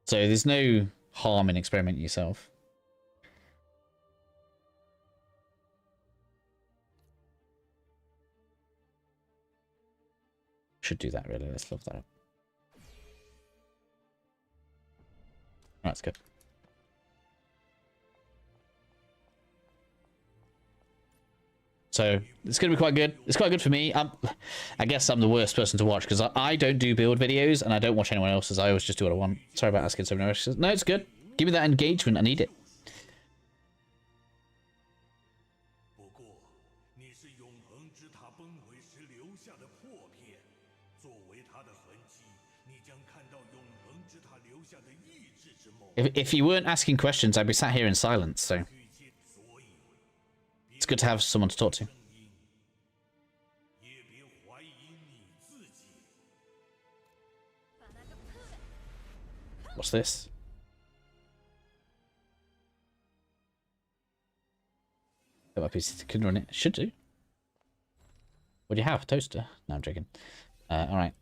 So, there's no harm in experimenting yourself. Should do that, really. Let's love that up. That's good. So it's going to be quite good. It's quite good for me. I guess I'm the worst person to watch because I don't do build videos and I don't watch anyone else's. I always just do what I want. Sorry about asking so many questions. No, it's good. Give me that engagement. I need it. If you weren't asking questions, I'd be sat here in silence, so it's good to have someone to talk to. What's this? a PC that can run it. Should do. What do you have? Toaster? No, I'm joking. Alright.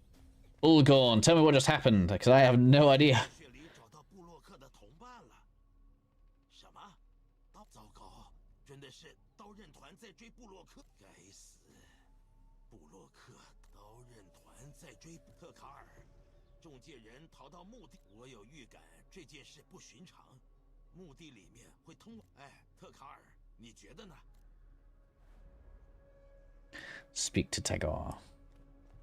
Ulgorn, tell me what just happened, because I have no idea. 穴里找到布洛克的同伴了。什么？糟糕，真的是刀刃团在追布洛克。该死！布洛克刀刃团在追特卡尔，中介人逃到墓地。我有预感这件事不寻常，墓地里面会通。哎，特卡尔，你觉得呢？ Speak to Tagar.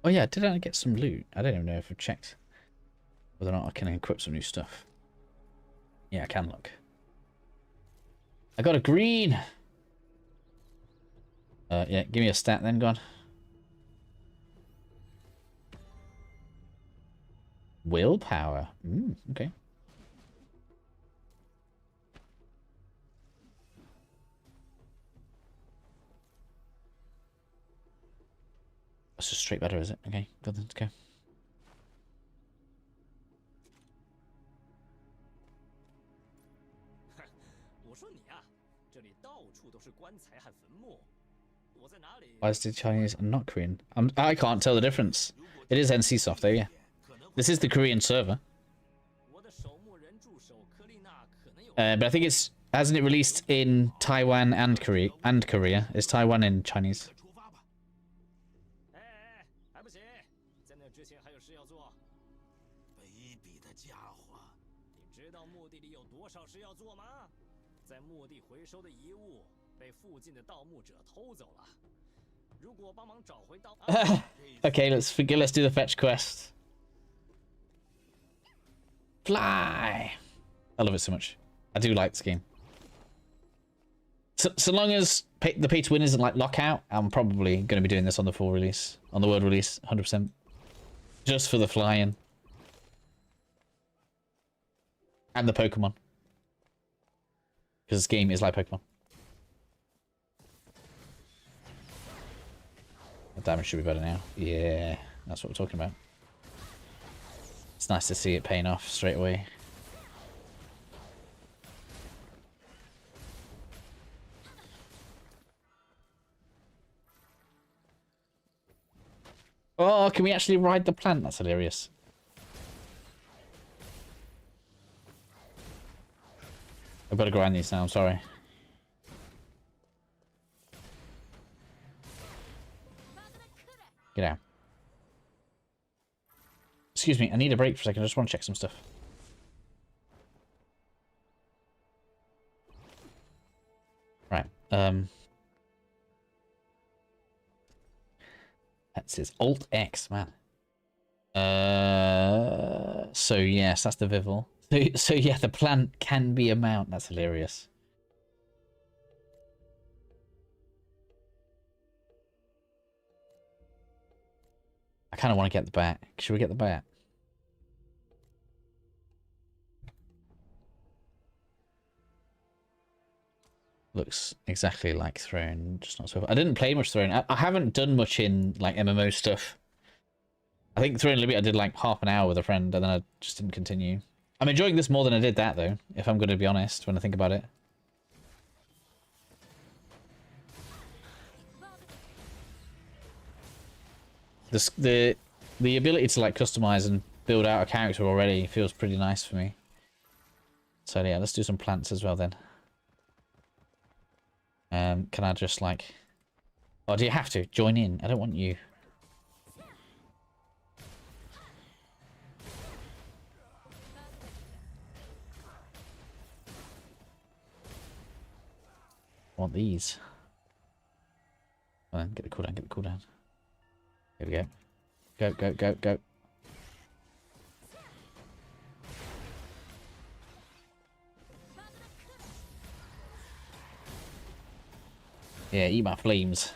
Oh yeah, did I get some loot? I don't even know if I've checked whether or not I can equip some new stuff. Yeah, I can look. I got a green! Yeah, give me a stat then, go on. Willpower. Okay. That's just straight better, is it? Okay, good, let's go. 我说你啊，这里到处都是棺材和坟墓，我在哪里？ Why is it Chinese and not Korean? I can't tell the difference. It is NC Soft though, yeah. This is the Korean server. 我的守墓人助手科丽娜可能有。But I think it's hasn't it released in Taiwan and Korea? And Korea is Taiwan in Chinese. 哎，还不行，在那之前还有事要做。卑鄙的家伙！你知道墓地里有多少事要做吗？在墓地回收的遗物被附近的盗墓者偷走了。如果帮忙找回盗。Okay, let's do the fetch quest. Fly! I love it so much. I do like this game. So long as the pay to win isn't like lockout, I'm probably going to be doing this on the full release, on the world release, 100%. Just for the flying. And the Pokemon. Because this game is like Pokemon. The damage should be better now. Yeah, that's what we're talking about. It's nice to see it paying off straight away. Oh, can we actually ride the plant? That's hilarious. I've got to grind these now, I'm sorry. Get out. Excuse me, I need a break for a second. I just want to check some stuff. Right. That's his Alt X, man. So yes, that's the Vival. So yeah, the plant can be a mount. That's hilarious. I kind of want to get the bat. Should we get the bat? Looks exactly like Throne, just not so far. I didn't play much Throne. I haven't done much in like MMO stuff. I think Throne Liberty I did like half an hour with a friend and then I just didn't continue. I'm enjoying this more than I did that though, if I'm going to be honest, when I think about it. The ability to like customize and build out a character already feels pretty nice for me. So yeah, let's do some plants as well then. Can I just like... Oh, do you have to? Join in. I don't want you. I want these. Come on, get the cooldown, get the cooldown. Here we go. Go, go, go, go. Yeah, eat my flames.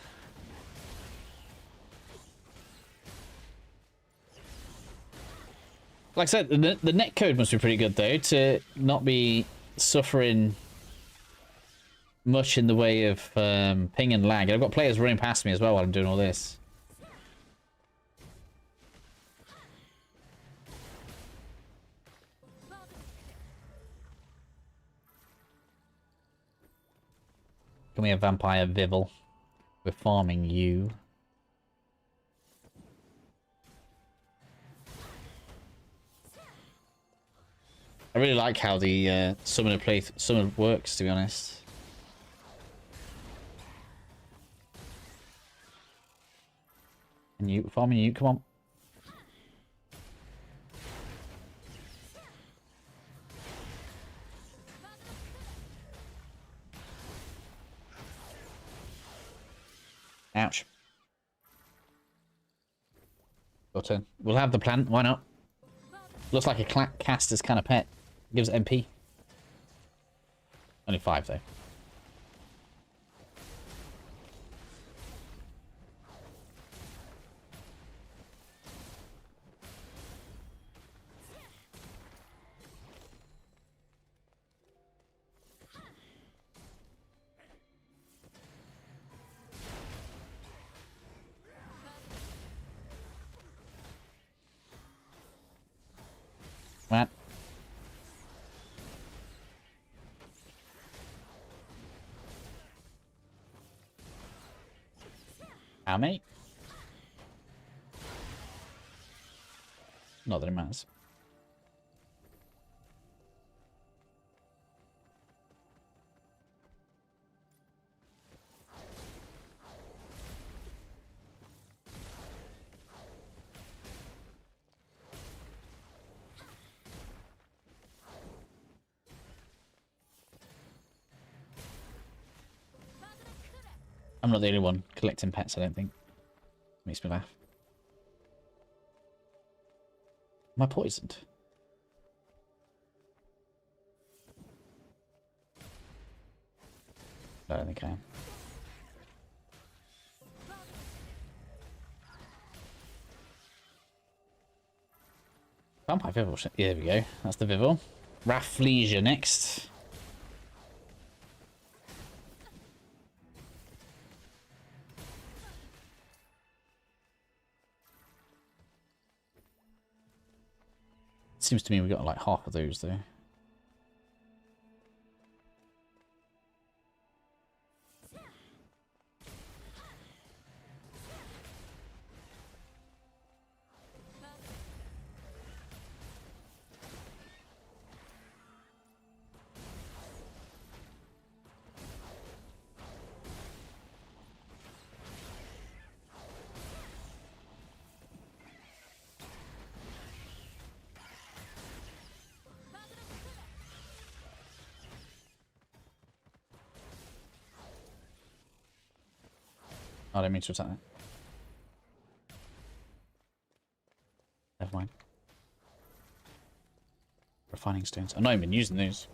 Like I said, the netcode must be pretty good though, to not be suffering much in the way of ping and lag. I've got players running past me as well while I'm doing all this. Come Come here, vampire Vivel. We're farming you. I really like how the summoner works, to be honest. And you, farming you, come on. Ouch. Your turn. We'll have the plant, why not? Looks like a caster's kind of pet. Gives MP. Only 5 though. Matt. How many? Not that it matters. I'm not the only one collecting pets, I don't think. Makes me laugh. Am I poisoned? No, I don't think I am. Vampire Vivel. Yeah, there we go. That's the Vivel. Rafflesia next. Seems to me we got like half of those though. I don't mean to attack that. Never mind. Refining stones. I'm not even using those.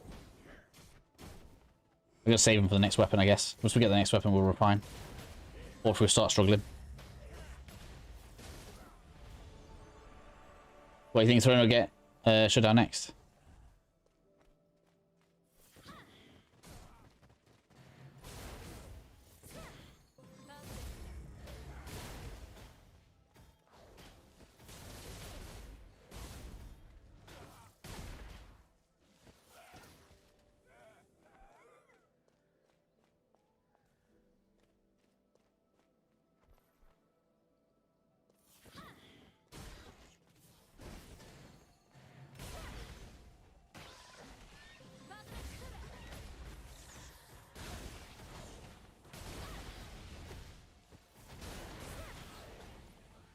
We're gonna save them for the next weapon, I guess. Once we get the next weapon, we'll refine. Or if we start struggling. What do you think Throne will get shutdown next?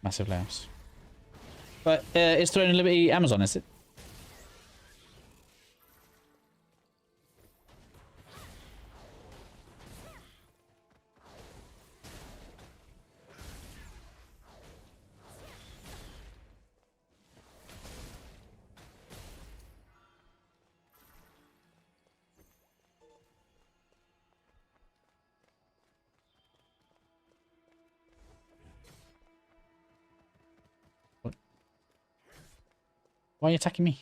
Massive layers. But it's Throne of Liberty Amazon, is it? Why are you attacking me?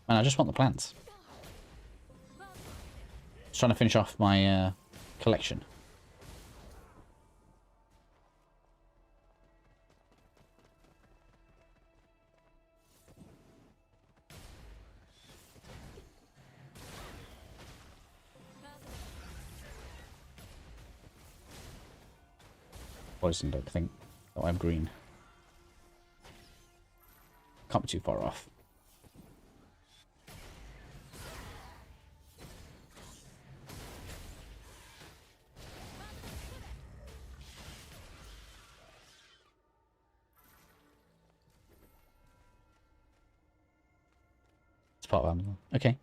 Man, I just want the plants. Just trying to finish off my collection. Poisoned, I think. Oh, I'm green. Can't be too far off. It's part of Amazon. Okay.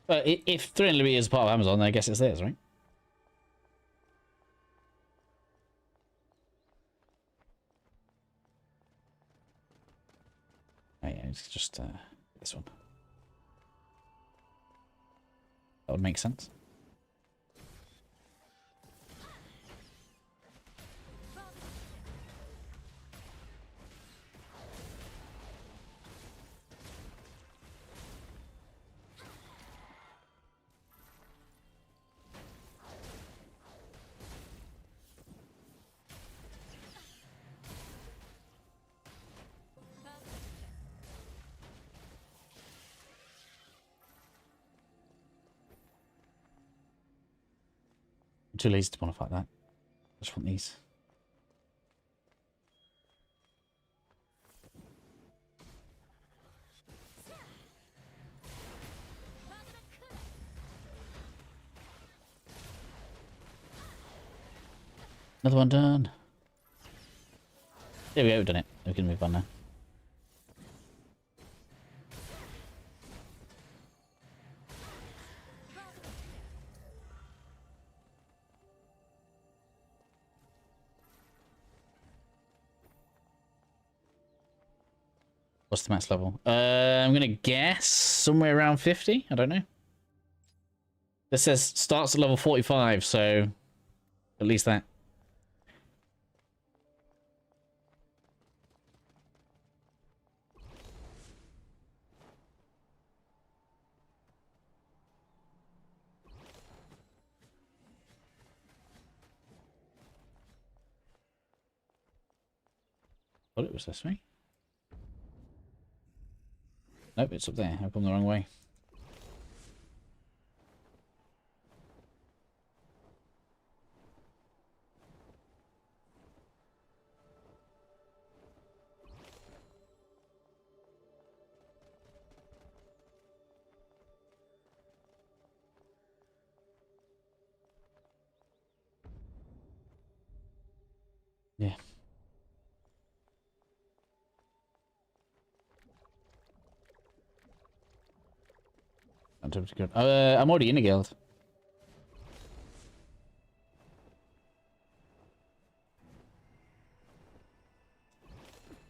But if 300 is part of Amazon, then I guess it's theirs, right? Oh yeah, it's just this one. That would make sense. I'm too lazy to want to fight that. I just want these. Another one done. There we go, we've done it. We can move on now. What's the max level? I'm gonna guess somewhere around 50. I don't know. This says starts at level 45, so at least that. Thought it was this way. Nope, it's up there. I've gone the wrong way. Yeah. Good. I'm already in a guild.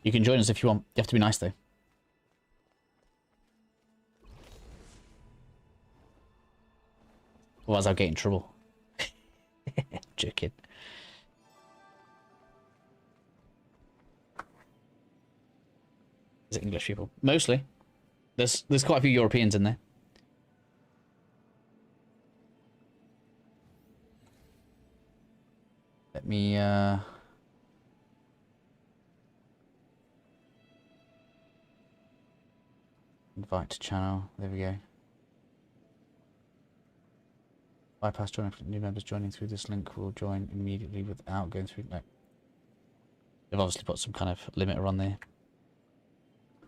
You can join us if you want. You have to be nice though. Otherwise I'll get in trouble. Joking. Is it English people? Mostly. There's quite a few Europeans in there. Let me invite to channel. There we go. Bypass joining. New members joining through this link will join immediately without going through. No. They've obviously put some kind of limiter on there.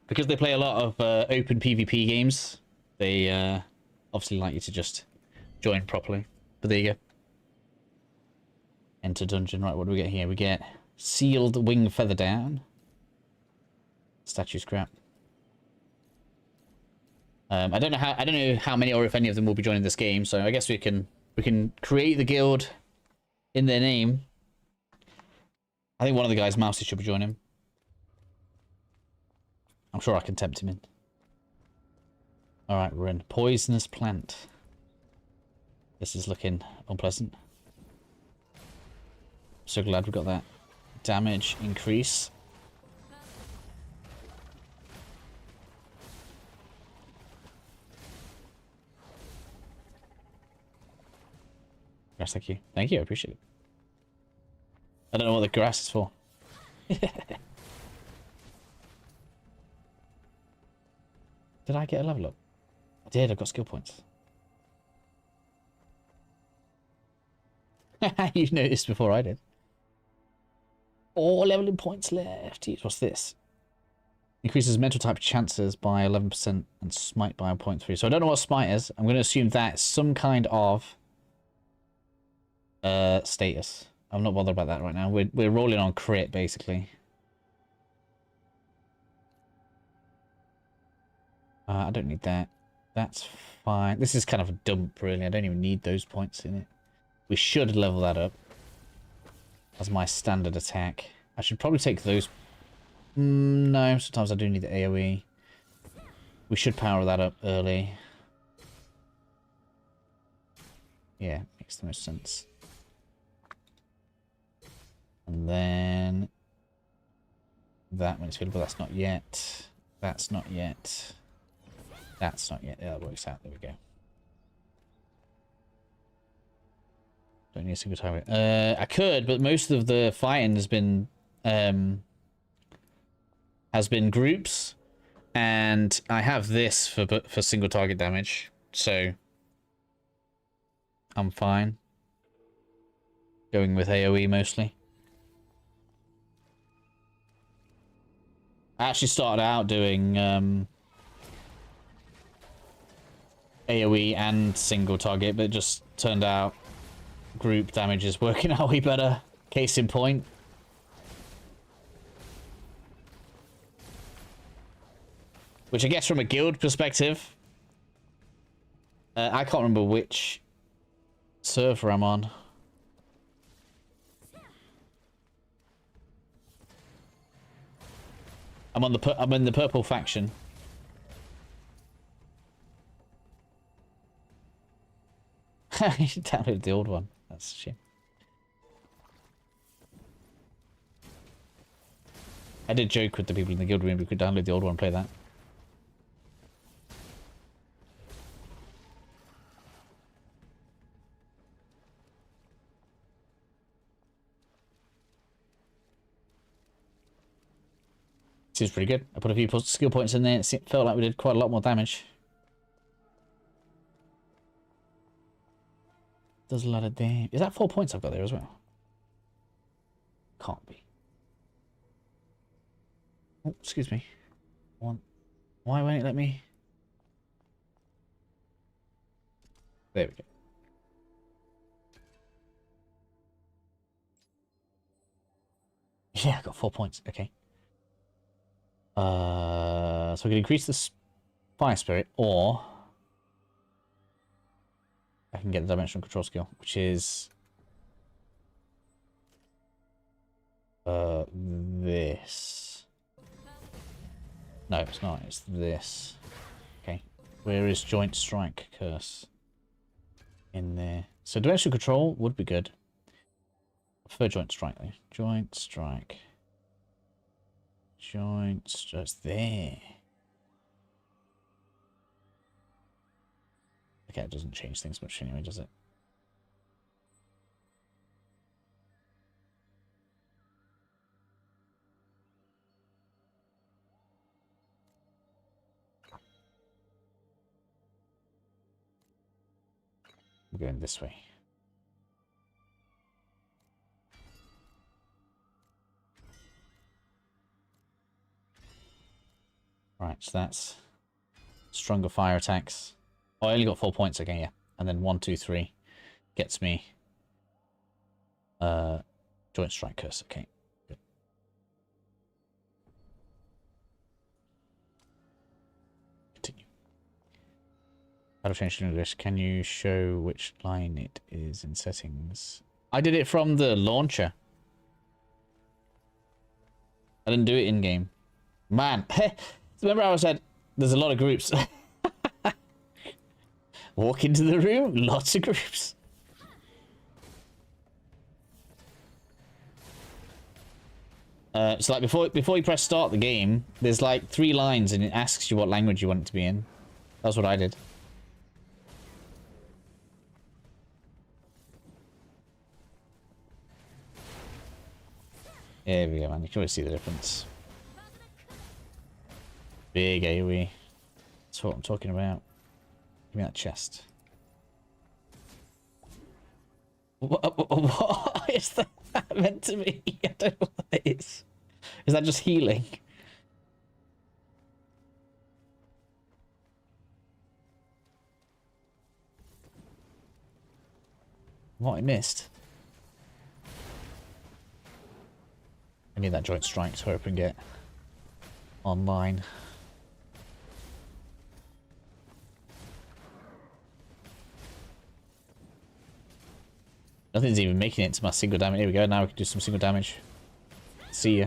Because they play a lot of open PvP games, they obviously like you to just join properly. But there you go. Enter dungeon. Right, what do we get here? We get sealed wing feather down. Statue scrap. I don't know how many or if any of them will be joining this game, so I guess we can create the guild in their name. I think one of the guys, Mousy, should be joining. I'm sure I can tempt him in. Alright, we're in poisonous plant. This is looking unpleasant. So glad we got that damage increase. Grass, thank you. Thank you, I appreciate it. I don't know what the grass is for. Did I get a level up? I did, I got skill points. You noticed before I did. 4 leveling points left. Jeez, what's this? Increases mental type chances by 11% and smite by 0.3. So I don't know what smite is. I'm going to assume that's some kind of status. I'm not bothered about that right now. We're rolling on crit, basically. I don't need that. That's fine. This is kind of a dump, really. I don't even need those points in it. We should level that up as my standard attack. I should probably take those. No, sometimes I do need the AoE. We should power that up early. Yeah, makes the most sense. And then that when it's filled, but that's not yet. That's not yet. That's not yet. Yeah, that works out. There we go. Don't need a single target. I could, but most of the fighting has been groups, and I have this for single target damage, so I'm fine. Going with AoE mostly. I actually started out doing AoE and single target, but it just turned out group damage is working out way better. Case in point. Which I guess from a guild perspective, I can't remember which server I'm on. I'm in the purple faction. You should download the old one. That's a shame. I did joke with the people in the guild room we could download the old one and play that. Seems pretty good. I put a few skill points in there and it felt like we did quite a lot more damage. Does a lot of damage. Is that 4 points I've got there as well? Can't be. Oh, excuse me. Why won't it let me? There we go. Yeah, I got 4 points. Okay. So we can increase the fire spirit, or I can get the dimensional control skill, which is this. No, it's not. It's this. Okay. Where is joint strike curse? In there. So dimensional control would be good. I prefer joint strike though. Joint strike. Joint strike. It's there. Okay, it doesn't change things much anyway, does it? I'm going this way. Right, so that's stronger fire attacks. Oh, I only got 4 points again, yeah. And then 1, 2, 3 gets me joint strike curse. Okay. Good. Continue. How to change to English. Can you show which line it is in settings? I did it from the launcher. I didn't do it in game. Man, remember how I said there's a lot of groups. Walk into the room, lots of groups. So like before you press start the game, there's like 3 lines and it asks you what language you want it to be in. That's what I did. There we go, man. You can always see the difference. Big AoE. That's what I'm talking about. Give me that chest. What is that meant to be? I don't know. Is that just healing? What I missed? I need that joint strike to hope and get online. Nothing's even making it to my single damage. Here we go. Now we can do some single damage. See ya.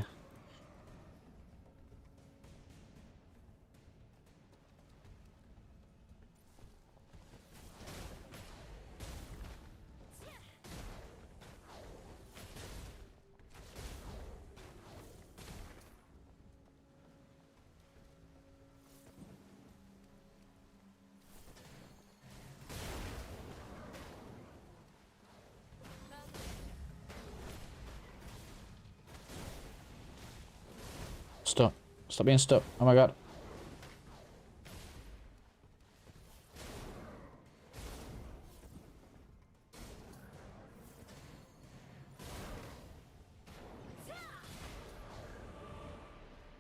Stop. Stop being stuck. Oh my god.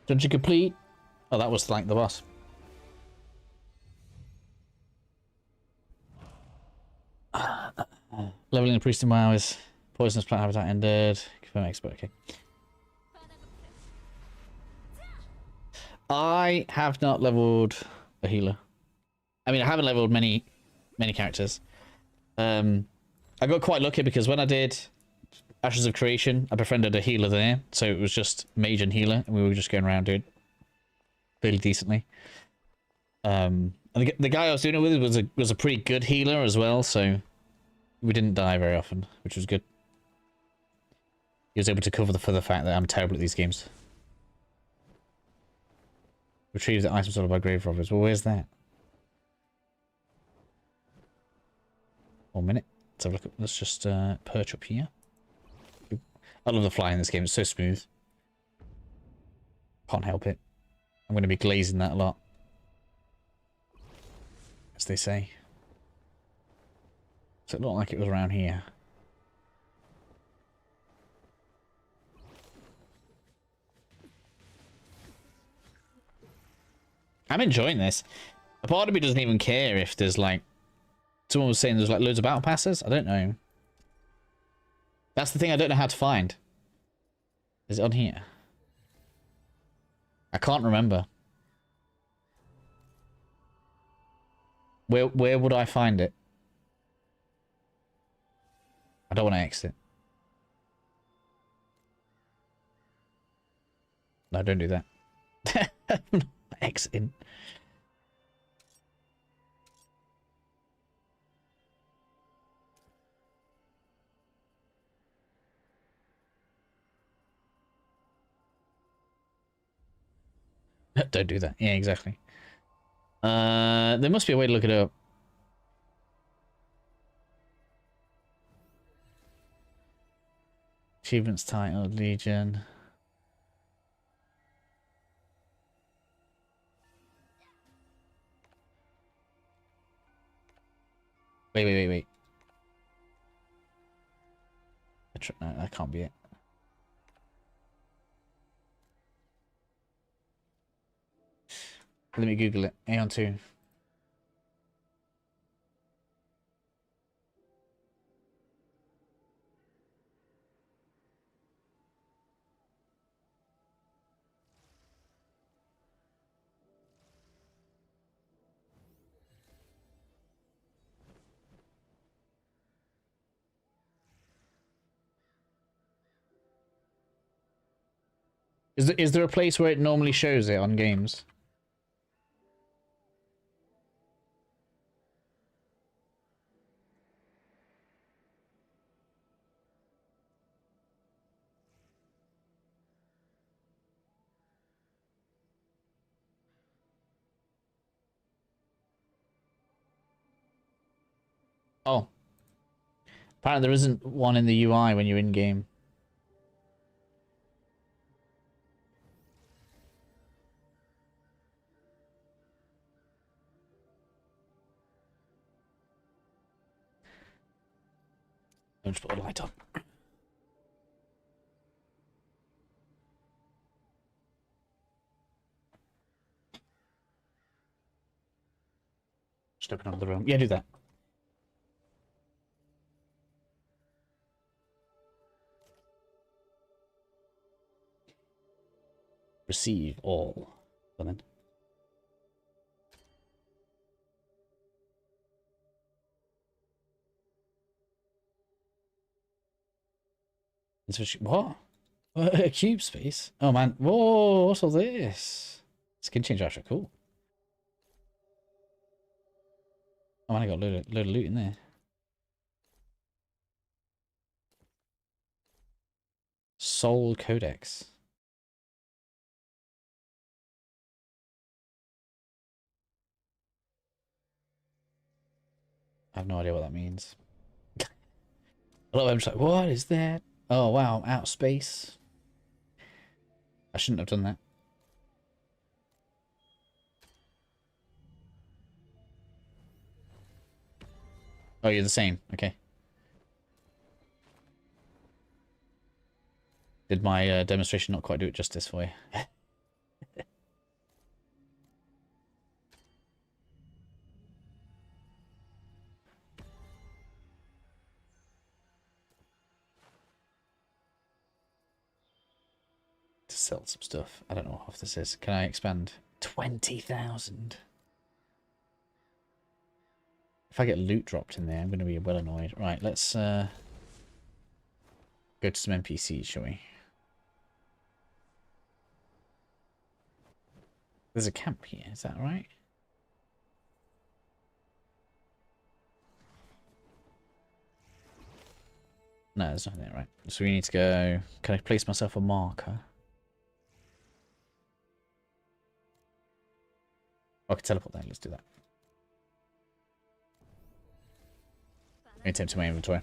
Dungeon complete. Oh, that was like the boss. Leveling the priest in WoW is poisonous plant habitat ended. Confirm expert. Okay. I have not leveled a healer. I mean, I haven't leveled many characters. I got quite lucky because when I did Ashes of Creation, I befriended a healer there, so it was just mage and healer, and we were just going around doing fairly decently. And the guy I was doing it with was a pretty good healer as well, so we didn't die very often, which was good. He was able to cover for the fact that I'm terrible at these games. Retrieve the item stored by grave robbers. Well, where's that? 1 minute. Let's have a look. Let's just perch up here. I love the fly in this game. It's so smooth. Can't help it. I'm going to be glazing that a lot, as they say. So it looked like it was around here. I'm enjoying this. A part of me doesn't even care if there's like... Someone was saying there's like loads of battle passes. I don't know. That's the thing I don't know how to find. Is it on here? I can't remember. Where would I find it? I don't want to exit. No, don't do that. I'm not exiting. Don't do that. Yeah, exactly. There must be a way to look it up. Achievements title, Legion. Wait. No, that can't be it. Let me Google it. Aion 2. Is there a place where it normally shows it on games? Oh. Apparently there isn't one in the UI when you're in game. I'll just put a light on. Just open another room. Yeah, do that. Receive all. Well then. What? A cube space? Oh man. Whoa, what's all this? Skin change after, cool. Oh man, I got a load of loot in there. Soul Codex. I have no idea what that means. A lot of them just like, what is that? Oh wow, out space. I shouldn't have done that. Oh, you're the same. Okay. Did my demonstration not quite do it justice for you? To sell some stuff. I don't know what half this is. Can I expand? 20,000. If I get loot dropped in there, I'm going to be well annoyed. Right, let's go to some NPCs, shall we? There's a camp here, is that right? No, there's nothing there, right? So we need to go... Can I place myself a marker? I can teleport there, let's do that. I need to empty my inventory.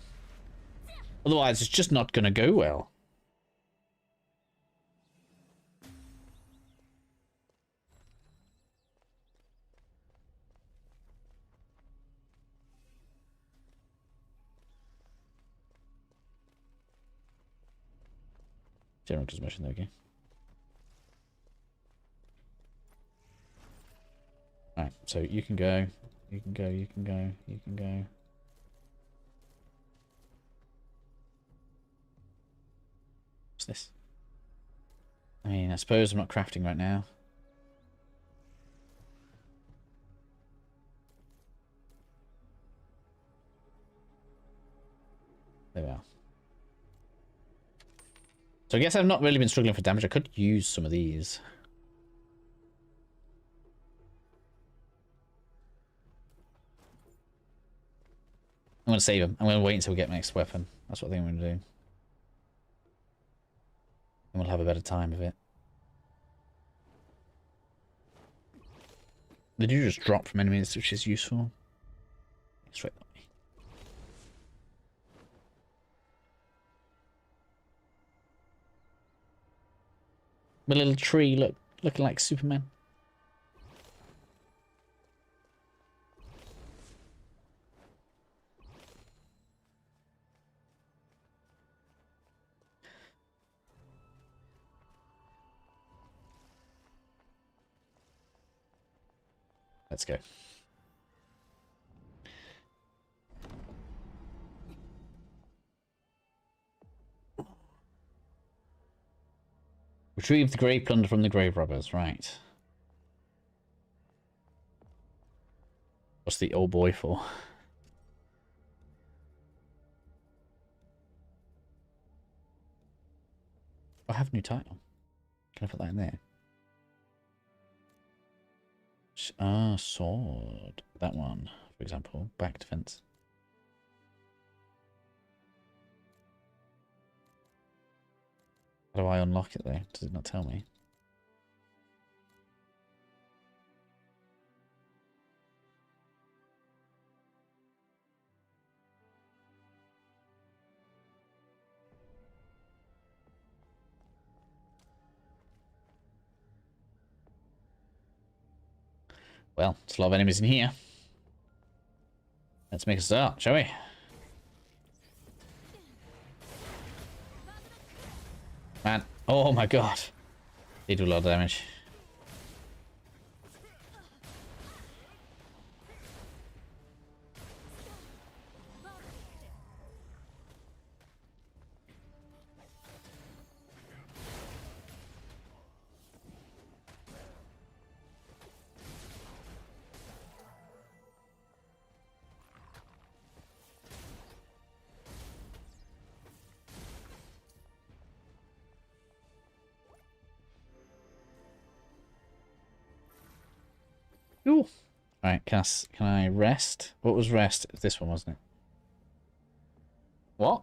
Otherwise, it's just not going to go well. General transmission, there we go. Right, so you can go, you can go, you can go, you can go. What's this? I mean, I suppose I'm not crafting right now. There we are. So I guess I've not really been struggling for damage. I could use some of these. I'm going to save them. I'm going to wait until we get my next weapon. That's what I think I'm going to do. And we'll have a better time of it. They do just drop from enemies, which is useful. Straight that way. My little tree looking like Superman. Let's go. Retrieve the grave plunder from the grave robbers, right. What's the old boy for? I have a new title. Can I put that in there? Ah, sword. That one, for example. Back defense. How do I unlock it though? Does it not tell me? Well, there's a lot of enemies in here. Let's make a start, shall we? Man, oh my god. They do a lot of damage. Ooh. Alright, can I rest? What was rest? This one, wasn't it? What?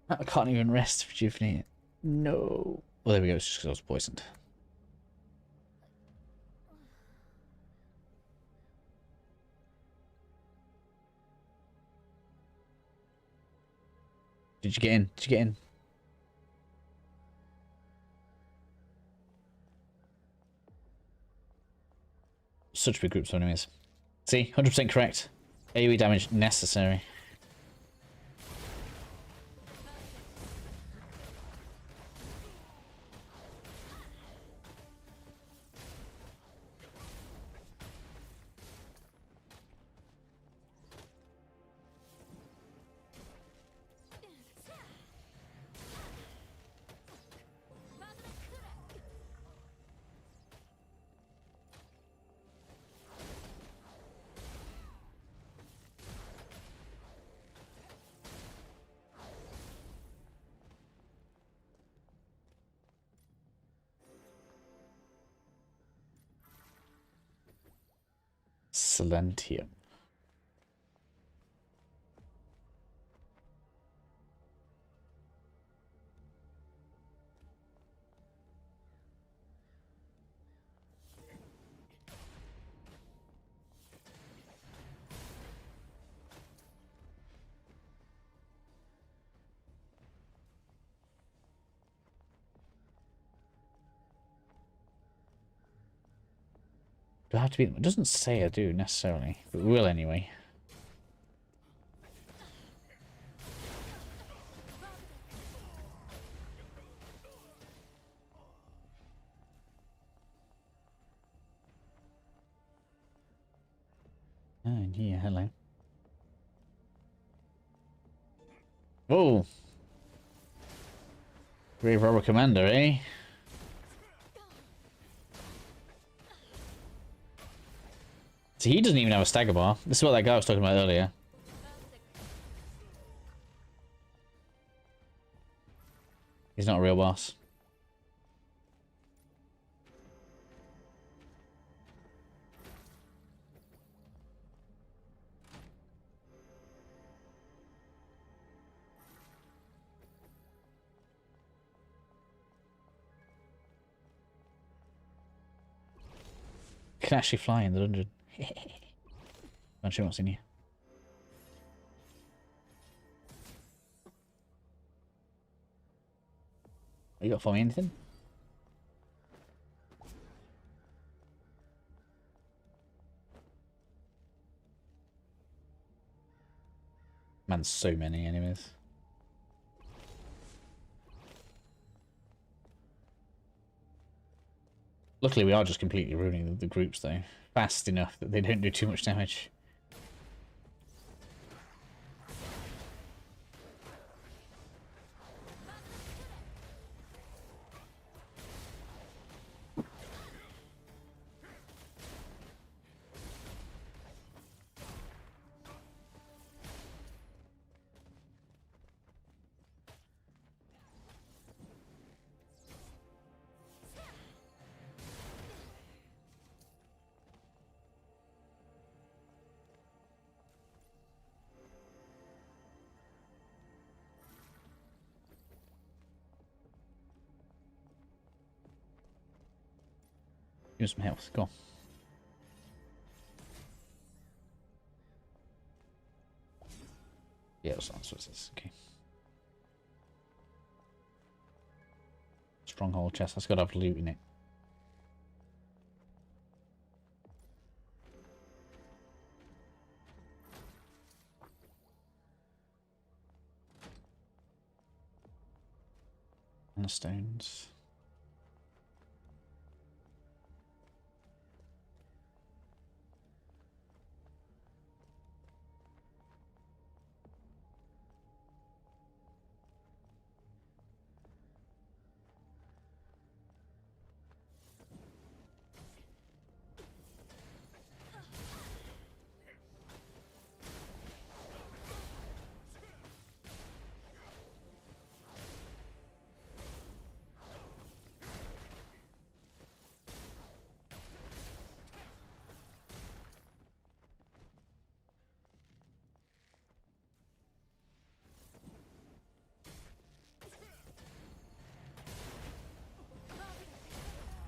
I can't even rest rejuvenate. No. Well, there we go. It's just because I was poisoned. Did you get in? Did you get in? Such big groups of enemies. See? 100% correct. AoE damage necessary. Silentium. Do I have to be? It doesn't say I do necessarily, but we will anyway. Oh, yeah, hello. Whoa! Brave Robber Commander, eh? See, he doesn't even have a stagger bar. This is what that guy was talking about earlier. He's not a real boss. Can actually fly in the dungeon. Not sure what's in here. You got for me anything? Man, so many enemies. Luckily, we are just completely ruining the groups, though. Fast enough that they don't do too much damage. Give some health. Go on. Yeah, that's what it is. Okay. Stronghold chest. That's got to have loot in it. And the stones.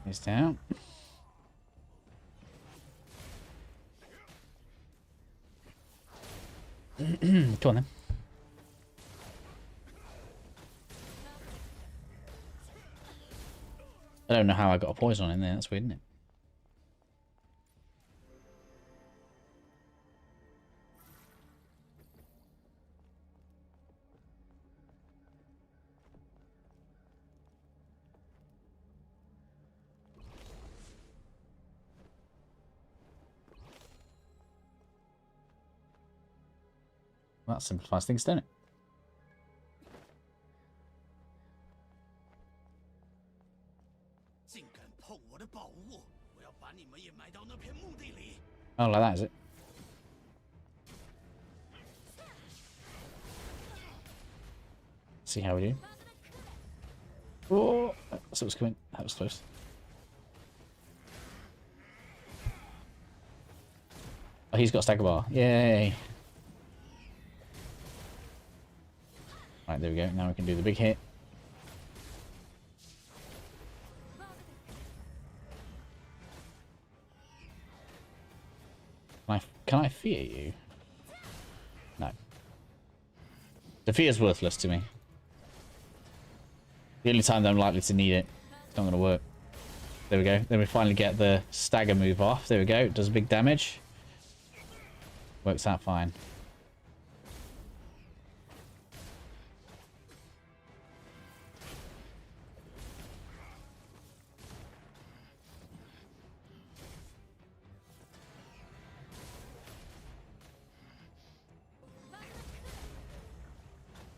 He's down. Come on then. I don't know how I got a poison in there. That's weird, isn't it? Well, that simplifies things, doesn't it? Oh, like that, is it? See how we do. Oh, that's what was coming. That was close. Oh, he's got a stagger bar. Yay. Right, there we go. Now we can do the big hit. Can I fear you? No. The fear is worthless to me. The only time that I'm likely to need it, it's not going to work. There we go. Then we finally get the stagger move off. There we go. It does big damage. Works out fine.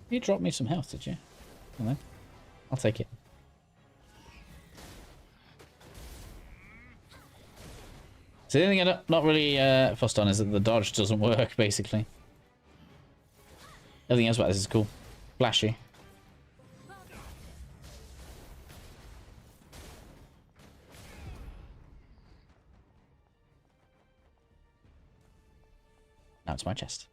You dropped me some health, did you? Well, then, I'll take it. So the only thing I'm not really fussed on is that the dodge doesn't work, basically. Everything else about this is cool. Flashy. Now it's my chest.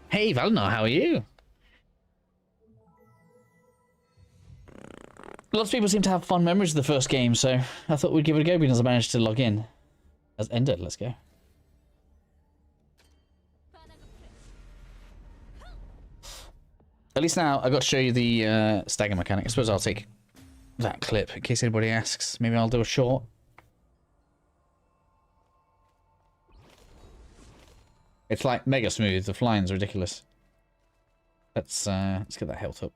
Hey, Valinor, how are you? Lots of people seem to have fond memories of the first game, so I thought we'd give it a go because I managed to log in. As ended, let's go. At least now I got to show you the stagger mechanic. I suppose I'll take that clip in case anybody asks. Maybe I'll do a short. It's like mega smooth. The flying's ridiculous. Let's get that health up.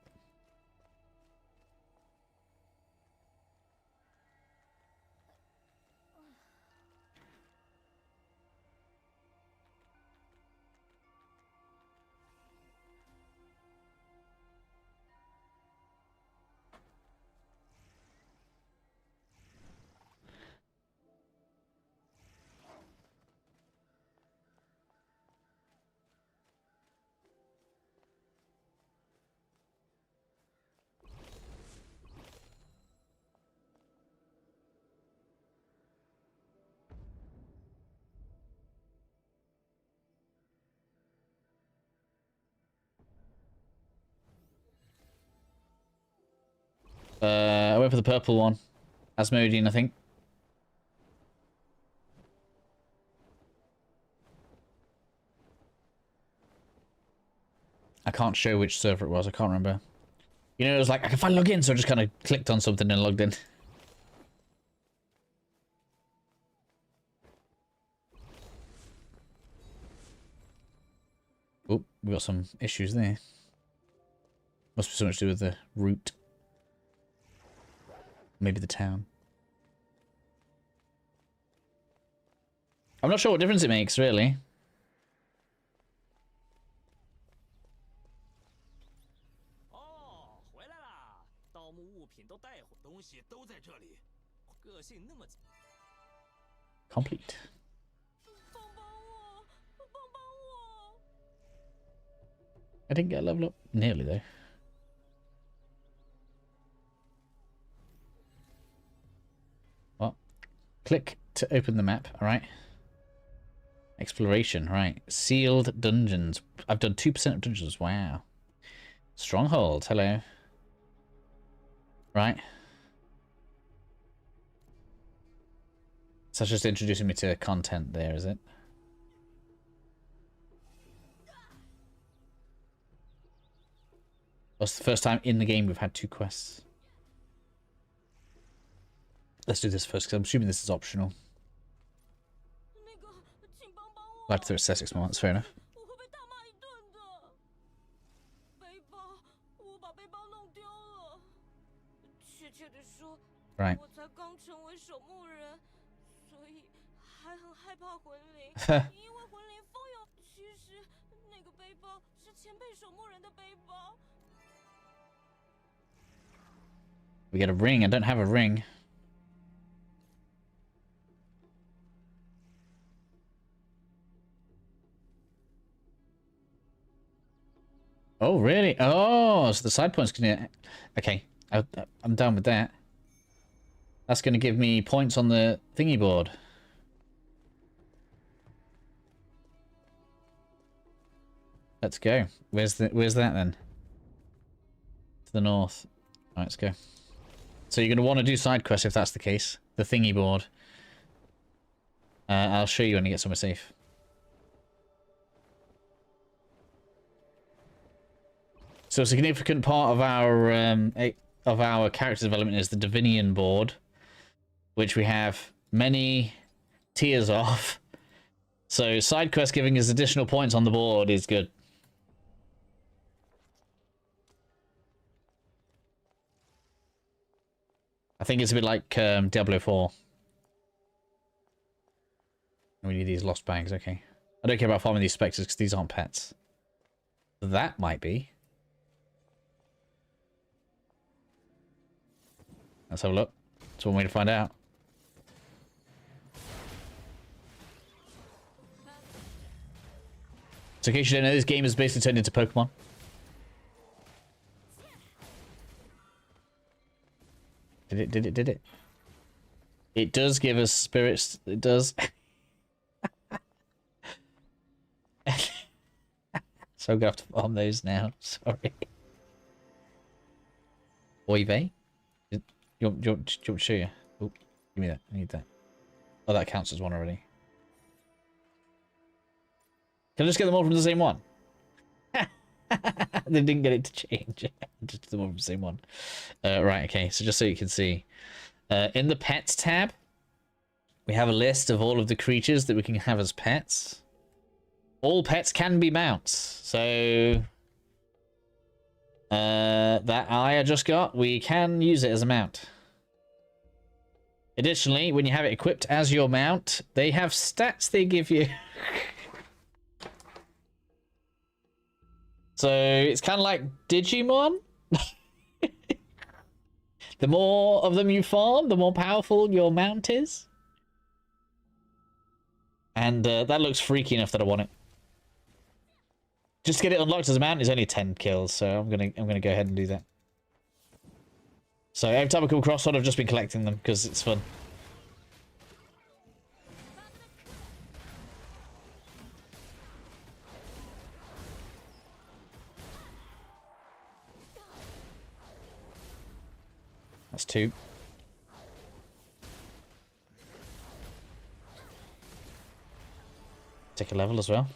I went for the purple one. Asmodian, I think. I can't show which server it was. I can't remember. You know, it was like, I can finally log in, so I just kind of clicked on something and logged in. Oh, we got some issues there. Must be something to do with the route. Maybe the town. I'm not sure what difference it makes, really. Complete. I didn't get a level up. Nearly, though. Well, click to open the map, alright? Exploration, right. Sealed dungeons. I've done 2% of dungeons, wow. Stronghold, hello. Right. So it's just introducing me to content there, is it? That's the first time in the game we've had 2 quests. Let's do this first, because I'm assuming this is optional. I have to throw statistics more, that's fair enough. Right. We get a ring. I don't have a ring. Oh, really? Oh, so the side points can... Okay, I'm done with that. That's going to give me points on the thingy board. Let's go. Where's that then? To the north. All right, let's go. So you're going to want to do side quests if that's the case. The thingy board. I'll show you when you get somewhere safe. So a significant part of our character development is the Divinian board, which we have many tiers of. So side quest giving us additional points on the board is good. I think it's a bit like Diablo 4. We need these lost bags, okay. I don't care about farming these spectres because these aren't pets. That might be. Let's have a look. That's one way to find out. So in case you don't know, this game is basically turned into Pokemon. Did it? It does give us spirits. It does. So I'm going to have to farm those now. Sorry. Oive? Do you want to show you? Oh, give me that. I need that. Oh, that counts as one already. Can I just get them all from the same one? They didn't get it to change. Just them all from the same one. Right, okay. So just so you can see. In the pets tab, we have a list of all of the creatures that we can have as pets. All pets can be mounts. So that eye I just got, we can use it as a mount. Additionally, when you have it equipped as your mount, they have stats they give you. So it's kind of like Digimon. The more of them you farm, the more powerful your mount is. And that looks freaky enough that I want it. Just to get it unlocked as a mount is only 10 kills, so I'm gonna go ahead and do that. So every time I come across one, I've just been collecting them because it's fun. That's 2. Take a level as well.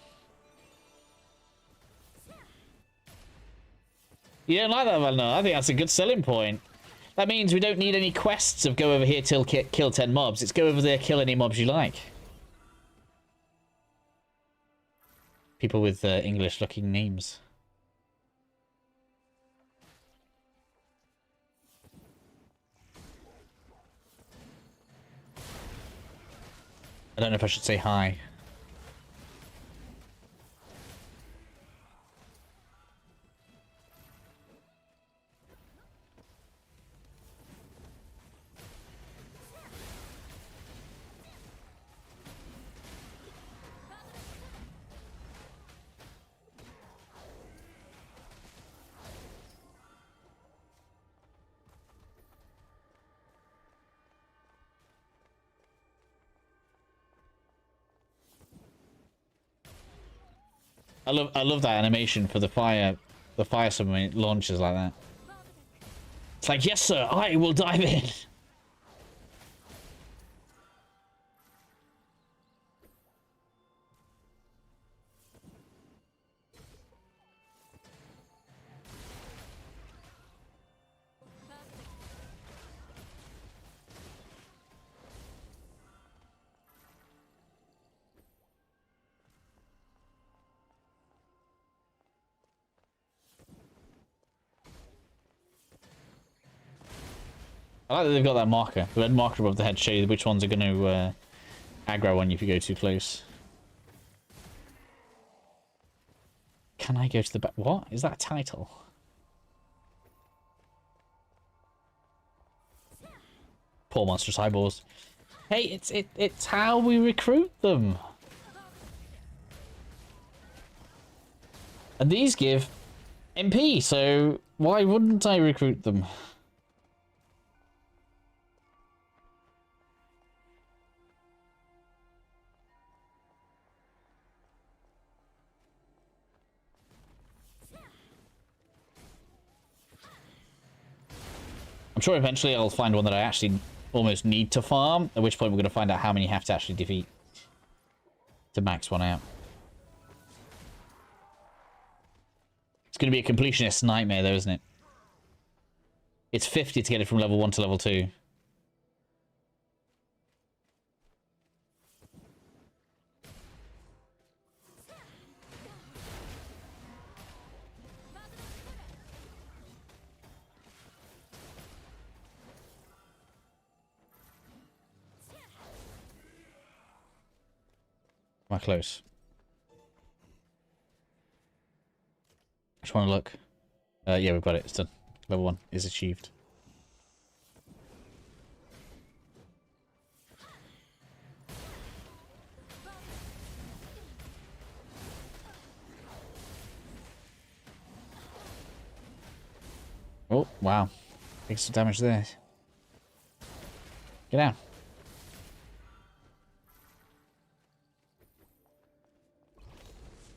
You don't like that, Valno? I think that's a good selling point. That means we don't need any quests of go over here till kill 10 mobs. It's go over there, kill any mobs you like. People with English-looking names. I don't know if I should say hi. I love that animation for the fire summon when it launches like that. It's like, yes, sir, I will dive in. I like that they've got that marker. The red marker above the head show you which ones are going to aggro on you if you go too close. Can I go to the back? What? Is that a title? Poor monstrous eyeballs. Hey, it's how we recruit them. And these give MP, so why wouldn't I recruit them? I'm sure eventually I'll find one that I actually almost need to farm, at which point we're going to find out how many you have to actually defeat to max one out. It's going to be a completionist nightmare though, isn't it? It's 50 to get it from level 1 to level 2. Am I close? I just want to look. Yeah, we've got it. It's done. Level 1 is achieved. Oh, wow. Takes some damage there. Get down.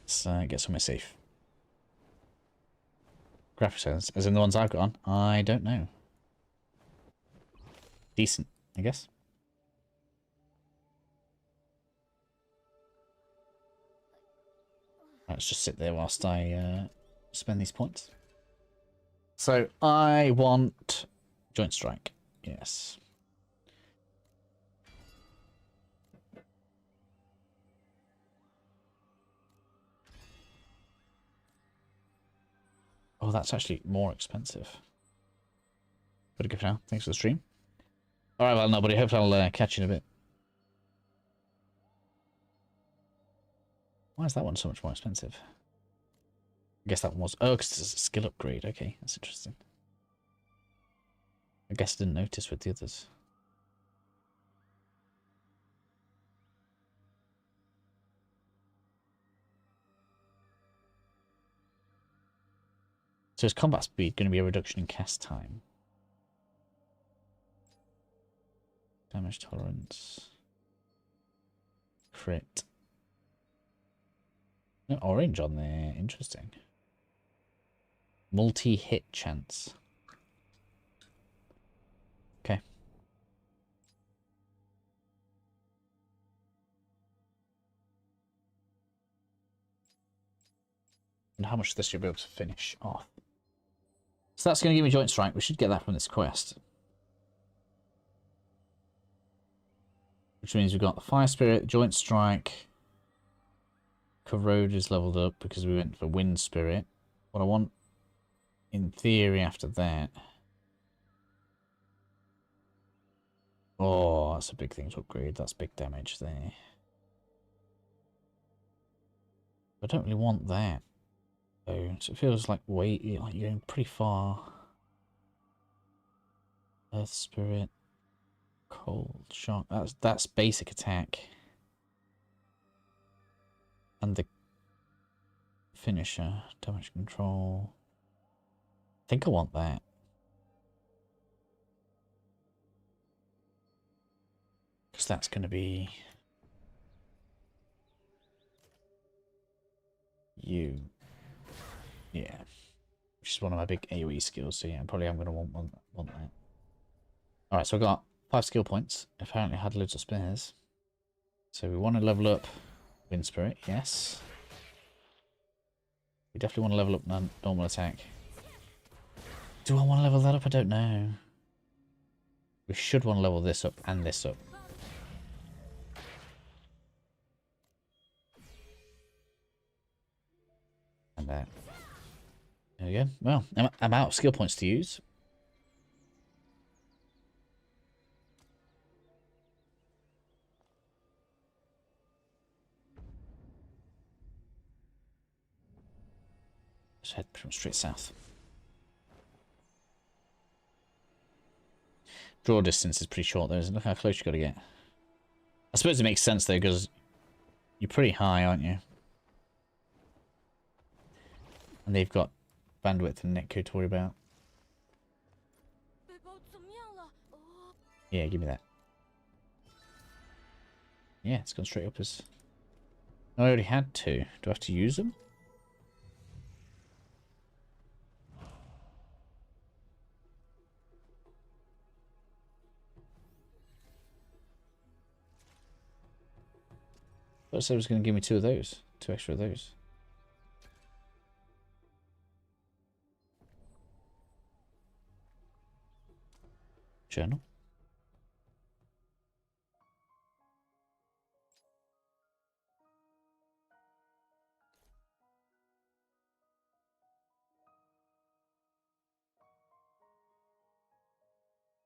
Let's get somewhere safe. Graphic sounds, as in the ones I've got on, I don't know. Decent, I guess. Let's just sit there whilst I spend these points. So I want Joint Strike. Yes. Oh, that's actually more expensive. But good for now. Thanks for the stream. Alright, well, nobody. Hope I'll catch you in a bit. Why is that one so much more expensive? I guess that one was... Oh, because it's a skill upgrade. Okay, that's interesting. I guess I didn't notice with the others. So is combat speed going to be a reduction in cast time? Damage tolerance. Crit. No orange on there. Interesting. Multi-hit chance. Okay. And how much of this you'll be able to finish off? So that's going to give me Joint Strike. We should get that from this quest. Which means we've got the Fire Spirit, Joint Strike. Corrode is leveled up because we went for Wind Spirit. What I want, in theory, after that... Oh, that's a big thing to upgrade. That's big damage there. I don't really want that. So it feels like like you're going pretty far. Earth Spirit, Cold Shock. That's basic attack, and the finisher, damage control. I think I want that. Because that's going to be you. Yeah. which is one of my big AoE skills. So yeah, probably I'm going to want that. All right, so I got 5 skill points. Apparently I had loads of spares. So we want to level up Wind Spirit, yes. We definitely want to level up normal attack. Do I want to level that up? I don't know. We should want to level this up and this up. And that. There we go. Well, I'm out of skill points to use. Let's head pretty much straight south. Draw distance is pretty short though, isn't it? Look how close you got to get. I suppose it makes sense though, because you're pretty high, aren't you? And they've got bandwidth and netcode to worry about. Yeah, give me that. Yeah, it's gone straight up as... I already had 2. Do I have to use them? I thought it was going to give me 2 of those. 2 extra of those. Journal.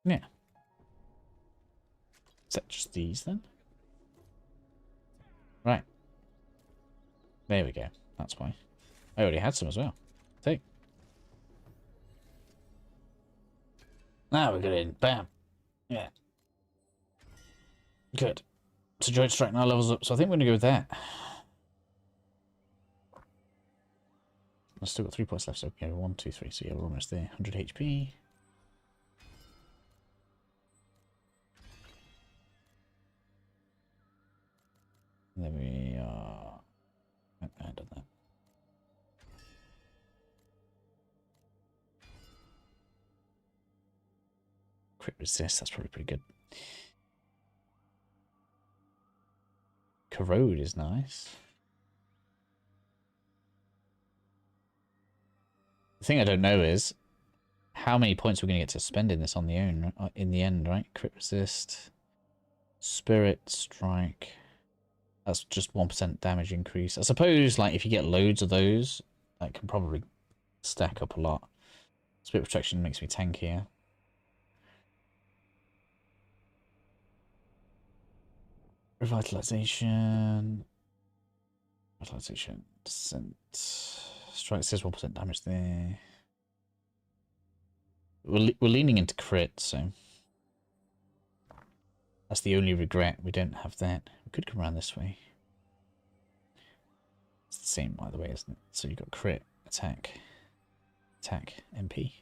Yeah. Is that just these then? Right. There we go. That's why. I already had some as well. Take. Now we got in. Bam. Yeah. Good. So Joint Strike now levels up. So I think we're going to go with that. I've still got 3 points left. So okay, 1, 2, 3. So yeah, we're almost there. 100 HP. And then we are... I've done that. Crit resist, that's probably pretty good. Corrode is nice. The thing I don't know is how many points we're going to get to spend in this on the own in the end, right? Crit resist, spirit strike. That's just 1% damage increase. I suppose, like, if you get loads of those, that can probably stack up a lot. Spirit protection makes me tankier. Revitalization. Revitalization. Descent. Strike says 1% damage there. We're leaning into crit, so that's the only regret. We don't have that. We could come around this way. It's the same either way, isn't it? So you've got crit, attack, MP.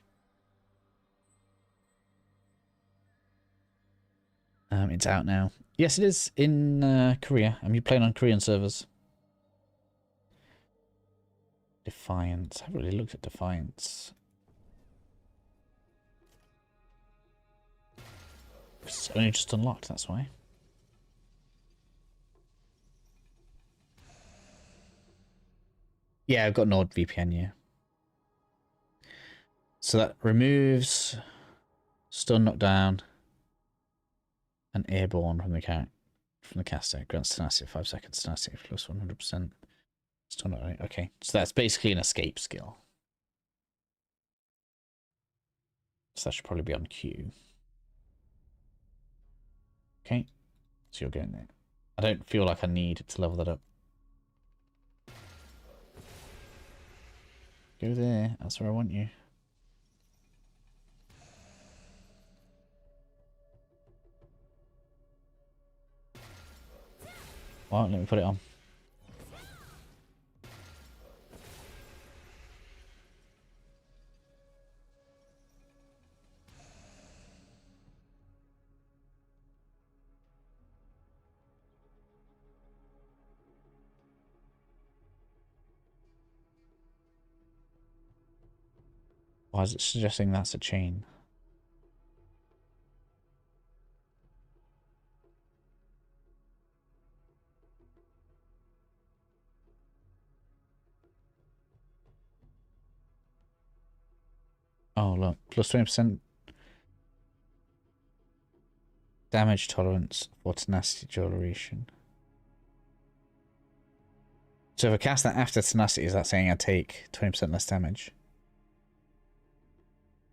It's out now. Yes, it is in Korea. I'm playing on Korean servers. Defiance. I haven't really looked at Defiance. It's only just unlocked, that's why. Yeah, I've got NordVPN, yeah. So that removes stun, knockdown, and airborne from the caster. Grants tenacity of 5 seconds, tenacity plus 100%. Stun, right? Okay, so that's basically an escape skill. So that should probably be on Q. Okay, so you're going there. I don't feel like I need to level that up. Go there, that's where I want you. Well, let me put it on. Why is it suggesting that's a chain? Oh, look. Plus 20% damage tolerance for tenacity duration. So if I cast that after tenacity, is that saying I take 20% less damage?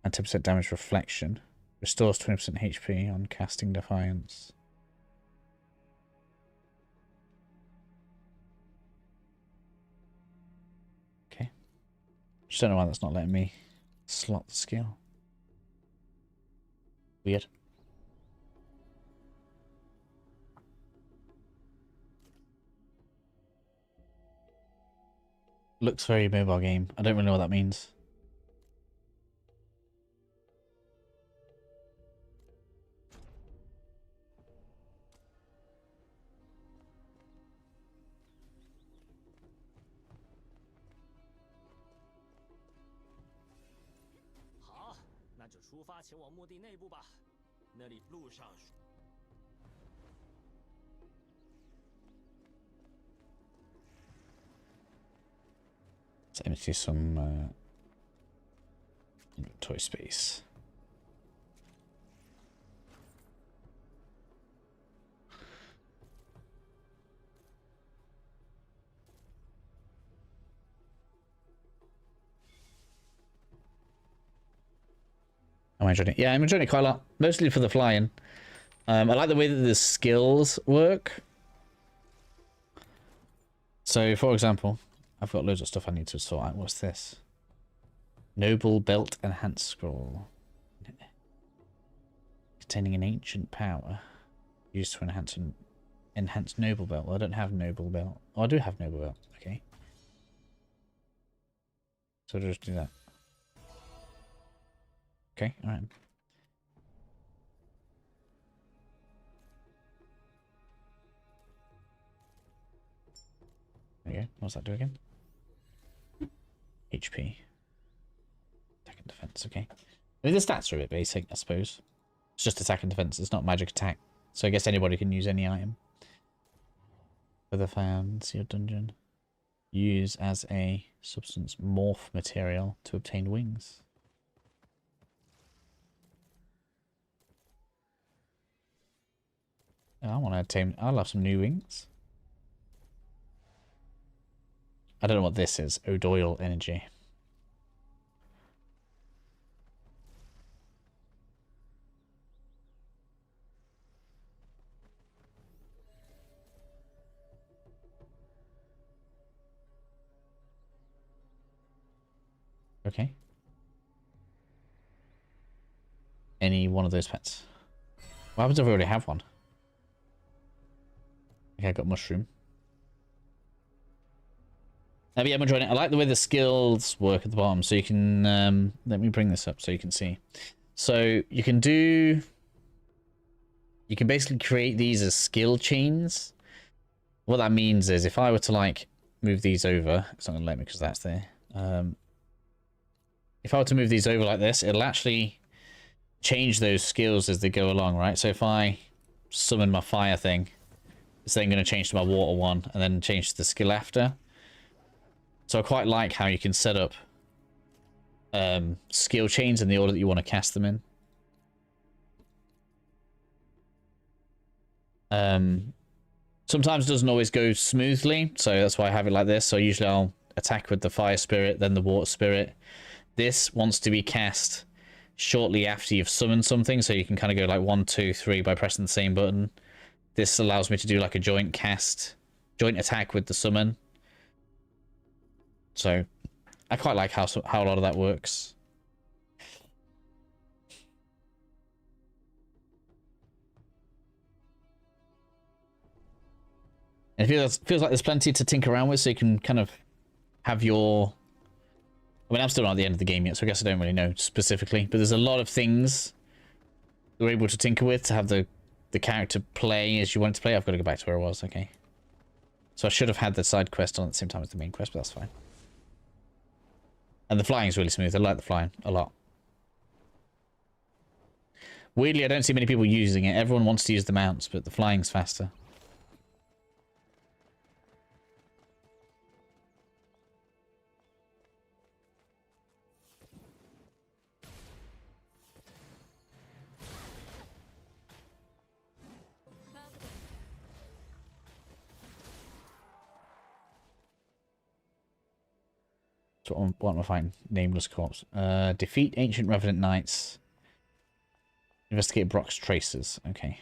And 10% damage reflection. Restores 20% HP on casting Defiance. Okay. Just don't know why that's not letting me slot the skill. Weird. Looks very mobile game. I don't really know what that means. Let's empty some inventory space. I'm enjoying it. Yeah, I'm enjoying it quite a lot. Mostly for the flying. I like the way that the skills work. So, for example, I've got loads of stuff I need to sort out. What's this? Noble Belt Enhanced Scroll. Containing an ancient power. Used to enhance Noble Belt. Well, I don't have Noble Belt. Oh, I do have Noble Belt. Okay. So I'll just do that. Okay, alright. There you go. What's that do again? HP. Attack and defense, okay. I mean, the stats are a bit basic, I suppose. It's just attack and defense, it's not magic attack. So I guess anybody can use any item. Whether found, sealed dungeon. Use as a substance morph material to obtain wings. I want to obtain. I'll have some new wings. I don't know what this is. O'Doyle energy. Okay. Any one of those pets. What happens if I already have one? Okay, I got mushroom. Yeah, I'm enjoying it. I like the way the skills work at the bottom. So you can, let me bring this up so you can see. So you can basically create these as skill chains. What that means is if I were to like move these over, it's not going to let me because that's there. If I were to move these over like this, it'll actually change those skills as they go along, right? So if I summon my fire thing, it's then going to change to my water one and then change to the skill after. So I quite like how you can set up skill chains in the order that you want to cast them in. Sometimes it doesn't always go smoothly, so that's why I have it like this. So usually I'll attack with the fire spirit, then the water spirit. This wants to be cast shortly after you've summoned something, so you can kind of go like 1, 2, 3 by pressing the same button. This allows me to do like a joint attack with the summon. So I quite like how a lot of that works. And it feels like there's plenty to tinker around with, so you can kind of have your... I mean, I'm still not at the end of the game yet, so I guess I don't really know specifically. But there's a lot of things you're able to tinker with to have the character play as you want it to play. I've got to go back to where I was, okay. So I should have had the side quest on at the same time as the main quest, but that's fine. And the flying is really smooth. I like the flying a lot. Weirdly, I don't see many people using it. Everyone wants to use the mounts, but the flying's faster. So what am I fighting? Nameless corpse. Defeat ancient revenant knights. Investigate Brock's traces. Okay.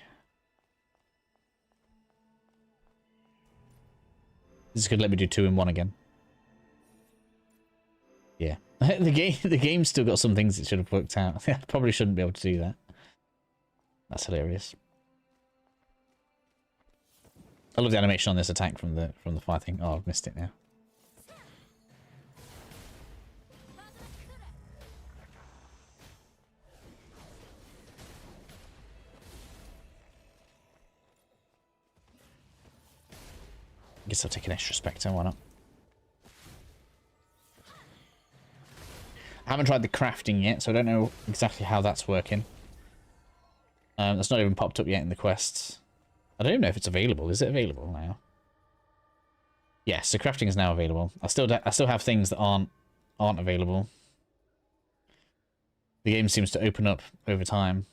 This could let me do 2 in 1 again. Yeah. the game's still got some things it should have worked out. I probably shouldn't be able to do that. That's hilarious. I love the animation on this attack from the fire thing. Oh, I've missed it now. I guess I'll take an extra Spectre, why not? I haven't tried the crafting yet, so I don't know exactly how that's working. That's not even popped up yet in the quests. I don't even know if it's available. Is it available now? Yes, so crafting is now available. I still have things that aren't available. The game seems to open up over time.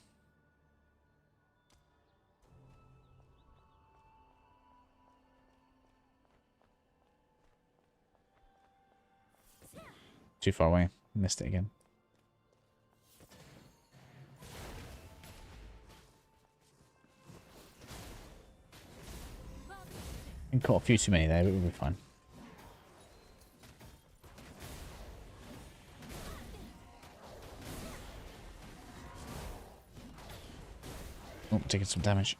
Too far away. Missed it again. I caught a few too many there, but we'll be fine. Oh, taking some damage.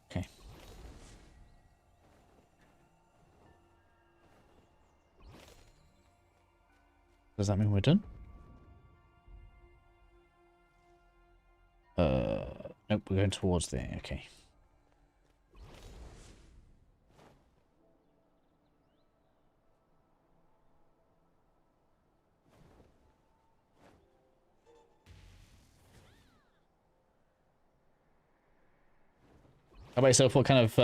Okay. Does that mean we're done? Nope, we're going towards there. Okay. How about yourself? What kind of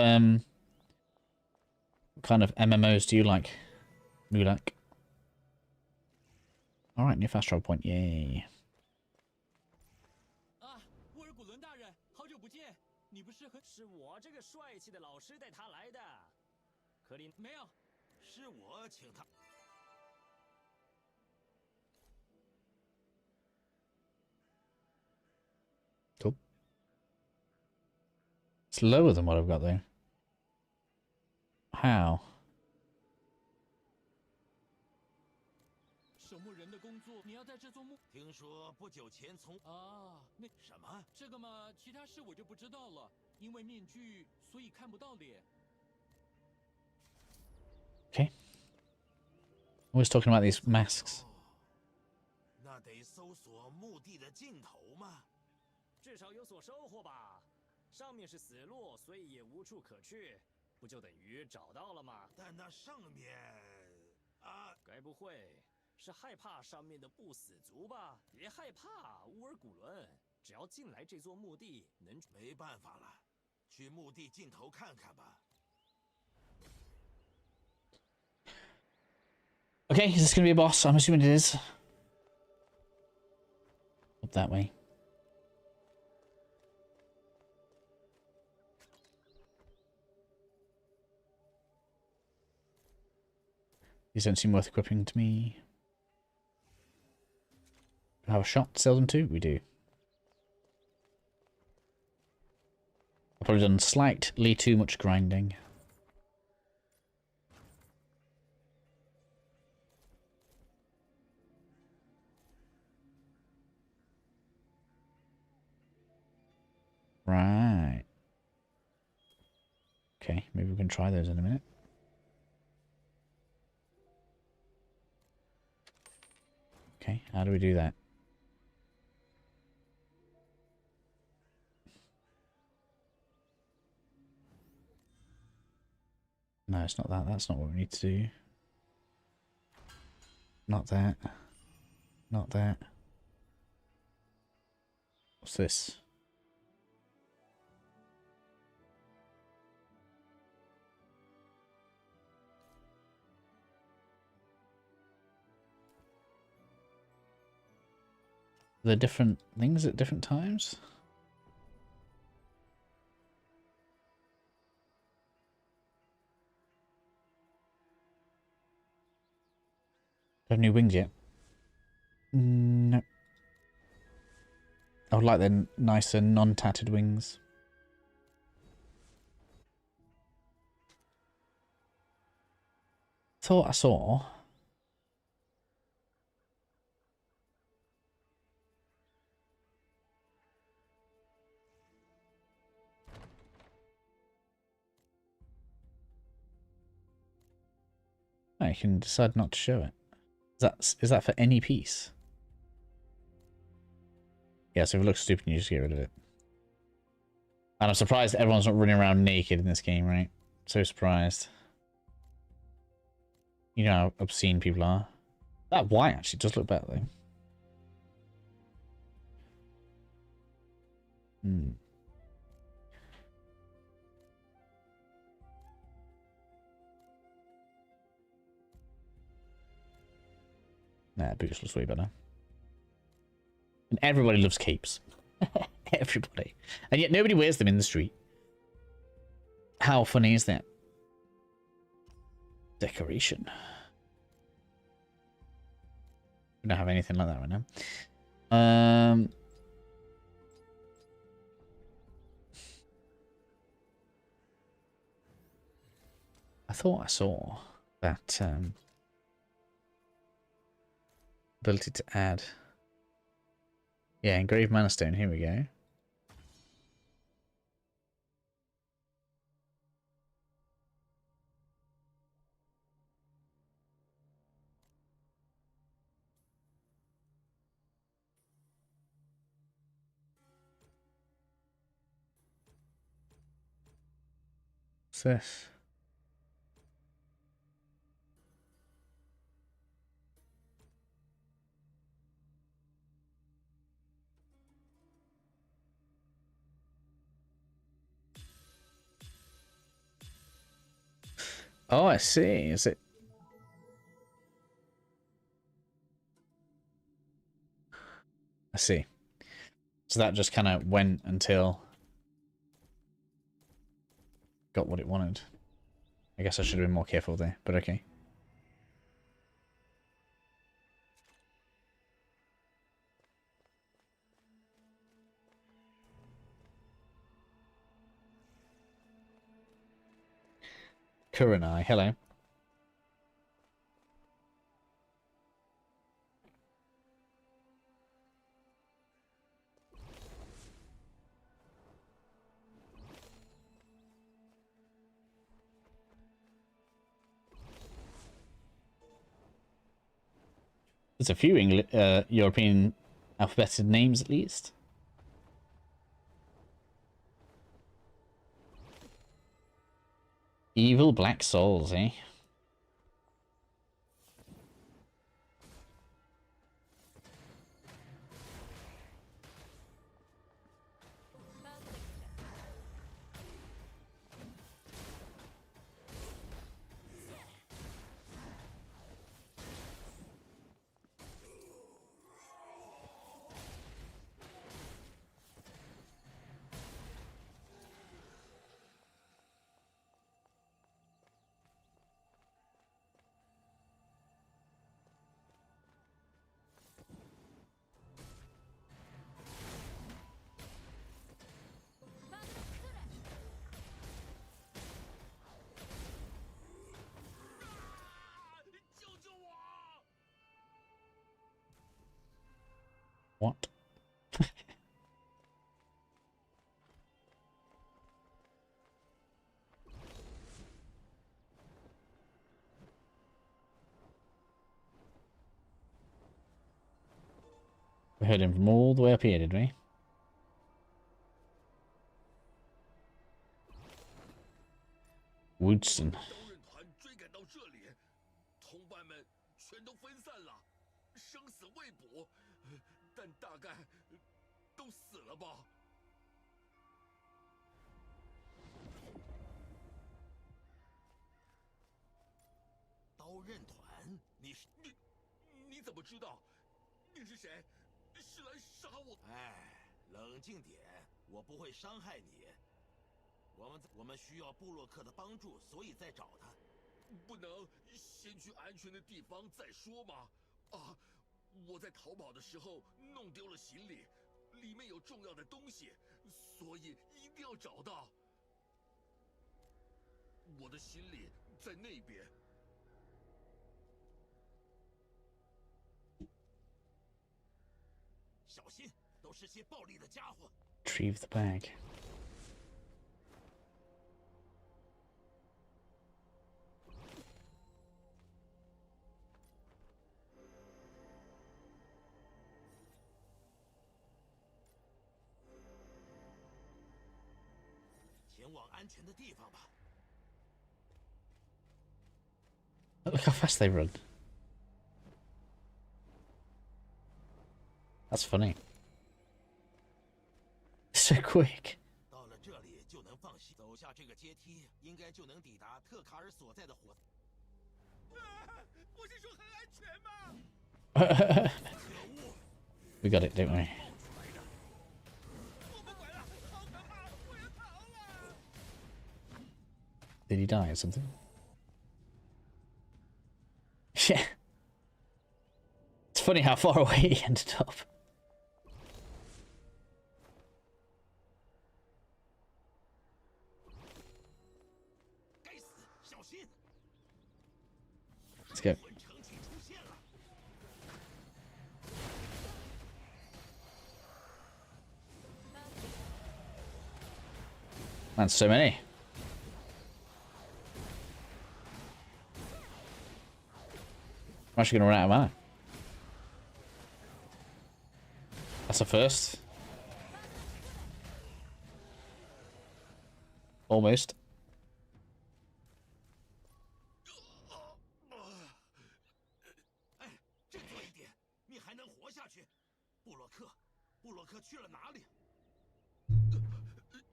MMOs do you like? Mulak. Alright, new fast travel point, yay. 啊，乌尔古伦大人，好久不见！你不是和……是我这个帅气的老师带他来的。可林没有，是我请他。Cool. It's lower than what I've got there. How? 守墓人的工作，你要在这座墓。听说不久前从啊，那什么？这个嘛，其他事我就不知道了，因为面具，所以看不到脸。Okay. Always talking about these masks. 那得搜索墓地的尽头吗？至少有所收获吧。上面是死路，所以也无处可去，不就等于找到了吗？但那上面啊，该不会是害怕上面的不死族吧？别害怕，乌尔古伦，只要进来这座墓地，能没办法了，去墓地尽头看看吧。Okay, is this going to be a boss? I'm assuming it is. Up that way. These don't seem worth equipping to me. Do I have a shot to sell them to? We do. I've probably done slightly too much grinding. Right. Okay, maybe we can try those in a minute. Okay, how do we do that? No, it's not that. That's not what we need to do. Not that. Not that. What's this? Are there different things at different times? Do I have new wings yet? No. I would like the nicer, non-tattered wings. Thought I saw. Oh, you can decide not to show it. Is that for any piece? Yeah, so if it looks stupid, you just get rid of it. And I'm surprised everyone's not running around naked in this game, right? So surprised. You know how obscene people are. That white actually does look better, though. Hmm. Nah, boots looks way better. And everybody loves capes. Everybody. And yet nobody wears them in the street. How funny is that? Decoration. We don't have anything like that right now. I thought I saw that ability to add. Yeah, engraved mana stone. Here we go. What's this? Oh, I see. Is it? I see. So that just kind of went until got what it wanted. I guess I should have been more careful there, but okay. Kurenai, hello. There's a few European alphabeted names at least. Evil black souls, eh? What? We heard him from all the way up here, did we? Woodson. 伴们全都分散了，生死未卜，但大概都死了吧。刀刃团，你怎么知道？你是谁？是来杀我？哎，冷静点，我不会伤害你。我们需要布洛克的帮助，所以在找他。不能先去安全的地方再说吗？啊，我在逃跑的时候弄丢了行李，里面有重要的东西，所以一定要找到。我的行李在那边。小心，都是些暴力的家伙。 Retrieve the bag. 前往安全的地方吧。 Look how fast they run. That's funny. So quick. 到了这里就能放心，走下这个阶梯，应该就能抵达特卡尔所在的火。不是说很安全吗？ We got it, don't we? Did he die or something? Yeah. It's funny how far away he ended up. Let's go. Man, so many. I'm actually going to run out of mana. That's a first. Almost. 哎，振作一点，你还能活下去。布洛克去了哪里？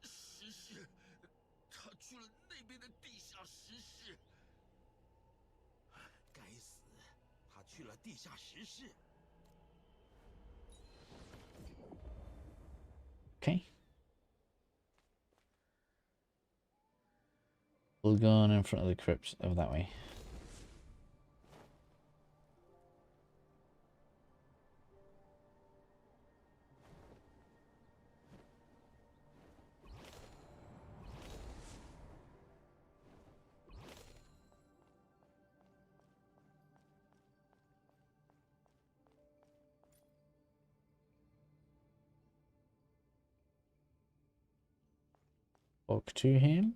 石室，他去了那边的地下石室。该死，他去了地下石室。 Okay. We'll go on in front of the crypt over that way. Walk to him.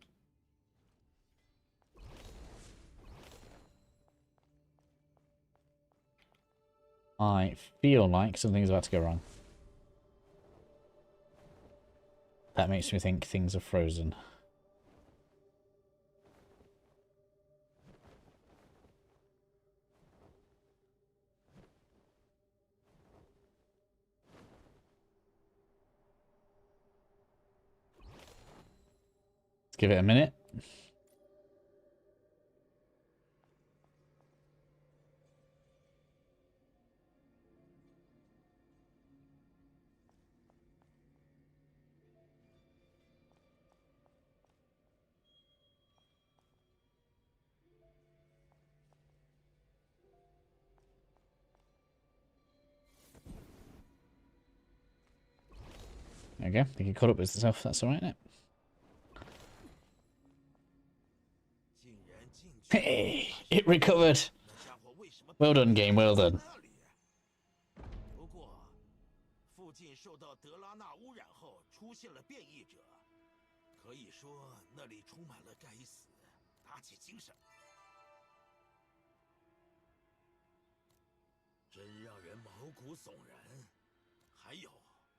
I feel like something's about to go wrong. That makes me think things are frozen. Let's give it a minute. There we go. You can cut up with stuff. That's all right, isn't it? Hey, it recovered. Well done, game. Well done. 不过，附近受到德拉纳污染后出现了变异者，可以说那里充满了该死。打起精神，真让人毛骨悚然。还有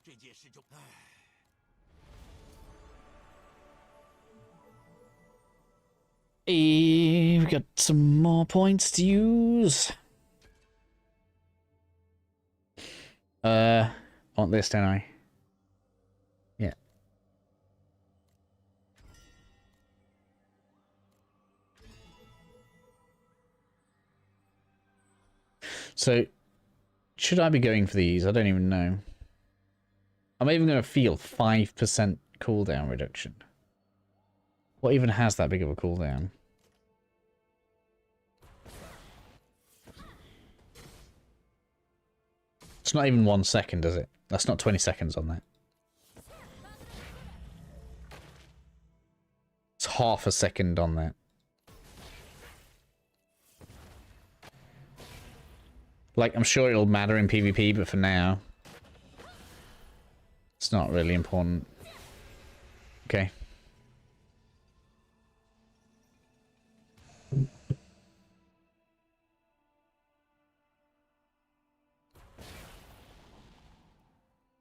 这件事就，唉。 Hey, we've got some more points to use. Want this, don't I? Yeah. So, should I be going for these? I don't even know. I'm even going to feel 5% cooldown reduction. What even has that big of a cooldown? It's not even 1 second, is it? That's not 20 seconds on that. It's half a second on that. Like, I'm sure it'll matter in PvP, but for now, it's not really important. Okay.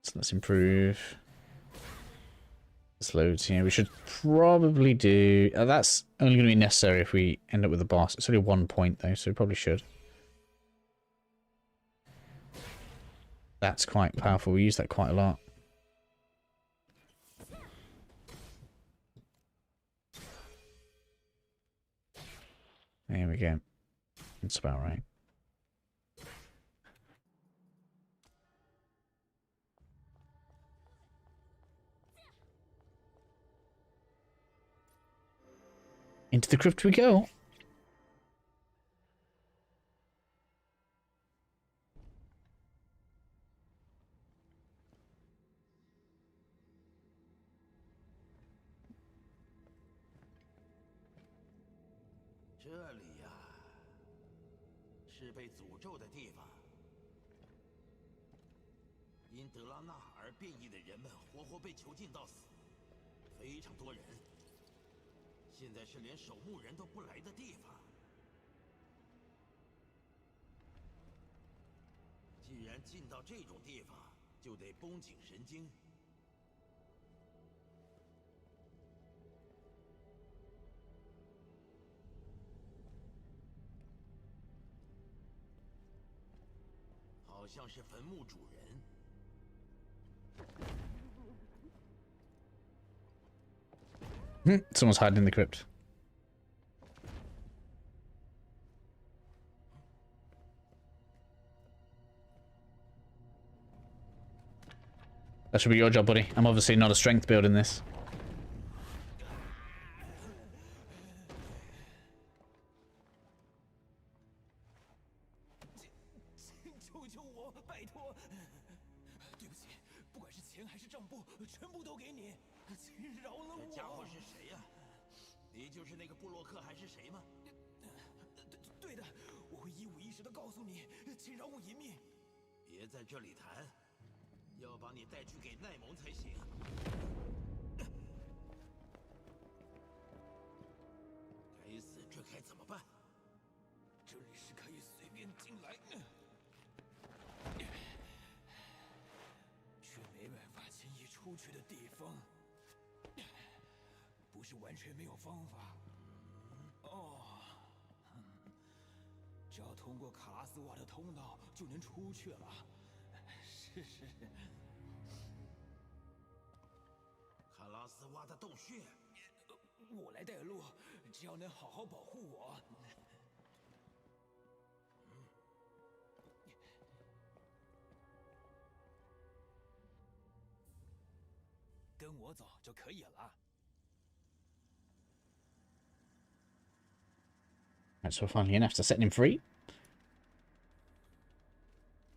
So let's improve. This loads here. We should probably do... that's only going to be necessary if we end up with a boss. It's only 1 point, though, so we probably should. That's quite powerful. We use that quite a lot. There we go. That's about right. Into the crypt we go.这里呀，是被诅咒的地方。因德拉纳尔变异的人们活活被囚禁到死，非常多人。现在是连守墓人都不来的地方。既然进到这种地方，就得绷紧神经。好像是坟墓主人。 Someone's hiding in the crypt. That should be your job, buddy. I'm obviously not a strength build in this. 求求我，拜托！对不起，不管是钱还是账簿，全部都给你，请饶了我。这家伙是谁呀？你就是那个布洛克还是谁吗？对的，我会一五一十的告诉你，请饶我一命。别在这里谈，要把你带去给奈蒙才行。该死，这该怎么办？这里是可以随便进来。 却没办法轻易出去的地方，不是完全没有方法。哦，只要通过卡拉斯瓦的通道就能出去了。是。卡拉斯瓦的洞穴，我来带路，只要能好好保护我。 跟我走就可以了。Right, so we're finally in after setting him free.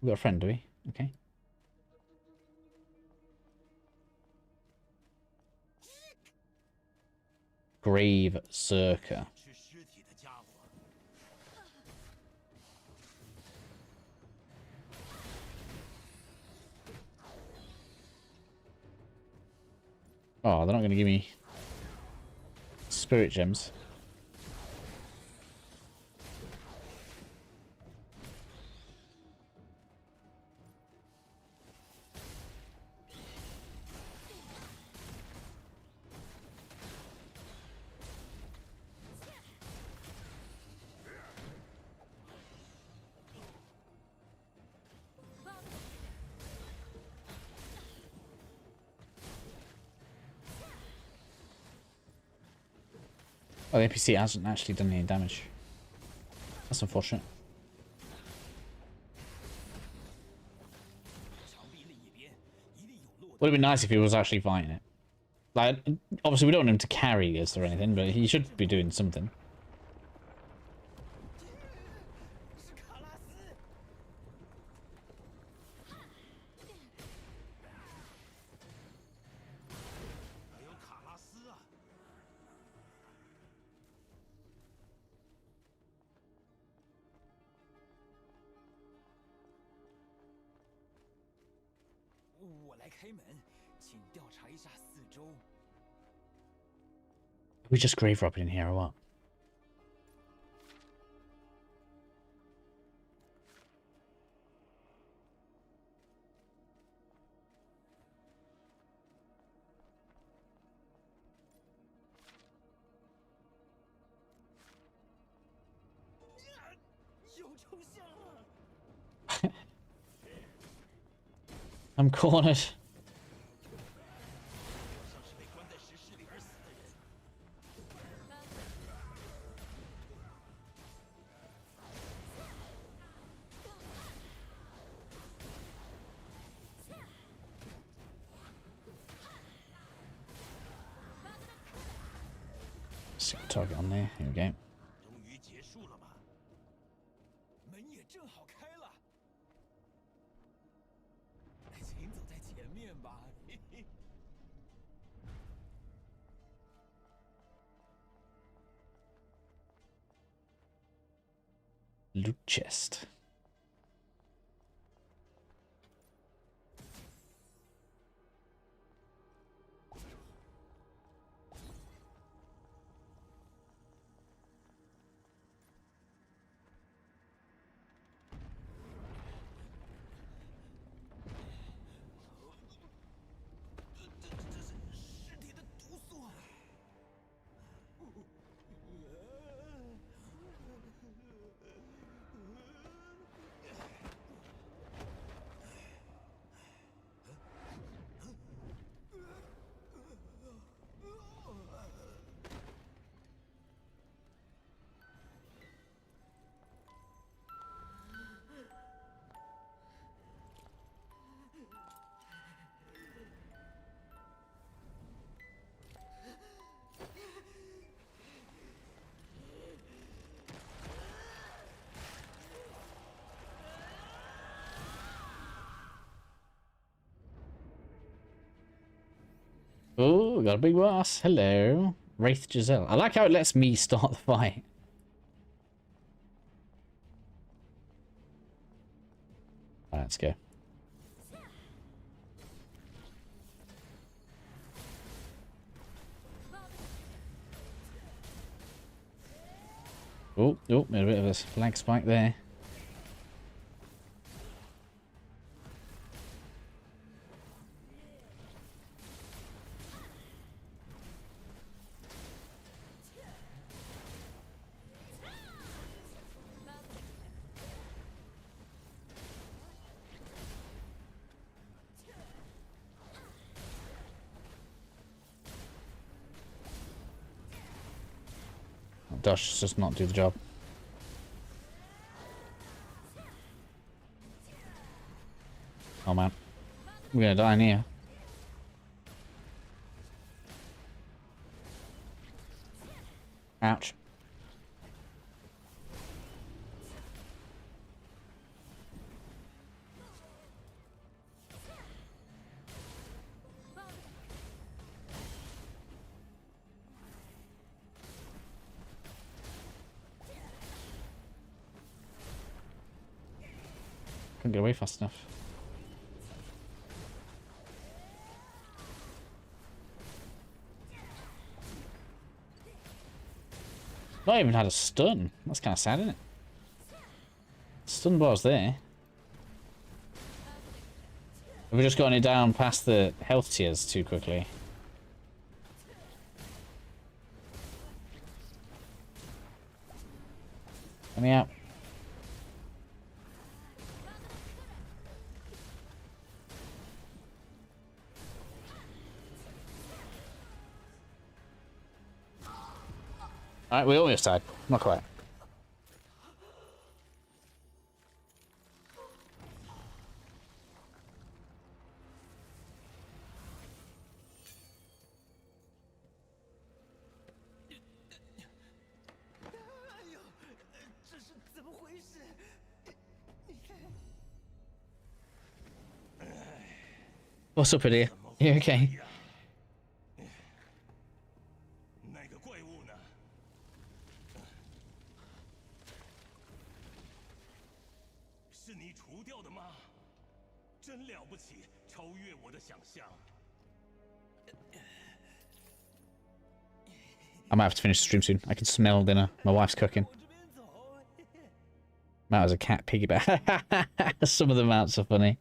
We got a friend, do we? Okay. Grave Zerker. 吃尸体的家伙。 Oh, they're not going to give me spirit gems. Oh, the NPC hasn't actually done any damage. That's unfortunate. Would have been nice if he was actually fighting it. Like, obviously we don't want him to carry us or anything, but he should be doing something. Are we just grave robbing in here or what? I'm cornered. Stick a target on there. Here we go. Loot chest. Oh, got a big boss. Hello. Wraith Giselle. I like how it lets me start the fight. Alright, let's go. Oh, made a bit of a flag spike there. Dash does not do the job. Oh man. We're gonna die in here. Ouch. Couldn't get away fast enough. Not even had a stun. That's kind of sad, isn't it? Stun bar's there. Have we just gotten it down past the health tiers too quickly? Let me out. Alright, we almost died. Not quite. What's up, idiot? You okay? 那个怪物呢？是你除掉的吗？真了不起，超越我的想象。 I might have to finish the stream soon. I can smell dinner. My wife's cooking. Matt was a cat piggyback. Some of the mounts are funny.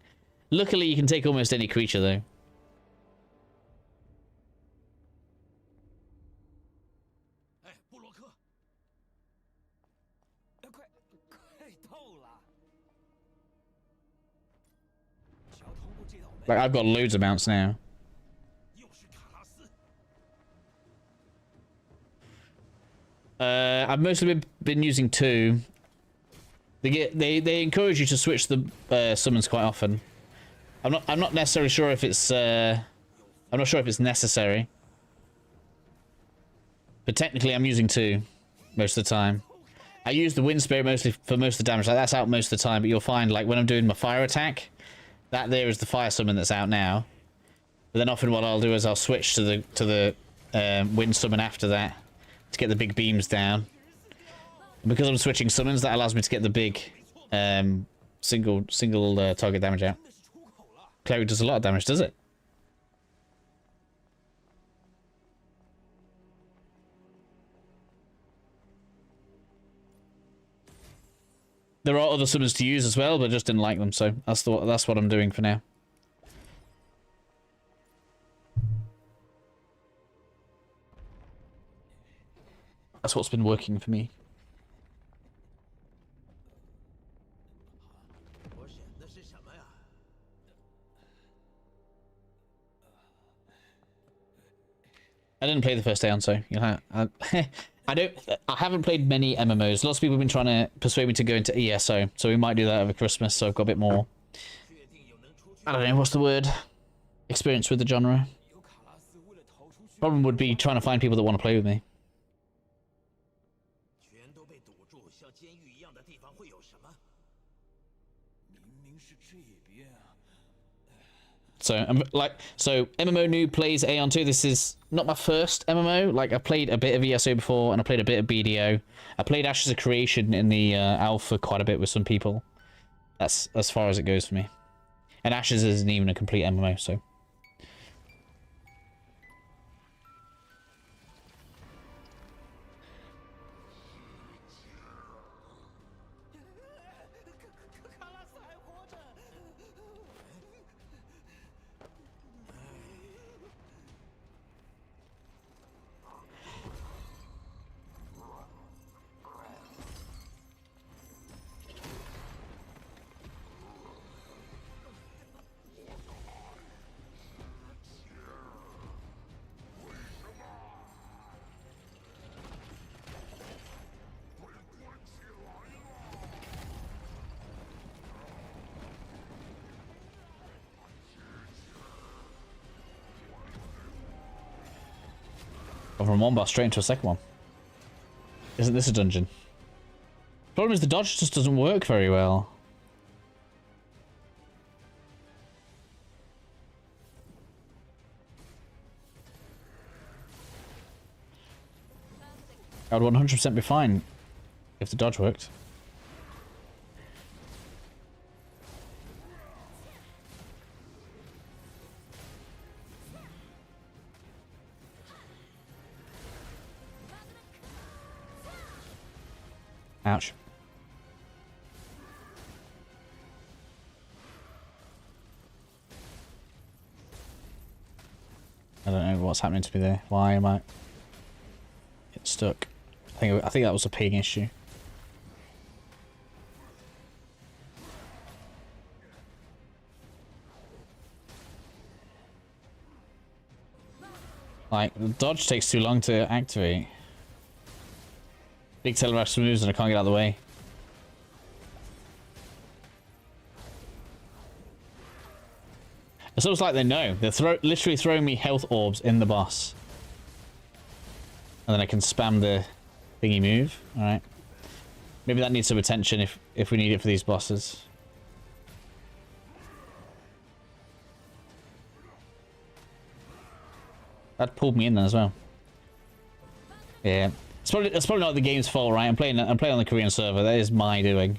Luckily, you can take almost any creature, though. 哎，布洛克，快透了！只要通过这道门， Like, I've got loads of mounts now. 又是卡拉斯。 I've mostly been using 2. They encourage you to switch the summons quite often. I'm not necessarily sure if it's I'm not sure if it's necessary. But technically I'm using 2 most of the time. I use the wind spirit mostly for most of the damage. Like that's out most of the time, but you'll find like when I'm doing my fire attack, that there is the fire summon that's out now. But then often what I'll do is I'll switch to the wind summon after that to get the big beams down. And because I'm switching summons, that allows me to get the big single target damage out. Cleric does a lot of damage, does it? There are other summons to use as well, but I just didn't like them, so that's what I'm doing for now. That's what's been working for me. I didn't play the first Aion, so you know, I haven't played many MMOs. Lots of people have been trying to persuade me to go into ESO, so we might do that over Christmas. So I've got a bit more. I don't know what's the word. Experience with the genre. Problem would be trying to find people that want to play with me. So MMO Noob plays Aion 2. This is not my first MMO. Like, I played a bit of ESO before, and I played a bit of BDO. I played Ashes of Creation in the alpha quite a bit with some people. That's as far as it goes for me. And Ashes isn't even a complete MMO, so... From one boss straight into a second one. Isn't this a dungeon? Problem is the dodge just doesn't work very well. I would 100% be fine if the dodge worked. Ouch. I don't know what's happening to me there. Why am I... It's stuck. I think that was a ping issue. Like, the dodge takes too long to activate. Big telegraph moves and I can't get out of the way. It's almost like they know. They're literally throwing me health orbs in the boss. And then I can spam the thingy move. Alright. Maybe that needs some attention if we need it for these bosses. That pulled me in then as well. Yeah. It's probably not the game's fault, right? I'm playing on the Korean server. That is my doing.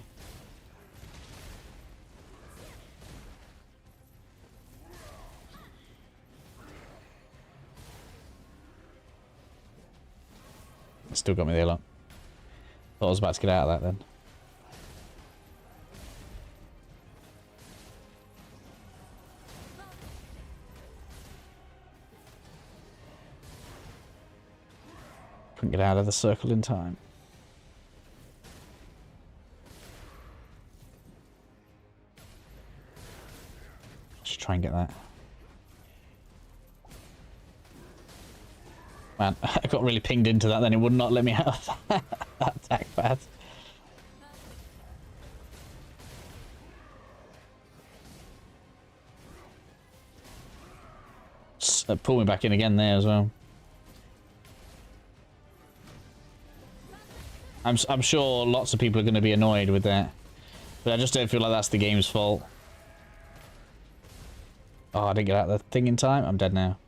Still got me there, look. Thought I was about to get out of that then. Couldn't get out of the circle in time. Let's try and get that. Man, I got really pinged into that then. It would not let me out of that attack path. Pull me back in again there as well. I'm sure lots of people are going to be annoyed with that. But I just don't feel like that's the game's fault. Oh, I didn't get out of the thing in time. I'm dead now.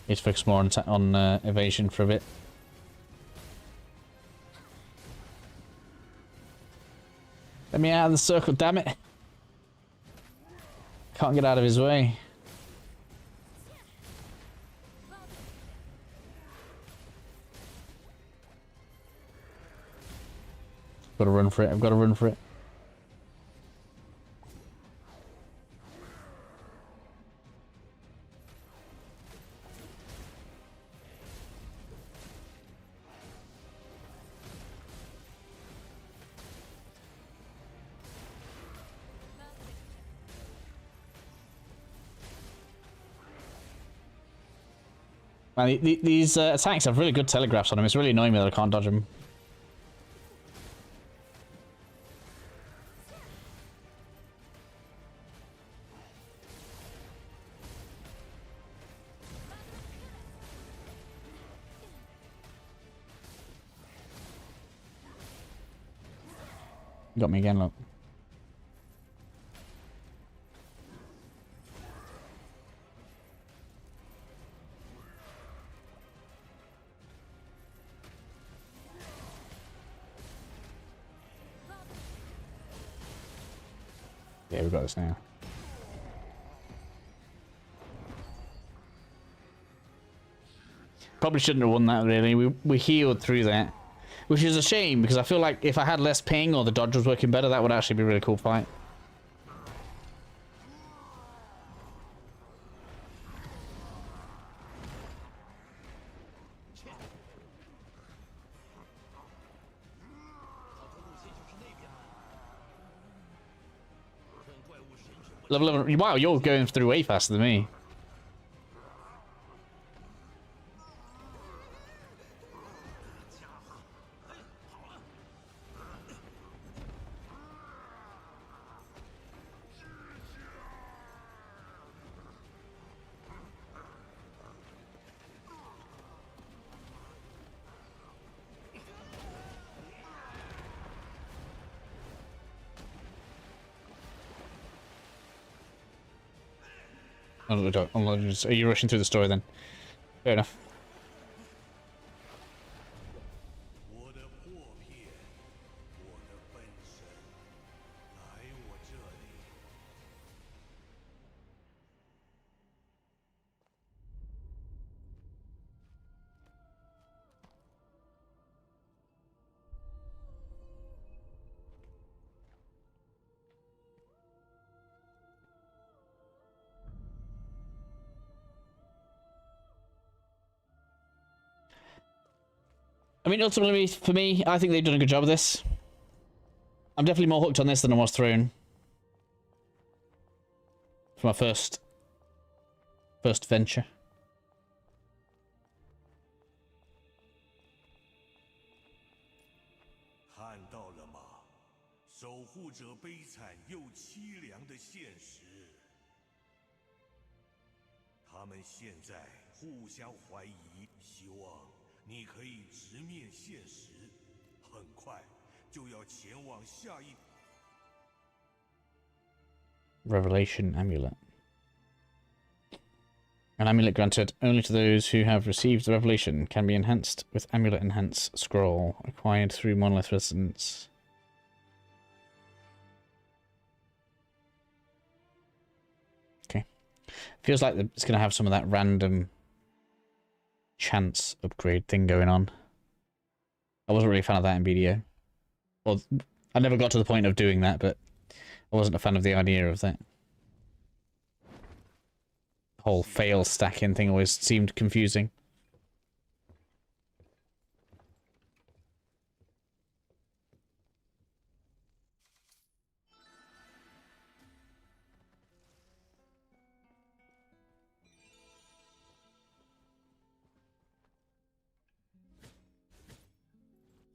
Need to focus more on evasion for a bit. Let me out of the circle, damn it! Can't get out of his way. Got to run for it. I've got to run for it. Man, these attacks have really good telegraphs on them. It's really annoying me that I can't dodge them. Got me again, look. Yeah, we've got this now. Probably shouldn't have won that, really. We healed through that. Which is a shame, because I feel like if I had less ping or the dodge was working better, that would actually be a really cool fight. Wow, you're going through way faster than me. Are you rushing through the story then? Fair enough. I mean, ultimately, for me, I think they've done a good job of this. I'm definitely more hooked on this than I was Throne. It's my first venture. 看到了吗？守护者悲惨又凄凉的现实。他们现在互相怀疑，希望你可以直面现实。很快就要前往下一。 Revelation Amulet. An amulet granted only to those who have received the revelation can be enhanced with Amulet Enhance Scroll, acquired through Monolith Resonance. Okay. Feels like it's going to have some of that random chance upgrade thing going on. I wasn't really a fan of that in BDO. Well, I never got to the point of doing that, but I wasn't a fan of the idea of that. The whole fail stacking thing always seemed confusing.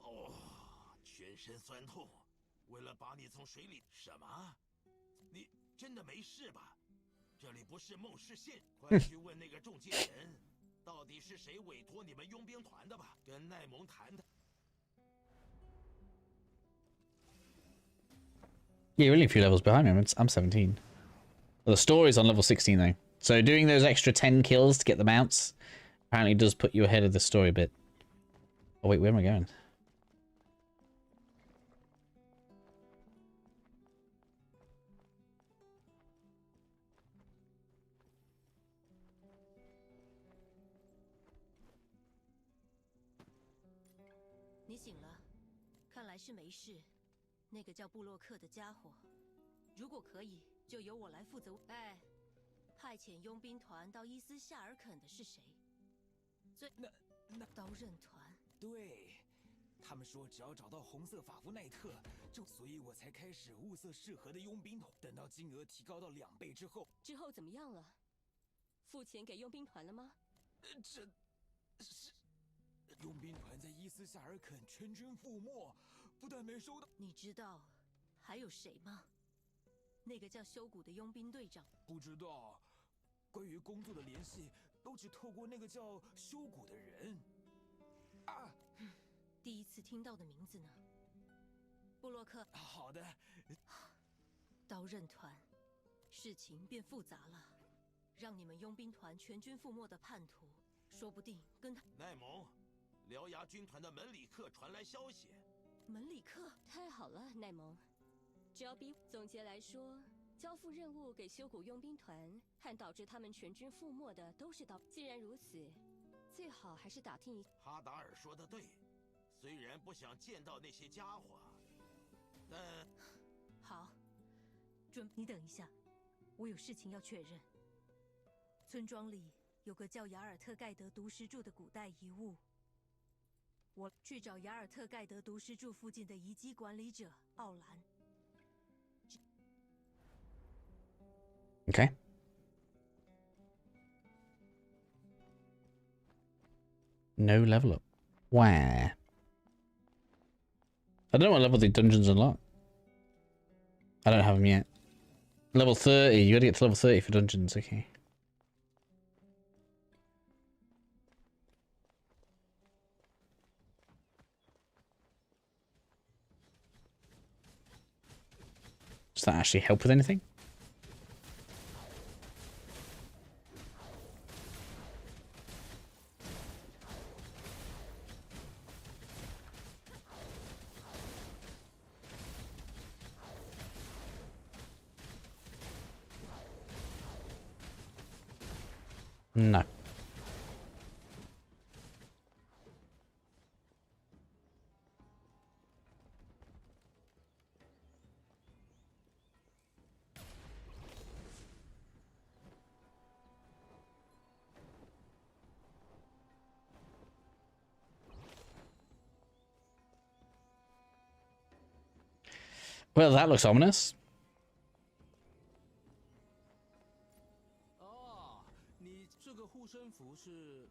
Oh, 全身酸痛，为了把你从水里……什么？你真的没事吧？ 这里不是梦视县，快去问那个中介人，到底是谁委托你们佣兵团的吧？跟奈蒙谈谈。Yeah, you're only a few levels behind me. I'm 17. Well, the story's on level 16 though, so doing those extra 10 kills to get the mounts apparently does put you ahead of the story a bit. Oh wait, where am I going? 你醒了，看来是没事。那个叫布洛克的家伙，如果可以，就由我来负责。哎，派遣佣兵团到伊斯夏尔肯的是谁？那刀刃团。对，他们说只要找到红色法夫奈特，所以我才开始物色适合的佣兵团。等到金额提高到2倍之后怎么样了？付钱给佣兵团了吗？这是。 佣兵团在伊斯夏尔肯全军覆没，不但没收到。你知道还有谁吗？那个叫修谷的佣兵队长。不知道，关于工作的联系都只透过那个叫修谷的人。啊，第一次听到的名字呢。布洛克。好的。刀刃团，事情变复杂了。让你们佣兵团全军覆没的叛徒，说不定跟他。奈蒙。 獠牙军团的门里克传来消息，门里克，太好了，奈蒙。只要比总结来说，交付任务给修谷佣兵团，和导致他们全军覆没的都是既然如此，最好还是打听一。哈达尔说的对，虽然不想见到那些家伙，但……好，你等一下，我有事情要确认。村庄里有个叫雅尔特盖德毒石柱的古代遗物。 我去找雅尔特盖德毒石柱附近的遗迹管理者奥兰。Okay. No level up. Where? I don't know what level the dungeons unlock. I don't have them yet. Level 30. You gotta get to level 30 for dungeons. Okay. Does that actually help with anything? No. Well, that looks ominous. 符是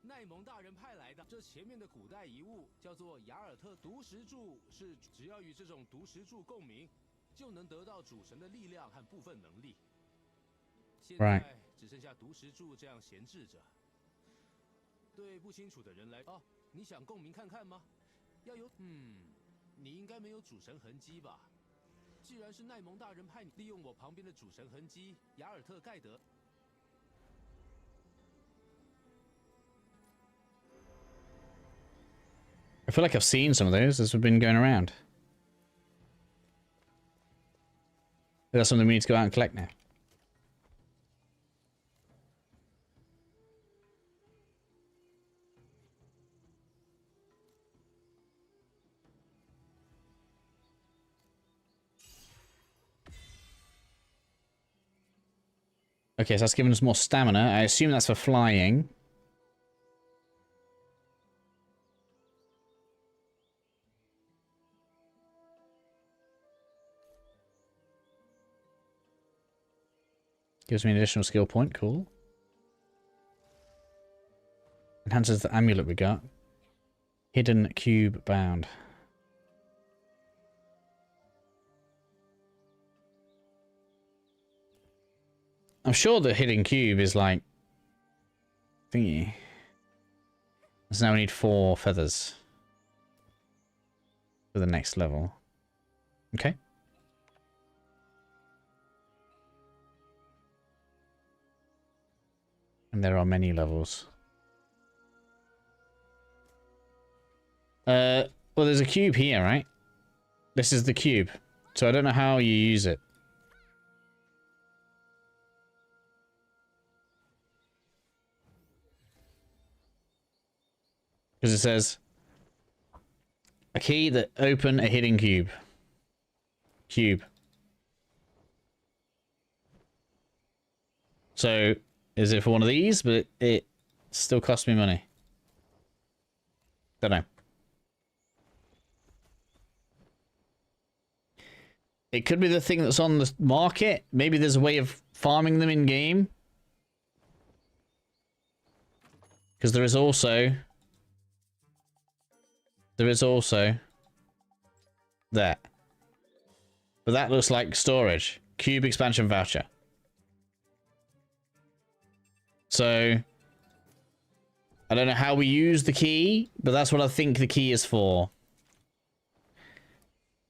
奈蒙大人派来的。这前面的古代遗物叫做雅尔特毒石柱，是只要与这种毒石柱共鸣，就能得到主神的力量和部分能力。现在只剩下毒石柱这样闲置着。对不清楚的人来，你想共鸣看看吗？要有，你应该没有主神痕迹吧？既然是奈蒙大人派你，利用我旁边的主神痕迹雅尔特盖德。I feel like I've seen some of those as we've been going around. That's something we need to go out and collect now. Okay, so that's giving us more stamina. I assume that's for flying. Gives me an additional skill point. Cool. Enhances the amulet we got. Hidden cube bound. I'm sure the hidden cube is like thingy. So now we need 4 feathers for the next level. Okay. And there are many levels. Well, there's a cube here, right? This is the cube. So I don't know how you use it. Because it says a key that open a hidden cube. So is it for one of these? But it still costs me money. Don't know. It could be the thing that's on the market. Maybe there's a way of farming them in game. Because there is also that. But that looks like storage. Cube expansion voucher. So I don't know how we use the key, but that's what I think the key is for.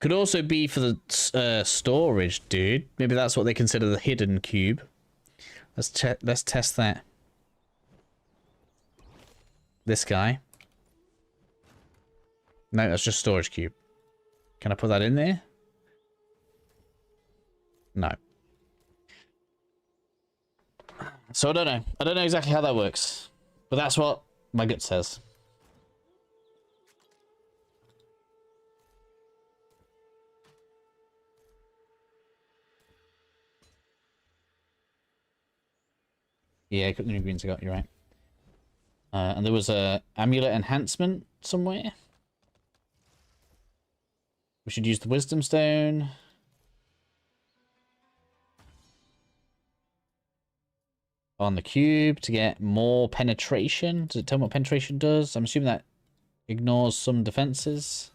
Could also be for the storage, dude. Maybe that's what they consider the hidden cube. Let's test that. This guy. No, that's just storage cube. Can I put that in there? No. So I don't know. I don't know exactly how that works. But that's what my gut says. Yeah, the new greens I got, you're right. And there was a amulet enhancement somewhere. We should use the wisdom stone. On the cube to get more penetration. Does it tell me what penetration does? I'm assuming that ignores some defenses.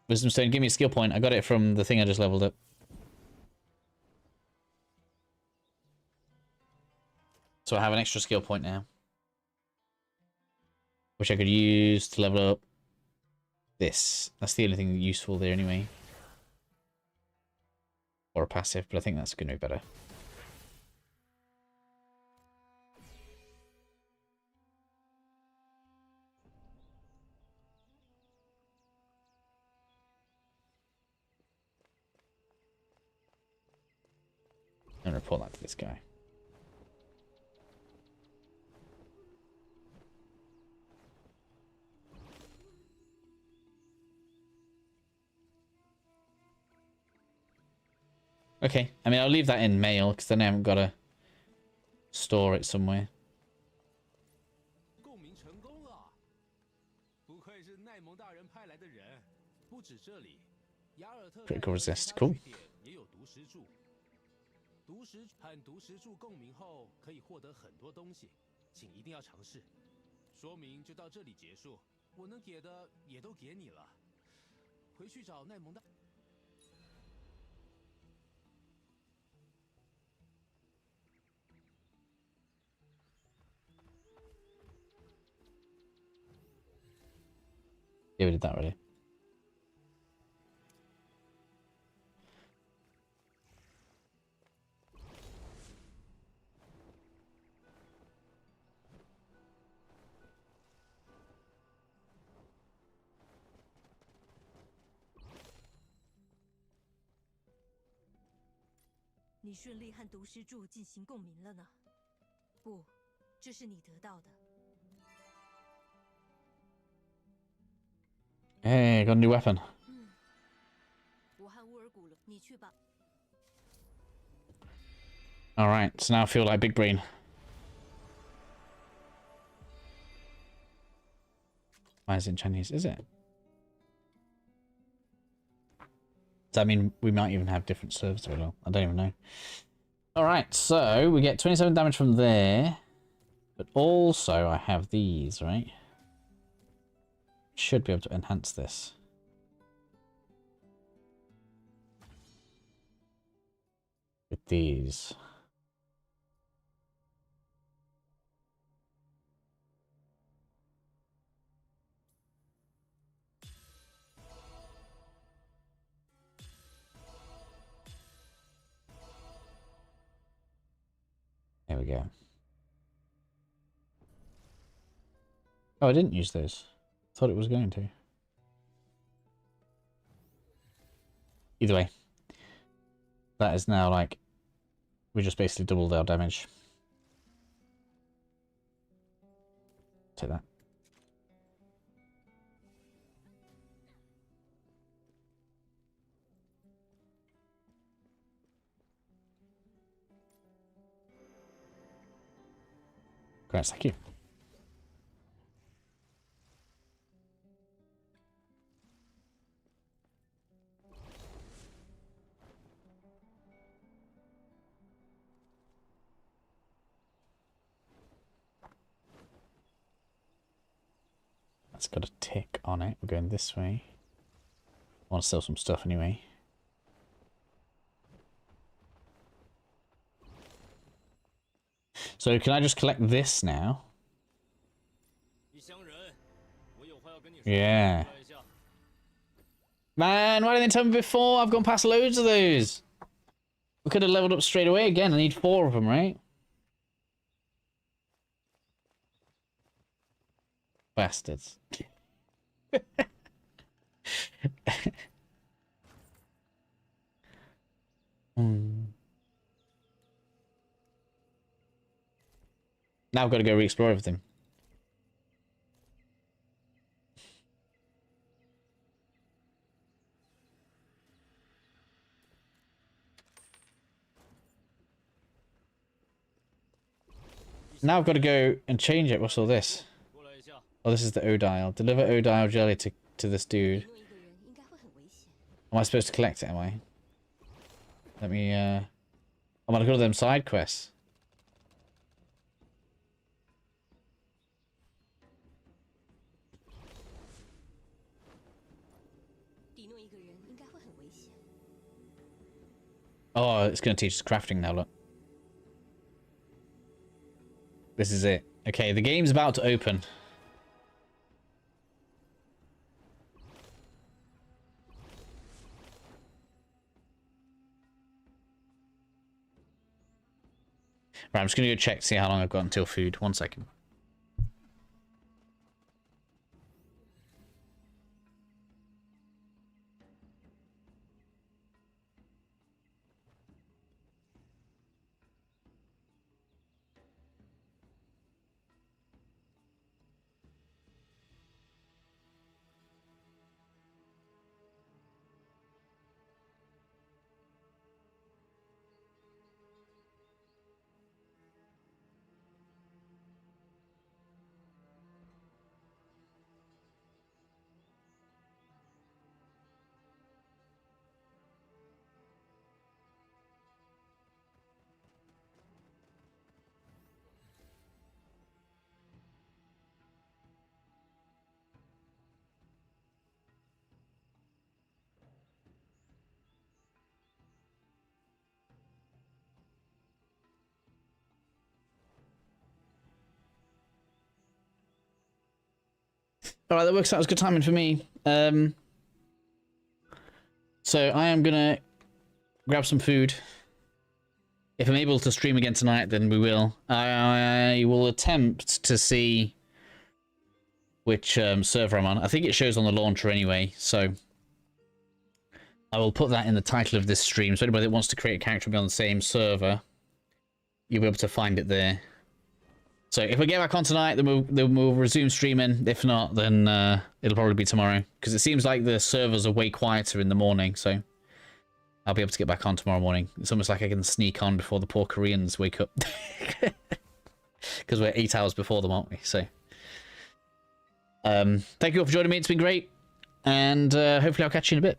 Wisdom stone, give me a skill point. I got it from the thing I just leveled up. So I have an extra skill point now. Which I could use to level up this. That's the only thing useful there anyway. Or a passive, but I think that's going to be better. And report that to this guy. Okay, I mean, I'll leave that in mail, because then I haven't got to store it somewhere. 共鸣成功了，不愧是奈蒙大人派来的人。不止这里， Critical resist. Cool. 也有毒石柱，毒石和毒石柱共鸣后可以获得很多东西，请一定要尝试。说明就到这里结束，我能给的也都给你了，回去找奈蒙大。Yeah, we did that already. “你顺利和毒石柱进行共鸣了呢？不，这是你得到的。 Hey, got a new weapon. 我和乌尔古了，你去吧。 Alright, so now I feel like Big Brain. Why is it in Chinese? Is it? Does that mean we might even have different servers? I don't even know. Alright, so we get 27 damage from there. But also I have these, right? Should be able to enhance this. With these. There we go. Oh, I didn't use those. Thought it was going to. Either way. That is now like... We just basically doubled our damage. Take that. Great, thank you. That's got a tick on it. We're going this way. I want to sell some stuff anyway. So can I just collect this now? Yeah. Man, why didn't they tell me before? I've gone past loads of those. We could have leveled up straight away again. I need 4 of them, right? Bastards. Now I've got to go re-explore everything. Now I've got to go and change it. What's all this? Oh, this is the Odile. Deliver Odile jelly to this dude. Am I supposed to collect it, am I? Let me, I'm gonna go to them side quests. Oh, it's gonna teach us crafting now, look. This is it. Okay, the game's about to open. Right, I'm just gonna go check to see how long I've got until food. 1 second. All right, that works out as good timing for me. So I am gonna grab some food. If I'm able to stream again tonight, then we will. I will attempt to see which server I'm on. I think it shows on the launcher anyway, so I will put that in the title of this stream. So anybody that wants to create a character and be on the same server, you'll be able to find it there. So if I get back on tonight, then we'll resume streaming. If not, then it'll probably be tomorrow. Because it seems like the servers are way quieter in the morning, so I'll be able to get back on tomorrow morning. It's almost like I can sneak on before the poor Koreans wake up. Because we're 8 hours before them, aren't we? So, thank you all for joining me. It's been great. And hopefully I'll catch you in a bit.